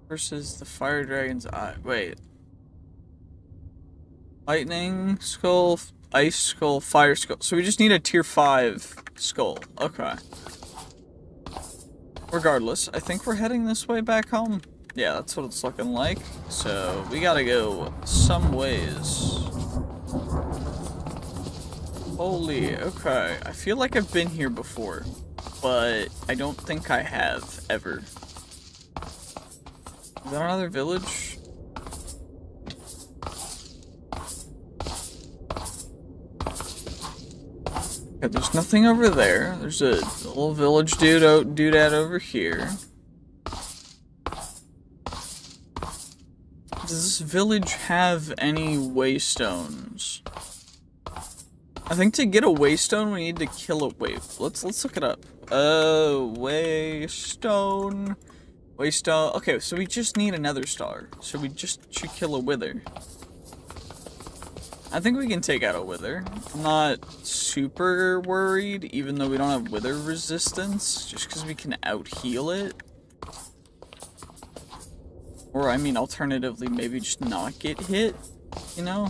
versus the fire dragon's eye. Wait. Lightning skull, ice skull, fire skull. So we just need a tier 5 skull. Okay. Regardless, I think we're heading this way back home. Yeah, that's what it's looking like. So we gotta go some ways. Holy, okay. I feel like I've been here before, but I don't think I have, ever. Is that another village? Okay, there's nothing over there. There's a little village doodad over here. Does this village have any waystones? I think to get a waystone, we need to kill a wave. Let's look it up. Waystone. Waystone. Okay, so we just need another star. So we just should kill a wither. I think we can take out a wither. I'm not super worried, even though we don't have wither resistance, just because we can out-heal it. Or, I mean, alternatively, maybe just not get hit, you know?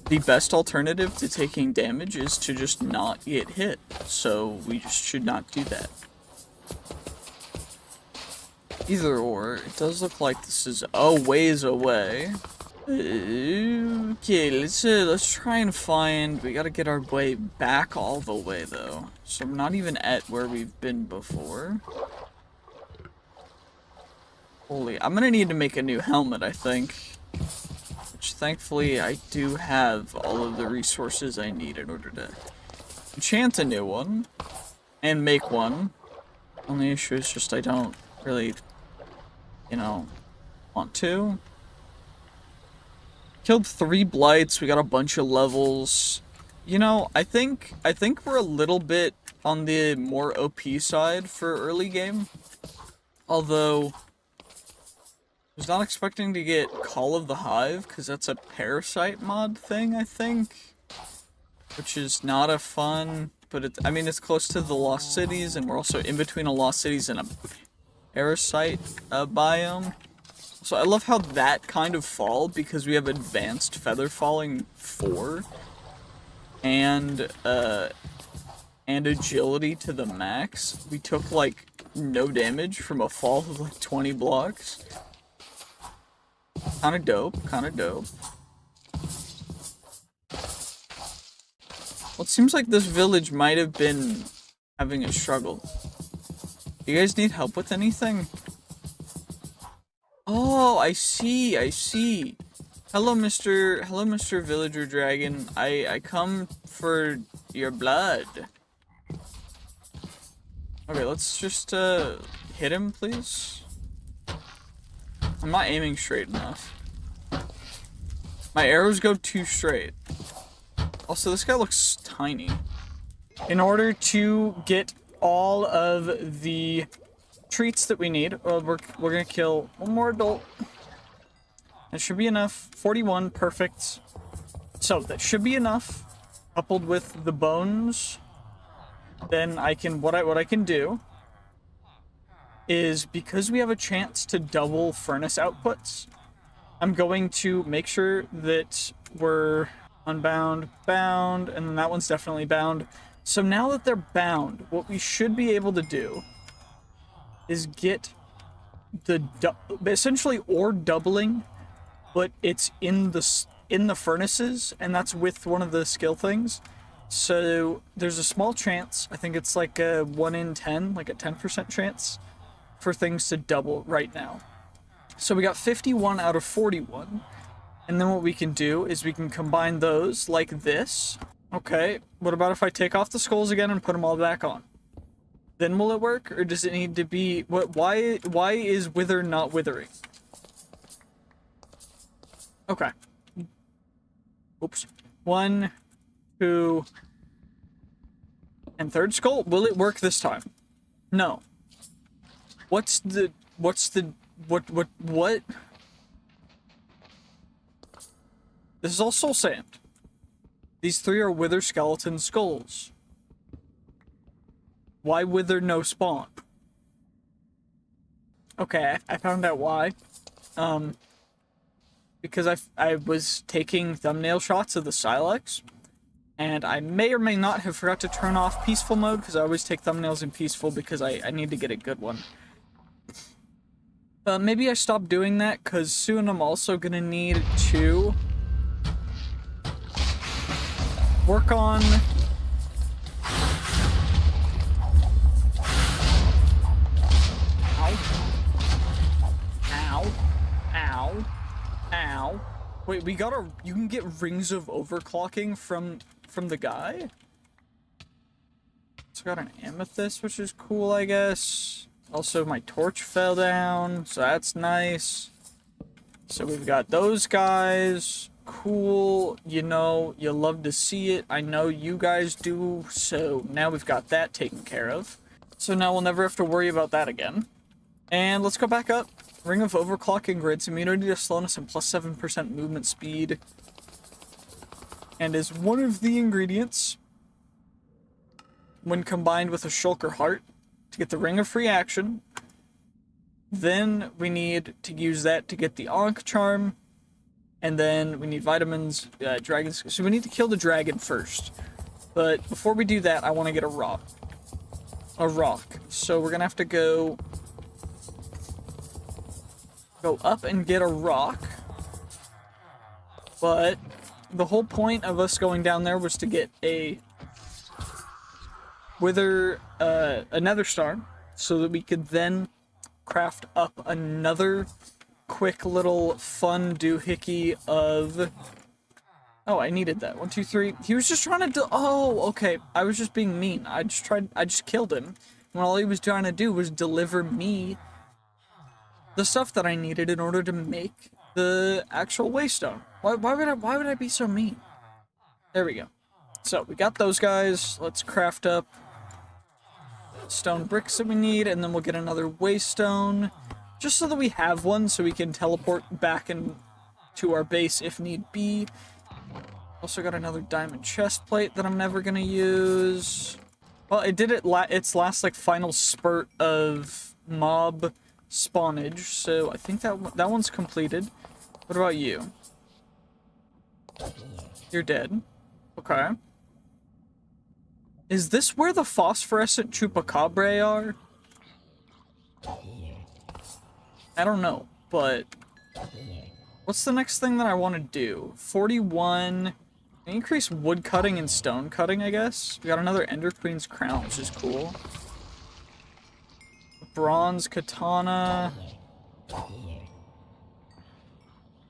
The best alternative to taking damage is to just not get hit, so we just should not do that. Either or, it does look like this is a ways away. Okay, let's try and find... We gotta get our way back all the way, though. So we're not even at where we've been before. Holy, I'm gonna need to make a new helmet, I think. Which, thankfully, I do have all of the resources I need in order to enchant a new one. And make one. Only issue is just I don't really, you know, want to. Killed 3 blights, we got a bunch of levels. You know, I think we're a little bit on the more OP side for early game. Although, I was not expecting to get Call of the Hive, because that's a parasite mod thing, I think. Which is not a fun, but I mean, it's close to the Lost Cities, and we're also in between a Lost Cities and a parasite biome. So I love how that kind of fall, because we have advanced feather falling 4 and agility to the max. We took like no damage from a fall of like 20 blocks. Kinda dope, kinda dope. Well, it seems like this village might have been having a struggle. You guys need help with anything? Oh, I see, I see. Hello, Mr. Villager Dragon. I come for your blood. Okay, let's just, hit him, please. I'm not aiming straight enough. My arrows go too straight. Also, this guy looks tiny. In order to get all of the treats that we need, we're gonna kill one more adult. That should be enough. 41, perfect. So that should be enough coupled with the bones, then I can, what I can do is, because we have a chance to double furnace outputs, I'm going to make sure that we're unbound, bound, and then that one's definitely bound. So now that they're bound, what we should be able to do is get the essentially ore doubling, but it's in the furnaces, and that's with one of the skill things. So there's a small chance, I think it's like a 1 in 10, like a 10% chance for things to double right now. So we got 51 out of 41. And then what we can do is we can combine those like this. Okay, what about if I take off the skulls again and put them all back on? Then will it work, or does it need to be, what, why is wither not withering? Okay. Oops. 1, 2, and third skull. Will it work this time? No. What? This is all soul sand. These 3 are wither skeleton skulls. Why wither no spawn? Okay, I found out why. Because I was taking thumbnail shots of the Silex, and I may or may not have forgot to turn off peaceful mode, because I always take thumbnails in peaceful because I need to get a good one. Maybe I stopped doing that, because soon I'm also gonna need to work on Ow. Wait, we got you can get rings of overclocking from the guy? It's got an amethyst, which is cool, I guess. Also, my torch fell down, so that's nice. So we've got those guys. Cool. You know, you love to see it. I know you guys do, so now we've got that taken care of. So now we'll never have to worry about that again. And let's go back up. Ring of overclocking grids, immunity to slowness and plus 7% movement speed. And is one of the ingredients, when combined with a shulker heart, to get the ring of free action. Then we need to use that to get the Ankh charm. And then we need vitamins, dragons. So we need to kill the dragon first. But before we do that, I want to get a rock. So we're gonna have to go up and get a rock. But the whole point of us going down there was to get a nether star, so that we could then craft up another quick little fun doohickey of... Oh, I needed that. 1, 2, 3. He was just trying to oh, okay. I was just being mean. I just killed him. When all he was trying to do was deliver me the stuff that I needed in order to make the actual waystone. Why would I be so mean? There we go. So, we got those guys. Let's craft up stone bricks that we need, and then we'll get another waystone. Just so that we have one, so we can teleport back to our base if need be. Also got another diamond chest plate that I'm never gonna use. Well, it did its last, like, final spurt of mob spawnage, so I think that one's completed. What about you? You're dead. Okay. Is this where the phosphorescent chupacabra are? I don't know, but what's the next thing that I want to do? 41. Increase wood cutting and stone cutting, I guess. We got another Ender Queen's crown, which is cool. Bronze katana.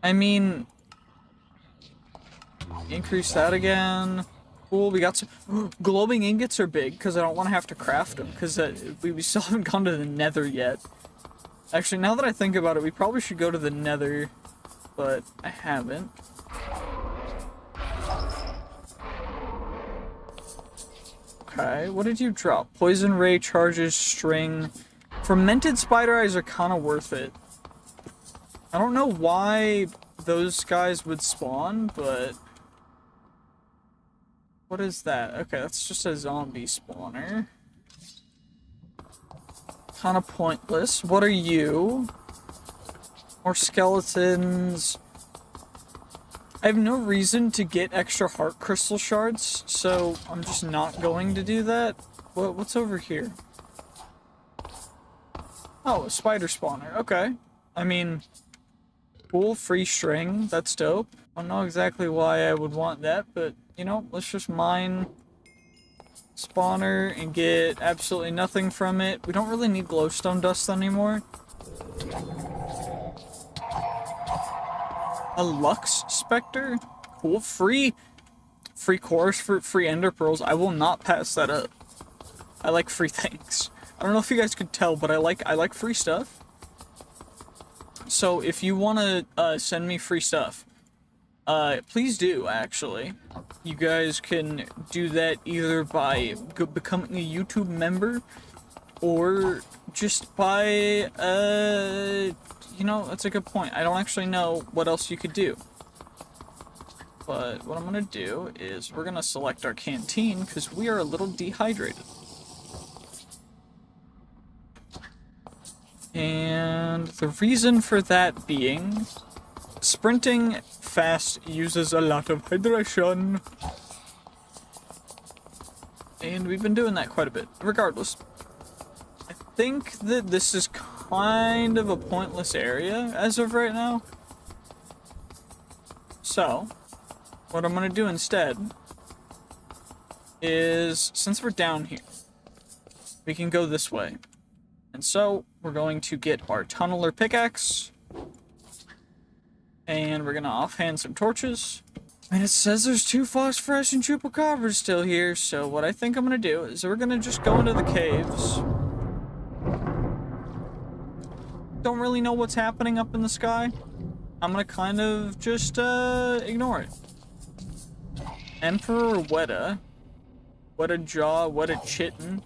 I mean, increase that again. Cool, we got some... glowing ingots are big, because I don't want to have to craft them, because we still haven't gone to the nether yet. Actually, now that I think about it, we probably should go to the nether, but I haven't. Okay, what did you drop? Poison ray charges, string. Fermented spider eyes are kind of worth it. I don't know why those guys would spawn, but... What is that? Okay, that's just a zombie spawner. Kind of pointless. What are you? More skeletons. I have no reason to get extra heart crystal shards, so I'm just not going to do that. What's over here? Oh, a spider spawner. Okay. I mean, cool, free string. That's dope. I don't know exactly why I would want that, but, you know, let's just mine spawner and get absolutely nothing from it. We don't really need glowstone dust anymore. A Lux Spectre? Cool. Free cores for free ender pearls. I will not pass that up. I like free things. I don't know if you guys could tell, but I like free stuff. So if you want to send me free stuff, please do, actually. You guys can do that either by becoming a YouTube member or just by, you know, that's a good point. I don't actually know what else you could do. But what I'm going to do is we're going to select our canteen because we are a little dehydrated. And the reason for that being, sprinting fast uses a lot of hydration. And we've been doing that quite a bit. Regardless, I think that this is kind of a pointless area as of right now. So, what I'm going to do instead is, since we're down here, we can go this way. And so, we're going to get our tunneler pickaxe. And we're going to offhand some torches. And it says there's 2 phosphorescent chupacabras still here. So what I think I'm going to do is we're going to just go into the caves. Don't really know what's happening up in the sky. I'm going to kind of just ignore it. Emperor Weta. Weta Jaw, Weta Chitin.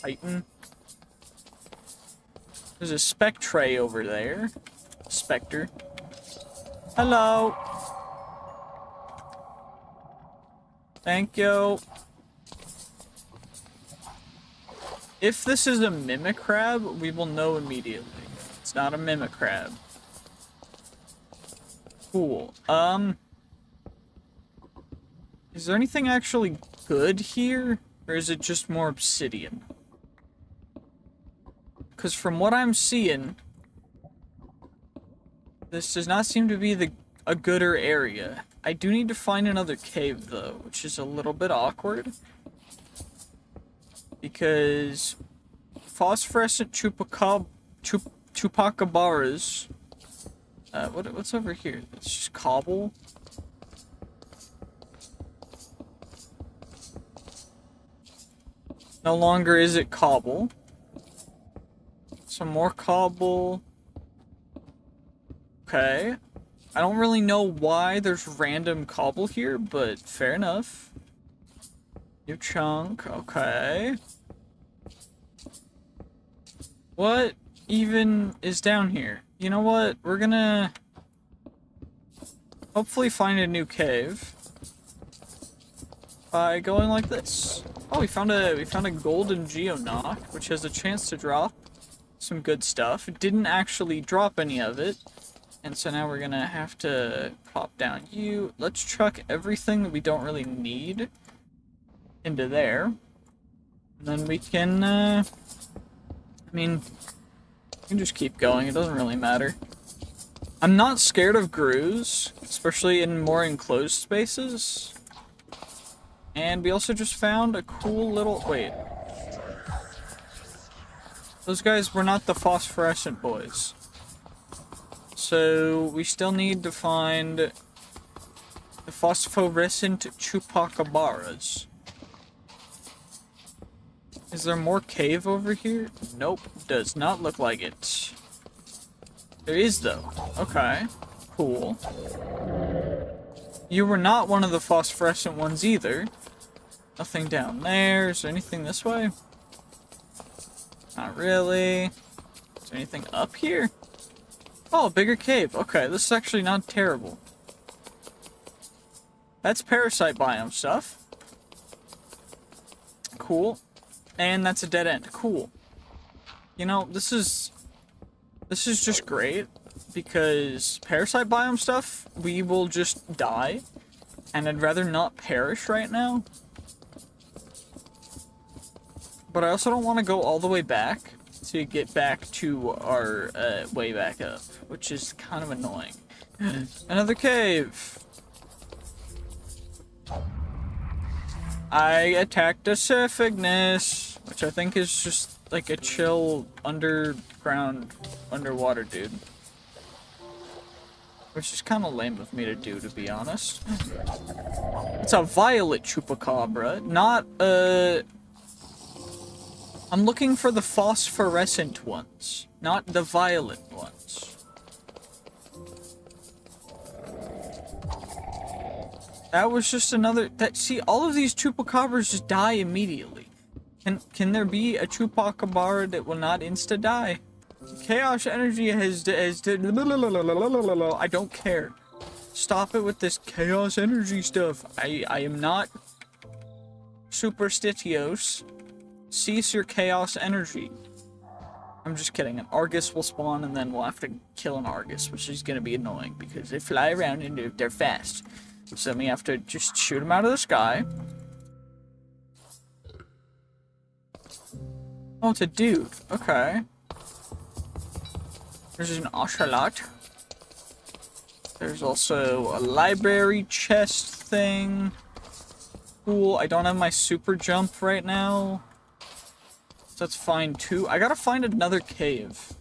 Titan. There's a Spectre over there. Spectre. Hello. Thank you. If this is a mimic crab, we will know immediately. It's not a mimic crab. Cool. Is there anything actually good here? Or is it just more obsidian? Because from what I'm seeing, this does not seem to be a gooder area. I do need to find another cave, though, which is a little bit awkward. Because phosphorescent chupacabras... what's over here? It's just cobble? No longer is it cobble. Some more cobble. Okay. I don't really know why there's random cobble here, but fair enough. New chunk. Okay. What even is down here? You know what? We're gonna hopefully find a new cave by going like this. Oh, we found a golden geonock, which has a chance to drop some good stuff. It didn't actually drop any of it. And so now we're gonna have to pop down you. Let's chuck everything that we don't really need into there. And then we can, I mean, we can just keep going. It doesn't really matter. I'm not scared of grues, especially in more enclosed spaces. And we also just found a cool little... Wait. Those guys were not the phosphorescent boys. So, we still need to find the phosphorescent chupacabras. Is there more cave over here? Nope, does not look like it. There is, though. Okay, cool. You were not one of the phosphorescent ones either. Nothing down there. Is there anything this way? Not really. Is there anything up here? Oh, a bigger cave. Okay, this is actually not terrible. That's parasite biome stuff. Cool. And that's a dead end. Cool. You know, this is just great, because parasite biome stuff, we will just die, and I'd rather not perish right now. But I also don't want to go all the way back to get back to our way back up, which is kind of annoying. Another cave. I attacked a Syphignus, which I think is just like a chill underground underwater dude. Which is kind of lame of me to do, to be honest. It's a violet chupacabra, not I'm looking for the phosphorescent ones, not the violet ones. That was just another... See, all of these chupacabras just die immediately. Can there be a chupacabra that will not insta-die? Chaos energy has... I don't care. Stop it with this chaos energy stuff. I am not superstitious. Cease your chaos energy. I'm just kidding. An Argus will spawn, and then we'll have to kill an Argus, which is gonna be annoying because they fly around and they're fast. So then we have to just shoot them out of the sky. Oh, it's a dude. Okay. There's an ocelot. There's also a library chest thing. Cool. I don't have my super jump right now. So that's fine too. I gotta find another cave.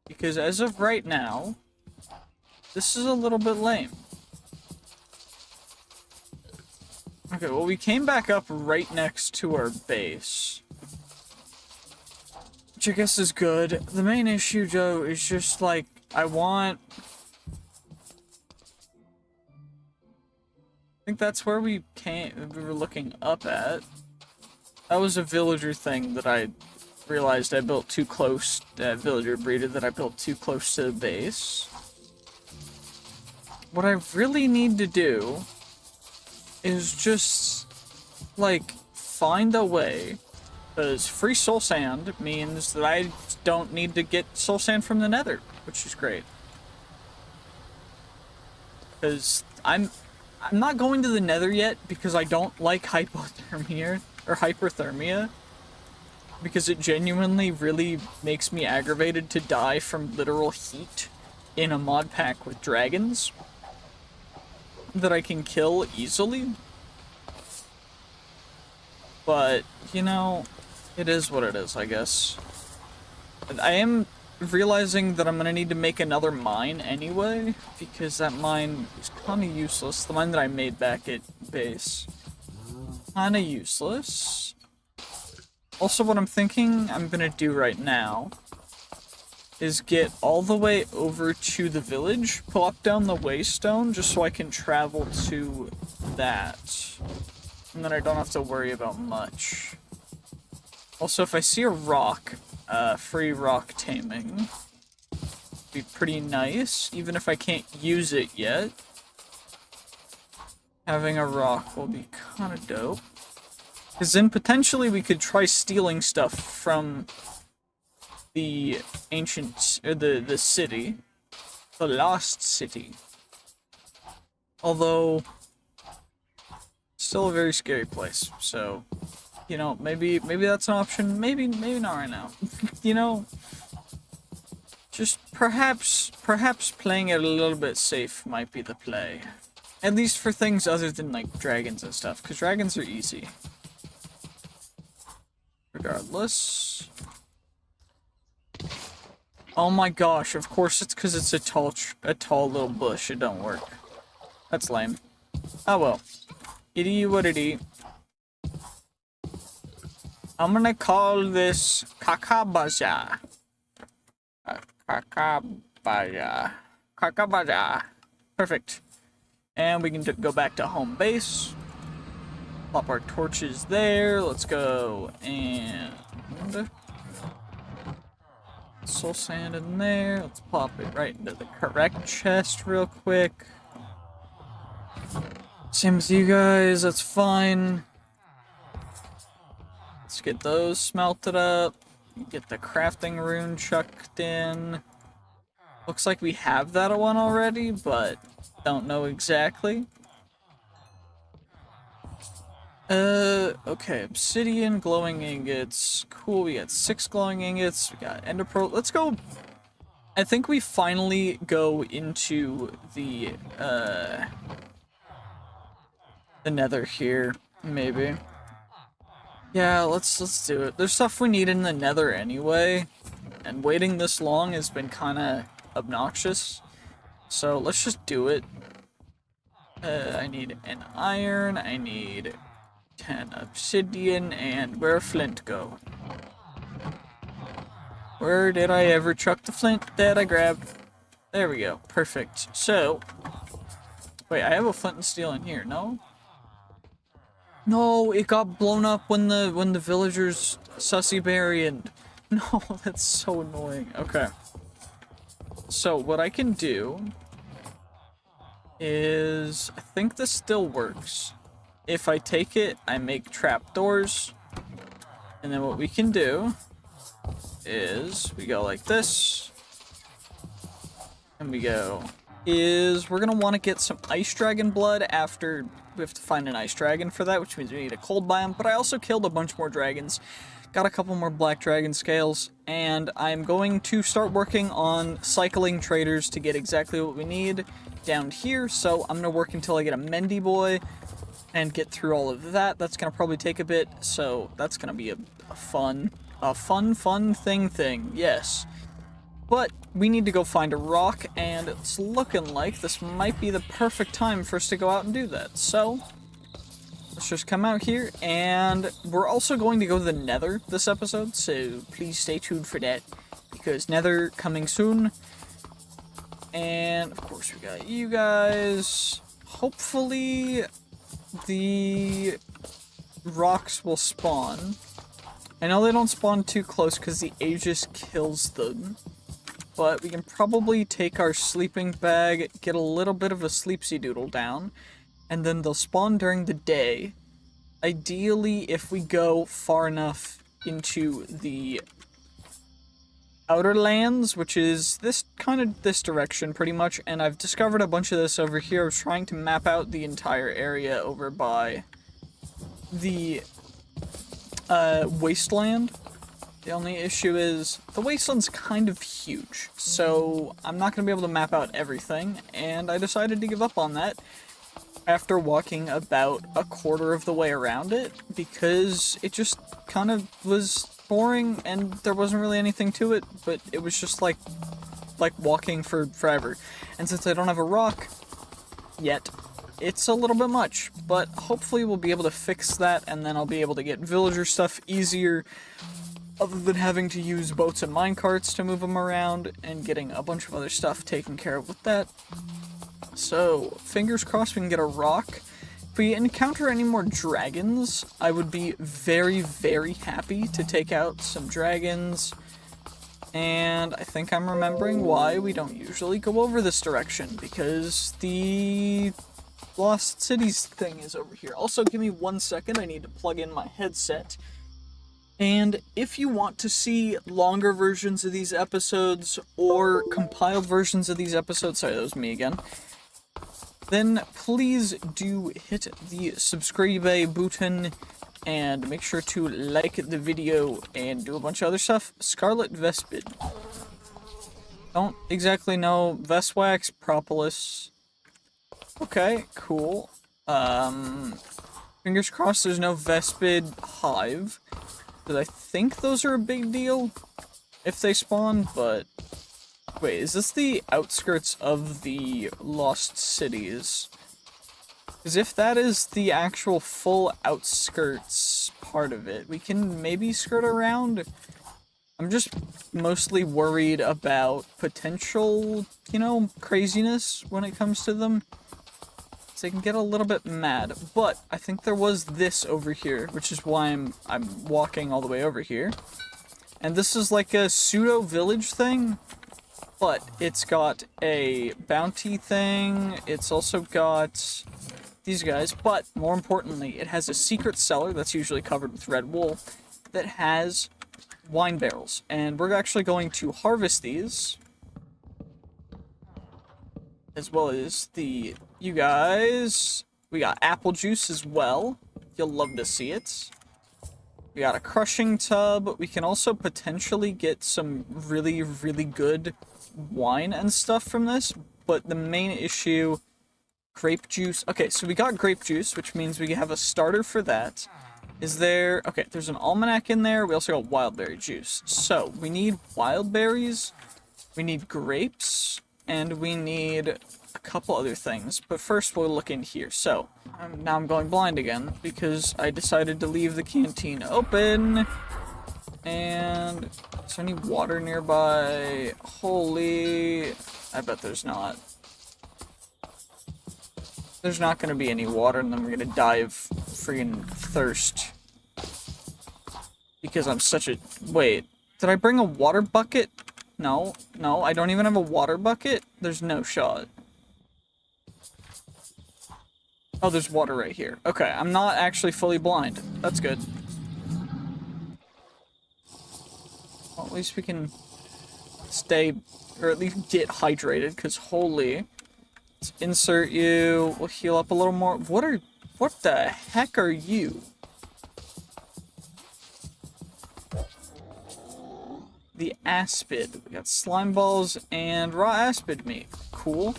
Because as of right now, this is a little bit lame. Okay, well, we came back up right next to our base. Which I guess is good. The main issue, Joe, is just like, I think that's where we were looking up at. That was a villager thing that I realized I built too close, that villager breeder that I built too close to the base. What I really need to do is just, like, find a way, because free soul sand means that I don't need to get soul sand from the nether, which is great. Because I'm not going to the nether yet because I don't like hypothermia, or hyperthermia, because it genuinely really makes me aggravated to die from literal heat in a mod pack with dragons that I can kill easily. But, you know, it is what it is, I guess. I am realizing that I'm gonna need to make another mine anyway, because that mine is kinda useless. The mine that I made back at base. Kinda useless. Also, what I'm thinking I'm gonna do right now is get all the way over to the village, plop down the waystone, just so I can travel to that. And then I don't have to worry about much. Also, if I see a rock, free rock taming, be pretty nice, even if I can't use it yet. Having a rock will be kind of dope. Because then potentially we could try stealing stuff from the ancient, or the city. The lost city. Although, still a very scary place, so, you know, maybe that's an option, maybe not right now. You know, just perhaps playing it a little bit safe might be the play. At least for things other than, like, dragons and stuff, because dragons are easy. Regardless. Oh my gosh, of course it's because it's a tall little bush, it don't work. That's lame. Oh well. Itty what itty. I'm gonna call this Kakabaja. Kakabaja. Perfect. And we can go back to home base. Plop our torches there. Let's go and soul sand in there. Let's plop it right into the correct chest real quick. Same with you guys, that's fine. get those smelted up. Get the crafting rune chucked in. Looks like we have that one already, but don't know exactly. Okay, obsidian, glowing ingots. Cool, we got 6 glowing ingots. We got ender pearl. Let's go. I think we finally go into the nether here, maybe. Yeah, let's do it. There's stuff we need in the nether anyway, and waiting this long has been kind of obnoxious. So let's just do it. I need an iron, I need 10 obsidian, and where flint go? Where did I ever chuck the flint that I grabbed? There we go, perfect. So, wait, I have a flint and steel in here, no? No, it got blown up when the villagers sussy berried. No, that's so annoying. Okay. So what I can do is, I think this still works. If I take it, I make trapdoors. And then what we can do is we go like this. And we go we're gonna want to get some ice dragon blood after we have to find an ice dragon for that, which means we need a cold biome, but I also killed a bunch more dragons, got a couple more black dragon scales, and I'm going to start working on cycling traders to get exactly what we need down here. So I'm gonna work until I get a Mendy boy and get through all of that. That's gonna probably take a bit, so that's gonna be a fun thing, yes. But we need to go find a rock, and it's looking like this might be the perfect time for us to go out and do that. So, let's just come out here, and we're also going to go to the nether this episode, so please stay tuned for that, because nether coming soon. And, of course, we got you guys. Hopefully, the rocks will spawn. I know they don't spawn too close because the Aegis kills them. But we can probably take our sleeping bag, get a little bit of a sleepsy doodle down, and then they'll spawn during the day. Ideally, if we go far enough into the outer lands, which is this direction pretty much, and I've discovered a bunch of this over here. I was trying to map out the entire area over by the wasteland. The only issue is the wasteland's kind of huge, so I'm not going to be able to map out everything, and I decided to give up on that after walking about a quarter of the way around it, because it just kind of was boring, and there wasn't really anything to it, but it was just like walking for forever. And since I don't have a rock yet, it's a little bit much, but hopefully we'll be able to fix that, and then I'll be able to get villager stuff easier, other than having to use boats and minecarts to move them around, and getting a bunch of other stuff taken care of with that. So, fingers crossed we can get a rock. If we encounter any more dragons, I would be very, very happy to take out some dragons. And I think I'm remembering why we don't usually go over this direction, because the Lost Cities thing is over here. Also, give me 1 second, I need to plug in my headset. And if you want to see longer versions of these episodes, or compiled versions of these episodes, sorry, that was me again, then please do hit the subscribe button, and make sure to like the video, and do a bunch of other stuff. Scarlet Vespid. Don't exactly know. Veswax, Propolis. Okay, cool. Fingers crossed there's no Vespid Hive. Because I think those are a big deal if they spawn, but... Wait, is this the outskirts of the Lost Cities? Because if that is the actual full outskirts part of it, we can maybe skirt around. I'm just mostly worried about potential, craziness when it comes to them. They can get a little bit mad, but I think there was this over here, which is why I'm walking all the way over here. And this is like a pseudo village thing, but it's got a bounty thing. It's also got these guys, but more importantly, it has a secret cellar that's usually covered with red wool, that has wine barrels, and we're actually going to harvest these, as well as you guys. We got apple juice as well. You'll love to see it. We got a crushing tub. We can also potentially get some really, really good wine and stuff from this, but the main issue, grape juice. Okay, so we got grape juice, which means we have a starter for that. Is there... Okay, there's an almanac in there. We also got wildberry juice. So, we need wild berries, we need grapes, and we need a couple other things. But first, we'll look in here. So, now I'm going blind again, because I decided to leave the canteen open. And... is there any water nearby? Holy... I bet there's not. There's not going to be any water, and then we're going to die of freaking thirst. Because I'm such a... Wait, did I bring a water bucket? No, no, I don't even have a water bucket? There's no shot. Oh, there's water right here. Okay, I'm not actually fully blind. That's good. Well, at least we can stay, or at least get hydrated, because holy... Let's insert you. We'll heal up a little more. What the heck are you? The aspid. We got slime balls and raw aspid meat. Cool.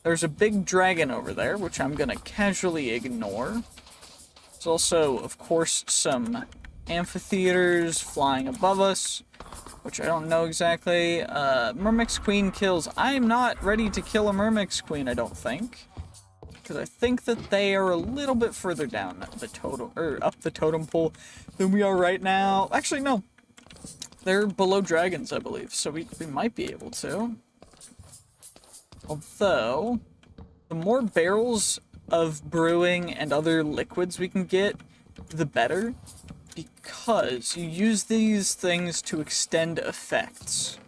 There's a big dragon over there, which I'm gonna casually ignore. There's also, of course, some amphitheaters flying above us, which I don't know exactly. Myrmix Queen kills. I'm not ready to kill a Myrmix Queen, I don't think. Because I think that they are a little bit further down the totem, or up the totem pole than we are right now. Actually, no. They're below dragons, I believe, so we might be able to. Although, the more barrels of brewing and other liquids we can get, the better. Because you use these things to extend effects.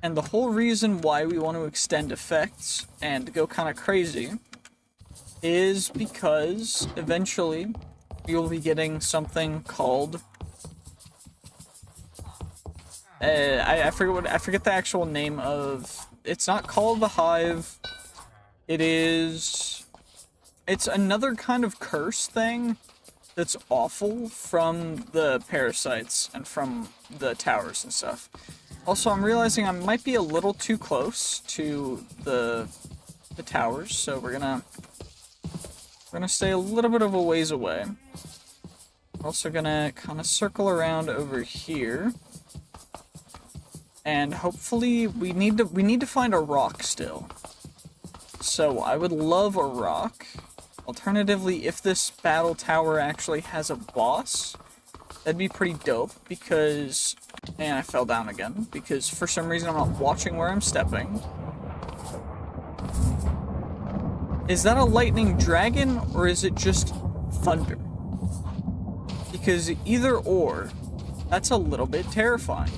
And the whole reason why we want to extend effects and go kind of crazy is because eventually you'll be getting something called... I forget the actual name of... It's not called the Hive. It's another kind of curse thing that's awful from the parasites and from the towers and stuff. Also, I'm realizing I might be a little too close to the towers, so we're gonna stay a little bit of a ways away. We're also gonna kind of circle around over here. And hopefully we need to find a rock still. So I would love a rock. Alternatively, if this battle tower actually has a boss, that'd be pretty dope because... And I fell down again, because for some reason I'm not watching where I'm stepping. Is that a lightning dragon, or is it just thunder? Because either or, that's a little bit terrifying.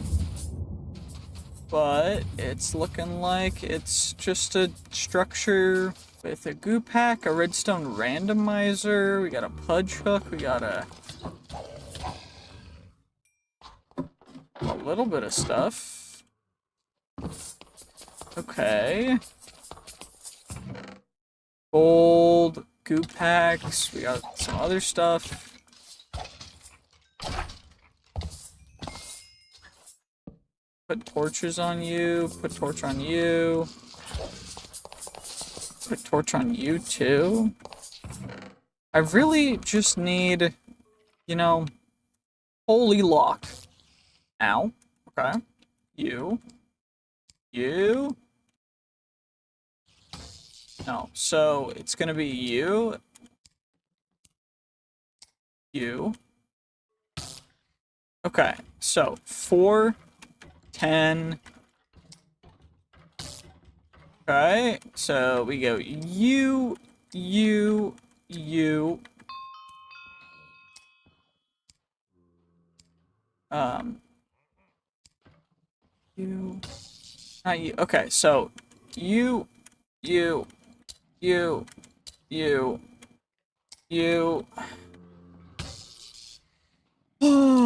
But it's looking like it's just a structure with a goo pack, a redstone randomizer, we got a pudge hook, we got a little bit of stuff. Okay. Gold, goo packs, we got some other stuff. Put torches on you, put torch on you. Put torch on you too. I really just need, you know, holy lock. Ow. Okay. You. No, so it's gonna be you. Okay, so 4, 10. Okay, so we go you. You. Not you. Okay, so you.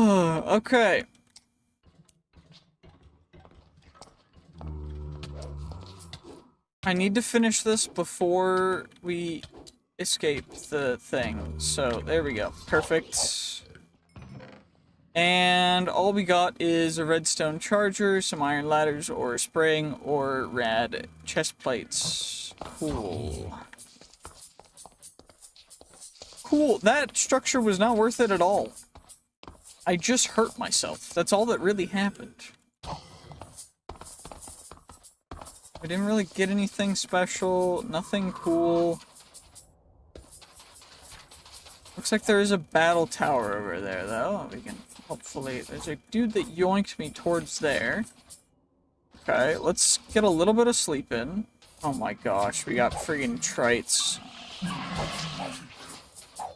Okay. I need to finish this before we escape the thing. So, there we go. Perfect. And all we got is a redstone charger, some iron ladders, or a spring, or rad chest plates. Cool. Cool. That structure was not worth it at all. I just hurt myself. That's all that really happened. I didn't really get anything special. Nothing cool. Looks like there is a battle tower over there, though. We can hopefully... There's a dude that yoinked me towards there. Okay, let's get a little bit of sleep in. Oh my gosh, we got friggin' trites.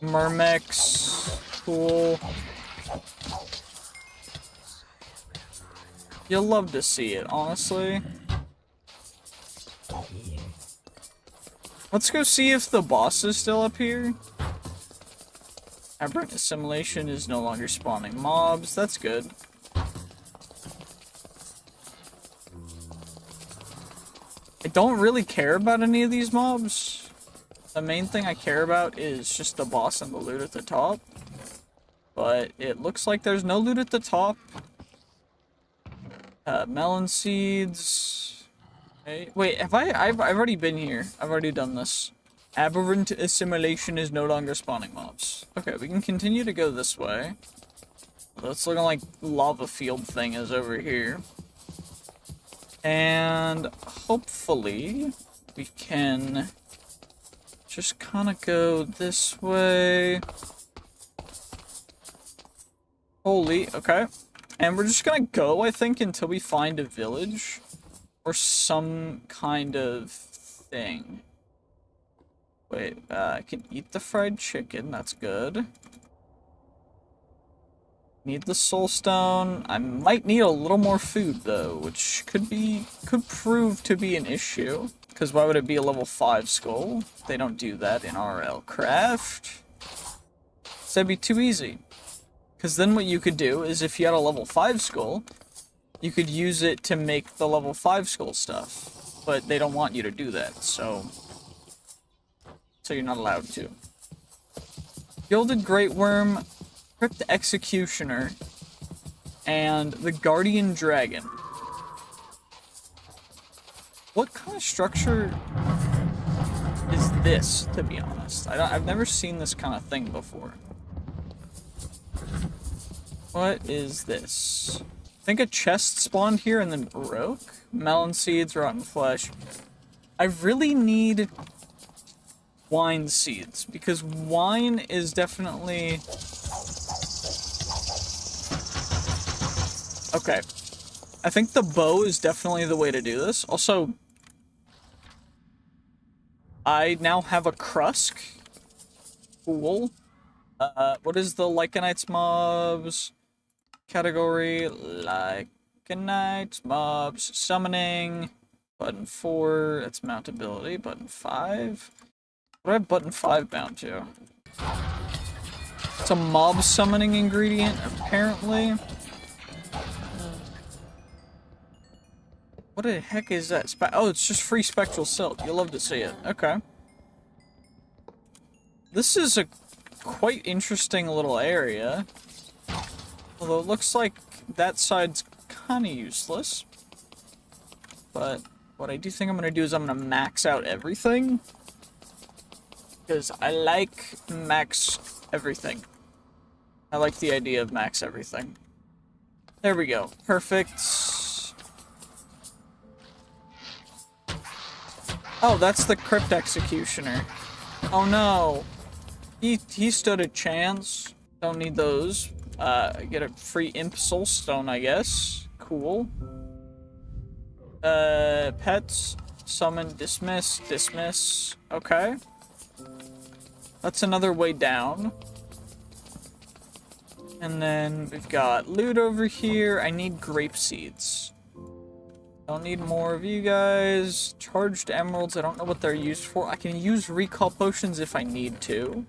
Mermex. Cool. You'll love to see it, honestly. Let's go see if the boss is still up here. Aberrant assimilation is no longer spawning mobs. That's good. I don't really care about any of these mobs. The main thing I care about is just the boss and the loot at the top. But it looks like there's no loot at the top. Melon seeds. Okay. Wait, have I've already been here. I've already done this. Aberrant assimilation is no longer spawning mobs. Okay, we can continue to go this way. That's looking like lava field thing is over here. And hopefully we can just kind of go this way. Holy, okay. And we're just gonna go, I think, until we find a village or some kind of thing. Wait, I can eat the fried chicken, that's good. Need the soul stone. I might need a little more food though, which could prove to be an issue. Because why would it be a level 5 skull? They don't do that in RLCraft. So that'd be too easy. Because then what you could do is if you had a level 5 skull, you could use it to make the level 5 skull stuff. But they don't want you to do that, so you're not allowed to. Gilded Great Worm, Crypt Executioner, and the Guardian Dragon. What kind of structure is this, to be honest? I've never seen this kind of thing before. What is this? I think a chest spawned here and then broke. Melon seeds, rotten flesh. I really need wine seeds, because wine is definitely... Okay. I think the bow is definitely the way to do this. Also, I now have a Krusk. Cool. What is the Lycanites mobs category? Lycanites mobs. Summoning. Button 4. That's mountability. Button 5. What do I have button 5 bound to? It's a mob summoning ingredient, apparently. What the heck is that? Oh, it's just free spectral silk. You'll love to see it. Okay. This is a quite interesting little area. Although it looks like that side's kind of useless. But what I do think I'm going to do is I'm going to max out everything. Because I like max everything. I like the idea of max everything. There we go. Perfect. Oh, that's the Crypt Executioner. Oh no. He stood a chance. Don't need those. Get a free Imp Soul Stone, I guess. Cool. Pets. Summon, dismiss, dismiss. Okay. That's another way down. And then we've got loot over here. I need grape seeds. Don't need more of you guys. Charged emeralds. I don't know what they're used for. I can use recall potions if I need to.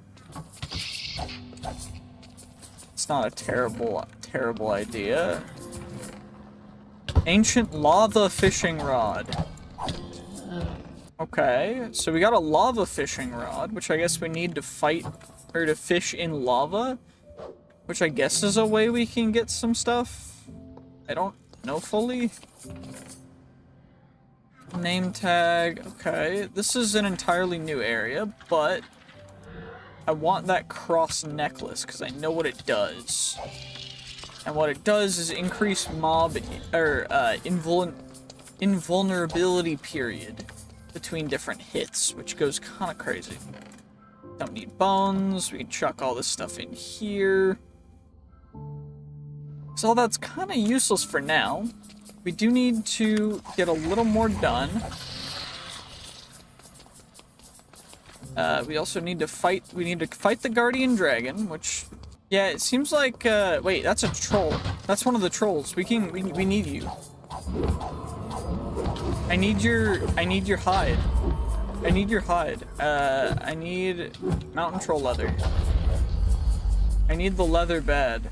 It's not a terrible idea. Ancient lava fishing rod. Okay, so we got a lava fishing rod, which I guess we need to fight, or to fish in lava, which I guess is a way we can get some stuff. I don't know fully. Name tag, okay. This is an entirely new area, but I want that cross necklace because I know what it does. And what it does is increase mob, or invulnerability period between different hits, which goes kind of crazy. Don't need bones, we can chuck all this stuff in here. So that's kind of useless for now. We do need to get a little more done. We also need to fight, the guardian dragon, which, yeah, it seems like, wait, that's a troll. That's one of the trolls. We need you. I need your hide. I need your hide. I need mountain troll leather. I need the leather bad.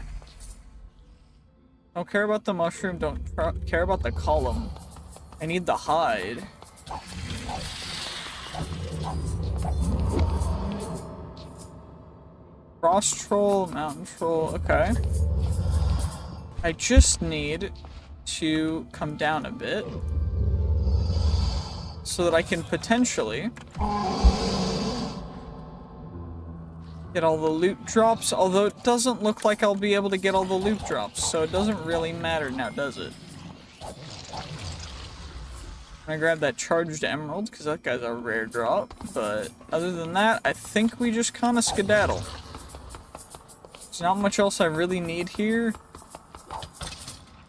Don't care about the mushroom, don't care about the column. I need the hide. Frost troll, mountain troll, okay. I just need to come down a bit so that I can potentially get all the loot drops, although it doesn't look like I'll be able to get all the loot drops, so it doesn't really matter now, does it? I'm gonna grab that charged emerald, because that guy's a rare drop, but other than that, I think we just kind of skedaddle. There's not much else I really need here.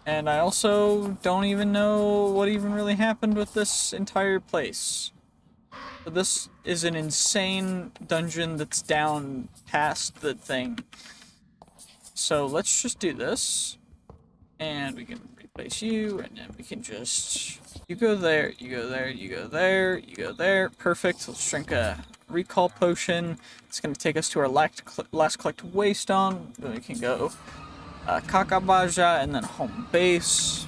And I also don't even know what even really happened with this entire place. But this is an insane dungeon that's down past the thing. So let's just do this. And we can replace you, and then we can just... You go there, you go there, you go there, you go there. Perfect. Let's drink a recall potion. It's going to take us to our last collected waystone. Then we can go Kakabaja and then home base.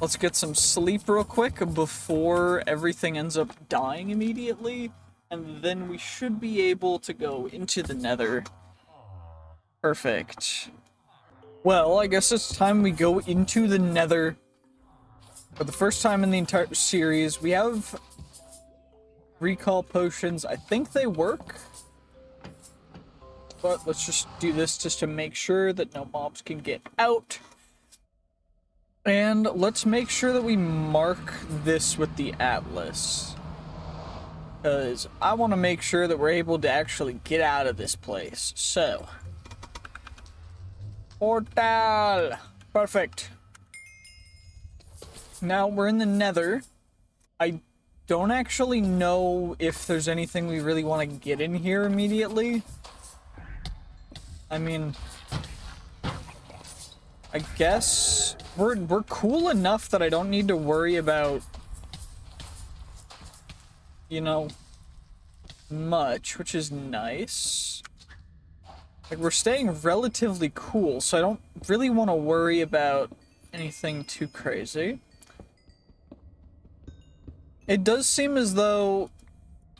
Let's get some sleep real quick before everything ends up dying immediately. And then we should be able to go into the nether. Perfect. Well, I guess it's time we go into the nether. For the first time in the entire series, we have recall potions. I think they work. But let's just do this just to make sure that no mobs can get out. And let's make sure that we mark this with the atlas. Because I want to make sure that we're able to actually get out of this place. So. Portal! Perfect. Now we're in the nether. I don't actually know if there's anything we really want to get in here immediately. I mean, I guess we're cool enough that I don't need to worry about, you know, much, which is nice. Like, we're staying relatively cool, so I don't really want to worry about anything too crazy. It does seem as though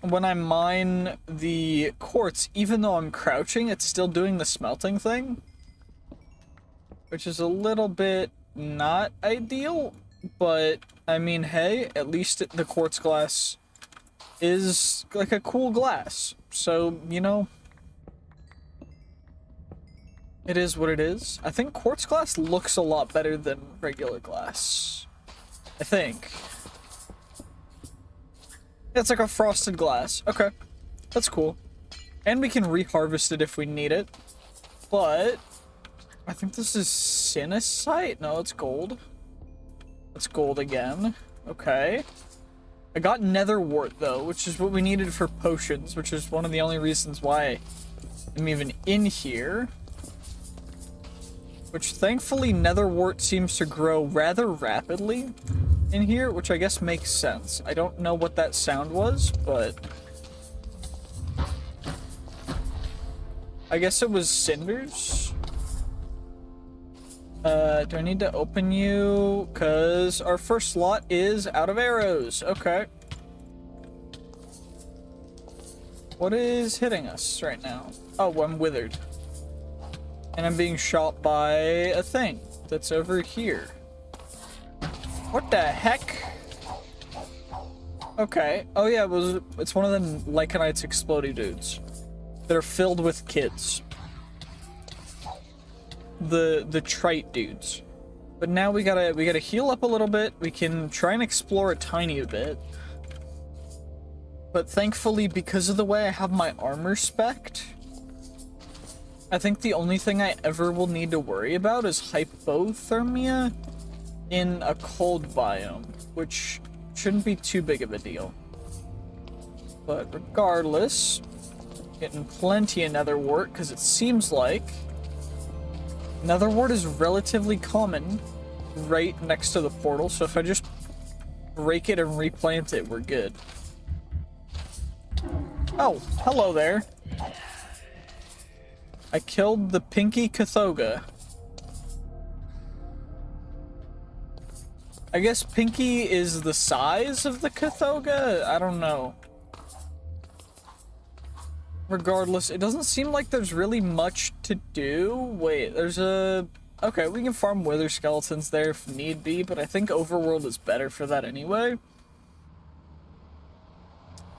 when I mine the quartz, even though I'm crouching, it's still doing the smelting thing. Which is a little bit not ideal, but I mean, hey, at least the quartz glass is like a cool glass. So, you know, it is what it is. I think quartz glass looks a lot better than regular glass. I think. It's like a frosted glass. Okay. That's cool. And we can reharvest it if we need it. But I think this is sinicite? No, it's gold. It's gold again. Okay. I got nether wart though, which is what we needed for potions, which is one of the only reasons why I'm even in here. Which thankfully nether wart seems to grow rather rapidly in here, which I guess makes sense. I don't know what that sound was, but I guess it was cinders. Do I need to open you? Because our first slot is out of arrows. Okay. What is hitting us right now? Oh, I'm withered. And I'm being shot by a thing that's over here. What the heck? Okay. Oh yeah, it's one of the Lycanites explodey dudes that are filled with kids. The trite dudes. But now we gotta heal up a little bit. We can try and explore a tiny bit. But thankfully, because of the way I have my armor spec'd, I think the only thing I ever will need to worry about is hypothermia in a cold biome, which shouldn't be too big of a deal. But regardless, getting plenty of netherwort, because it seems like netherwort is relatively common right next to the portal, so if I just break it and replant it, we're good. Oh, hello there. I killed the Pinky Cathoga. I guess Pinky is the size of the Cathoga? I don't know. Regardless, it doesn't seem like there's really much to do. Wait, there's a... Okay, we can farm wither skeletons there if need be, but I think Overworld is better for that anyway.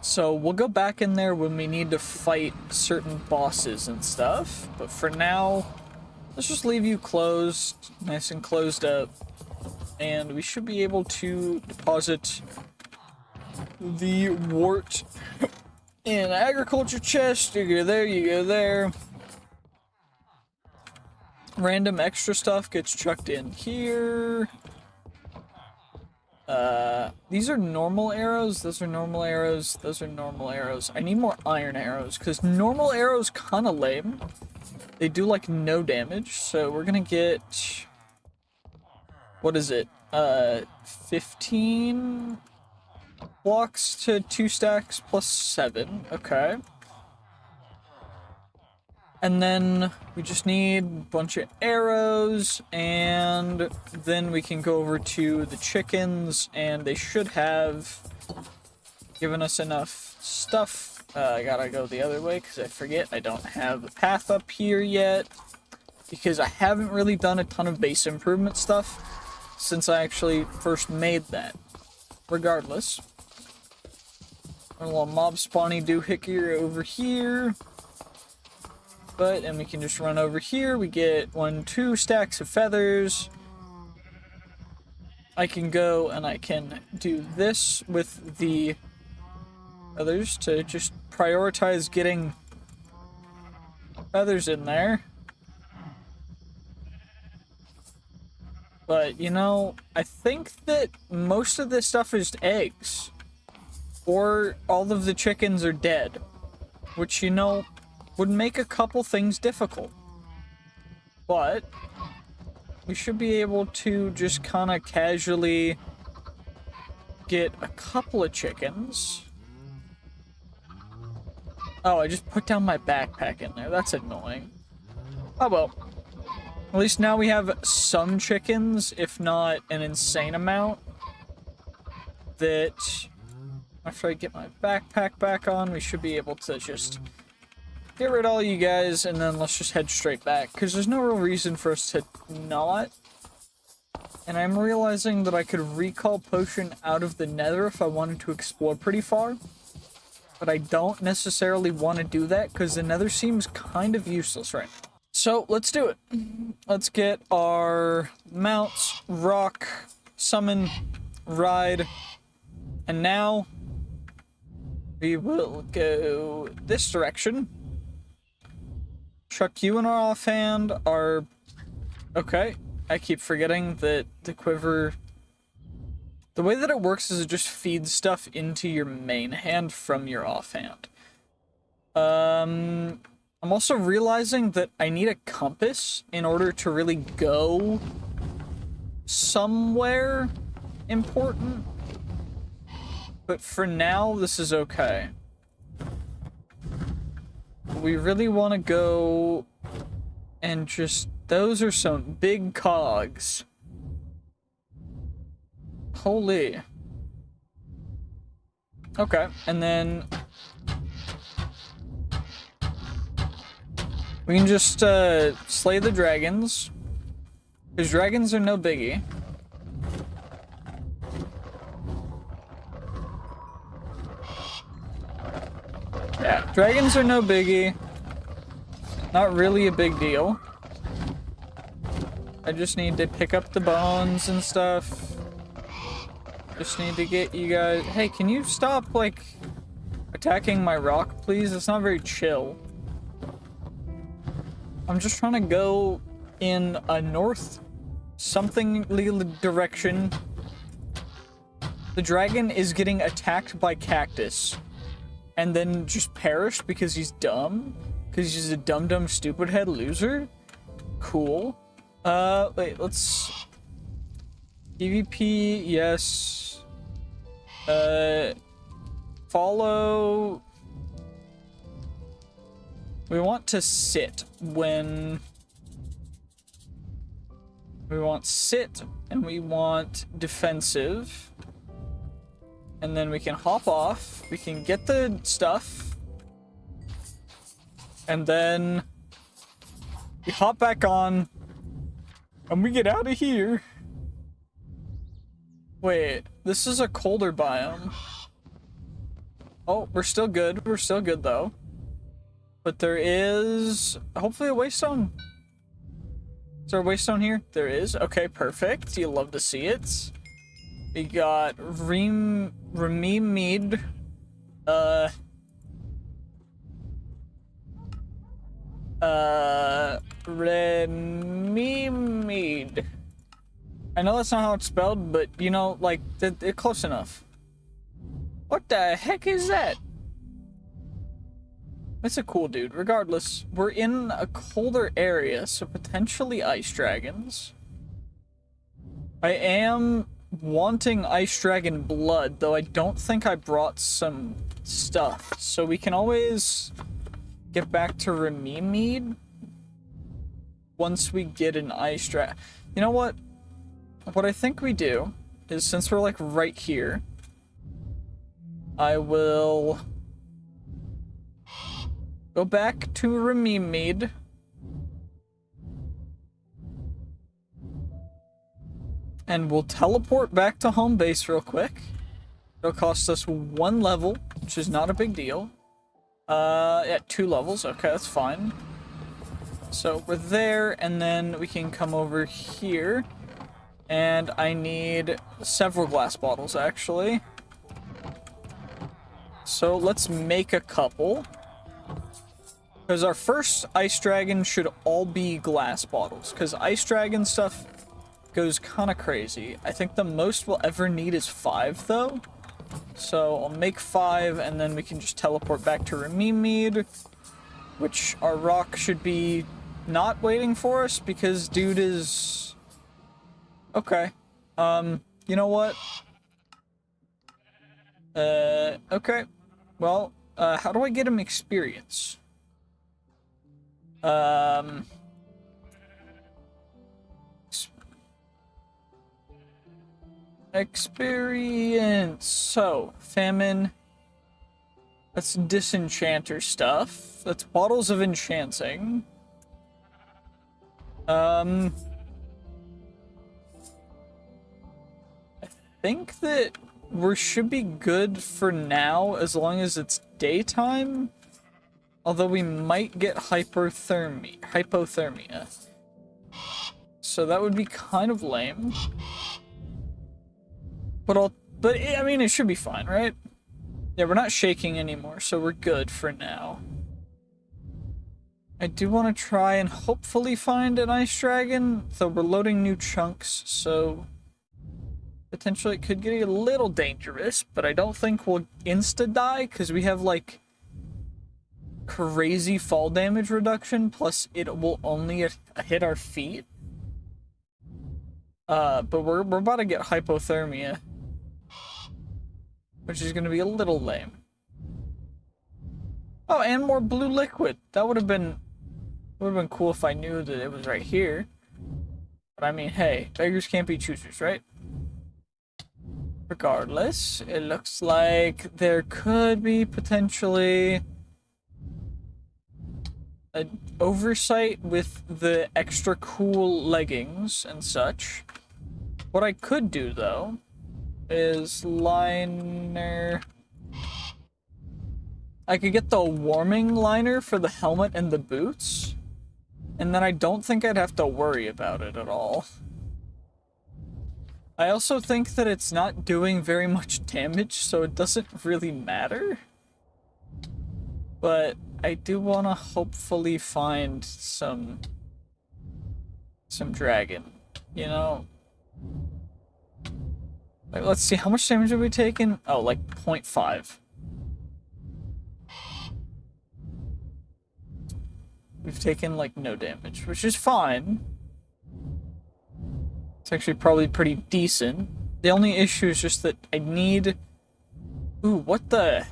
So we'll go back in there when we need to fight certain bosses and stuff. But for now, let's just leave you closed, nice and closed up. And we should be able to deposit the wart in agriculture chest. You go there, you go there. Random extra stuff gets chucked in here. These are normal arrows, those are normal arrows, those are normal arrows. I need more iron arrows, because normal arrows kinda lame. They do, like, no damage, so we're gonna get... What is it? 15 blocks to 2 stacks plus 7, okay. And then we just need a bunch of arrows, and then we can go over to the chickens, and they should have given us enough stuff. I gotta go the other way because I forget I don't have the path up here yet, because I haven't really done a ton of base improvement stuff since I actually first made that. Regardless, a little mob spawny doohickey over here. And we can just run over here. We get 2 stacks of feathers. I can go and I can do this with the others to just prioritize getting feathers in there. But, you know, I think that most of this stuff is eggs. Or all of the chickens are dead. Which, you know, would make a couple things difficult. But we should be able to just kind of casually get a couple of chickens. Oh, I just put down my backpack in there. That's annoying. Oh well. At least now we have some chickens, if not an insane amount. That after I get my backpack back on, we should be able to just get rid of all you guys, and then let's just head straight back, because there's no real reason for us to not. And I'm realizing that I could recall potion out of the nether if I wanted to explore pretty far. But I don't necessarily want to do that, because the nether seems kind of useless right now. So, let's do it. Let's get our mounts, rock, summon, ride, and now we will go this direction. Chuck you in our offhand, our... Okay, I keep forgetting that the quiver... The way that it works is it just feeds stuff into your main hand from your offhand. I'm also realizing that I need a compass in order to really go somewhere important. But for now, this is okay. we really want to go and just... Those are some big cogs. Holy. Okay, and then... we can just slay the dragons. Because dragons are no biggie. Yeah, dragons are no biggie. Not really a big deal. I just need to pick up the bones and stuff. Just need to get you guys... Hey, can you stop, like, attacking my rock, please? It's not very chill. I'm just trying to go in a north something direction. The dragon is getting attacked by cactus and then just perished because he's dumb. Because he's a dumb stupid head loser. Cool. Wait, let's... PvP, yes. Follow... We want to sit when... We want sit, and we want defensive. And then we can hop off, we can get the stuff. And then... we hop back on, and we get out of here. Wait, this is a colder biome. Oh, we're still good. We're still good, though. But there is... hopefully a waystone. Is there a waystone here? There is. Okay, perfect. You love to see it. We got Rememid. Rememid. I know that's not how it's spelled, but, you know, like, it's close enough. What the heck is that? It's a cool dude. Regardless, we're in a colder area, so potentially ice dragons. I am wanting ice dragon blood, though I don't think I brought some stuff. So we can always get back to Rememid once we get an ice dragon. You know what? What I think we do is, since we're like right here, I will go back to Rememid. And we'll teleport back to home base real quick. It'll cost us 1 level, which is not a big deal. Yeah, 2 levels. Okay, that's fine. So we're there, and then we can come over here. And I need several glass bottles, actually. So let's make a couple. Because our first ice dragon should all be glass bottles. Because ice dragon stuff goes kind of crazy. I think the most we'll ever need is 5, though. So I'll make 5, and then we can just teleport back to Rememid. Which our rock should be not waiting for us, because dude is... Okay. You know what? Okay. Well, how do I get him experience? Experience. So, famine. That's disenchanter stuff. That's bottles of enchanting. I think that we should be good for now as long as it's daytime. Although we might get hypothermia. So that would be kind of lame. But I mean, it should be fine, right? Yeah, we're not shaking anymore, so we're good for now. I do want to try and hopefully find an ice dragon, though we're loading new chunks, so potentially it could get a little dangerous, but I don't think we'll insta-die, because we have, like, crazy fall damage reduction, plus it will only hit our feet. But we're about to get hypothermia, which is going to be a little lame. Oh, and more blue liquid. That would have been cool if I knew that it was right here. But I mean, hey, beggars can't be choosers, right? Regardless, it looks like there could be potentially an oversight with the extra cool leggings and such. What I could do, though, is liner... I could get the warming liner for the helmet and the boots, and then I don't think I'd have to worry about it at all. I also think that it's not doing very much damage, so it doesn't really matter. But I do want to hopefully find some dragon, you know? Like, let's see, how much damage have we taken? Oh, like 0.5. We've taken, like, no damage, which is fine. It's actually probably pretty decent. The only issue is just that I need... Ooh, what the...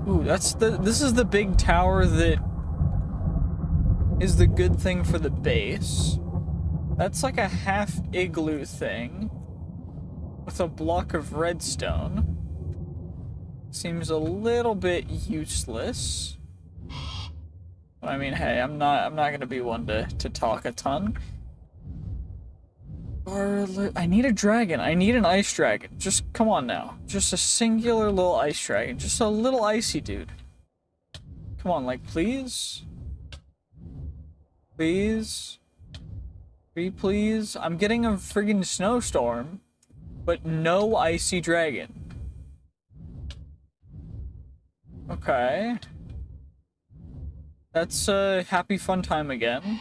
Ooh, this is the big tower that is the good thing for the base. That's like a half igloo thing with a block of redstone. Seems a little bit useless. I mean, hey, I'm not gonna be one to talk a ton. I need a dragon. I need an ice dragon. Just come on now. Just a singular little ice dragon. Just a little icy dude. Come on, like, please? Please? Please? I'm getting a friggin' snowstorm, but no icy dragon. Okay. That's a happy fun time again.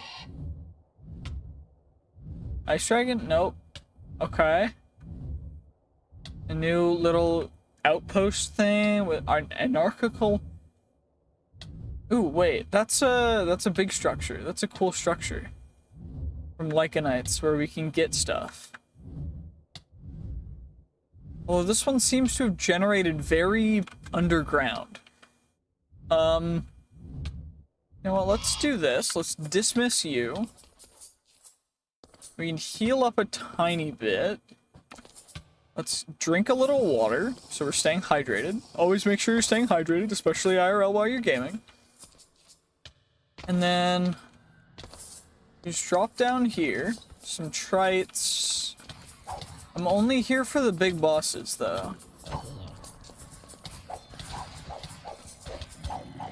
Ice dragon? Nope. Okay. A new little outpost thing with anarchical. Ooh, wait. That's a big structure. That's a cool structure. From Lycanites, where we can get stuff. Well, this one seems to have generated very underground. You know what, let's do this. Let's dismiss you. We can heal up a tiny bit. Let's drink a little water, so we're staying hydrated. Always make sure you're staying hydrated, especially IRL while you're gaming. And then... just drop down here. Some trites. I'm only here for the big bosses, though.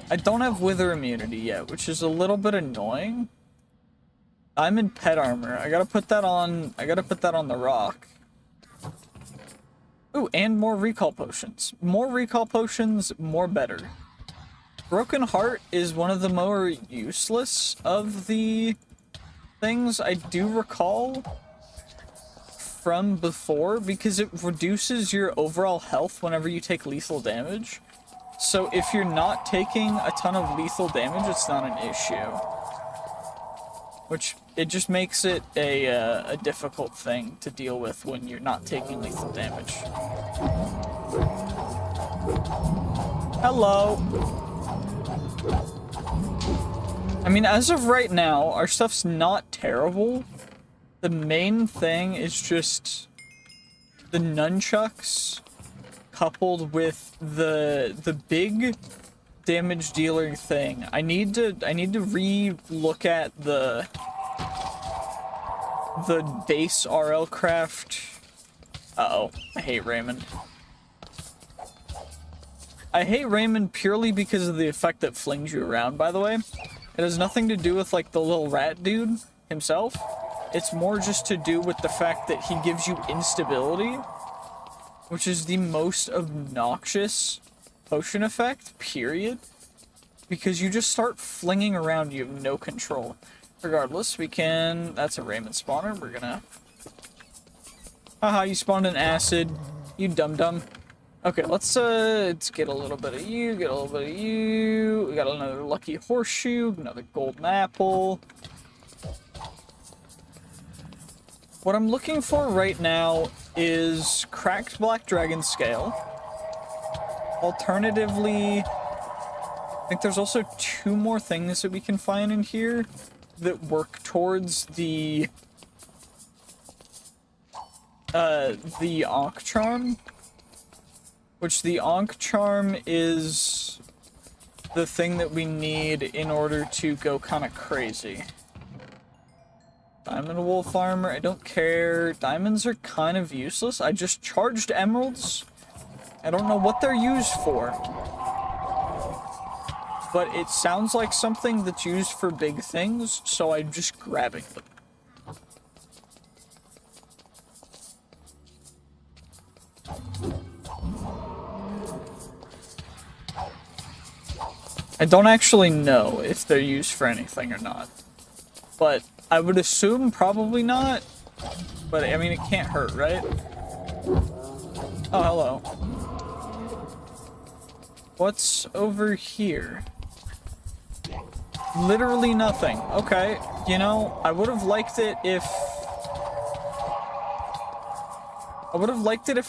I don't have wither immunity yet, which is a little bit annoying. I'm in pet armor. I gotta put that on the rock. Ooh, and more recall potions. More recall potions, more better. Broken Heart is one of the more useless of the things I do recall from before, because it reduces your overall health whenever you take lethal damage. So if you're not taking a ton of lethal damage, it's not an issue. Which, it just makes it a difficult thing to deal with when you're not taking lethal damage. Hello! I mean, as of right now, our stuff's not terrible. The main thing is just the nunchucks coupled with the big damage dealer thing. I need to re-look at the base RLCraft. Uh-oh, I hate Raymond. I hate Raymond purely because of the effect that flings you around, by the way. It has nothing to do with, like, the little rat dude himself. It's more just to do with the fact that he gives you instability, which is the most obnoxious potion effect, period. Because you just start flinging around, you have no control. Regardless, we can... that's a Raymond spawner, we're gonna... haha, you spawned an acid, you dum-dum. Okay, let's get a little bit of you, get a little bit of you. We got another lucky horseshoe, another golden apple. What I'm looking for right now is cracked black dragon scale. Alternatively, I think there's also 2 more things that we can find in here that work towards the Ankh Charm. Which the Ankh Charm is the thing that we need in order to go kind of crazy. Diamond Wolf Armor, I don't care. Diamonds are kind of useless. I just charged emeralds. I don't know what they're used for. But it sounds like something that's used for big things, so I'm just grabbing them. I don't actually know if they're used for anything or not. But I would assume probably not. But I mean, it can't hurt, right? Oh, hello. What's over here? Literally nothing. Okay, you know, I would have liked it if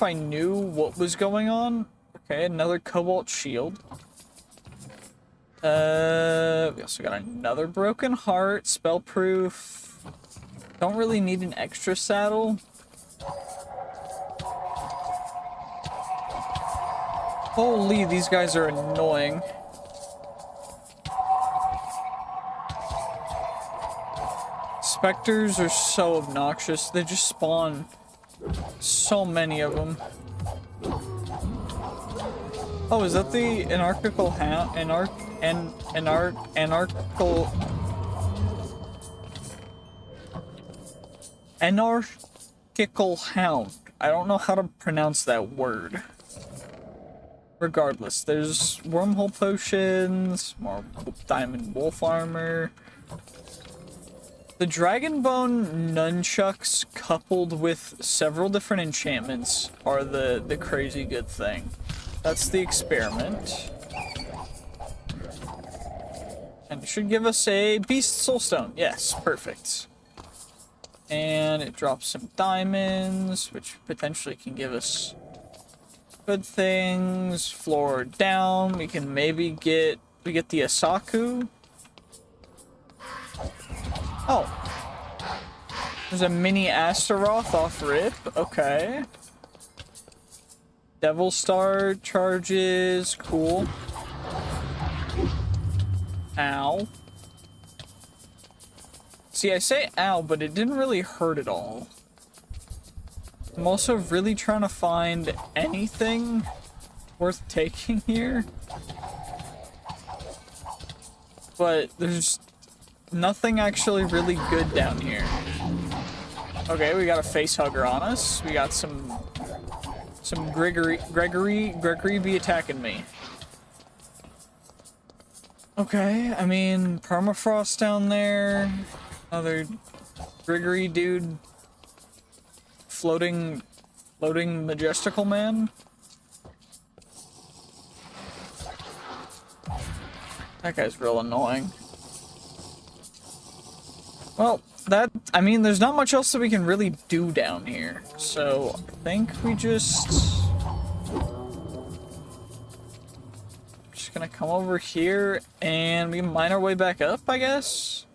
I knew what was going on. Okay, another cobalt shield. We also got another broken heart, spellproof. Don't really need an extra saddle. Holy, these guys are annoying. Specters are so obnoxious. They just spawn so many of them. Oh, is that the anarchical hound? Anarchical hound. I don't know how to pronounce that word. Regardless, there's wormhole potions, more diamond wolf armor. The dragon bone nunchucks coupled with several different enchantments are the crazy good thing. That's the experiment. And it should give us a beast soulstone. Yes, perfect. And it drops some diamonds, which potentially can give us good things. Floor down, we can maybe get the Asaku. Oh. There's a mini Astaroth off rip. Okay. Devil Star charges. Cool. Ow. See, I say ow, but it didn't really hurt at all. I'm also really trying to find anything worth taking here. But there's nothing actually really good down here. Okay, we got a face hugger on us. We got some Gregory be attacking me. Okay, I mean, permafrost down there. Another Gregory dude. Floating majestical man. That guy's real annoying. Well, I mean, there's not much else that we can really do down here. So, I think we just gonna come over here and we mine our way back up, I guess?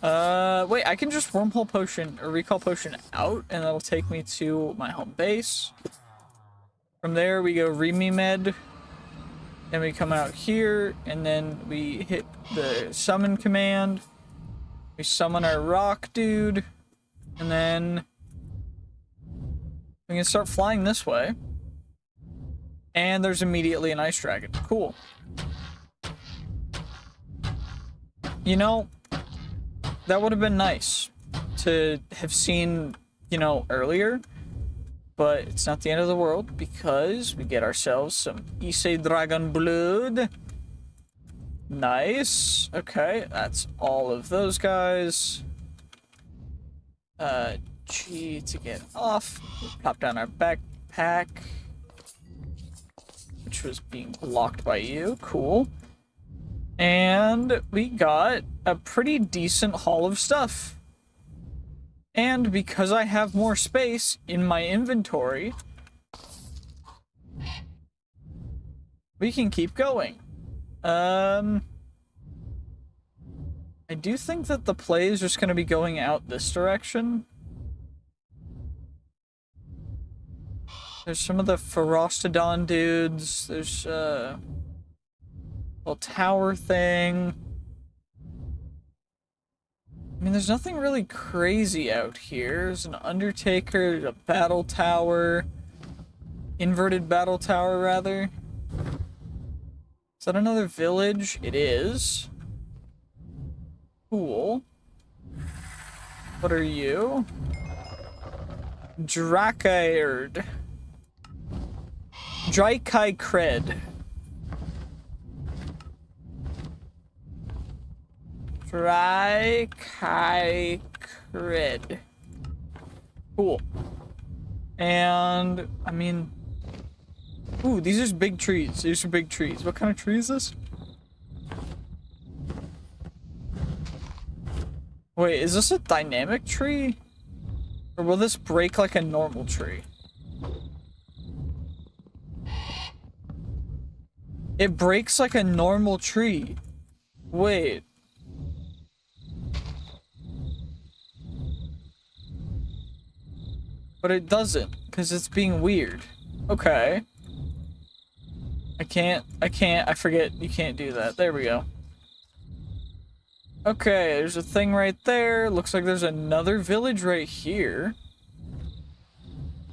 Wait, I can just wormhole potion or recall potion out and that'll take me to my home base. From there, we go Remi Med. Then we come out here, and then we hit the summon command. We summon our rock dude, and then we can start flying this way. And there's immediately an ice dragon. Cool. You know, that would have been nice to have seen, you know, earlier. But it's not the end of the world because we get ourselves some Issei Dragon Blood. Nice. Okay, that's all of those guys. G to get off. Pop down our backpack, which was being blocked by you. Cool. And we got a pretty decent haul of stuff. And because I have more space in my inventory, We can keep going. I do think that the play is just going to be going out this direction. There's some of the Ferostodon dudes. There's a little tower thing. I mean, there's nothing really crazy out here. There's an Undertaker, a battle tower. Inverted battle tower, rather. Is that another village? It is. Cool. What are you? Drakaird. Draikai Cred. Draikai Cred. Cool. And, I mean... Ooh, these are big trees. These are big trees. What kind of tree is this? Wait, is this a dynamic tree? Or will this break like a normal tree? It breaks like a normal tree. Wait. But it doesn't, because it's being weird. Okay. I forget you can't do that. There we go. Okay, there's a thing right there. Looks like there's another village right here.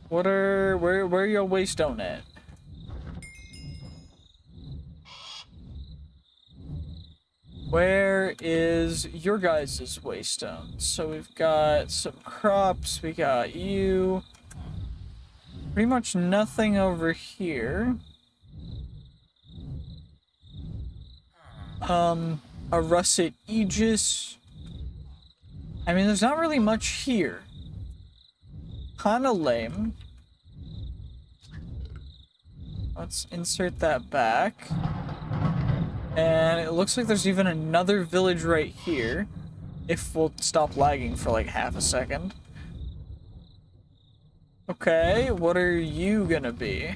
Where are your waystone at? Where is your guys' waystone? So we've got some crops, we got you. Pretty much nothing over here. A russet aegis. I mean, there's not really much here. Kinda lame. Let's insert that back. And it looks like there's even another village right here. If we'll stop lagging for like half a second. Okay, what are you gonna be?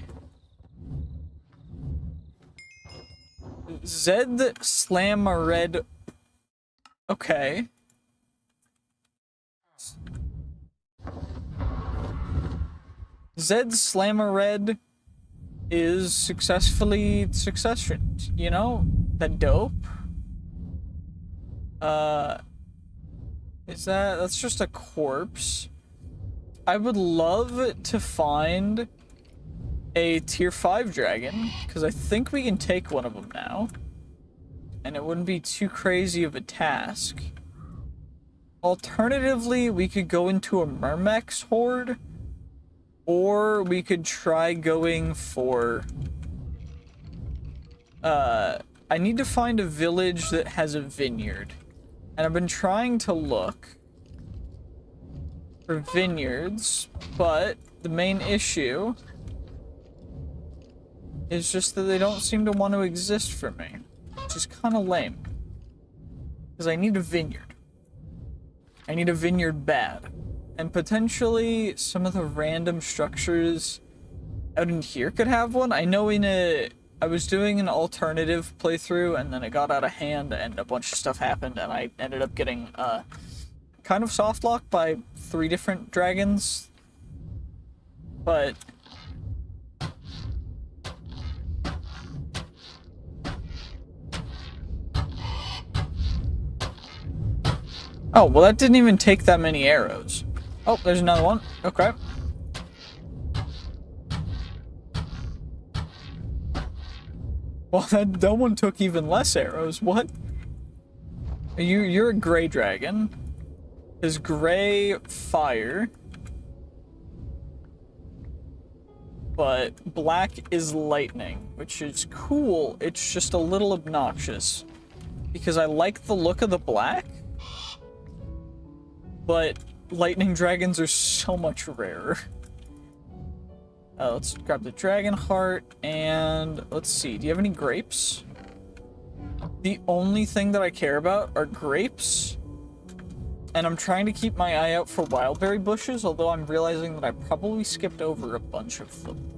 Zed Slamared. Okay. Zed Slamared is successfully successioned, you know? That dope. That's just a corpse. I would love to find a tier 5 dragon, because I think we can take one of them now. And it wouldn't be too crazy of a task. Alternatively, we could go into a Myrmex horde, or we could try going for... I need to find a village that has a vineyard. And I've been trying to look for vineyards, but the main issue is just that they don't seem to want to exist for me, which is kind of lame. Because I need a vineyard. I need a vineyard bad. And potentially some of the random structures out in here could have one. I know I was doing an alternative playthrough and then it got out of hand and a bunch of stuff happened and I ended up getting kind of soft locked by 3 different dragons. But oh, well that didn't even take that many arrows. Oh, there's another one. Okay. Well, that one took even less arrows. What? You're a gray dragon. Is gray fire. But black is lightning, which is cool. It's just a little obnoxious. Because I like the look of the black. But lightning dragons are so much rarer. Let's grab the dragon heart, and let's see. Do you have any grapes? The only thing that I care about are grapes. And I'm trying to keep my eye out for wildberry bushes, although I'm realizing that I probably skipped over a bunch of them.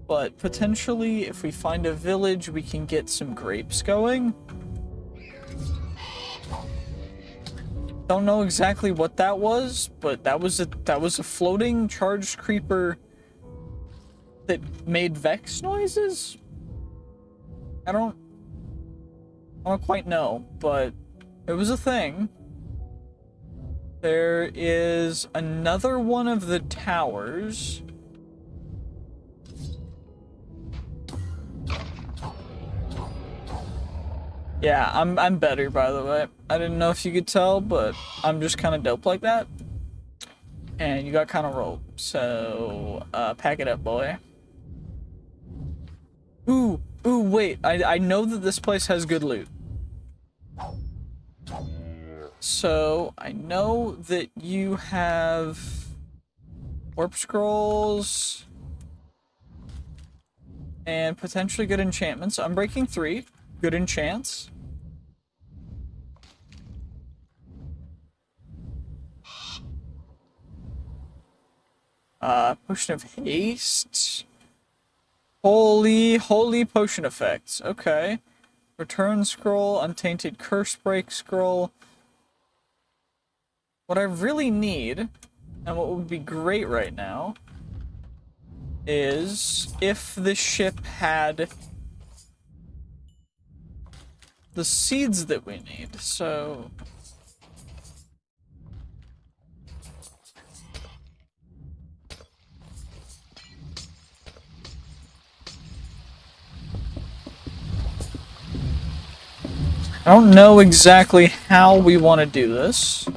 But potentially, if we find a village, we can get some grapes going. Don't know exactly what that was, but that was a floating charged creeper that made Vex noises? I don't quite know, but it was a thing. There is another one of the towers. Yeah, I'm better, by the way. I didn't know if you could tell, but I'm just kind of dope like that. And you got kind of rope, so pack it up, boy. Ooh, wait. I know that this place has good loot. So I know that you have warp scrolls and potentially good enchantments. I'm breaking 3. Good enchants. Potion of haste. Holy potion effects. Okay. Return scroll, untainted curse break scroll. What I really need, and what would be great right now, is if this ship had the seeds that we need. So I don't know exactly how we want to do this.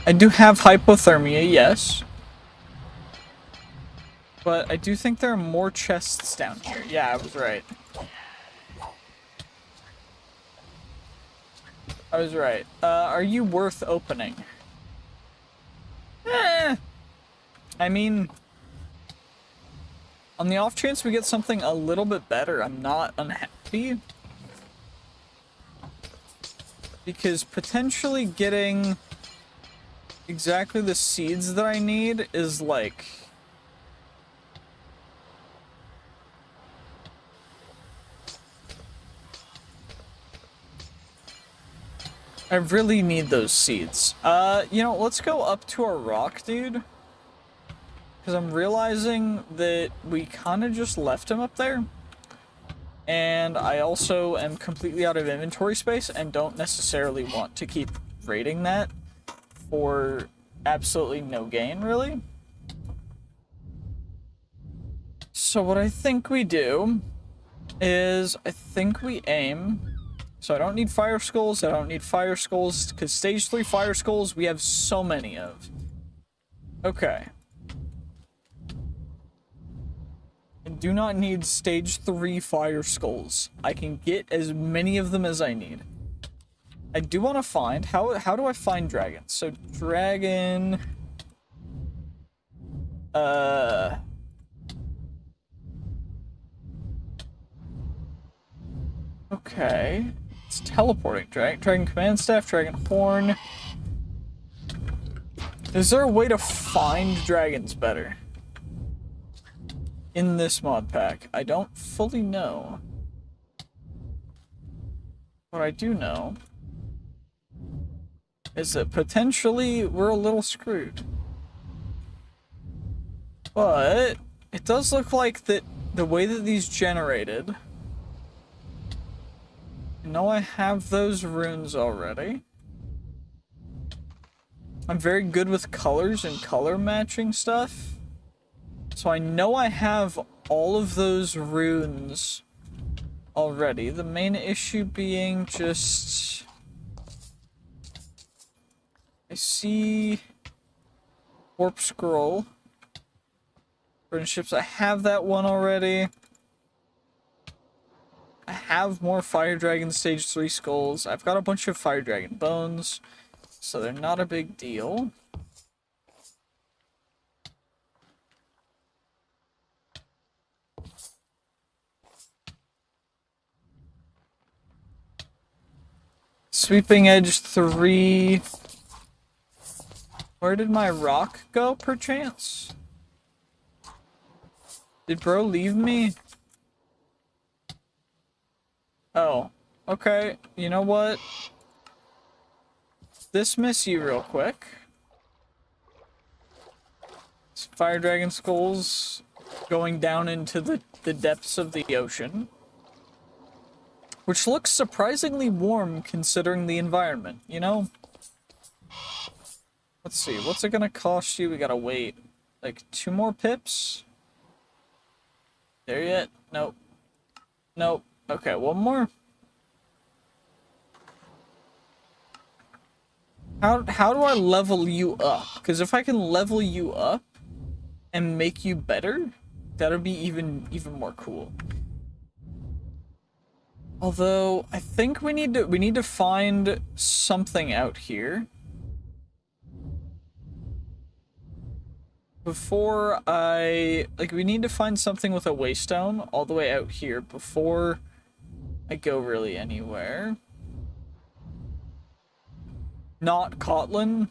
I do have hypothermia, yes. But I do think there are more chests down here. Yeah, I was right. I was right. Are you worth opening? I mean, on the off chance we get something a little bit better, I'm not unhappy. Because potentially getting exactly the seeds that I need is like... I really need those seeds. You know, let's go up to our rock, dude. Because I'm realizing that we kind of just left him up there. And I also am completely out of inventory space and don't necessarily want to keep raiding that for absolutely no gain, really. So what I think we do is I think we aim. So I don't need fire skulls. I don't need fire skulls because stage 3 fire skulls we have so many of. Okay. I do not need stage 3 fire skulls. I can get as many of them as I need. I do want to find how do I find dragons? So dragon okay. It's teleporting. Dragon command staff, dragon horn. Is there a way to find dragons better in this mod pack? I don't fully know. What I do know is that potentially we're a little screwed. But it does look like that the way that these generated... I know I have those runes already. I'm very good with colors and color matching stuff. So I know I have all of those runes already. The main issue being just... I see... Warp Scroll. Burning Ships, I have that one already. I have more Fire Dragon Stage 3 skulls. I've got a bunch of Fire Dragon bones, so they're not a big deal. Sweeping edge 3. Where did my rock go, perchance? Did bro leave me? Oh, okay. You know what? Dismiss you real quick. Fire dragon skulls going down into the depths of the ocean. Which looks surprisingly warm considering the environment, you know? Let's see, what's it gonna cost you? We gotta wait. Like 2 more pips? There yet? Nope. Nope. Okay, 1 more. How do I level you up? Because if I can level you up and make you better, that'll be even more cool. Although I think we need to find something out here before we need to find something with a waystone all the way out here before I go really anywhere. Not Kotlin.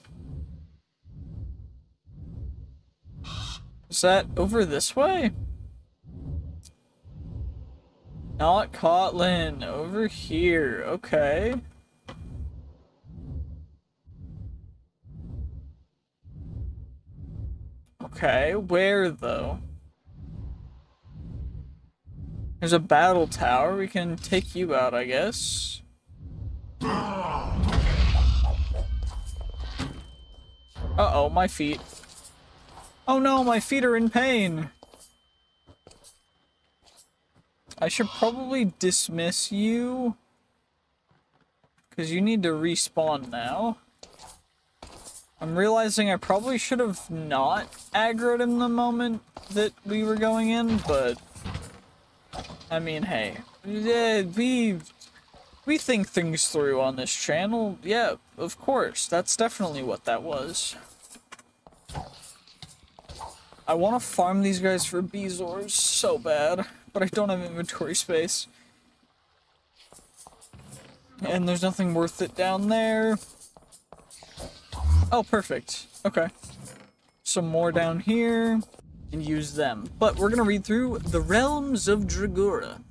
Is that over this way? Not Kotlin, over here, okay. Okay, where though? There's a battle tower, we can take you out, I guess. Uh-oh, my feet. Oh no, my feet are in pain! I should probably dismiss you, because you need to respawn now. I'm realizing I probably should have not aggroed him the moment that we were going in, but I mean, hey, we think things through on this channel. Yeah, of course, that's definitely what that was. I want to farm these guys for Bezoars so bad, but I don't have inventory space. And there's nothing worth it down there. Oh, perfect. Okay. Some more down here, and use them. But we're gonna read through The Realms of Dregora.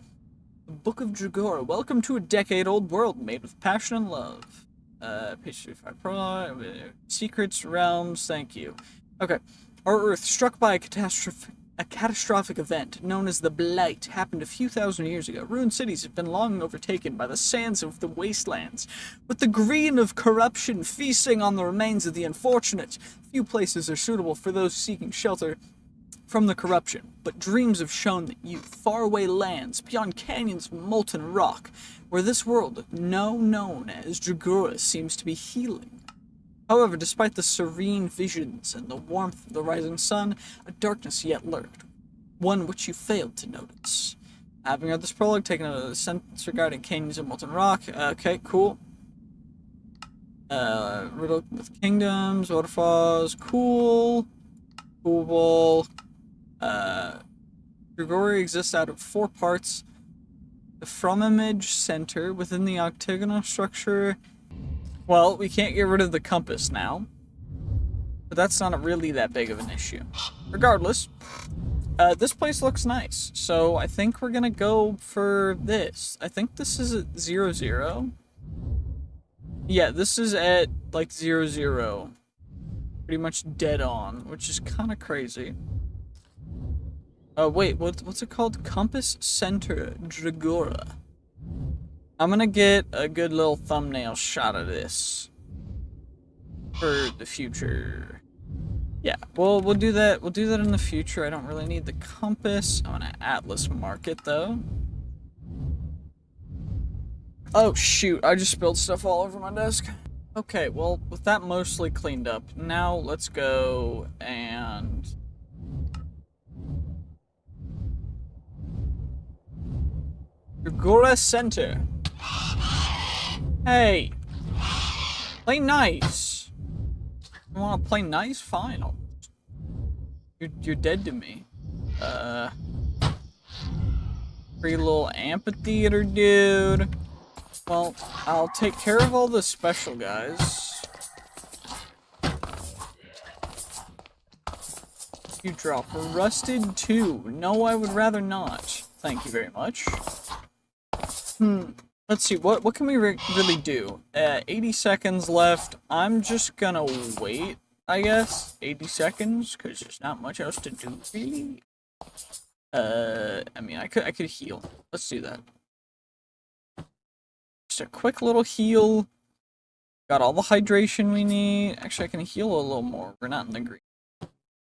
The Book of Dregora. Welcome to a decade-old world made with passion and love. Page 35 Pro. Secrets, realms, thank you. Okay. Our Earth, struck by a catastrophic event known as the Blight, happened a few thousand years ago. Ruined cities have been long overtaken by the sands of the wastelands, with the green of corruption feasting on the remains of the unfortunate. Few places are suitable for those seeking shelter from the corruption, but dreams have shown that faraway lands beyond canyons of molten rock, where this world, now known as Dregora, seems to be healing. However, despite the serene visions and the warmth of the rising sun, a darkness yet lurked, one which you failed to notice. Having read this prologue, taken out of the sentence regarding canyons of molten rock. Okay, cool. Riddled with kingdoms, waterfalls, cool. Cool. Dregora exists out of 4 parts. The from image center within the octagonal structure. Well, we can't get rid of the compass now, but that's not really that big of an issue. Regardless, this place looks nice, so I think we're gonna go for this. I think this is at 0, 0. Yeah, this is at, like, 0, 0. Pretty much dead on, which is kind of crazy. Oh, wait, what's it called? Compass Center Dregora. I'm gonna get a good little thumbnail shot of this for the future. Yeah, we'll do that. We'll do that in the future. I don't really need the compass. I'm gonna atlas mark it though. Oh shoot, I just spilled stuff all over my desk. Okay, well, with that mostly cleaned up, now let's go and Dregora Center. Hey, play nice. You want to play nice? Fine. You're dead to me. Pretty little amphitheater, dude. Well, I'll take care of all the special guys. You drop rusted too. No, I would rather not. Thank you very much. Let's see, what can we really do? 80 seconds left. I'm just gonna wait, I guess. 80 seconds, because there's not much else to do, really. I mean, I could heal. Let's do that. Just a quick little heal. Got all the hydration we need. Actually, I can heal a little more. We're not in the green.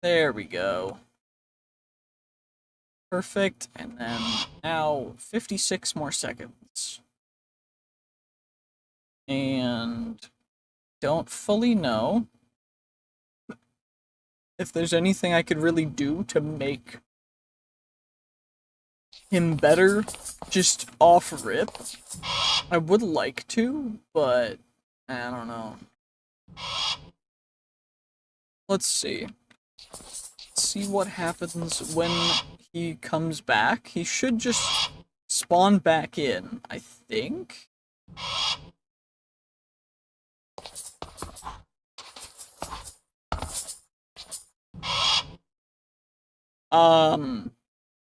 There we go. Perfect. And then now 56 more seconds. And don't fully know if there's anything I could really do to make him better just off rip. I would like to, but I don't know. Let's see. Let's see what happens when he comes back. He should just spawn back in, I think.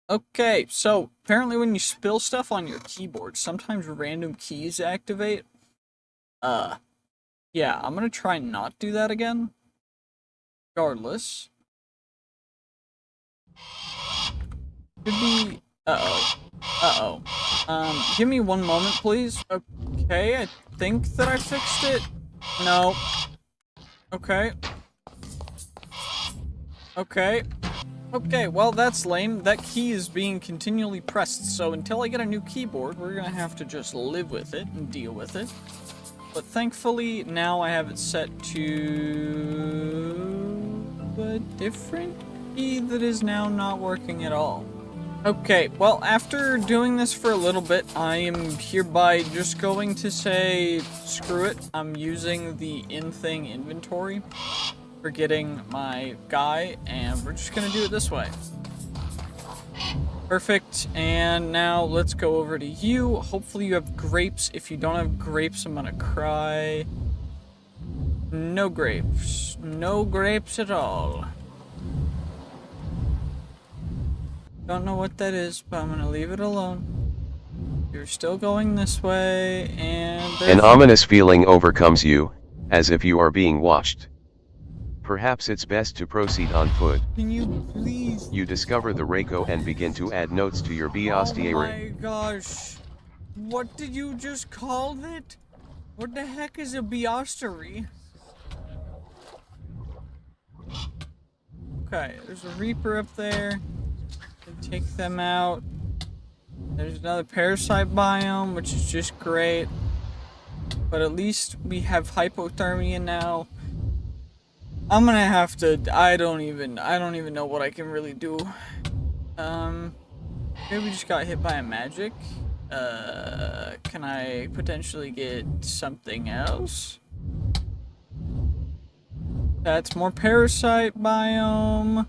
Okay, so apparently when you spill stuff on your keyboard, sometimes random keys activate. Yeah, I'm gonna try not do that again. Regardless. Could be... give me one moment, please. Okay, I think that I fixed it. No. Okay. Okay. Okay, well, that's lame. That key is being continually pressed, so until I get a new keyboard, we're gonna have to just live with it and deal with it. But thankfully, now I have it set to a different key that is now not working at all. Okay, well, after doing this for a little bit, I am hereby just going to say, screw it. I'm using the in-thing inventory for getting my guy, and we're just gonna do it this way. Perfect, and now let's go over to you. Hopefully you have grapes. If you don't have grapes, I'm gonna cry. No grapes. No grapes at all. Don't know what that is, but I'm gonna leave it alone. You're still going this way, and an ominous feeling overcomes you, as if you are being watched. Perhaps it's best to proceed on foot. Can you please? You discover the Reiko and begin to add notes to your bestiary. Oh my gosh. What did you just call it? What the heck is a biostery? Okay, there's a Reaper up there. Take them out. There's another parasite biome, which is just great. But at least we have hypothermia now. I'm gonna have to. I don't even know what I can really do. Maybe we just got hit by a magic. Can I potentially get something else? That's more parasite biome.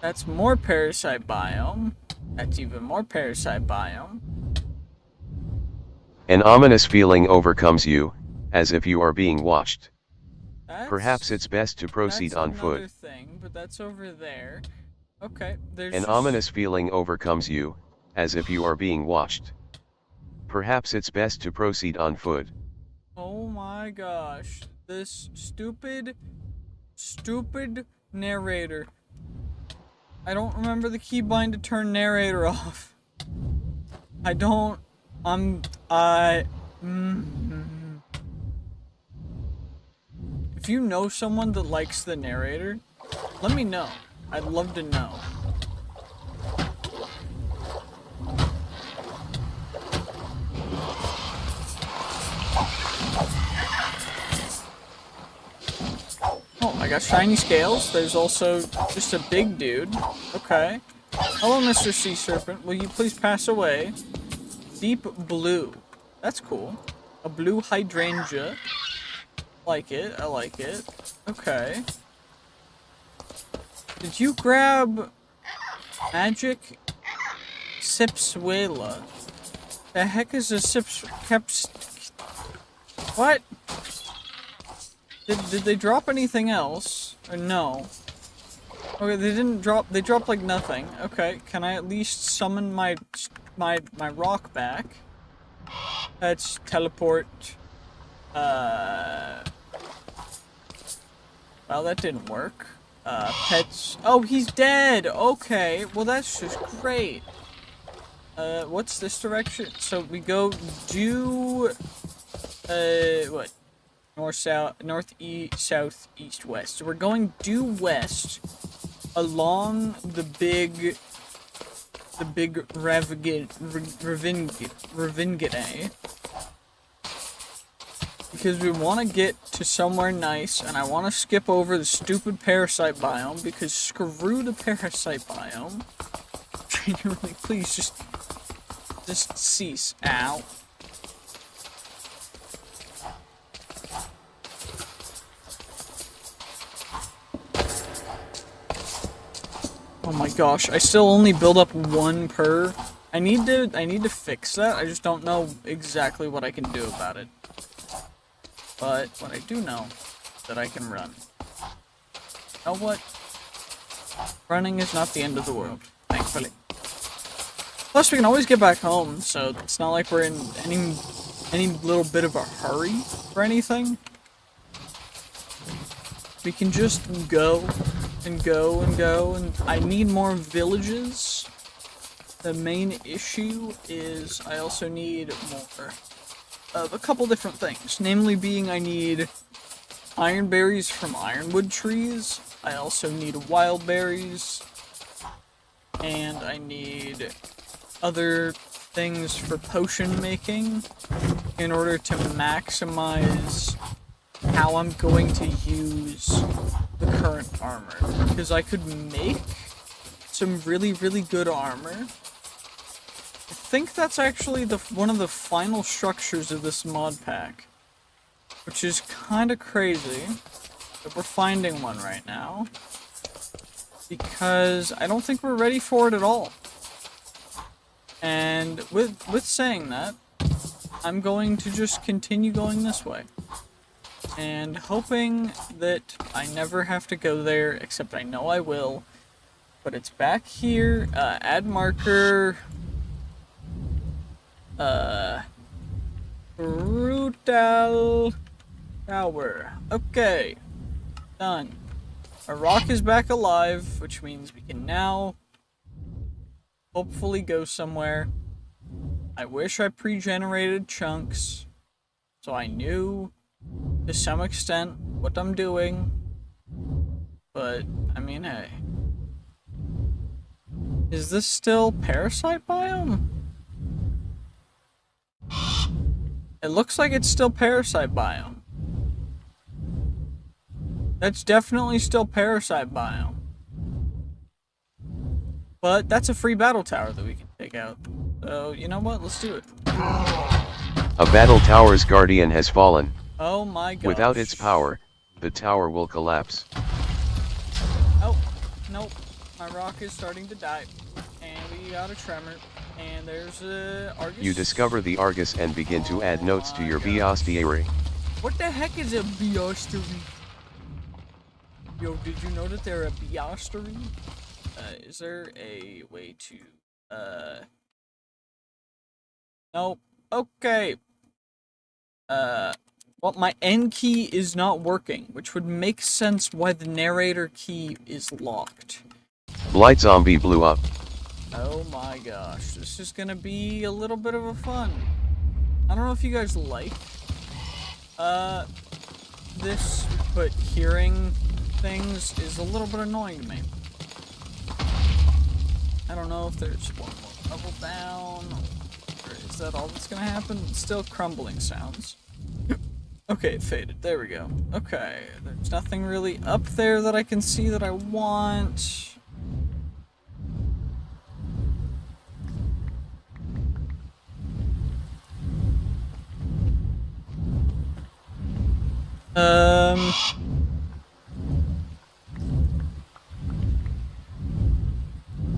That's more parasite biome. That's even more parasite biome. An ominous feeling overcomes you, as if you are being watched. Perhaps it's best to proceed on foot. That's another thing, but that's over there. Okay, there's an ominous feeling overcomes you, as if you are being watched. Perhaps it's best to proceed on foot. Oh my gosh. This stupid narrator. I don't remember the keybind to turn narrator off. I don't... If you know someone that likes the narrator, let me know. I'd love to know. Oh, I got shiny scales. There's also just a big dude. Okay. Hello, Mr. Sea Serpent. Will you please pass away? Deep blue. That's cool. A blue hydrangea. Like it. I like it. Okay. Did you grab magic Sipsuela? The heck is this kept... What? Did they drop anything else? Or no? Okay, they didn't drop... They dropped like nothing. Okay, can I at least summon my rock back? Let's teleport. Well, that didn't work. Pets. Oh, he's dead! Okay, well that's just great. What's this direction? So we go due... what? North, south, north, east, south, east, west. So we're going due west along the big Ravingate. Because we want to get to somewhere nice, and I want to skip over the stupid parasite biome, because screw the parasite biome. Genuinely, please, just cease. Ow. Oh my gosh, I still only build up one per. I need to fix that. I just don't know exactly what I can do about it. But what I do know is that I can run. You know what? Running is not the end of the world, thankfully. Plus, we can always get back home, so it's not like we're in any little bit of a hurry for anything. We can just go and go and go, and I need more villages. The main issue is I also need more of a couple different things. Namely being I need iron berries from ironwood trees. I also need wild berries. And I need other things for potion making in order to maximize how I'm going to use the current armor. Because I could make some really, really good armor. I think that's actually one of the final structures of this mod pack. Which is kind of crazy that we're finding one right now. Because I don't think we're ready for it at all. And with saying that, I'm going to just continue going this way. And hoping that I never have to go there, except I know I will. But it's back here, add marker, brutal tower. Okay, done. Our rock is back alive, which means we can now hopefully go somewhere. I wish I pre-generated chunks, so I knew to some extent what I'm doing, but I mean, hey. Is this still parasite biome? It looks like it's still parasite biome. That's definitely still parasite biome. But that's a free battle tower that we can take out. So, you know what? Let's do it. A battle tower's guardian has fallen. Oh my god. Without its power, the tower will collapse. Oh, nope. My rock is starting to die. And we got a tremor. And there's a Argus. You discover the Argus and begin to add notes to your biostiary. What the heck is a biostery? Yo, did you know that they're a biostery? Is there a way to, nope. Okay. Well, my N key is not working, which would make sense why the narrator key is locked. Blight zombie blew up. Oh my gosh, this is gonna be a little bit of a fun. I don't know if you guys like, this, but hearing things is a little bit annoying to me. I don't know if there's one more level down, or is that all that's gonna happen? It's still crumbling sounds. Okay, it faded. There we go. Okay, there's nothing really up there that I can see that I want.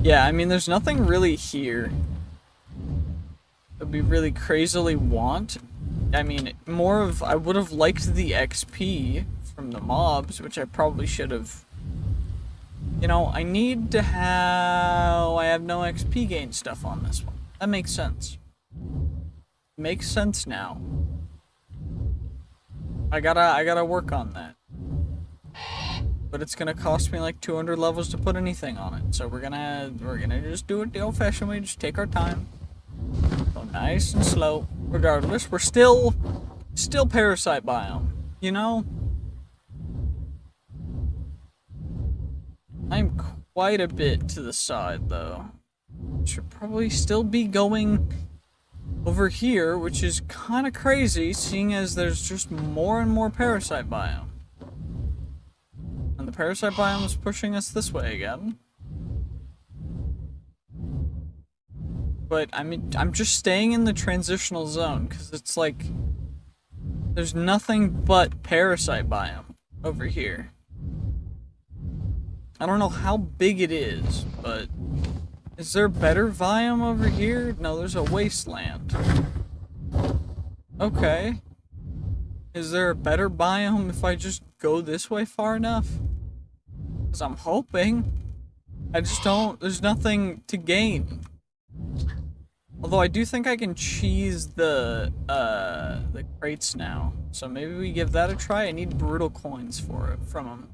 Yeah, I mean, there's nothing really here. we really crazily want. I mean, more of, I would have liked the XP from the mobs, which I probably should have. You know, I need to have, I have no XP gain stuff on this one. That makes sense. Makes sense now. I gotta work on that. But it's gonna cost me like 200 levels to put anything on it. So we're gonna just do it the old-fashioned way, just take our time. Go nice and slow. Regardless, we're still parasite biome, you know? I'm quite a bit to the side though. Should probably still be going over here, which is kind of crazy, seeing as there's just more and more parasite biome. And the parasite biome is pushing us this way again. But I mean, I'm just staying in the transitional zone, because it's like, there's nothing but parasite biome over here. I don't know how big it is, but is there better biome over here? No, there's a wasteland. Okay. Is there a better biome if I just go this way far enough? Because I'm hoping. I just don't, there's nothing to gain. Although I do think I can cheese the crates now. So maybe we give that a try. I need brutal coins for it from them.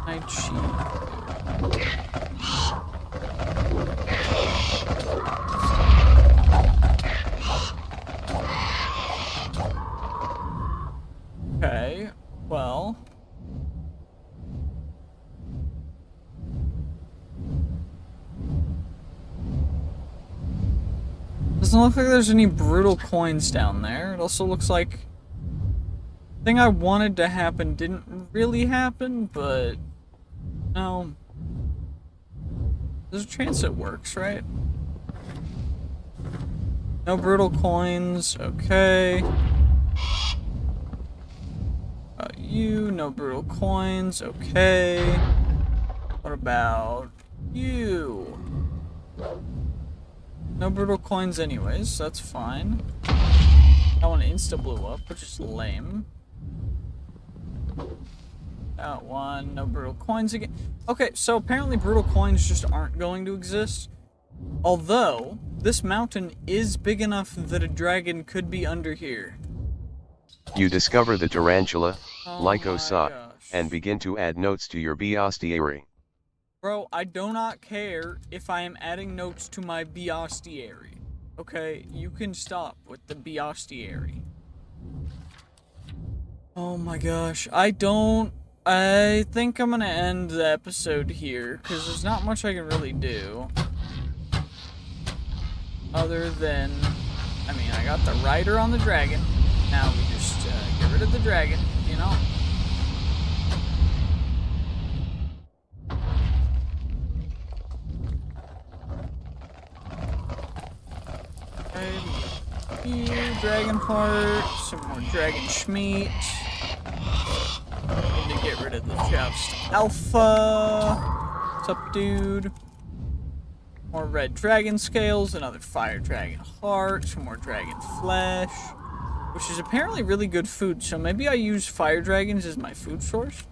I cheat. Okay, well. Doesn't look like there's any brutal coins down there. It also looks like the thing I wanted to happen didn't really happen, but no. There's a chance it works, right? No brutal coins, okay. You, no brutal coins, okay. What about you? No brutal coins anyways, so that's fine. That one insta blew up, which is lame. That one, no brutal coins again. Okay, so apparently brutal coins just aren't going to exist. Although, this mountain is big enough that a dragon could be under here. You discover the tarantula, Oh Lycosa, my gosh. and begin to add notes to your bestiary. Bro, I do not care if I am adding notes to my bestiary. Okay, you can stop with the bestiary. Oh my gosh, I think I'm gonna end the episode here, because there's not much I can really do. Other than, I mean, I got the rider on the dragon. Now we just get rid of the dragon, you know? Okay, dragon heart, some more dragon schmeat. Need to get rid of the joust alpha. What's up, dude? More red dragon scales, another fire dragon heart, some more dragon flesh, which is apparently really good food. So maybe I use fire dragons as my food source.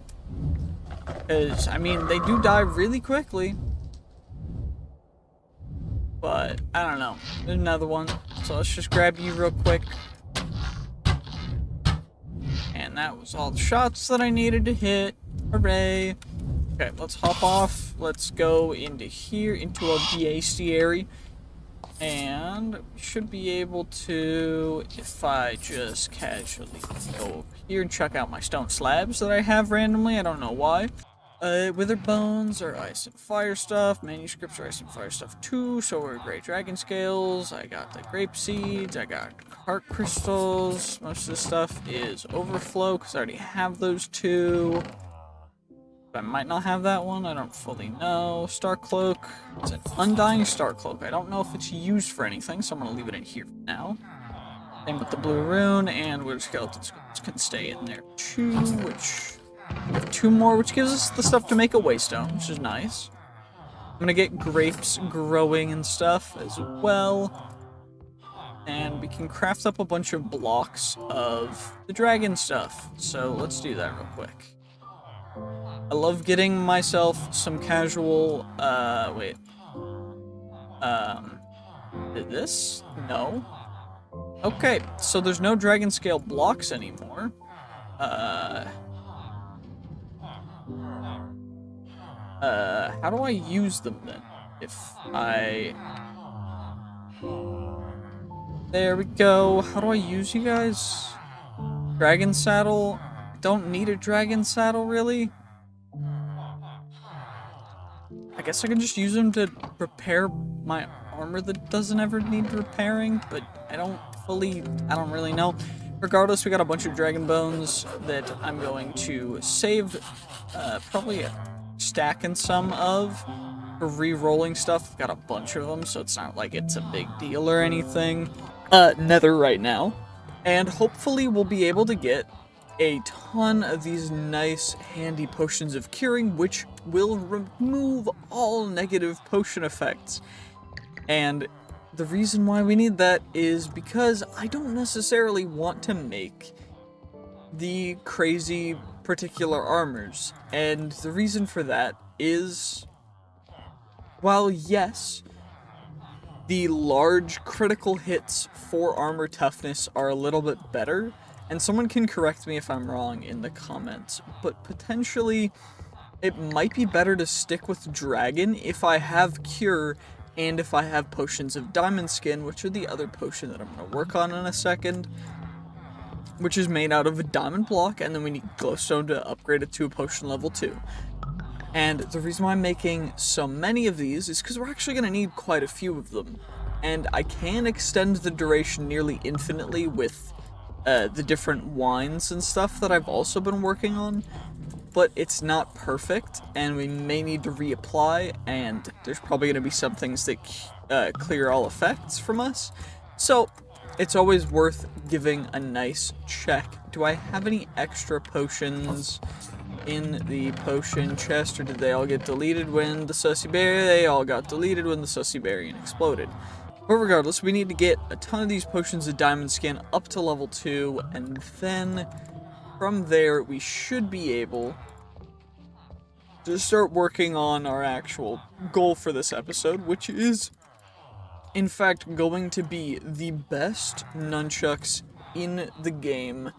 Because, I mean, they do die really quickly. But, I don't know. There's another one. So let's just grab you real quick. And that was all the shots that I needed to hit. Hooray. Okay, let's hop off. Let's go into here, into our bestiary. And we should be able to, if I just casually go over here and check out my stone slabs that I have randomly, I don't know why. Wither bones are ice and fire stuff. Manuscripts are ice and fire stuff too. So are great dragon scales. I got the grape seeds. I got heart crystals. Most of this stuff is overflow because I already have those two. I might not have that one. I don't fully know. Star cloak. It's an undying star cloak. I don't know if it's used for anything, so I'm gonna leave it in here for now. Same with the blue rune, and wither skeleton skulls can stay in there too, which we have two more, which gives us the stuff to make a waystone, which is nice. I'm gonna get grapes growing and stuff as well. And we can craft up a bunch of blocks of the dragon stuff. So let's do that real quick. I love getting myself some casual, wait. Did this? No. Okay, so there's no dragon scale blocks anymore. How do I use them then? If I... There we go. How do I use you guys? Dragon saddle? I don't need a dragon saddle, really. I guess I can just use them to repair my armor that doesn't ever need repairing, but I don't really know. Regardless, we got a bunch of dragon bones that I'm going to save, probably stacking some of for re-rolling stuff. I've got a bunch of them, so it's not like it's a big deal or anything. Nether right now, and hopefully we'll be able to get a ton of these nice handy potions of curing, which will remove all negative potion effects. And the reason why we need that is because I don't necessarily want to make the crazy particular armors, and the reason for that is, while yes, the large critical hits for armor toughness are a little bit better, and someone can correct me if I'm wrong in the comments, but potentially it might be better to stick with dragon if I have cure and if I have potions of diamond skin, which are the other potion that I'm going to work on in a second, which is made out of a diamond block, and then we need glowstone to upgrade it to a potion level 2. And the reason why I'm making so many of these is because we're actually going to need quite a few of them. And I can extend the duration nearly infinitely with the different wines and stuff that I've also been working on. But it's not perfect, and we may need to reapply, and there's probably going to be some things that clear all effects from us. So it's always worth giving a nice check. Do I have any extra potions in the potion chest, or did they all get deleted when the Sussy Berry? They all got deleted when the Sussy Berry exploded. But regardless, we need to get a ton of these potions of diamond skin up to level 2, and then from there we should be able to start working on our actual goal for this episode, which is in fact going to be the best nunchucks in the game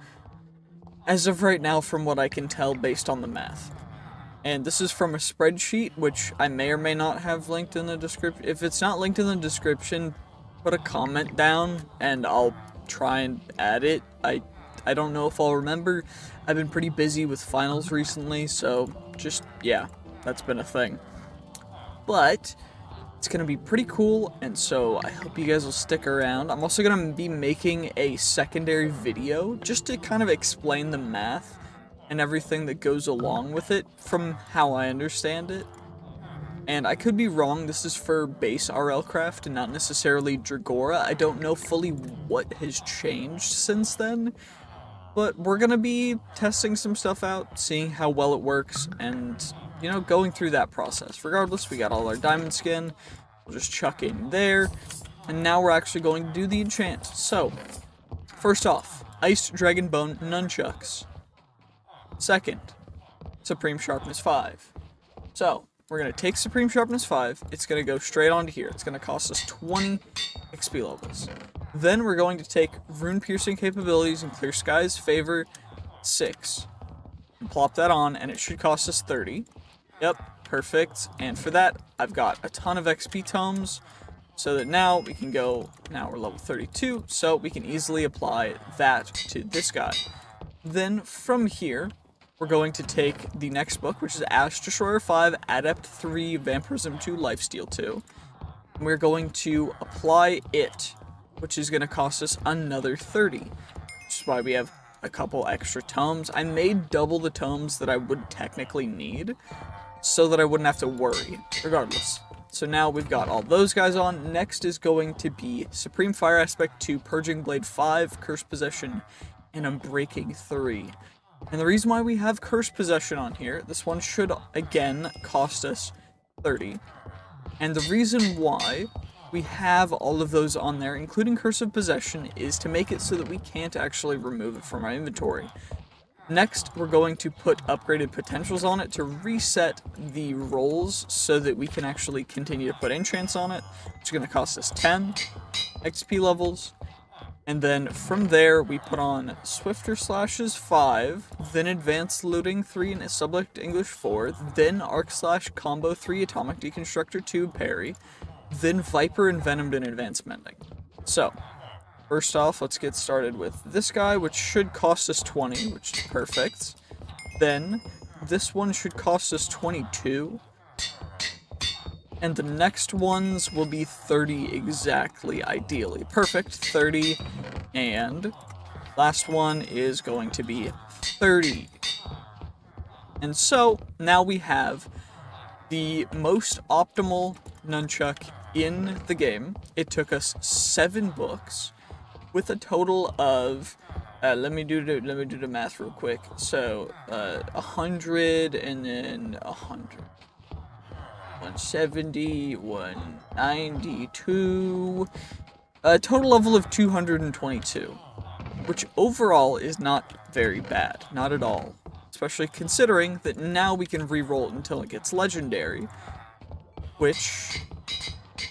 as of right now, from what I can tell based on the math. And this is from a spreadsheet, which I may or may not have linked in the description. If it's not linked in the description, put a comment down and I'll try and add it. I don't know if I'll remember. I've been pretty busy with finals recently, so just, yeah, that's been a thing. But it's going to be pretty cool, and so I hope you guys will stick around. I'm also going to be making a secondary video just to kind of explain the math and everything that goes along with it from how I understand it. And I could be wrong, this is for base RLCraft and not necessarily Dregora. I don't know fully what has changed since then, but we're going to be testing some stuff out, seeing how well it works, and, you know, going through that process. Regardless, we got all our diamond skin. We'll just chuck in there. And now we're actually going to do the enchant. So, first off, Iced Dragon Bone Nunchucks. Second, Supreme Sharpness 5. So, we're going to take Supreme Sharpness 5. It's going to go straight onto here. It's going to cost us 20 XP levels. Then we're going to take Rune Piercing capabilities and Clear Skies Favor 6. And plop that on, and it should cost us 30. Yep, perfect. And for that, I've got a ton of XP tomes, so that now we can go, now we're level 32, so we can easily apply that to this guy. Then from here, we're going to take the next book, which is Ash Destroyer 5, Adept 3, Vampirism 2, Lifesteal 2. And we're going to apply it, which is going to cost us another 30, which is why we have a couple extra tomes. I made double the tomes that I would technically need, so that I wouldn't have to worry, regardless. So now we've got all those guys on. Next is going to be Supreme Fire Aspect 2, Purging Blade 5, Curse Possession, and Unbreaking 3. And the reason why we have Curse Possession on here, this one should, again, cost us 30. And the reason why we have all of those on there, including Curse of Possession, is to make it so that we can't actually remove it from our inventory. Next, we're going to put upgraded potentials on it to reset the rolls so that we can actually continue to put enchants on it, which is going to cost us 10 XP levels. And then from there, we put on Swifter Slashes 5, then Advanced Looting 3 and Sublect English 4, then Arc Slash Combo 3, Atomic Deconstructor 2, Parry, then Viper and Venomed and Advanced Mending. So, first off, let's get started with this guy, which should cost us 20, which is perfect. Then, this one should cost us 22. And the next ones will be 30 exactly, ideally. Perfect, 30. And last one is going to be 30. And so, now we have the most optimal nunchuck in the game. It took us 7 books with a total of let me do the math real quick. So 100 and then 100, 170, 192, a total level of 222, which overall is not very bad, not at all. Especially considering that now we can re-roll it until it gets legendary, which,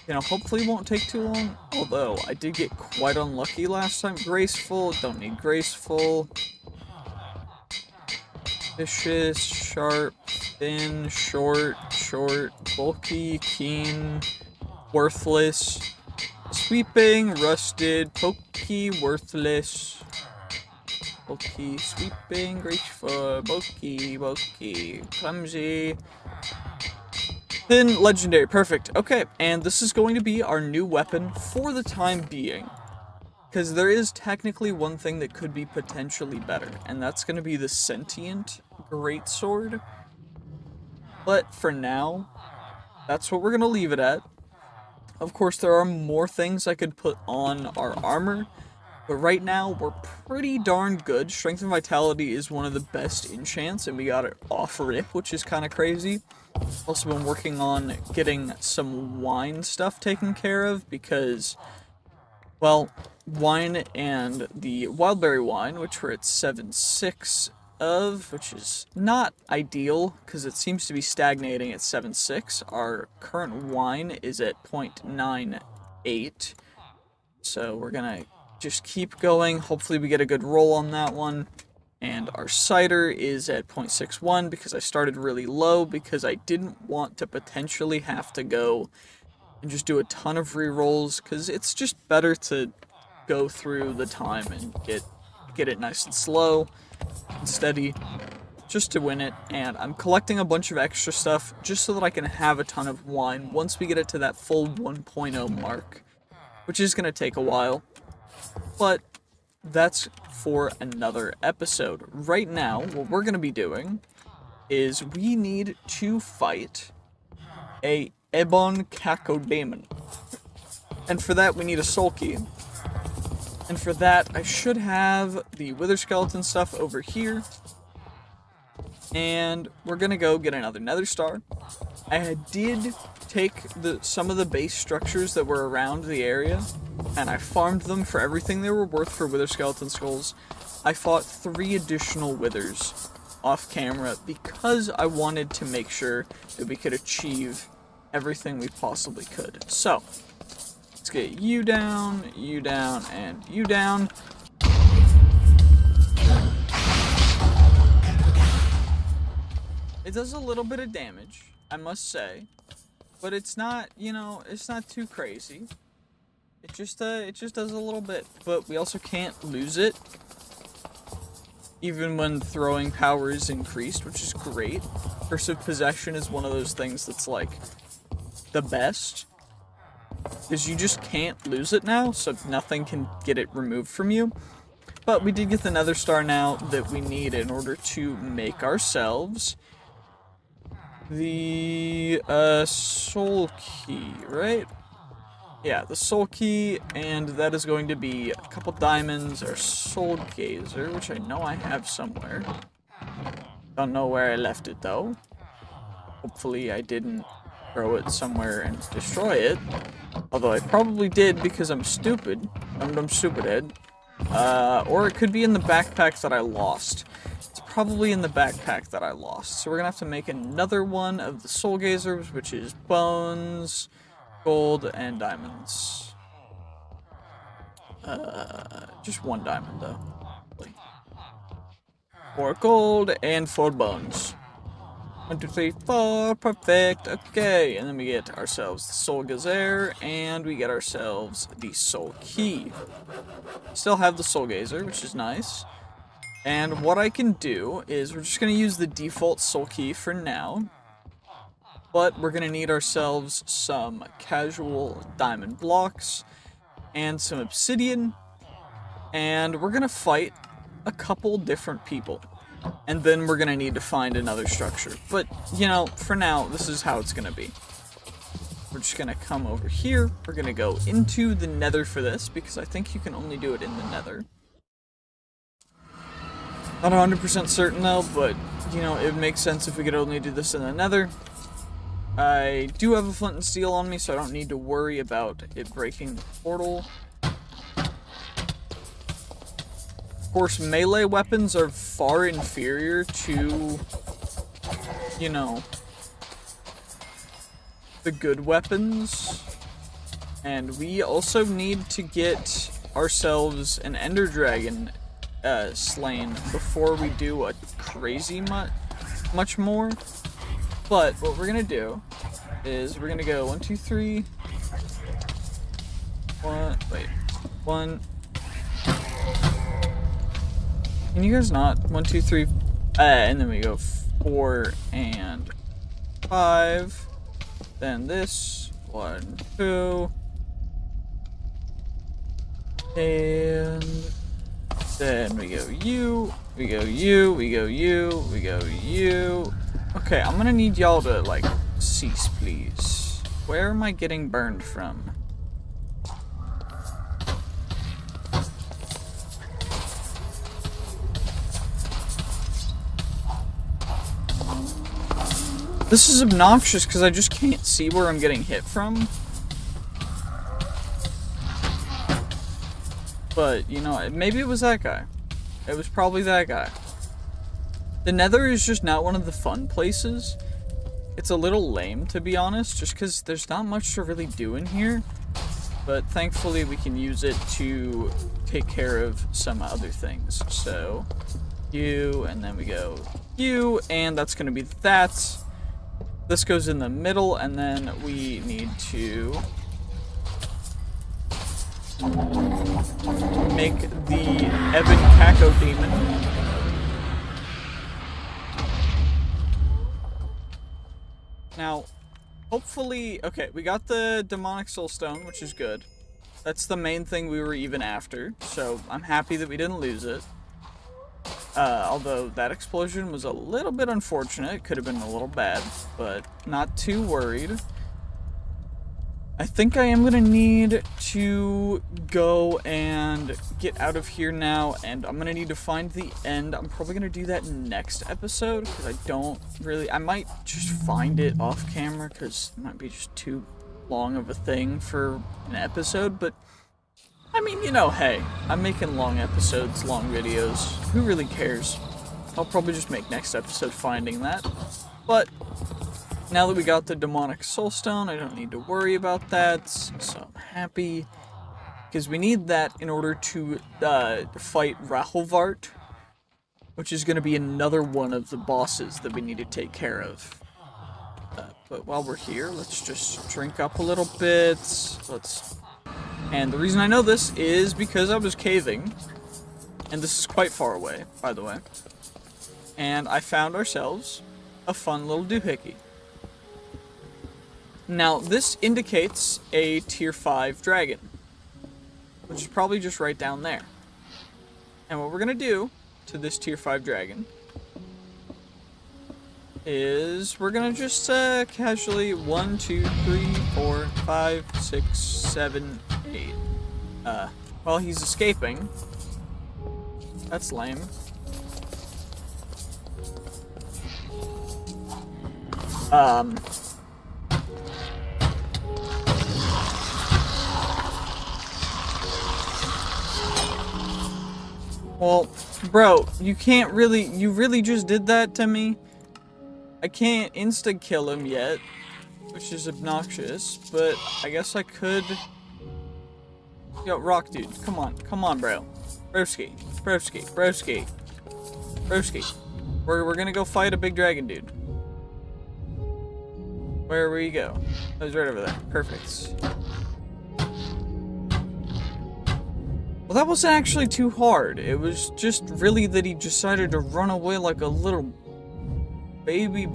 you know, hopefully won't take too long. Although, I did get quite unlucky last time. Graceful, don't need graceful. Vicious, sharp, thin, short, bulky, keen, worthless, sweeping, rusted, pokey, worthless, bulky, sweeping, graceful, bulky, clumsy, then legendary. Perfect. Okay, and this is going to be our new weapon for the time being. Because there is technically one thing that could be potentially better, and that's going to be the Sentient Greatsword. But for now, that's what we're going to leave it at. Of course, there are more things I could put on our armor, but right now, we're pretty darn good. Strength and Vitality is one of the best enchants, and we got it off rip, which is kind of crazy. Also been working on getting some wine stuff taken care of, because, well, wine and the Wildberry wine, which we're at 7.6 of, which is not ideal, because it seems to be stagnating at 7.6. Our current wine is at 0.98, so we're gonna just keep going. Hopefully we get a good roll on that one. And our cider is at 0.61 because I started really low because I didn't want to potentially have to go and just do a ton of rerolls, because it's just better to go through the time and get it nice and slow and steady just to win it. And I'm collecting a bunch of extra stuff just so that I can have a ton of wine once we get it to that full 1.0 mark, which is going to take a while. But that's for another episode. Right now, what we're going to be doing is we need to fight a Ebon Cacodemon. And for that, we need a Soul Key. And for that, I should have the Wither Skeleton stuff over here. And we're going to go get another Nether Star. I did take some of the base structures that were around the area, and I farmed them for everything they were worth for Wither Skeleton Skulls. I fought 3 additional Withers off camera because I wanted to make sure that we could achieve everything we possibly could. So, let's get you down, and you down. It does a little bit of damage, I must say, but it's not, you know, it's not too crazy. It just does a little bit, but we also can't lose it, even when throwing power is increased, which is great. Curse of Possession is one of those things that's, like, the best, because you just can't lose it now, so nothing can get it removed from you. But we did get the Nether Star now that we need in order to make ourselves the Soul Key, right? Yeah, the Soul Key, and that is going to be a couple diamonds, or Soul Gazer, which I know I have somewhere. Don't know where I left it, though. Hopefully I didn't throw it somewhere and destroy it. Although I probably did because I'm stupid. I'm a dumb stupid head. Or it could be in the backpack that I lost. It's probably in the backpack that I lost. So we're gonna have to make another one of the soul gazers, which is bones, gold, and diamonds. Just one diamond though. 4 gold and 4 bones. 1, 2, 3, 4, perfect. Okay, and then we get ourselves the soul gazer, and we get ourselves the soul key. Still have the soul gazer, which is nice. And what I can do is we're just gonna use the default soul key for now. But we're gonna need ourselves some casual diamond blocks and some obsidian. And we're gonna fight a couple different people. And then we're gonna need to find another structure. But, you know, for now, this is how it's gonna be. We're just gonna come over here. We're gonna go into the nether for this, because I think you can only do it in the nether. Not 100% certain though, but, you know, it would make sense if we could only do this in the nether. I do have a flint and steel on me, so I don't need to worry about it breaking the portal. Of course, melee weapons are far inferior to, you know, the good weapons. And we also need to get ourselves an ender dragon slain before we do a crazy much more. But what we're gonna do is we're gonna go 1, 2, 3. 1. Can you guys not? 1, 2, 3, and then we go 4 and 5. Then this 1, 2, and then we go you, we go you, we go you, we go you. Okay, I'm gonna need y'all to like cease, please. Where am I getting burned from? This is obnoxious because I just can't see where I'm getting hit from. But, you know, maybe it was that guy. It was probably that guy. The nether is just not one of the fun places. It's a little lame, to be honest, just because there's not much to really do in here. But thankfully we can use it to take care of some other things. So, you, and then we go you, and that's going to be that. This goes in the middle, and then we need to make the Ebon Caco demon. Now, hopefully, okay, we got the demonic soul stone, which is good. That's the main thing we were even after, so I'm happy that we didn't lose it. Although that explosion was a little bit unfortunate. It could have been a little bad, but not too worried. I think I am going to need to go and get out of here now, and I'm going to need to find the end. I'm probably going to do that next episode, because I don't really... I might just find it off camera, because it might be just too long of a thing for an episode, but... I mean, you know, hey, I'm making long episodes, long videos. Who really cares? I'll probably just make next episode finding that. But, now that we got the demonic soulstone, I don't need to worry about that. So I'm happy. Because we need that in order to fight Rahovart. Which is going to be another one of the bosses that we need to take care of. But while we're here, let's just drink up a little bit. And the reason I know this is because I was caving, and this is quite far away, by the way, and I found ourselves a fun little doohickey. Now, this indicates a tier 5 dragon, which is probably just right down there. And what we're going to do to this tier 5 dragon is we're going to just casually 1, 2, 3, 4, 5, 6, 7, 8. While he's escaping. That's lame. Well, bro, you can't really, you really just did that to me? I can't insta-kill him yet, which is obnoxious, but I guess I could... Yo, Rock Dude, come on, bro. Broski, broski, broski, broski. We're gonna go fight a big dragon, dude. Where you go? Oh, he's right over there. Perfect. Well, that wasn't actually too hard. It was just really that he decided to run away like a little baby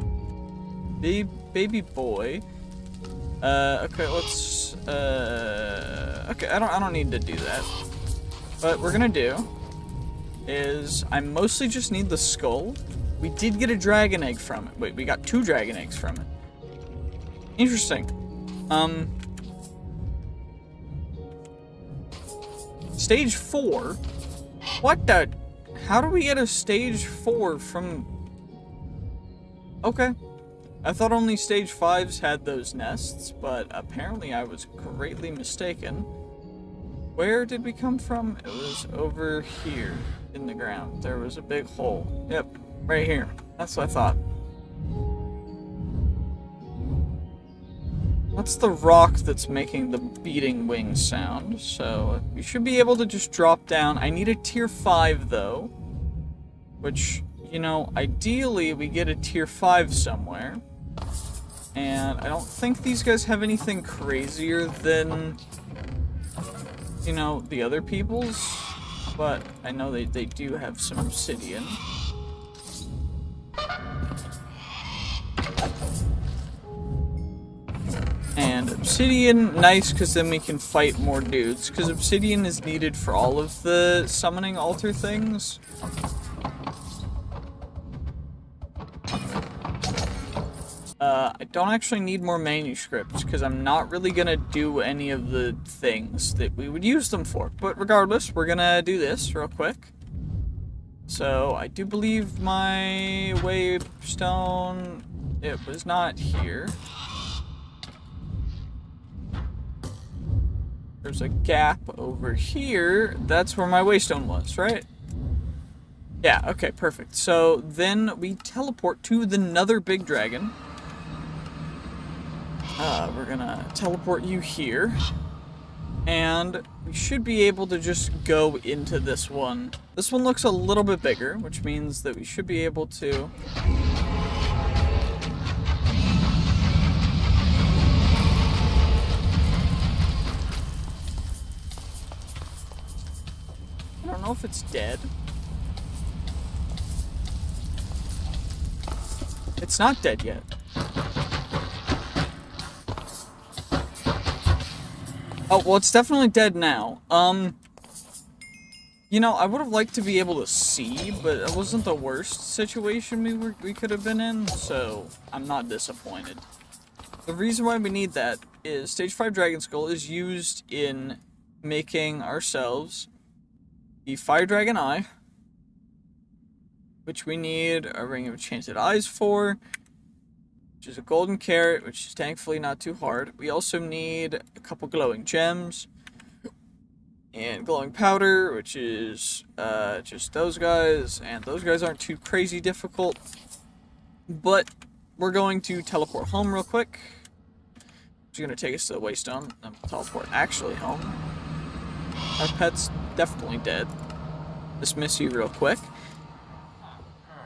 boy. Okay, let's, okay, I don't need to do that. What we're gonna do is, I mostly just need the skull. We did get a dragon egg from it. Wait, we got 2 dragon eggs from it. Interesting. Stage 4? What the? How do we get a stage 4 from... Okay. I thought only stage 5s had those nests, but apparently I was greatly mistaken. Where did we come from? It was over here in the ground. There was a big hole. Yep, right here. That's what I thought. What's the rock that's making the beating wing sound? So, we should be able to just drop down. I need a tier 5, though. Which, you know, ideally we get a tier 5 somewhere. And I don't think these guys have anything crazier than, you know, the other people's. But I know they do have some obsidian. And obsidian, nice, because then we can fight more dudes. Because obsidian is needed for all of the summoning altar things. I don't actually need more manuscripts, because I'm not really going to do any of the things that we would use them for. But regardless, we're going to do this real quick. So, I do believe my wavestone, it was not here. There's a gap over here. That's where my waystone was, right? Yeah, okay, perfect. So then we teleport to the nether big dragon. We're gonna teleport you here. And we should be able to just go into this one. This one looks a little bit bigger, which means that we should be able to... I don't know if it's dead. It's not dead yet. Oh, well, it's definitely dead now. You know, I would have liked to be able to see, but it wasn't the worst situation we could have been in, so I'm not disappointed. The reason why we need that is Stage 5 Dragon Skull is used in making ourselves the Fire Dragon Eye, which we need a Ring of Enchanted Eyes for, which is a golden carrot, which is thankfully not too hard. We also need a couple glowing gems, and glowing powder, which is just those guys, and those guys aren't too crazy difficult. But we're going to teleport home real quick. It's going to take us to the waystone, and teleport actually home. Our pet's definitely dead. Dismiss you real quick.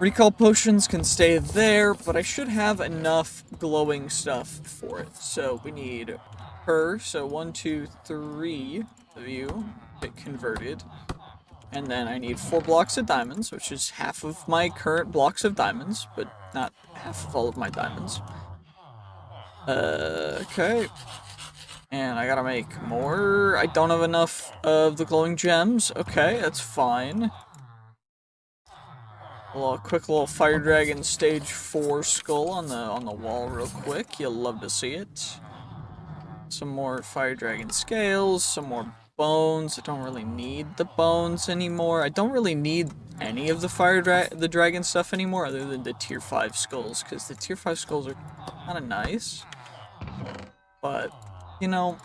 Recall potions can stay there, but I should have enough glowing stuff for it. So we need her, so 1, 2, 3 of you get converted. And then I need 4 blocks of diamonds, which is half of my current blocks of diamonds, but not half of all of my diamonds. Okay. And I gotta make more. I don't have enough of the glowing gems. Okay, that's fine. A quick little Fire Dragon Stage 4 skull on the wall real quick. You'll love to see it. Some more Fire Dragon scales, some more bones. I don't really need the bones anymore. I don't really need any of the dragon stuff anymore other than the tier 5 skulls, because the tier 5 skulls are kind of nice. But, you know,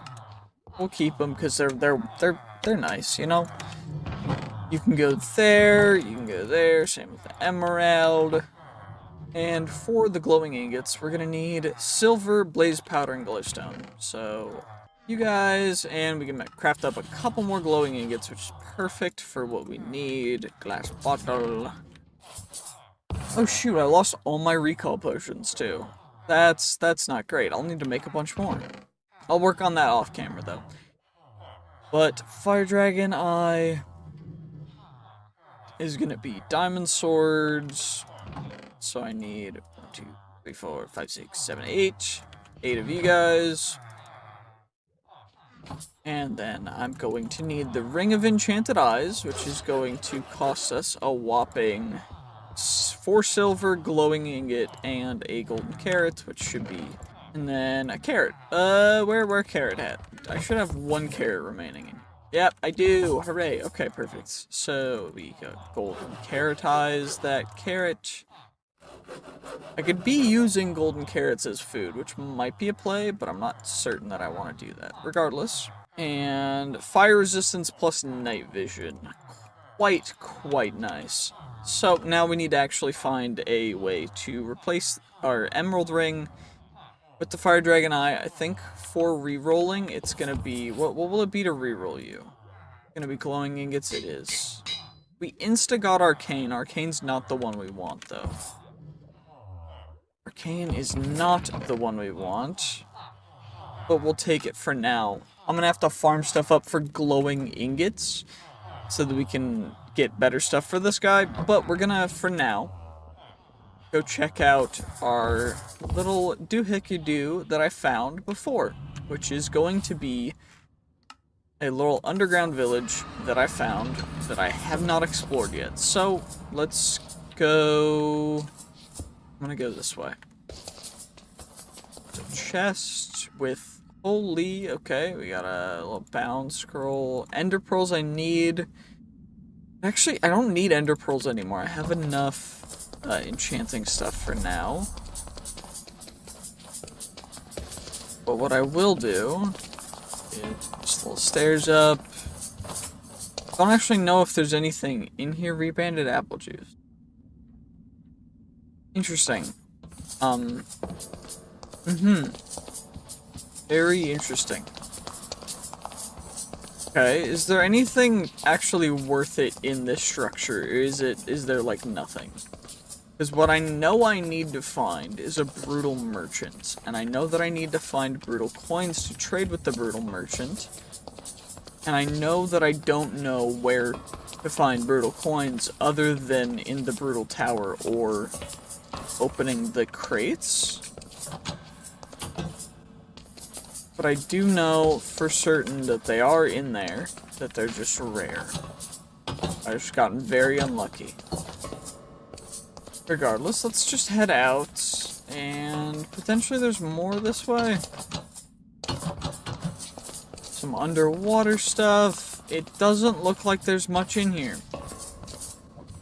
we'll keep them because they're nice, you know? You can go there, you can go there, same with the emerald. And for the glowing ingots, we're gonna need silver, blaze powder, and glowstone. So, you guys, and we can craft up a couple more glowing ingots, which is perfect for what we need. Glass bottle. Oh shoot, I lost all my recall potions too. That's not great. I'll need to make a bunch more. I'll work on that off camera though. But Fire Dragon Eye is gonna be diamond swords. So I need 1, 2, 3, 4, 5, 6, 7, 8. 8 of you guys. And then I'm going to need the Ring of Enchanted Eyes, which is going to cost us a whopping 4 silver, glowing ingot, and a golden carrot, which should be... And then a carrot. Where carrot at? I should have 1 carrot remaining. Yep, I do. Hooray. Okay, perfect. So we got golden carrotize that carrot. I could be using golden carrots as food, which might be a play, but I'm not certain that I want to do that. Regardless. And fire resistance plus night vision. Quite nice. So now we need to actually find a way to replace our emerald ring with the Fire Dragon Eye. I think for re-rolling, it's gonna be... What will it be to re-roll you? Gonna be glowing ingots? It is. We insta-got Arcane. Arcane's not the one we want, though. Arcane is not the one we want. But we'll take it for now. I'm gonna have to farm stuff up for glowing ingots so that we can get better stuff for this guy. But we're gonna, for now, go check out our little doohickey-doo that I found before, which is going to be a little underground village that I found that I have not explored yet. So, let's go... I'm gonna go this way. There's a chest with... Holy, okay, we got a little bound scroll. Ender pearls I need. Actually, I don't need ender pearls anymore. I have enough enchanting stuff for now. But what I will do is just little stairs up. I don't actually know if there's anything in here. Rebanded apple juice. Interesting. Very interesting. Okay, is there anything actually worth it in this structure, or is there like nothing? Because what I know I need to find is a brutal merchant, and I know that I need to find brutal coins to trade with the brutal merchant, and I know that I don't know where to find brutal coins other than in the brutal tower or opening the crates. But I do know for certain that they are in there, that they're just rare. I've just gotten very unlucky. Regardless, let's just head out, and potentially there's more this way. Some underwater stuff. It doesn't look like there's much in here.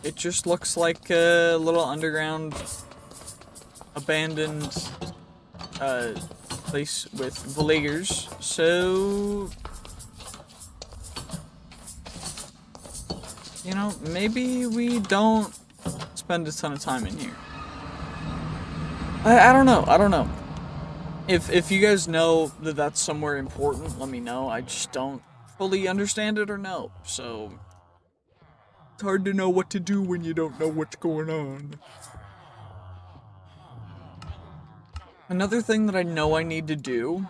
It just looks like a little underground, abandoned, place with villagers, so you know, maybe we don't spend a ton of time in here. I don't know. If you guys know that that's somewhere important, let me know. I just don't fully understand it or know, so it's hard to know what to do when you don't know what's going on. Another thing that I know I need to do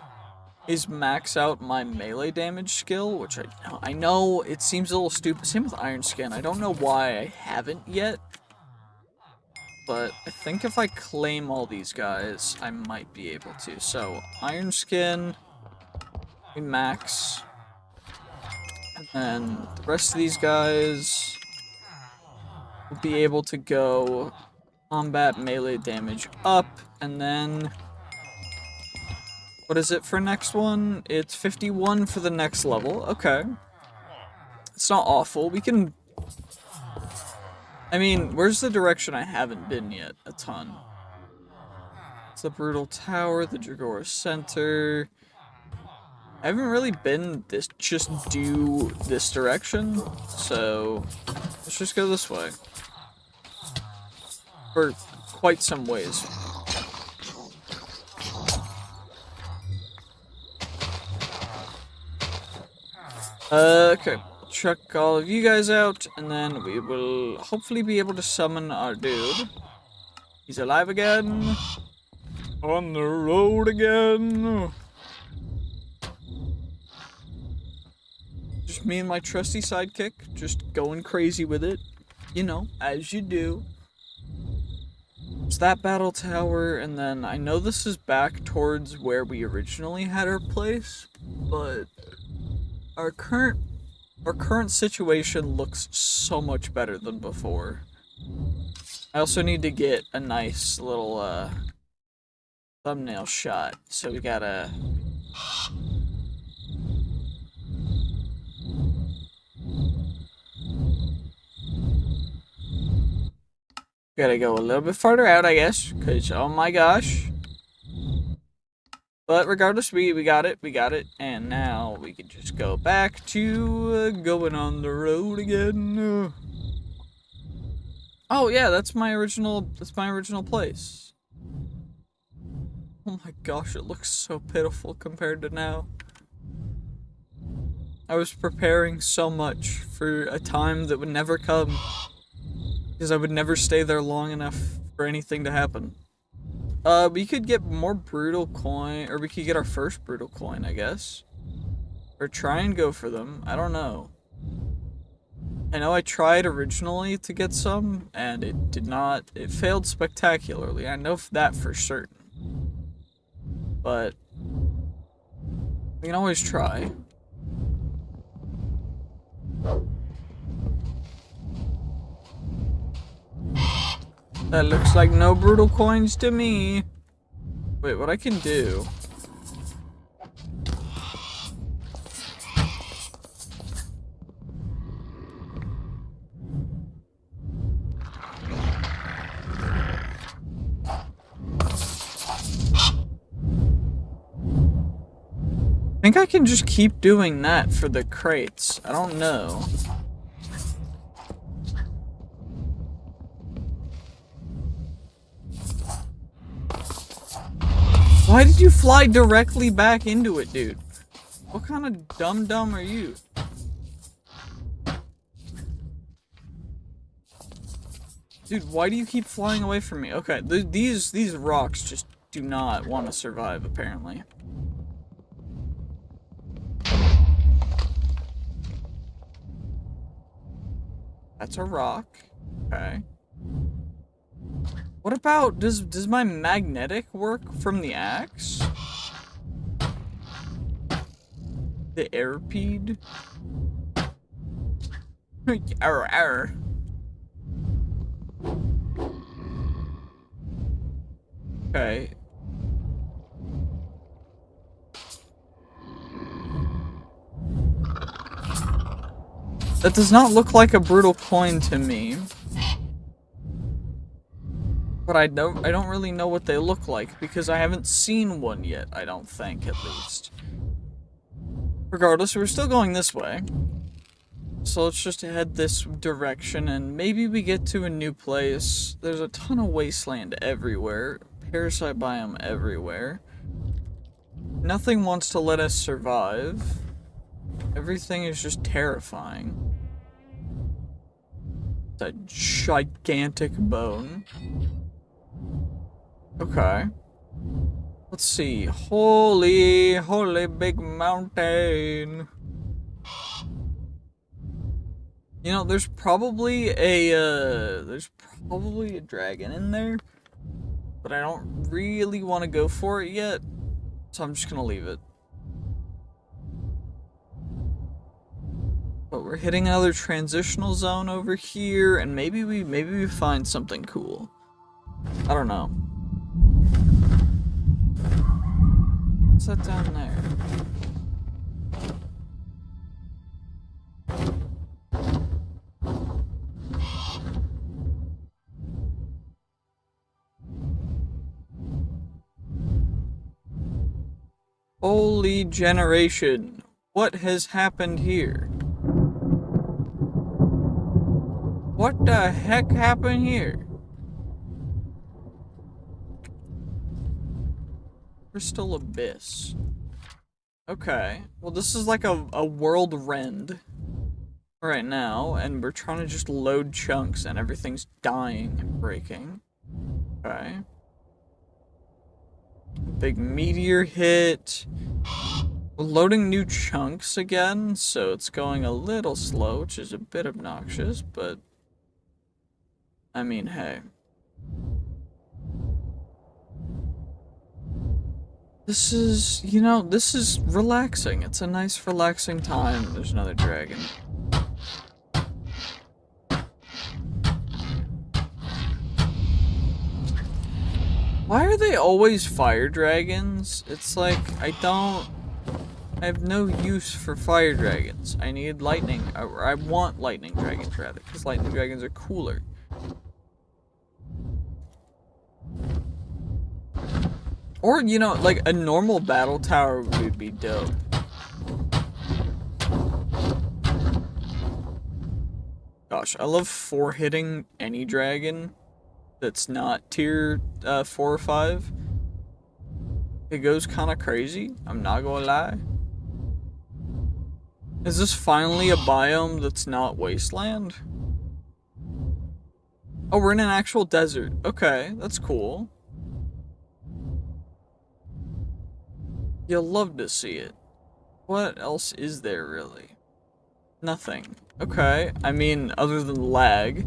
is max out my melee damage skill, which I know it seems a little stupid. Same with Iron Skin. I don't know why I haven't yet, but I think if I claim all these guys, I might be able to. So, Iron Skin, we max, and then the rest of these guys will be able to go combat melee damage up, and then... What is it for next one? It's 51 for the next level. Okay. It's not awful. We can... I mean, where's the direction I haven't been yet? A ton. It's the Brutal Tower, the Dregora Center. I haven't really been just due this direction, so let's just go this way. For quite some ways. Okay, check all of you guys out, and then we will hopefully be able to summon our dude. He's alive again. On the road again. Just me and my trusty sidekick, just going crazy with it. You know, as you do. It's that battle tower, and then I know this is back towards where we originally had our place, but our current situation looks so much better than before. I also need to get a nice little thumbnail shot, so we gotta go a little bit farther out, I guess, because oh my gosh. But regardless, we got it, and now we can just go back to going on the road again. Oh yeah, that's my original place. Oh my gosh, it looks so pitiful compared to now. I was preparing so much for a time that would never come, because I would never stay there long enough for anything to happen. We could get more brutal coin, or we could get our first brutal coin, I guess. Or try and go for them, I don't know. I know I tried originally to get some, and it failed spectacularly, I know that for certain. But we can always try. That looks like no brutal coins to me. Wait, what I can do? I think I can just keep doing that for the crates. I don't know. Why did you fly directly back into it, dude? What kind of dum-dum are you? Dude, why do you keep flying away from me? Okay, these rocks just do not want to survive, apparently. That's a rock. Okay. What about, does my magnetic work from the axe? The airpede? Arr. Okay. That does not look like a brutal coin to me. But I don't really know what they look like because I haven't seen one yet, I don't think, at least. Regardless, we're still going this way. So let's just head this direction and maybe we get to a new place. There's a ton of wasteland everywhere. Parasite biome everywhere. Nothing wants to let us survive. Everything is just terrifying. It's a gigantic bone. Okay. Let's see. Holy big mountain. You know, there's probably a dragon in there, but I don't really want to go for it yet, so I'm just gonna leave it. But we're hitting another transitional zone over here, and maybe we find something cool. I don't know. What's that down there? Holy generation. What has happened here? What the heck happened here? Crystal Abyss. Okay. Well, this is like a world rend right now, and we're trying to just load chunks, and everything's dying and breaking. Okay. Big meteor hit. We're loading new chunks again, so it's going a little slow, which is a bit obnoxious, but I mean, hey. This is, you know, this is relaxing. It's a nice, relaxing time. There's another dragon. Why are they always fire dragons? It's like, I have no use for fire dragons. I need lightning, or I want lightning dragons rather, because lightning dragons are cooler. Or, you know, like a normal battle tower would be dope. Gosh, I love 4-hitting any dragon that's not tier 4 or 5. It goes kind of crazy, I'm not gonna lie. Is this finally a biome that's not wasteland? Oh, we're in an actual desert. Okay, that's cool. You'll love to see it. What else is there, really? Nothing. Okay, I mean, other than lag.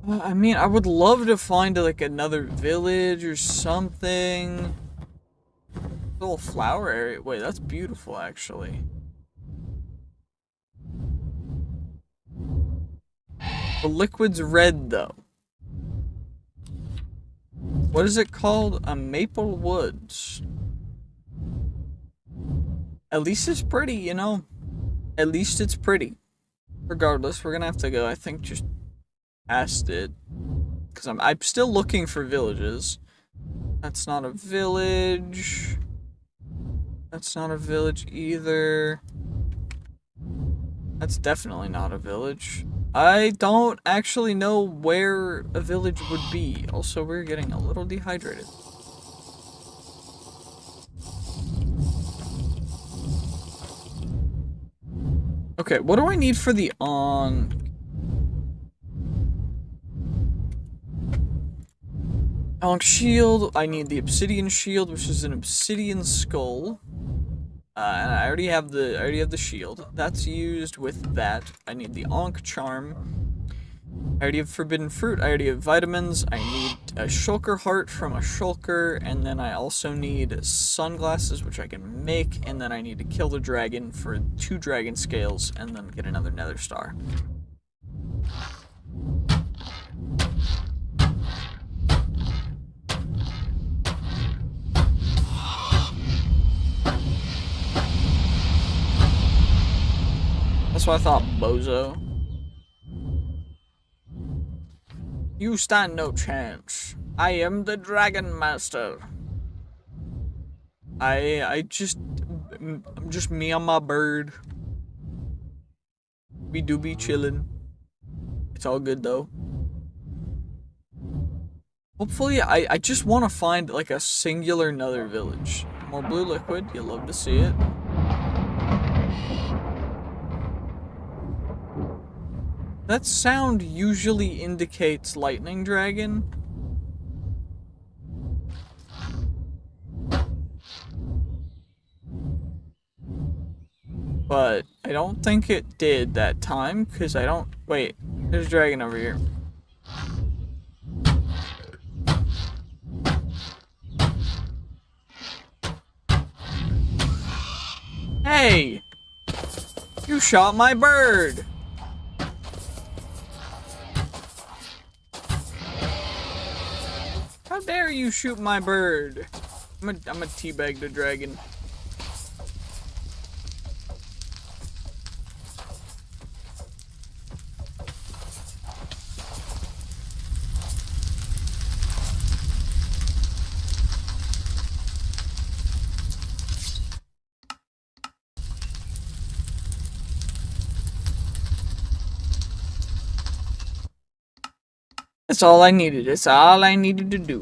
I mean, I would love to find, like, another village or something. Little flower area. Wait, that's beautiful, actually. The liquid's red, though. What is it called? A Maple Woods. At least it's pretty, you know? At least it's pretty. Regardless, we're gonna have to go, I think, just past it. Because I'm still looking for villages. That's not a village. That's not a village either. That's definitely not a village. I don't actually know where a village would be. Also, we're getting a little dehydrated. Okay, what do I need for the Ankh? Ankh shield. I need the obsidian shield, which is an obsidian skull. And I already have the shield. That's used with that. I need the Ankh charm. I already have forbidden fruit. I already have vitamins. I need a shulker heart from a shulker, and then I also need sunglasses, which I can make, and then I need to kill the dragon for 2 dragon scales, and then get another nether star. That's what I thought, bozo. You stand no chance. I am the Dragon Master. I'm just me on my bird. We do be chillin'. It's all good though. Hopefully, I just want to find like a singular nether village. More blue liquid, you'll love to see it. That sound usually indicates lightning dragon. But I don't think it did that time, because I don't... Wait, there's a dragon over here. Hey! You shot my bird! How dare you shoot my bird? I'm a teabag the dragon. That's all I needed. That's all I needed to do.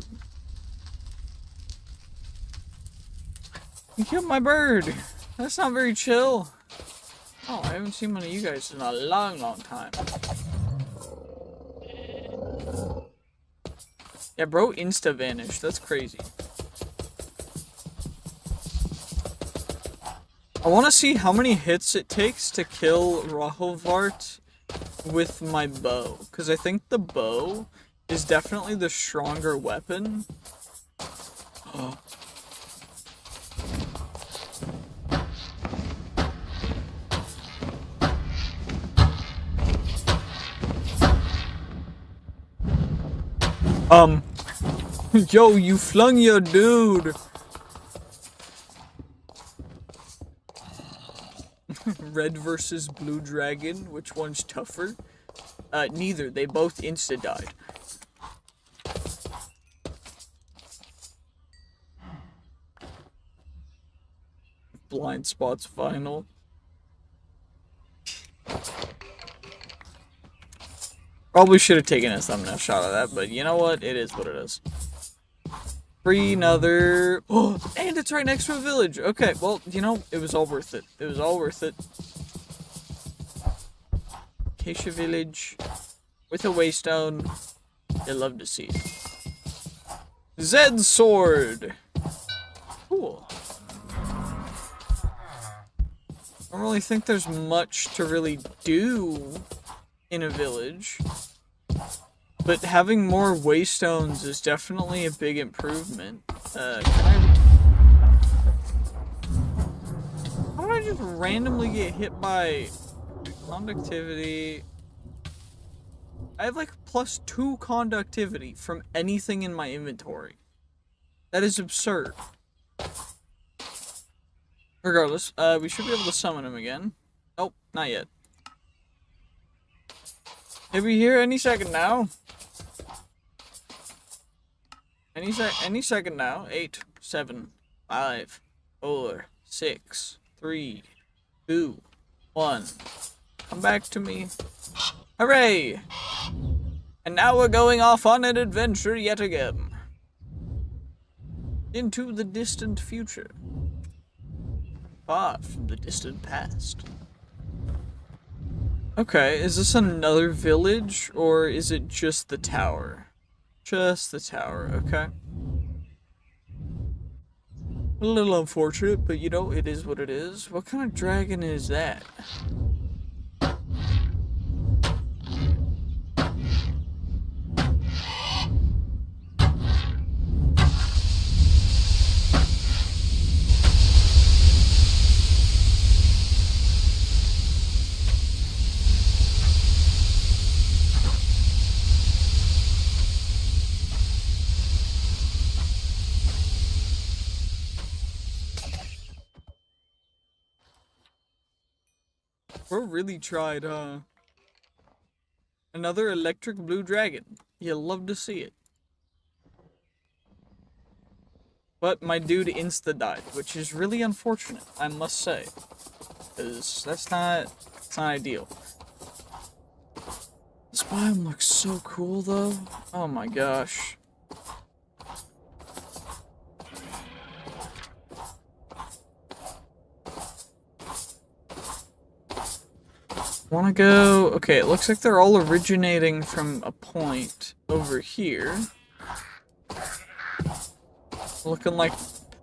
You killed my bird. That's not very chill. Oh, I haven't seen one of you guys in a long, long time. Yeah, bro, insta-vanished. That's crazy. I want to see how many hits it takes to kill Rahovart with my bow. Because I think the bow is definitely the stronger weapon. Oh. Yo, you flung your dude. Red versus blue dragon, which one's tougher? Neither. They both insta-died. Blind spots final. Probably should have taken a thumbnail shot of that, but you know what? It is what it is. Free another... Oh, and it's right next to a village. Okay, well, you know, it was all worth it. It was all worth it. Acacia village with a waystone. You'll love to see it. Zed sword. Cool. I don't really think there's much to really do in a village. But having more waystones is definitely a big improvement. How did I just randomly get hit by conductivity? I have like +2 conductivity from anything in my inventory. That is absurd. Regardless, we should be able to summon him again. Nope, not yet. He'll be here any second now. Any second now. 8, 7, 5, 4, 6, 3, 2, 1. Come back to me. Hooray! And now we're going off on an adventure yet again. Into the distant future. Far from the distant past. Okay, is this another village, or is it just the tower? Just the tower, okay. A little unfortunate, but you know, it is what it is. What kind of dragon is that? Bro really tried, huh? Another electric blue dragon. You'll love to see it. But my dude insta-died, which is really unfortunate, I must say. Because that's not ideal. This biome looks so cool, though. Oh my gosh. Wanna go... Okay, it looks like they're all originating from a point over here. Looking like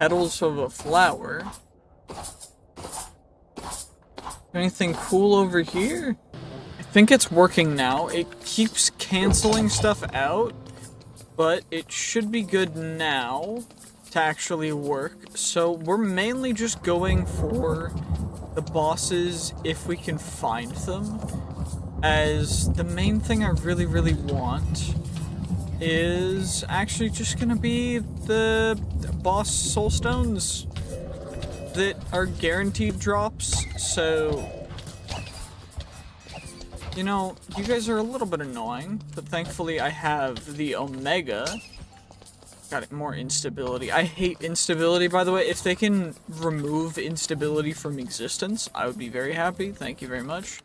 petals of a flower. Anything cool over here? I think it's working now. It keeps canceling stuff out, but it should be good now to actually work. So we're mainly just going for the bosses if we can find them, as the main thing I really want is actually just gonna be the boss soul stones that are guaranteed drops. So, you know, you guys are a little bit annoying, but thankfully I have the Omega. Got it, more instability. I hate instability, by the way. If they can remove instability from existence, I would be very happy. Thank you very much.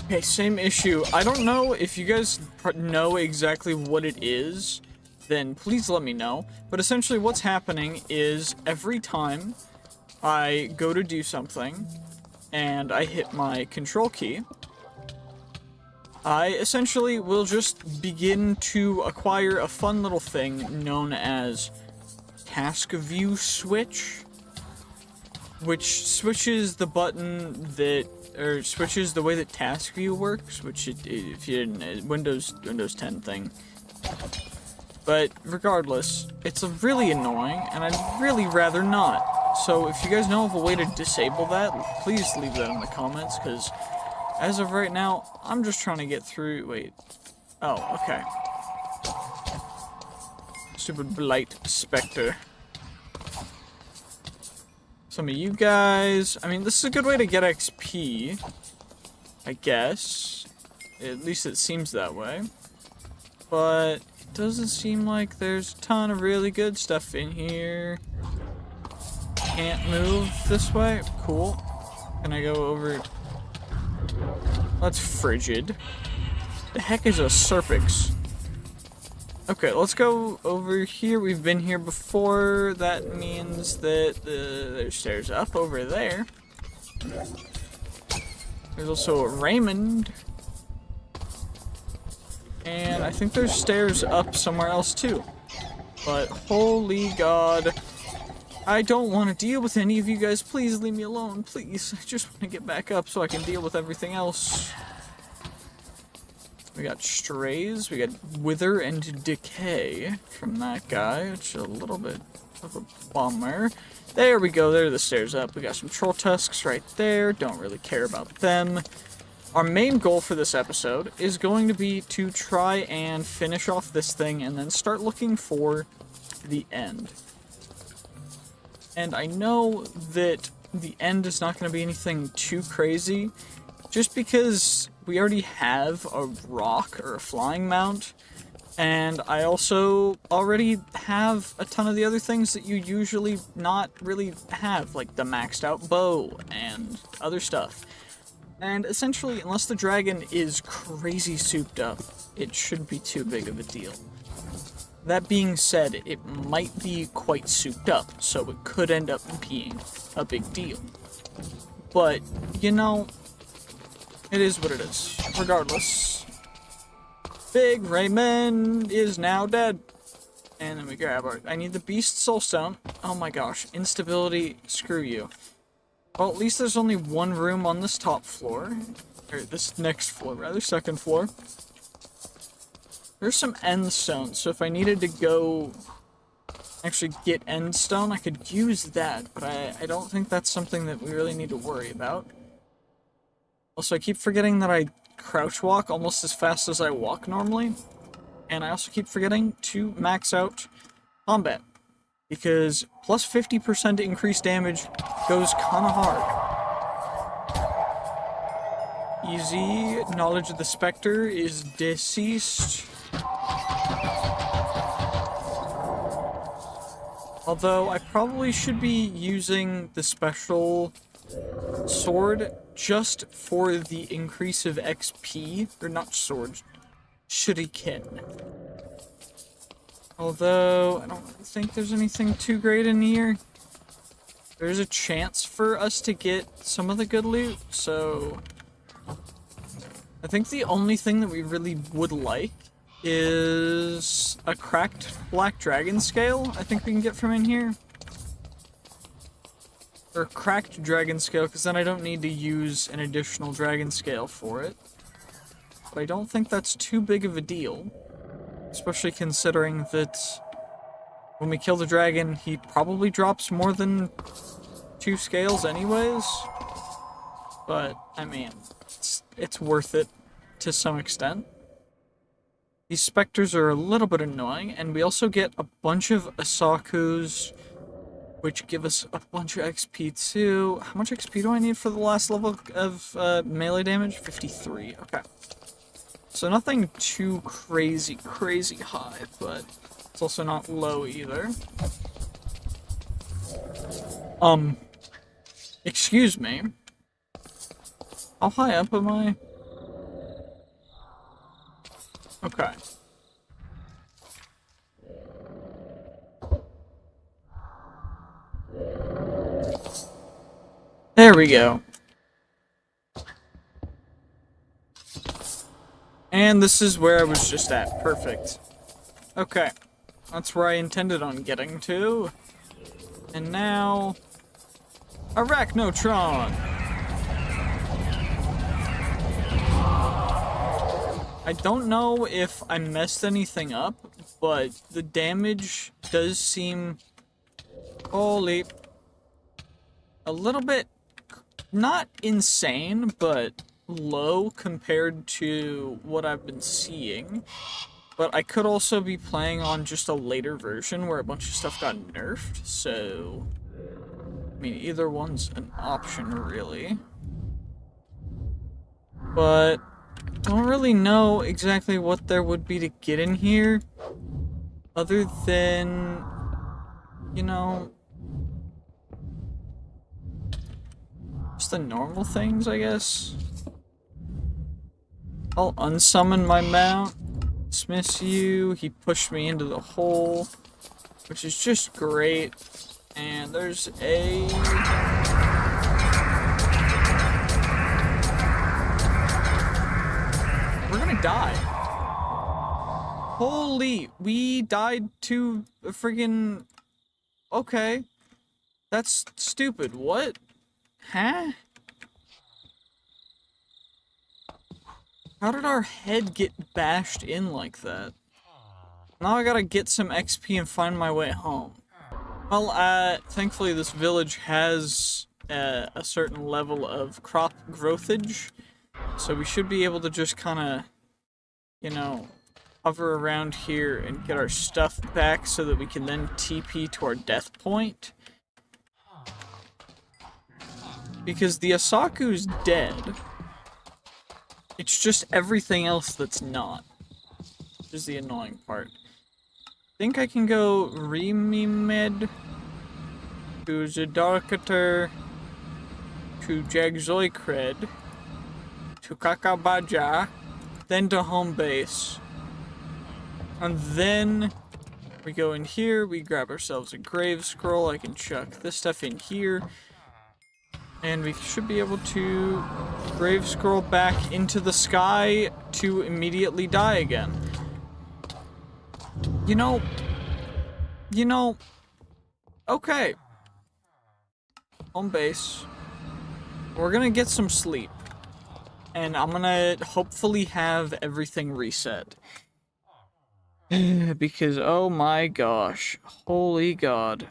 Okay, same issue. I don't know if you guys know exactly what it is, then please let me know. But essentially what's happening is every time I go to do something and I hit my control key, I essentially will just begin to acquire a fun little thing known as task view switch, which switches the button that, or switches the way that task view works, which if you didn't, Windows 10 thing. But regardless, it's really annoying, and I'd really rather not. So if you guys know of a way to disable that, please leave that in the comments, because as of right now, I'm just trying to get through. Wait. Oh, okay. Stupid Blight Spectre. Some of you guys... I mean, this is a good way to get XP. I guess. At least it seems that way. But it doesn't seem like there's a ton of really good stuff in here. Can't move this way? Cool. Can I go over... That's frigid. The heck is a Serpix? Okay, let's go over here. We've been here before. That means that there's stairs up over there. There's also a Raymond. And I think there's stairs up somewhere else too. But holy god. I don't want to deal with any of you guys. Please leave me alone, please. I just want to get back up so I can deal with everything else. We got strays, we got wither and decay from that guy, which is a little bit of a bummer. There we go, there are the stairs up. We got some troll tusks right there, don't really care about them. Our main goal for this episode is going to be to try and finish off this thing and then start looking for the end. And I know that the end is not going to be anything too crazy, just because we already have a rock or a flying mount, and I also already have a ton of the other things that you usually not really have, like the maxed out bow and other stuff. And essentially, unless the dragon is crazy souped up, it shouldn't be too big of a deal. That being said, it might be quite souped up, so it could end up being a big deal. But, you know, it is what it is. Regardless, Big Raymond is now dead. And then we grab our... I need the Beast Soulstone. Oh my gosh, instability, screw you. Well, at least there's only one room on this top floor. Or this next floor, rather, second floor. There's some end stone, so if I needed to go actually get end stone, I could use that, but I don't think that's something that we really need to worry about. Also, I keep forgetting that I crouch walk almost as fast as I walk normally, and I also keep forgetting to max out combat, because plus 50% increased damage goes kinda hard. Easy. Knowledge of the Spectre is deceased. Although, I probably should be using the special sword just for the increase of XP. Or not sword, shuriken. Although, I don't think there's anything too great in here. There's a chance for us to get some of the good loot, so... I think the only thing that we really would like is a cracked black dragon scale, I think we can get from in here. Or cracked dragon scale, because then I don't need to use an additional dragon scale for it. But I don't think that's too big of a deal. Especially considering that when we kill the dragon, he probably drops more than 2 scales anyways. But, I mean, it's worth it to some extent. These specters are a little bit annoying, and we also get a bunch of Asakus, which give us a bunch of XP too. How much XP do I need for the last level of melee damage? 53, okay. So nothing too crazy high, but it's also not low either. Excuse me. How high up am I? Okay. There we go. And this is where I was just at. Perfect. Okay. That's where I intended on getting to. And now... Arachnotron! I don't know if I messed anything up, but the damage does seem... Holy... A little bit... Not insane, but low compared to what I've been seeing. But I could also be playing on just a later version where a bunch of stuff got nerfed, so... I mean, either one's an option, really. But... don't really know exactly what there would be to get in here. Other than... you know... just the normal things, I guess. I'll unsummon my mount. Dismiss you. He pushed me into the hole, which is just great. And there's a... we're gonna die. Holy, we died to a friggin... okay. That's stupid. What? Huh? How did our head get bashed in like that? Now I gotta get some XP and find my way home. Well, thankfully this village has a certain level of crop growthage, so we should be able to just kinda, you know, hover around here and get our stuff back so that we can then TP to our death point. Because the Asaku's dead. It's just everything else that's not. Which is the annoying part. I think I can go Remimed to Zedarkater to Jagzoikred to Kakabaja, then to home base. And then we go in here, we grab ourselves a grave scroll. I can chuck this stuff in here. And we should be able to grave scroll back into the sky to immediately die again. You know, okay. Home base. We're gonna get some sleep. And I'm gonna hopefully have everything reset. Because, oh my gosh. Holy God.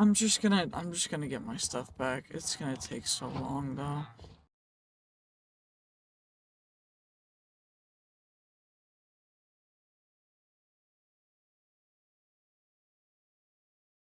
I'm just gonna get my stuff back. It's gonna take so long though.